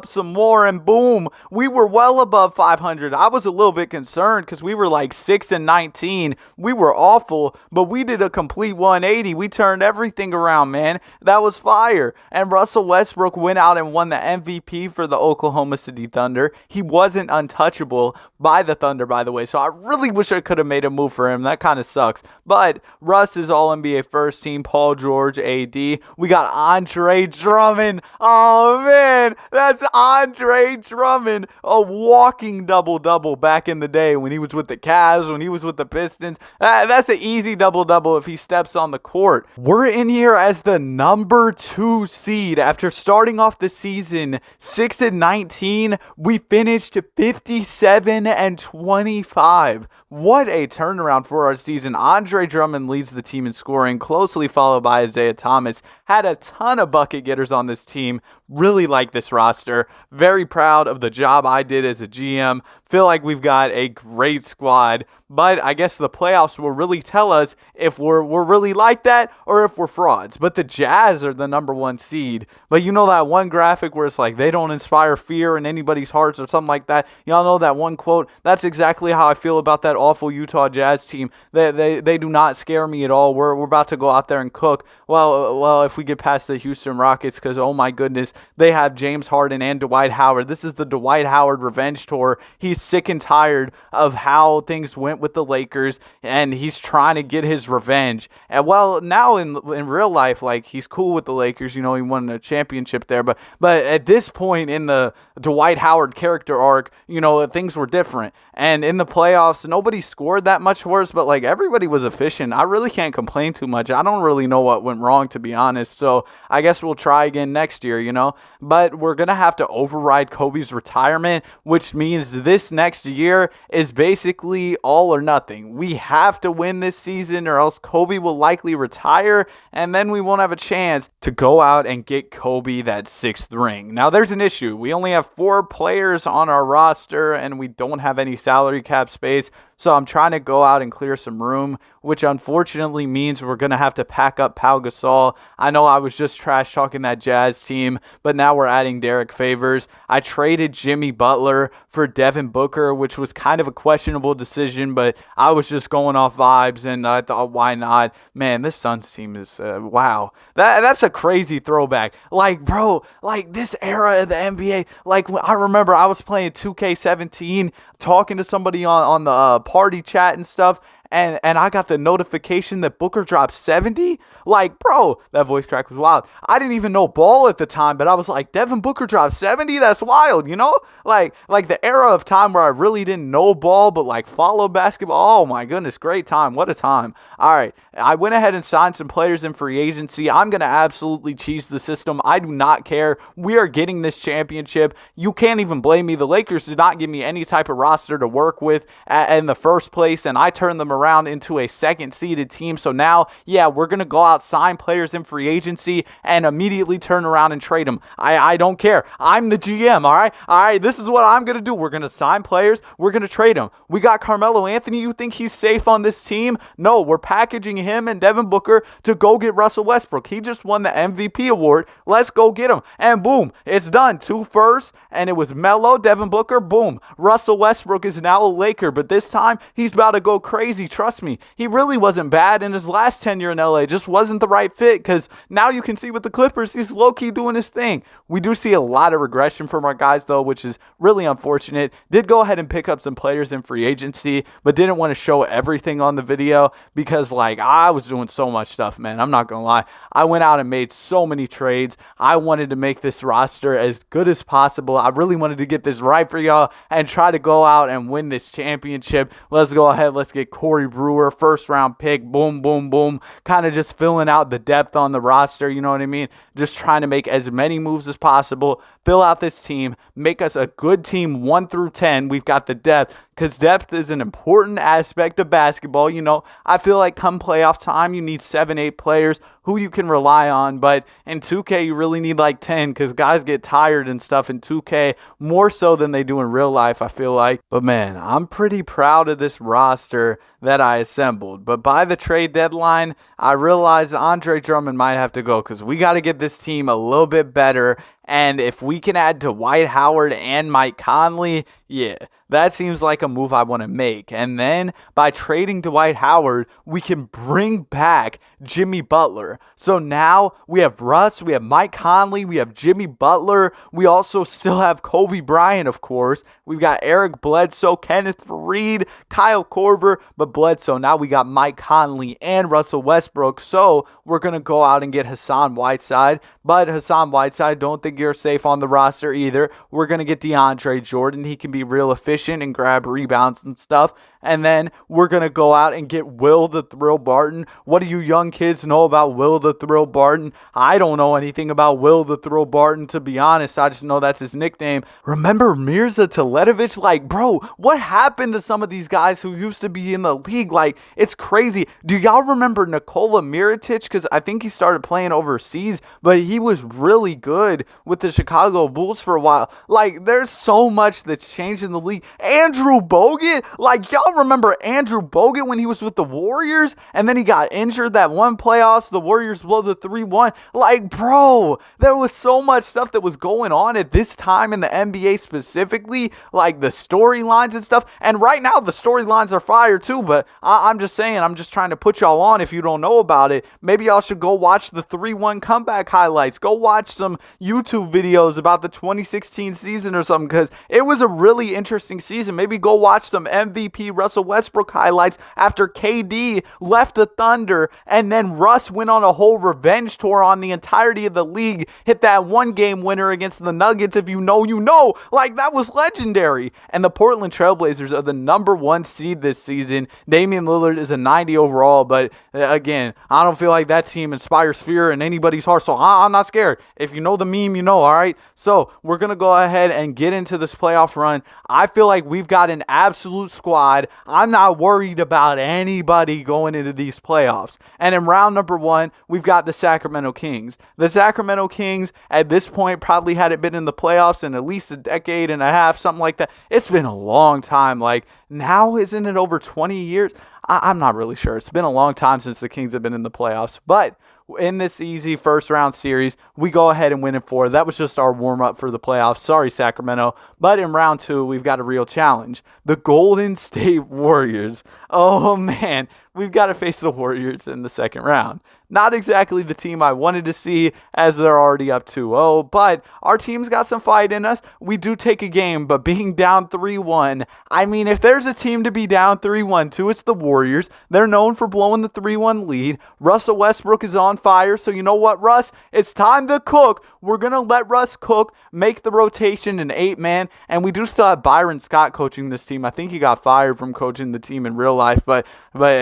some more. And boom, we were well above 500. I was a little bit concerned because we were like 6-19. We were awful, but we did a complete 180. We turned everything around, man. That was fire. And Russell Westbrook went out and won the MVP for the Oklahoma City Thunder. He wasn't untouchable by the Thunder, by the way, so I really wish I could have made a move for him. That kind of sucks. But Russ is All-NBA first team, Paul George, AD. We got Andre Drummond. Oh, man, that's Andre Drummond, a walking double-double back in the day when he was with the Cavs, when he was with the Pistons. That's an easy double-double if he steps on the court. We're in here as the number 2 seed. After starting off the season 6-19, we finished 57-25. What a turnaround for our season. Andre Drummond leads the team in scoring, closely followed by Isaiah Thomas. Had a ton of bucket getters on this team. Really like this roster. Very proud of the job I did as a GM. Feel like we've got a great squad. But I guess the playoffs will really tell us if we're really like that or if we're frauds. But the Jazz are the number 1 seed. But you know that one graphic where it's like they don't inspire fear in anybody's hearts or something like that? Y'all know that one quote? That's exactly how I feel about that awful Utah Jazz team. They do not scare me at all. We're about to go out there and cook. Well, if we get past the Houston Rockets, because oh my goodness, they have James Harden and Dwight Howard. This is the Dwight Howard revenge tour. He's sick and tired of how things went with the Lakers, and he's trying to get his revenge. And well, now in real life, like, he's cool with the Lakers. You know, he won a championship there, but at this point in the Dwight Howard character arc, you know, things were different. And in the playoffs, nobody scored that much worse, but like, everybody was efficient. I really can't complain too much. I don't really know what went wrong, to be honest. So I guess we'll try again next year, you know. But we're gonna have to override Kobe's retirement, which means this next year is basically all or nothing. We have to win win this season, or else Kobe will likely retire, and then we won't have a chance to go out and get Kobe that 6th ring. Now, there's an issue. We only have 4 players on our roster, and we don't have any salary cap space. So I'm trying to go out and clear some room, which unfortunately means we're going to have to pack up Pau Gasol. I know I was just trash talking that Jazz team, but now we're adding Derek Favors. I traded Jimmy Butler for Devin Booker, which was kind of a questionable decision, but I was just going off vibes, and I thought, why not? Man, this Suns team is, wow. That's a crazy throwback. Like, bro, like this era of the NBA, like I remember I was playing 2K17, talking to somebody on the party chat and stuff, and I got the notification that Booker dropped 70. Like, bro, that voice crack was wild. I didn't even know ball at the time, but I was like, Devin Booker dropped 70? That's wild, you know? Like the era of time where I really didn't know ball, but like follow basketball. Oh my goodness, great time. What a time. All right, I went ahead and signed some players in free agency. I'm going to absolutely cheese the system. I do not care. We are getting this championship. You can't even blame me. The Lakers did not give me any type of roster to work with in the first place, and I turned them around into a second-seeded team. So now, yeah, we're going to go out, sign players in free agency, and immediately turn around and trade them. I don't care. I'm the GM, all right? All right, this is what I'm going to do. We're going to sign players. We're going to trade them. We got Carmelo Anthony. You think he's safe on this team? No, we're packaging him and Devin Booker to go get Russell Westbrook. He just won the MVP award. Let's go get him. And boom, it's done. 2 firsts, and it was Melo, Devin Booker, boom. Russell Westbrook is now a Laker, but this time he's about to go crazy. Trust me, he really wasn't bad in his last tenure in LA. Just wasn't the right fit, because now you can see with the Clippers, he's low-key doing his thing. We do see a lot of regression from our guys, though, which is really unfortunate. Did go ahead and pick up some players in free agency, but didn't want to show everything on the video because, like, I was doing so much stuff, man. I'm not going to lie. I went out and made so many trades. I wanted to make this roster as good as possible. I really wanted to get this right for y'all and try to go out and win this championship. Let's go ahead. Let's get Corey Brewer, first-round pick. Boom, boom, boom. Kind of just filling out the depth on the roster, you know what I mean? Just trying to make as many moves as possible, fill out this team, make us a good team 1 through 10. We've got the depth, because depth is an important aspect of basketball. You know, I feel like come playoff time, you need 7, 8 players who you can rely on. But in 2K, you really need like 10, because guys get tired and stuff in 2K more so than they do in real life, I feel like. But man, I'm pretty proud of this roster that I assembled. But by the trade deadline, I realized Andre Drummond might have to go, because we got to get this team a little bit better. And if we can add Dwight Howard and Mike Conley, yeah, that seems like a move I want to make. And then by trading Dwight Howard, we can bring back Jimmy Butler. So now we have Russ, we have Mike Conley, we have Jimmy Butler. We also still have Kobe Bryant, of course. We've got Eric Bledsoe, Kenneth Faried, Kyle Korver, but Bledsoe. Now we got Mike Conley and Russell Westbrook. So we're going to go out and get Hassan Whiteside. But Hassan Whiteside, don't think you're safe on the roster either. We're going to get DeAndre Jordan. He can be real efficient and grab rebounds and stuff. And then we're going to go out and get Will the Thrill Barton. What do you young kids know about Will the Thrill Barton? I don't know anything about Will the Thrill Barton, to be honest. I just know that's his nickname. Remember Mirza Teletovic? Like, bro, what happened to some of these guys who used to be in the league? Like, it's crazy. Do y'all remember Nikola Mirotic? Because I think he started playing overseas, but he was really good with the Chicago Bulls for a while. Like, there's so much that's changed in the league. Andrew Bogut? Like, y'all remember Andrew Bogut when he was with the Warriors, and then he got injured that one playoffs, the Warriors blow the 3-1. Like, bro, there was so much stuff that was going on at this time in the NBA specifically, like the storylines and stuff. And right now the storylines are fire too, but I'm just saying, I'm just trying to put y'all on if you don't know about it. Maybe y'all should go watch the 3-1 comeback highlights. Go watch some YouTube videos about the 2016 season or something, because it was a really interesting season. Maybe go watch some MVP Russell Westbrook highlights after KD left the Thunder, and then Russ went on a whole revenge tour on the entirety of the league, hit that 1-game winner against the Nuggets. If you know, you know. Like, that was legendary. And the Portland Trailblazers are the number 1 seed this season. Damian Lillard is a 90 overall, but again, I don't feel like that team inspires fear in anybody's heart, so I'm not scared. If you know the meme, you know, all right? So we're going to go ahead and get into this playoff run. I feel like we've got an absolute squad. I'm not worried about anybody going into these playoffs. And in round number 1, we've got the Sacramento Kings. The Sacramento Kings at this point probably hadn't been in the playoffs in at least a decade and a half, something like that. It's been a long time. Like, now, isn't it over 20 years? I'm not really sure. It's been a long time since the Kings have been in the playoffs. But in this easy first round series, we go ahead and win in 4. That was just our warm up for the playoffs. Sorry, Sacramento. But in round 2, we've got a real challenge. The Golden State Warriors. Oh, man. We've got to face the Warriors in the second round. Not exactly the team I wanted to see, as they're already up 2-0, but our team's got some fight in us. We do take a game, but being down 3-1, I mean, if there's a team to be down 3-1 to, it's the Warriors. They're known for blowing the 3-1 lead. Russell Westbrook is on fire, so you know what, Russ? It's time to cook. We're going to let Russ cook, make the rotation an 8-man, and we do still have Byron Scott coaching this team. I think he got fired from coaching the team in real life, but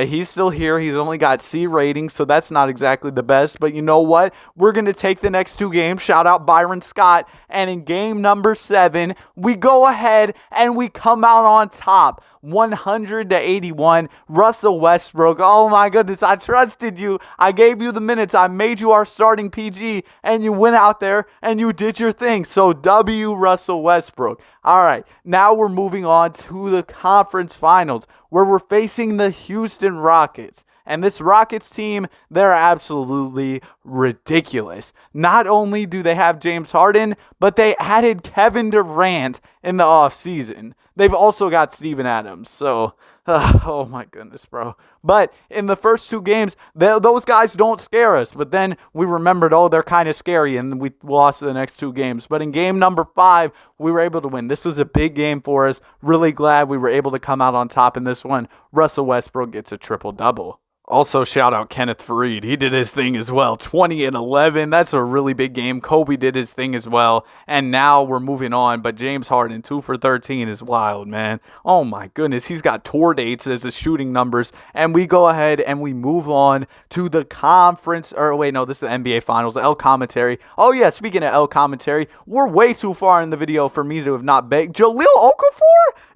he's still here. He's only got C ratings, so that's not exactly the best. But you know what? We're going to take the next 2 games. Shout out Byron Scott. And in game number 7, we go ahead and we come out on top. 100-81. Russell Westbrook. Oh my goodness. I trusted you. I gave you the minutes. I made you our starting PG, and you went out there and you did your thing. So W Russell Westbrook. All right. Now we're moving on to the conference finals, where we're facing the Houston Rockets. And this Rockets team, they're absolutely ridiculous. Not only do they have James Harden, but they added Kevin Durant in the offseason. They've also got Steven Adams. So, oh my goodness, bro. But in the first 2 games, those guys don't scare us. But then we remembered, oh, they're kind of scary, and we lost the next 2 games. But in game number 5, we were able to win. This was a big game for us. Really glad we were able to come out on top in this one. Russell Westbrook gets a triple-double. Also, shout out Kenneth Faried. He did his thing as well. 20 and 11. That's a really big game. Kobe did his thing as well. And now we're moving on. But James Harden, 2 for 13 is wild, man. Oh my goodness. He's got tour dates as his shooting numbers. And we go ahead and we move on to the conference. Or wait, no, this is the NBA Finals. L commentary. Oh yeah, speaking of L commentary, we're way too far in the video for me to have not begged. Jahlil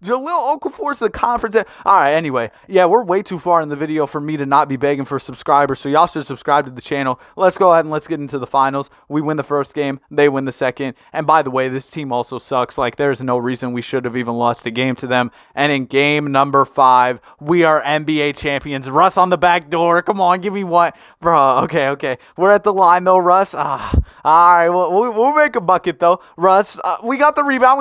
Okafor's the conference. All right, anyway. Yeah, we're way too far in the video for me to not be begging for subscribers, so y'all should subscribe to the channel. Let's go ahead and let's get into the finals. We win the first game, they win the second. And by the way, this team also sucks. Like, there's no reason we should have even lost a game to them. And in game number 5, we are NBA champions. Russ on the back door. Come on, give me one. Bro, okay. We're at the line, though, Russ. All right, we'll make a bucket, though. Russ, we got the rebound.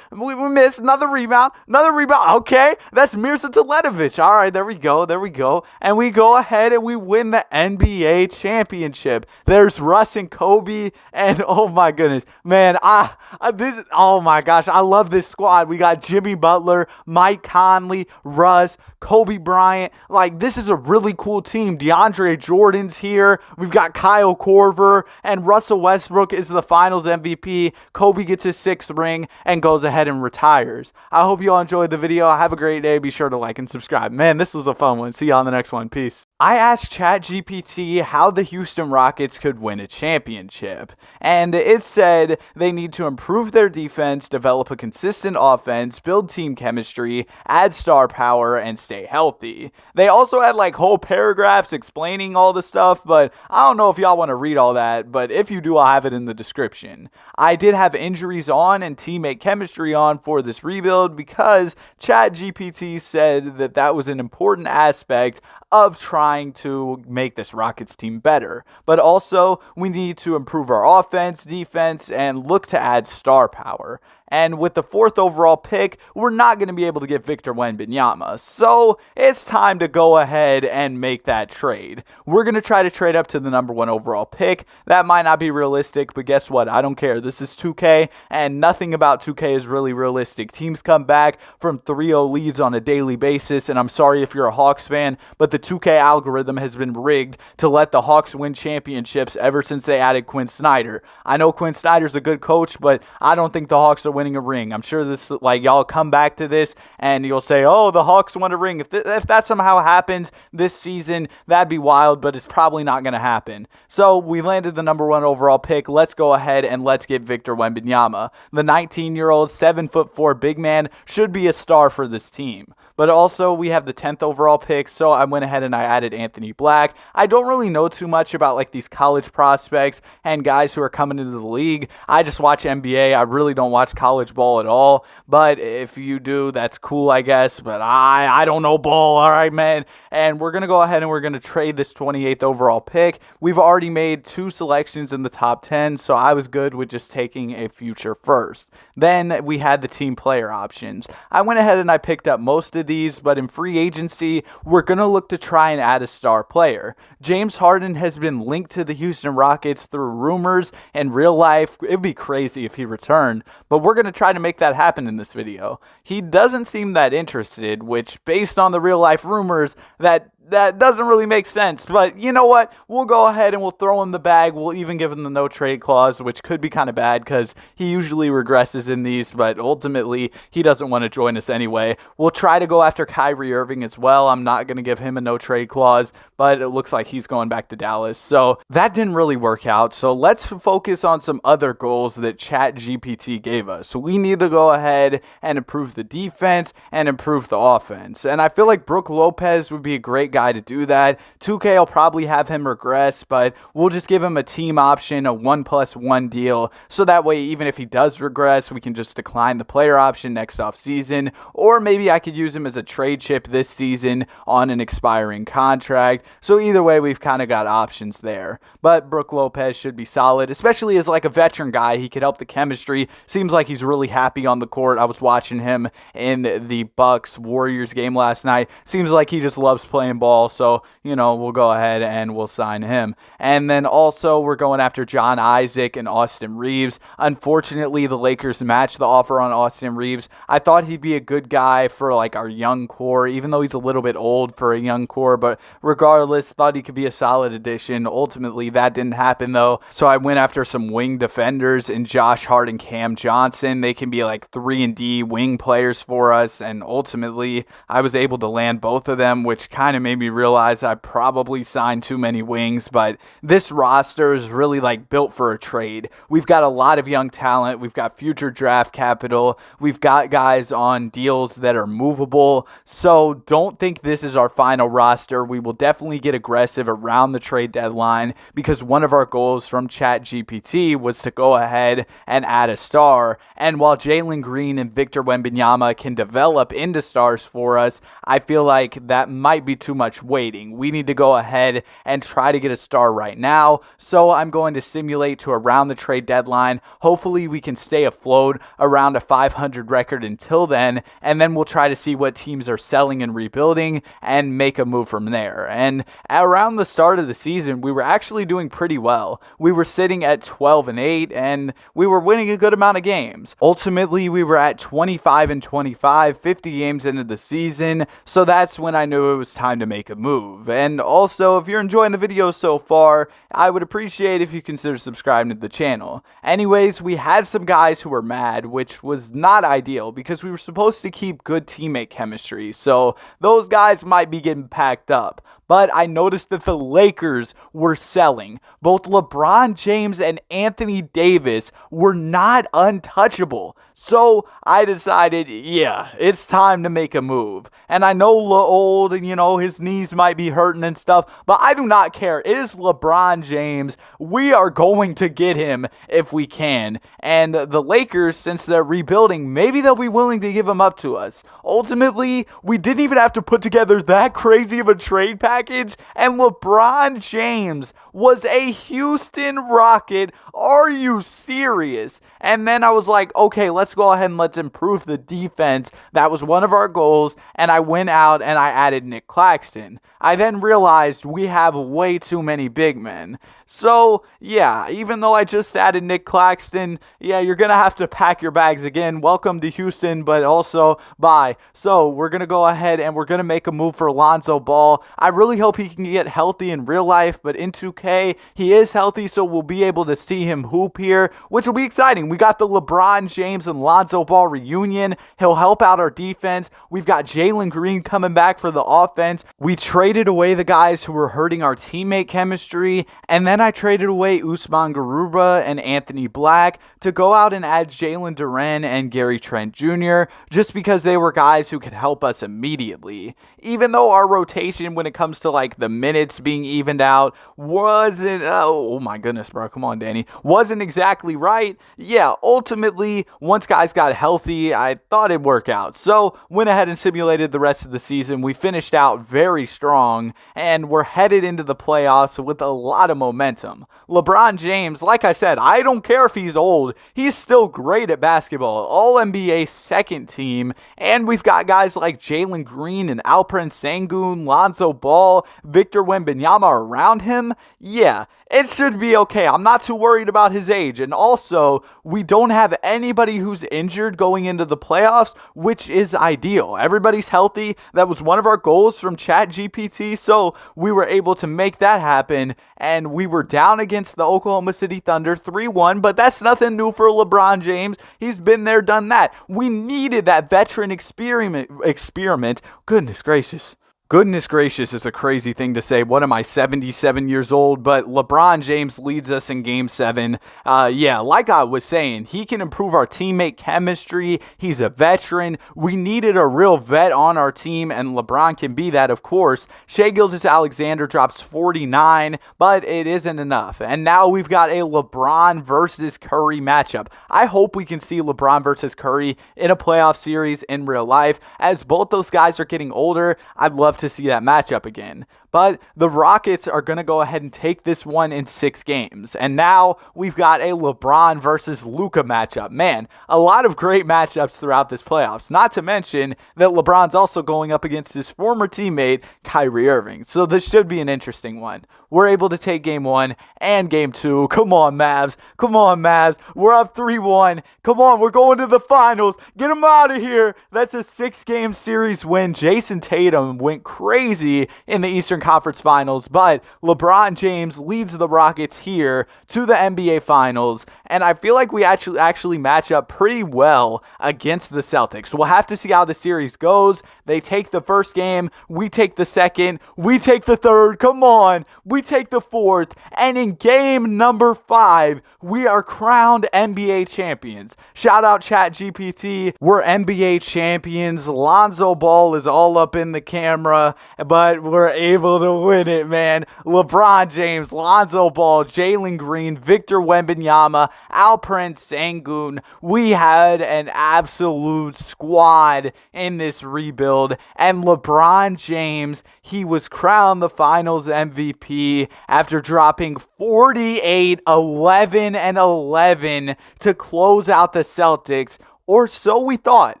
We missed. Another rebound. Okay, that's Mirza Teletovic. All right, there we go. And we go ahead and we win the NBA championship. There's Russ and Kobe, and oh my goodness, man, oh my gosh, I love this squad. We got Jimmy Butler, Mike Conley, Russ, Kobe Bryant. Like, this is a really cool team. DeAndre Jordan's here. We've got Kyle Korver, and Russell Westbrook is the Finals MVP. Kobe gets his 6th ring and goes ahead and retires. I hope you all enjoyed the video. Have a great day. Be sure to like and subscribe. Man, this was a fun one. See you on the next one. Peace. I asked ChatGPT how the Houston Rockets could win a championship, and it said they need to improve their defense, develop a consistent offense, build team chemistry, add star power, and stay healthy. They also had like whole paragraphs explaining all the stuff, but I don't know if y'all want to read all that, but if you do, I'll have it in the description. I did have injuries on and teammate chemistry on for this rebuild because ChatGPT said that was an important aspect of trying to make this Rockets team better. But also, we need to improve our offense, defense, and look to add star power. And with the 4th overall pick, we're not going to be able to get Victor Wembanyama. So it's time to go ahead and make that trade. We're going to try to trade up to the number 1 overall pick. That might not be realistic, but guess what? I don't care. This is 2K, and nothing about 2K is really realistic. Teams come back from 3-0 leads on a daily basis, and I'm sorry if you're a Hawks fan, but the 2K algorithm has been rigged to let the Hawks win championships ever since they added Quinn Snyder. I know Quinn Snyder's a good coach, but I don't think the Hawks are winning a ring. I'm sure this, like, y'all come back to this and you'll say, oh, the Hawks won a ring. If that somehow happens this season, that'd be wild, but it's probably not going to happen. So we landed the number 1 overall pick. Let's go ahead and let's get Victor Wembanyama. The 19-year-old, 7'4" big man should be a star for this team. But also, we have the 10th overall pick, so I went ahead and I added Anthony Black. I don't really know too much about like these college prospects and guys who are coming into the league. I just watch NBA. I really don't watch college ball at all. But if you do, that's cool, I guess. But I don't know ball, all right, man. And we're going to go ahead and we're going to trade this 28th overall pick. We've already made 2 selections in the top 10, so I was good with just taking a future first. Then we had the team player options. I went ahead and I picked up most of these, but in free agency, we're going to look to try and add a star player. James Harden has been linked to the Houston Rockets through rumors. In real life, it'd be crazy if he returned, but we're going to try to make that happen in this video. He doesn't seem that interested, which based on the real life rumors, that doesn't really make sense, but you know what? We'll go ahead and we'll throw him the bag. We'll even give him the no trade clause, which could be kind of bad because he usually regresses in these, but ultimately he doesn't want to join us anyway. We'll try to go after Kyrie Irving as well. I'm not going to give him a no trade clause, but it looks like he's going back to Dallas. So that didn't really work out. So let's focus on some other goals that ChatGPT gave us. So we need to go ahead and improve the defense and improve the offense. And I feel like Brook Lopez would be a great guy to do that. 2K will probably have him regress, but we'll just give him a team option, a 1+1 deal, so that way even if he does regress, we can just decline the player option next off season, or maybe I could use him as a trade chip this season on an expiring contract. So either way, we've kind of got options there. But Brook Lopez should be solid, especially as like a veteran guy. He could help the chemistry. Seems like he's really happy on the court. I was watching him in the Bucks Warriors game last night. Seems like he just loves playing ball. So, you know, we'll go ahead and we'll sign him. And then also we're going after John Isaac and Austin Reeves. Unfortunately, the Lakers matched the offer on Austin Reeves. I thought he'd be a good guy for like our young core, even though he's a little bit old for a young core, but regardless, thought he could be a solid addition. Ultimately, that didn't happen though. So I went after some wing defenders in Josh Hart and Cam Johnson. They can be like 3-and-D wing players for us, and ultimately I was able to land both of them, which kind of made me realize I probably signed too many wings, but this roster is really like built for a trade. We've got a lot of young talent. We've got future draft capital. We've got guys on deals that are movable. So don't think this is our final roster. We will definitely get aggressive around the trade deadline because one of our goals from ChatGPT was to go ahead and add a star. And while Jalen Green and Victor Wembanyama can develop into stars for us, I feel like that might be too much waiting. We need to go ahead and try to get a star right now. So I'm going to simulate to around the trade deadline. Hopefully we can stay afloat around a 500 record until then, and then we'll try to see what teams are selling and rebuilding and make a move from there. And around the start of the season, we were actually doing pretty well. We were sitting at 12-8 and we were winning a good amount of games. Ultimately, we were at 25-25, 50 games into the season. So that's when I knew it was time to make a move. And also, if you're enjoying the video so far, I would appreciate if you consider subscribing to the channel. Anyways, we had some guys who were mad, which was not ideal because we were supposed to keep good teammate chemistry. So those guys might be getting packed up. But I noticed that the Lakers were selling. Both LeBron James and Anthony Davis were not untouchable. So I decided, yeah, it's time to make a move. And I know old and, his knees might be hurting and stuff, but I do not care. It is LeBron James. We are going to get him if we can. And the Lakers, since they're rebuilding, maybe they'll be willing to give him up to us. Ultimately, we didn't even have to put together that crazy of a trade package, and LeBron James was a Houston Rocket. Are you serious? And then I was like, okay, let's go ahead and let's improve the defense. That was one of our goals, and I went out and I added Nick Claxton. I then realized we have way too many big men. So, yeah, even though I just added Nick Claxton, yeah, you're going to have to pack your bags again. Welcome to Houston, but also bye. So, we're going to go ahead and we're going to make a move for Lonzo Ball. I really hope he can get healthy in real life, but in 2K, 2K. He is healthy, so we'll be able to see him hoop here, which will be exciting. We got the LeBron James and Lonzo Ball reunion. He'll help out our defense. We've got Jalen Green coming back for the offense. We traded away the guys who were hurting our teammate chemistry, and then I traded away Usman Garuba and Anthony Black to go out and add Jalen Duren and Gary Trent Jr. just because they were guys who could help us immediately. Even though our rotation when it comes to like the minutes being evened out wasn't, oh my goodness, bro, come on, Danny, wasn't exactly right. Yeah, ultimately, once guys got healthy, I thought it'd work out. So went ahead and simulated the rest of the season. We finished out very strong, and we're headed into the playoffs with a lot of momentum. LeBron James, like I said, I don't care if he's old. He's still great at basketball. All-NBA second team, and we've got guys like Jalen Green and Alperen Sengun, Lonzo Ball, Victor Wembanyama around him. Yeah, it should be okay. I'm not too worried about his age. And also, we don't have anybody who's injured going into the playoffs, which is ideal. Everybody's healthy. That was one of our goals from ChatGPT, so we were able to make that happen. And we were down against the Oklahoma City Thunder 3-1, but that's nothing new for LeBron James. He's been there, done that. We needed that veteran experiment. Goodness gracious. Goodness gracious is a crazy thing to say. What am I, 77 years old? But LeBron James leads us in Game 7. Yeah, like I was saying, he can improve our teammate chemistry. He's a veteran. We needed a real vet on our team, and LeBron can be that, of course. Shai Gilgeous-Alexander drops 49, but it isn't enough. And now we've got a LeBron versus Curry matchup. I hope we can see LeBron versus Curry in a playoff series in real life. As both those guys are getting older, I'd love to see that matchup again. But the Rockets are going to go ahead and take this one in 6 games. And now we've got a LeBron versus Luka matchup. Man, a lot of great matchups throughout this playoffs. Not to mention that LeBron's also going up against his former teammate, Kyrie Irving. So this should be an interesting one. We're able to take Game 1 and Game 2. Come on, Mavs. Come on, Mavs. We're up 3-1. Come on, we're going to the finals. Get them out of here. That's a 6-game series win. Jason Tatum went crazy in the Eastern Conference Finals, but LeBron James leads the Rockets here to the NBA Finals, and I feel like we actually match up pretty well against the Celtics. We'll have to see how the series goes. They take the first game, we take the second, we take the third, come on, we take the fourth, and in game number 5, we are crowned NBA champions. Shout out ChatGPT, we're NBA champions. Lonzo Ball is all up in the camera, but we're able to win it, man. LeBron James, Lonzo Ball, Jalen Green, Victor Wembanyama, Alperen Sengun. We had an absolute squad in this rebuild, and LeBron James, he was crowned the Finals MVP after dropping 48, 11, and 11 to close out the Celtics, or so we thought.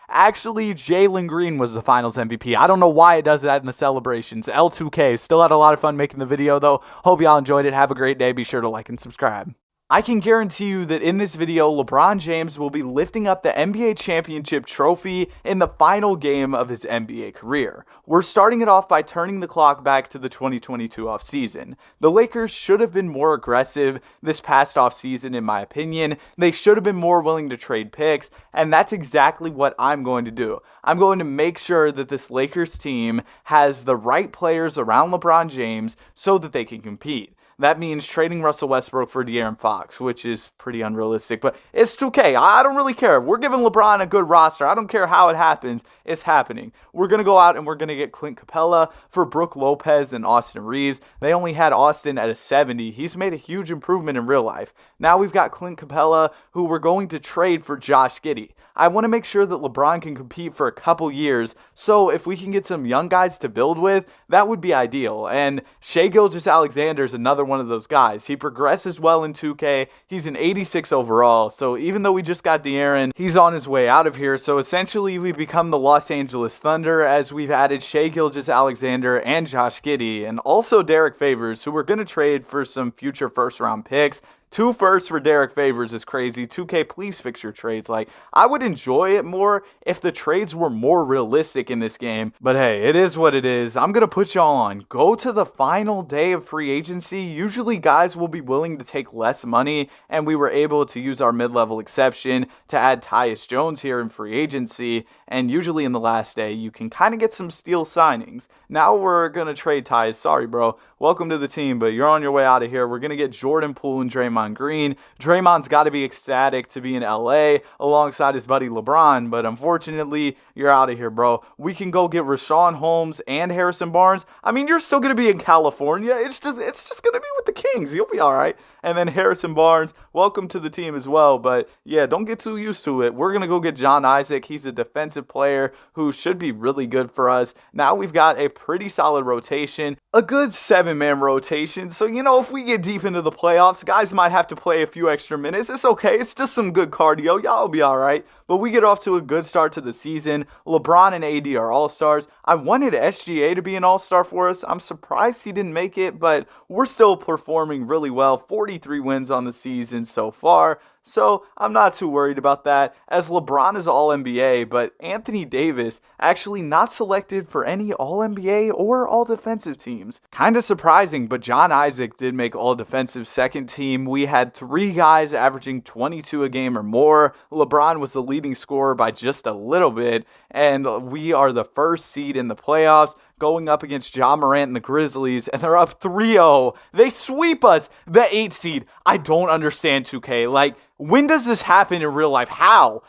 Actually, Jalen Green was the Finals MVP. I don't know why it does that in the celebrations. L2K. Still had a lot of fun making the video, though. Hope y'all enjoyed it. Have a great day. Be sure to like and subscribe. I can guarantee you that in this video, LeBron James will be lifting up the NBA championship trophy in the final game of his NBA career. We're starting it off by turning the clock back to the 2022 offseason. The Lakers should have been more aggressive this past offseason, in my opinion. They should have been more willing to trade picks, and that's exactly what I'm going to do. I'm going to make sure that this Lakers team has the right players around LeBron James so that they can compete. That means trading Russell Westbrook for De'Aaron Fox, which is pretty unrealistic, but it's 2K. I don't really care. We're giving LeBron a good roster. I don't care how it happens. It's happening. We're going to go out and we're going to get Clint Capella for Brook Lopez and Austin Reeves. They only had Austin at a 70. He's made a huge improvement in real life. Now we've got Clint Capella, who we're going to trade for Josh Giddey. I want to make sure that LeBron can compete for a couple years, so if we can get some young guys to build with, that would be ideal. And Shai Gilgeous-Alexander is another one of those guys. He progresses well in 2K. He's an 86 overall, so even though we just got De'Aaron, he's on his way out of here. So essentially, we become the Los Angeles Thunder as we've added Shai Gilgeous-Alexander and Josh Giddey, and also Derek Favors, who we're going to trade for some future first-round picks. 2 firsts for Derek Favors is crazy. 2K, please fix your trades. Like, I would enjoy it more if the trades were more realistic in this game. But hey, it is what it is. I'm going to put y'all on. Go to the final day of free agency. Usually guys will be willing to take less money, and we were able to use our mid-level exception to add Tyus Jones here in free agency. And usually in the last day, you can kind of get some steal signings. Now we're going to trade Tyus. Sorry, bro. Welcome to the team, but you're on your way out of here. We're going to get Jordan Poole and Draymond Green. Draymond's got to be ecstatic to be in LA alongside his buddy LeBron, but unfortunately, you're out of here, bro. We can go get Rashawn Holmes and Harrison Barnes. I mean, you're still going to be in California. It's just going to be with the Kings. You'll be all right. And then Harrison Barnes, welcome to the team as well. But yeah, don't get too used to it. We're going to go get John Isaac. He's a defensive player who should be really good for us. Now we've got a pretty solid rotation, a good 7-man rotation. So, if we get deep into the playoffs, guys might have to play a few extra minutes. It's okay. It's just some good cardio. Y'all will be all right. But we get off to a good start to the season. LeBron and AD are all-stars. I wanted SGA to be an all-star for us. I'm surprised he didn't make it, but we're still performing really well. 43 wins on the season so far. So I'm not too worried about that, as LeBron is All-NBA, but Anthony Davis actually not selected for any All-NBA or All-Defensive teams. Kind of surprising, but John Isaac did make All-Defensive second team. We had 3 guys averaging 22 a game or more. LeBron was the leading scorer by just a little bit, and we are the first seed in the playoffs, going up against Ja Morant and the Grizzlies, and they're up 3-0. They sweep us, the 8 seed. I don't understand 2K. Like, when does this happen in real life? How?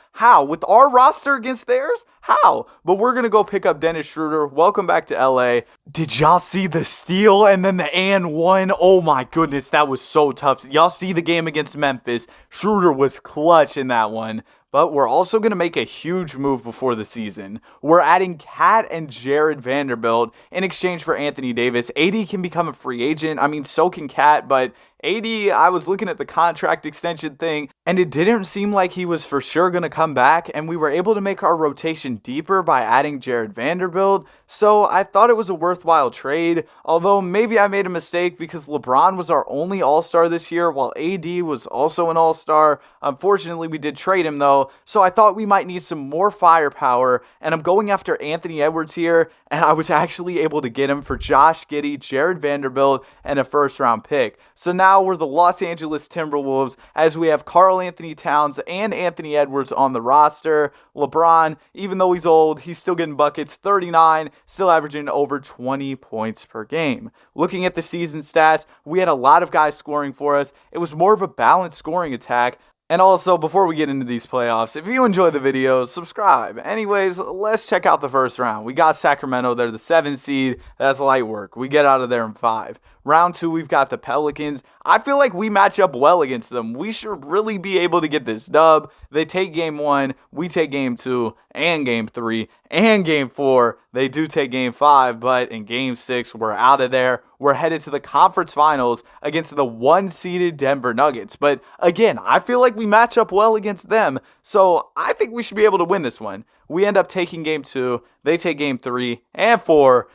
With our roster against theirs? How? But we're going to go pick up Dennis Schroeder. Welcome back to LA. Did y'all see the steal and then the and one? Oh my goodness, that was so tough. Y'all see the game against Memphis. Schroeder was clutch in that one. But we're also going to make a huge move before the season. We're adding Cat and Jared Vanderbilt in exchange for Anthony Davis. AD can become a free agent. I mean, so can Cat, but AD, I was looking at the contract extension thing, and it didn't seem like he was for sure going to come back, and we were able to make our rotation deeper by adding Jared Vanderbilt, so I thought it was a worthwhile trade, although maybe I made a mistake because LeBron was our only All-Star this year, while AD was also an All-Star. Unfortunately, we did trade him, though, so I thought we might need some more firepower, and I'm going after Anthony Edwards here, and I was actually able to get him for Josh Giddey, Jared Vanderbilt, and a first-round pick. So now we're the Los Angeles Timberwolves, as we have Karl Anthony Towns and Anthony Edwards on the roster. LeBron, even though he's old, he's still getting buckets, 39, still averaging over 20 points per game. Looking at the season stats, we had a lot of guys scoring for us. It was more of a balanced scoring attack. And also, before we get into these playoffs, if you enjoy the videos, subscribe. Anyways, let's check out the first round. We got Sacramento. They're the 7th seed. That's light work. We get out of there in 5. Round 2, we've got the Pelicans. I feel like we match up well against them. We should really be able to get this dub. They take game 1, we take game 2, and game 3, and game 4. They do take game 5, but in game 6, we're out of there. We're headed to the conference finals against the 1-seeded Denver Nuggets. But again, I feel like we match up well against them, so I think we should be able to win this one. We end up taking game 2, they take game 3, and 4,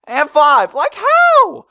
and 5. Like, how?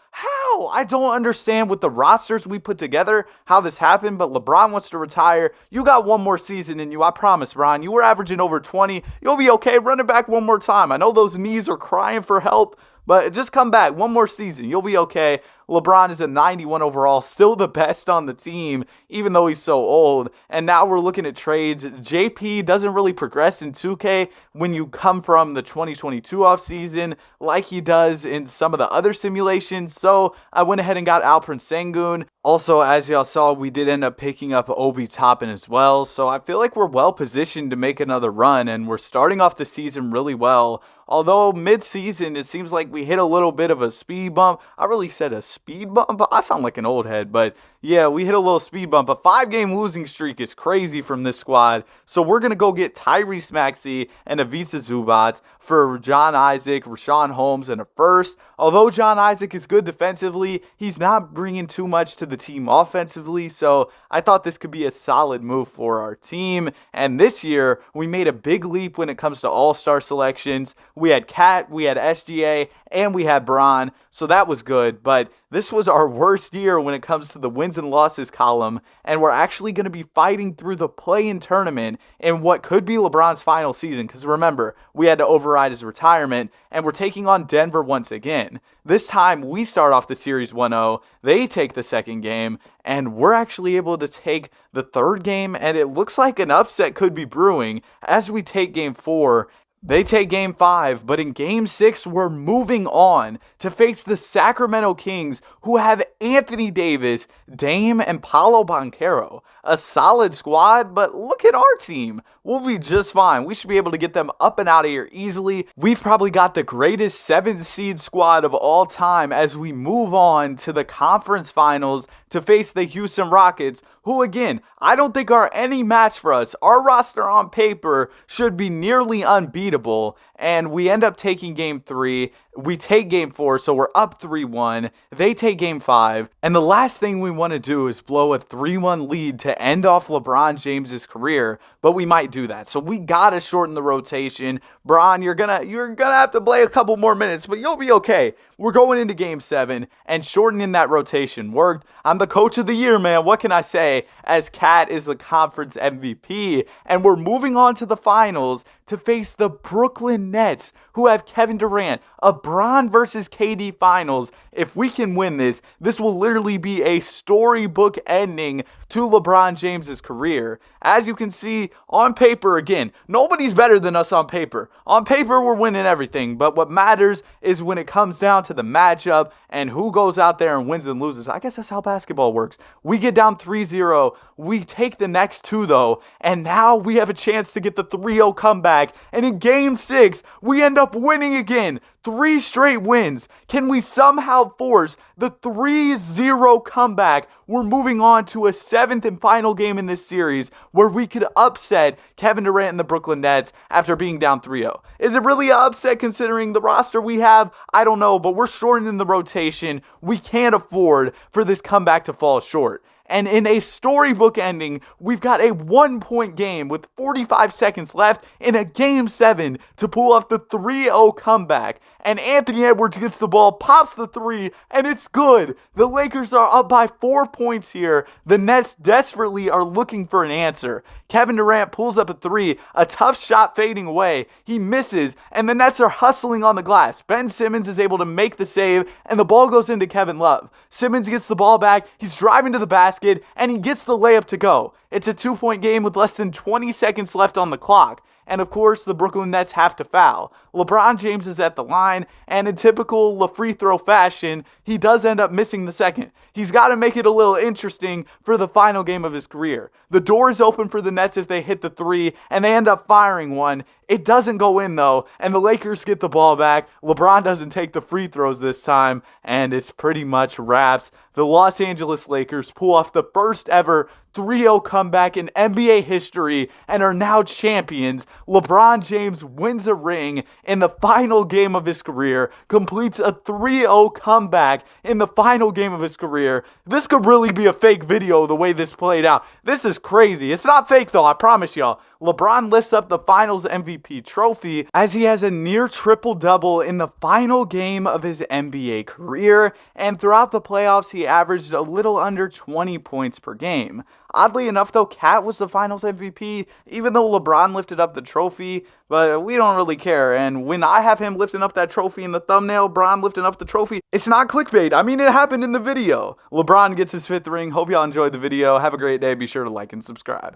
I don't understand with the rosters we put together how this happened, but LeBron wants to retire. You got one more season in you, I promise, Ron. You were averaging over 20. You'll be okay. Run it back one more time. I know those knees are crying for help, but just come back one more season. You'll be okay. LeBron is a 91 overall, still the best on the team, even though he's so old. And now we're looking at trades. JP doesn't really progress in 2K when you come from the 2022 offseason like he does in some of the other simulations. So I went ahead and got Alperen Sengun. Also, as y'all saw, we did end up picking up Obi Toppin as well. So I feel like we're well positioned to make another run, and we're starting off the season really well. Although mid-season, it seems like we hit a little bit of a speed bump. I really said a speed bump? I sound like an old head, but yeah, we hit a little speed bump. A 5-game losing streak is crazy from this squad. So we're going to go get Tyrese Maxey and Ivica Zubac for John Isaac, Rashawn Holmes, and a first. Although John Isaac is good defensively, he's not bringing too much to the team offensively. So I thought this could be a solid move for our team. And this year, we made a big leap when it comes to all-star selections. We had Cat, we had SGA, and we had Bron. So that was good. But this was our worst year when it comes to the wins and losses column, and we're actually going to be fighting through the play-in tournament in what could be LeBron's final season, because remember, we had to override his retirement, and we're taking on Denver once again. This time, we start off the series 1-0, they take the second game, and we're actually able to take the third game, and it looks like an upset could be brewing as we take game 4. They take game 5, but in game 6, we're moving on to face the Sacramento Kings, who have Anthony Davis, Dame, and Paolo Banchero. A solid squad, but look at our team. We'll be just fine. We should be able to get them up and out of here easily. We've probably got the greatest 7-seed squad of all time as we move on to the conference finals to face the Houston Rockets, who again, I don't think are any match for us. Our roster on paper should be nearly unbeatable, and we end up taking game 3. We take game 4, so we're up 3-1. They take game 5, and the last thing we want to do is blow a 3-1 lead to end off LeBron James's career, but we might do that. So we gotta shorten the rotation. Bron, you're gonna have to play a couple more minutes, but you'll be okay. We're going into game 7, and shortening that rotation worked. I'm the coach of the year, man. What can I say? As Cat is the conference MVP, and we're moving on to the finals to face the Brooklyn Nets, who have Kevin Durant, a Bron versus KD finals. If we can win this, this will literally be a storybook ending to LeBron James's career. As you can see on paper, again, nobody's better than us on paper. On paper, we're winning everything, but what matters is when it comes down to the matchup and who goes out there and wins and loses. I guess that's how basketball works. We get down 3-0. We take the next 2, though, and now we have a chance to get the 3-0 comeback. And in game 6, we end up winning again. 3 straight wins. Can we somehow force the 3-0 comeback? We're moving on to a 7th and final game in this series where we could upset Kevin Durant and the Brooklyn Nets after being down 3-0. Is it really an upset considering the roster we have? I don't know, but we're shortening the rotation. We can't afford for this comeback to fall short. And in a storybook ending, we've got a 1-point game with 45 seconds left in a game 7 to pull off the 3-0 comeback. And Anthony Edwards gets the ball, pops the 3, and it's good. The Lakers are up by 4 points here. The Nets desperately are looking for an answer. Kevin Durant pulls up a 3, a tough shot fading away. He misses, and the Nets are hustling on the glass. Ben Simmons is able to make the save, and the ball goes into Kevin Love. Simmons gets the ball back, he's driving to the basket, and he gets the layup to go. It's a 2-point game with less than 20 seconds left on the clock. And of course, the Brooklyn Nets have to foul. LeBron James is at the line, and in typical free throw fashion, he does end up missing the second. He's got to make it a little interesting for the final game of his career. The door is open for the Nets if they hit the 3, and they end up firing one. It doesn't go in though, and the Lakers get the ball back. LeBron doesn't take the free throws this time, and it's pretty much wraps. The Los Angeles Lakers pull off the first ever 3-0 comeback in NBA history and are now champions. LeBron James wins a ring in the final game of his career, completes a 3-0 comeback in the final game of his career. This could really be a fake video the way this played out. This is crazy. It's not fake though, I promise y'all. LeBron lifts up the Finals MVP trophy as he has a near triple-double in the final game of his NBA career, and throughout the playoffs, he averaged a little under 20 points per game. Oddly enough, though, Cat was the Finals MVP, even though LeBron lifted up the trophy, but we don't really care, and when I have him lifting up that trophy in the thumbnail, Bron lifting up the trophy, it's not clickbait. I mean, it happened in the video. LeBron gets his 5th ring. Hope y'all enjoyed the video. Have a great day. Be sure to like and subscribe.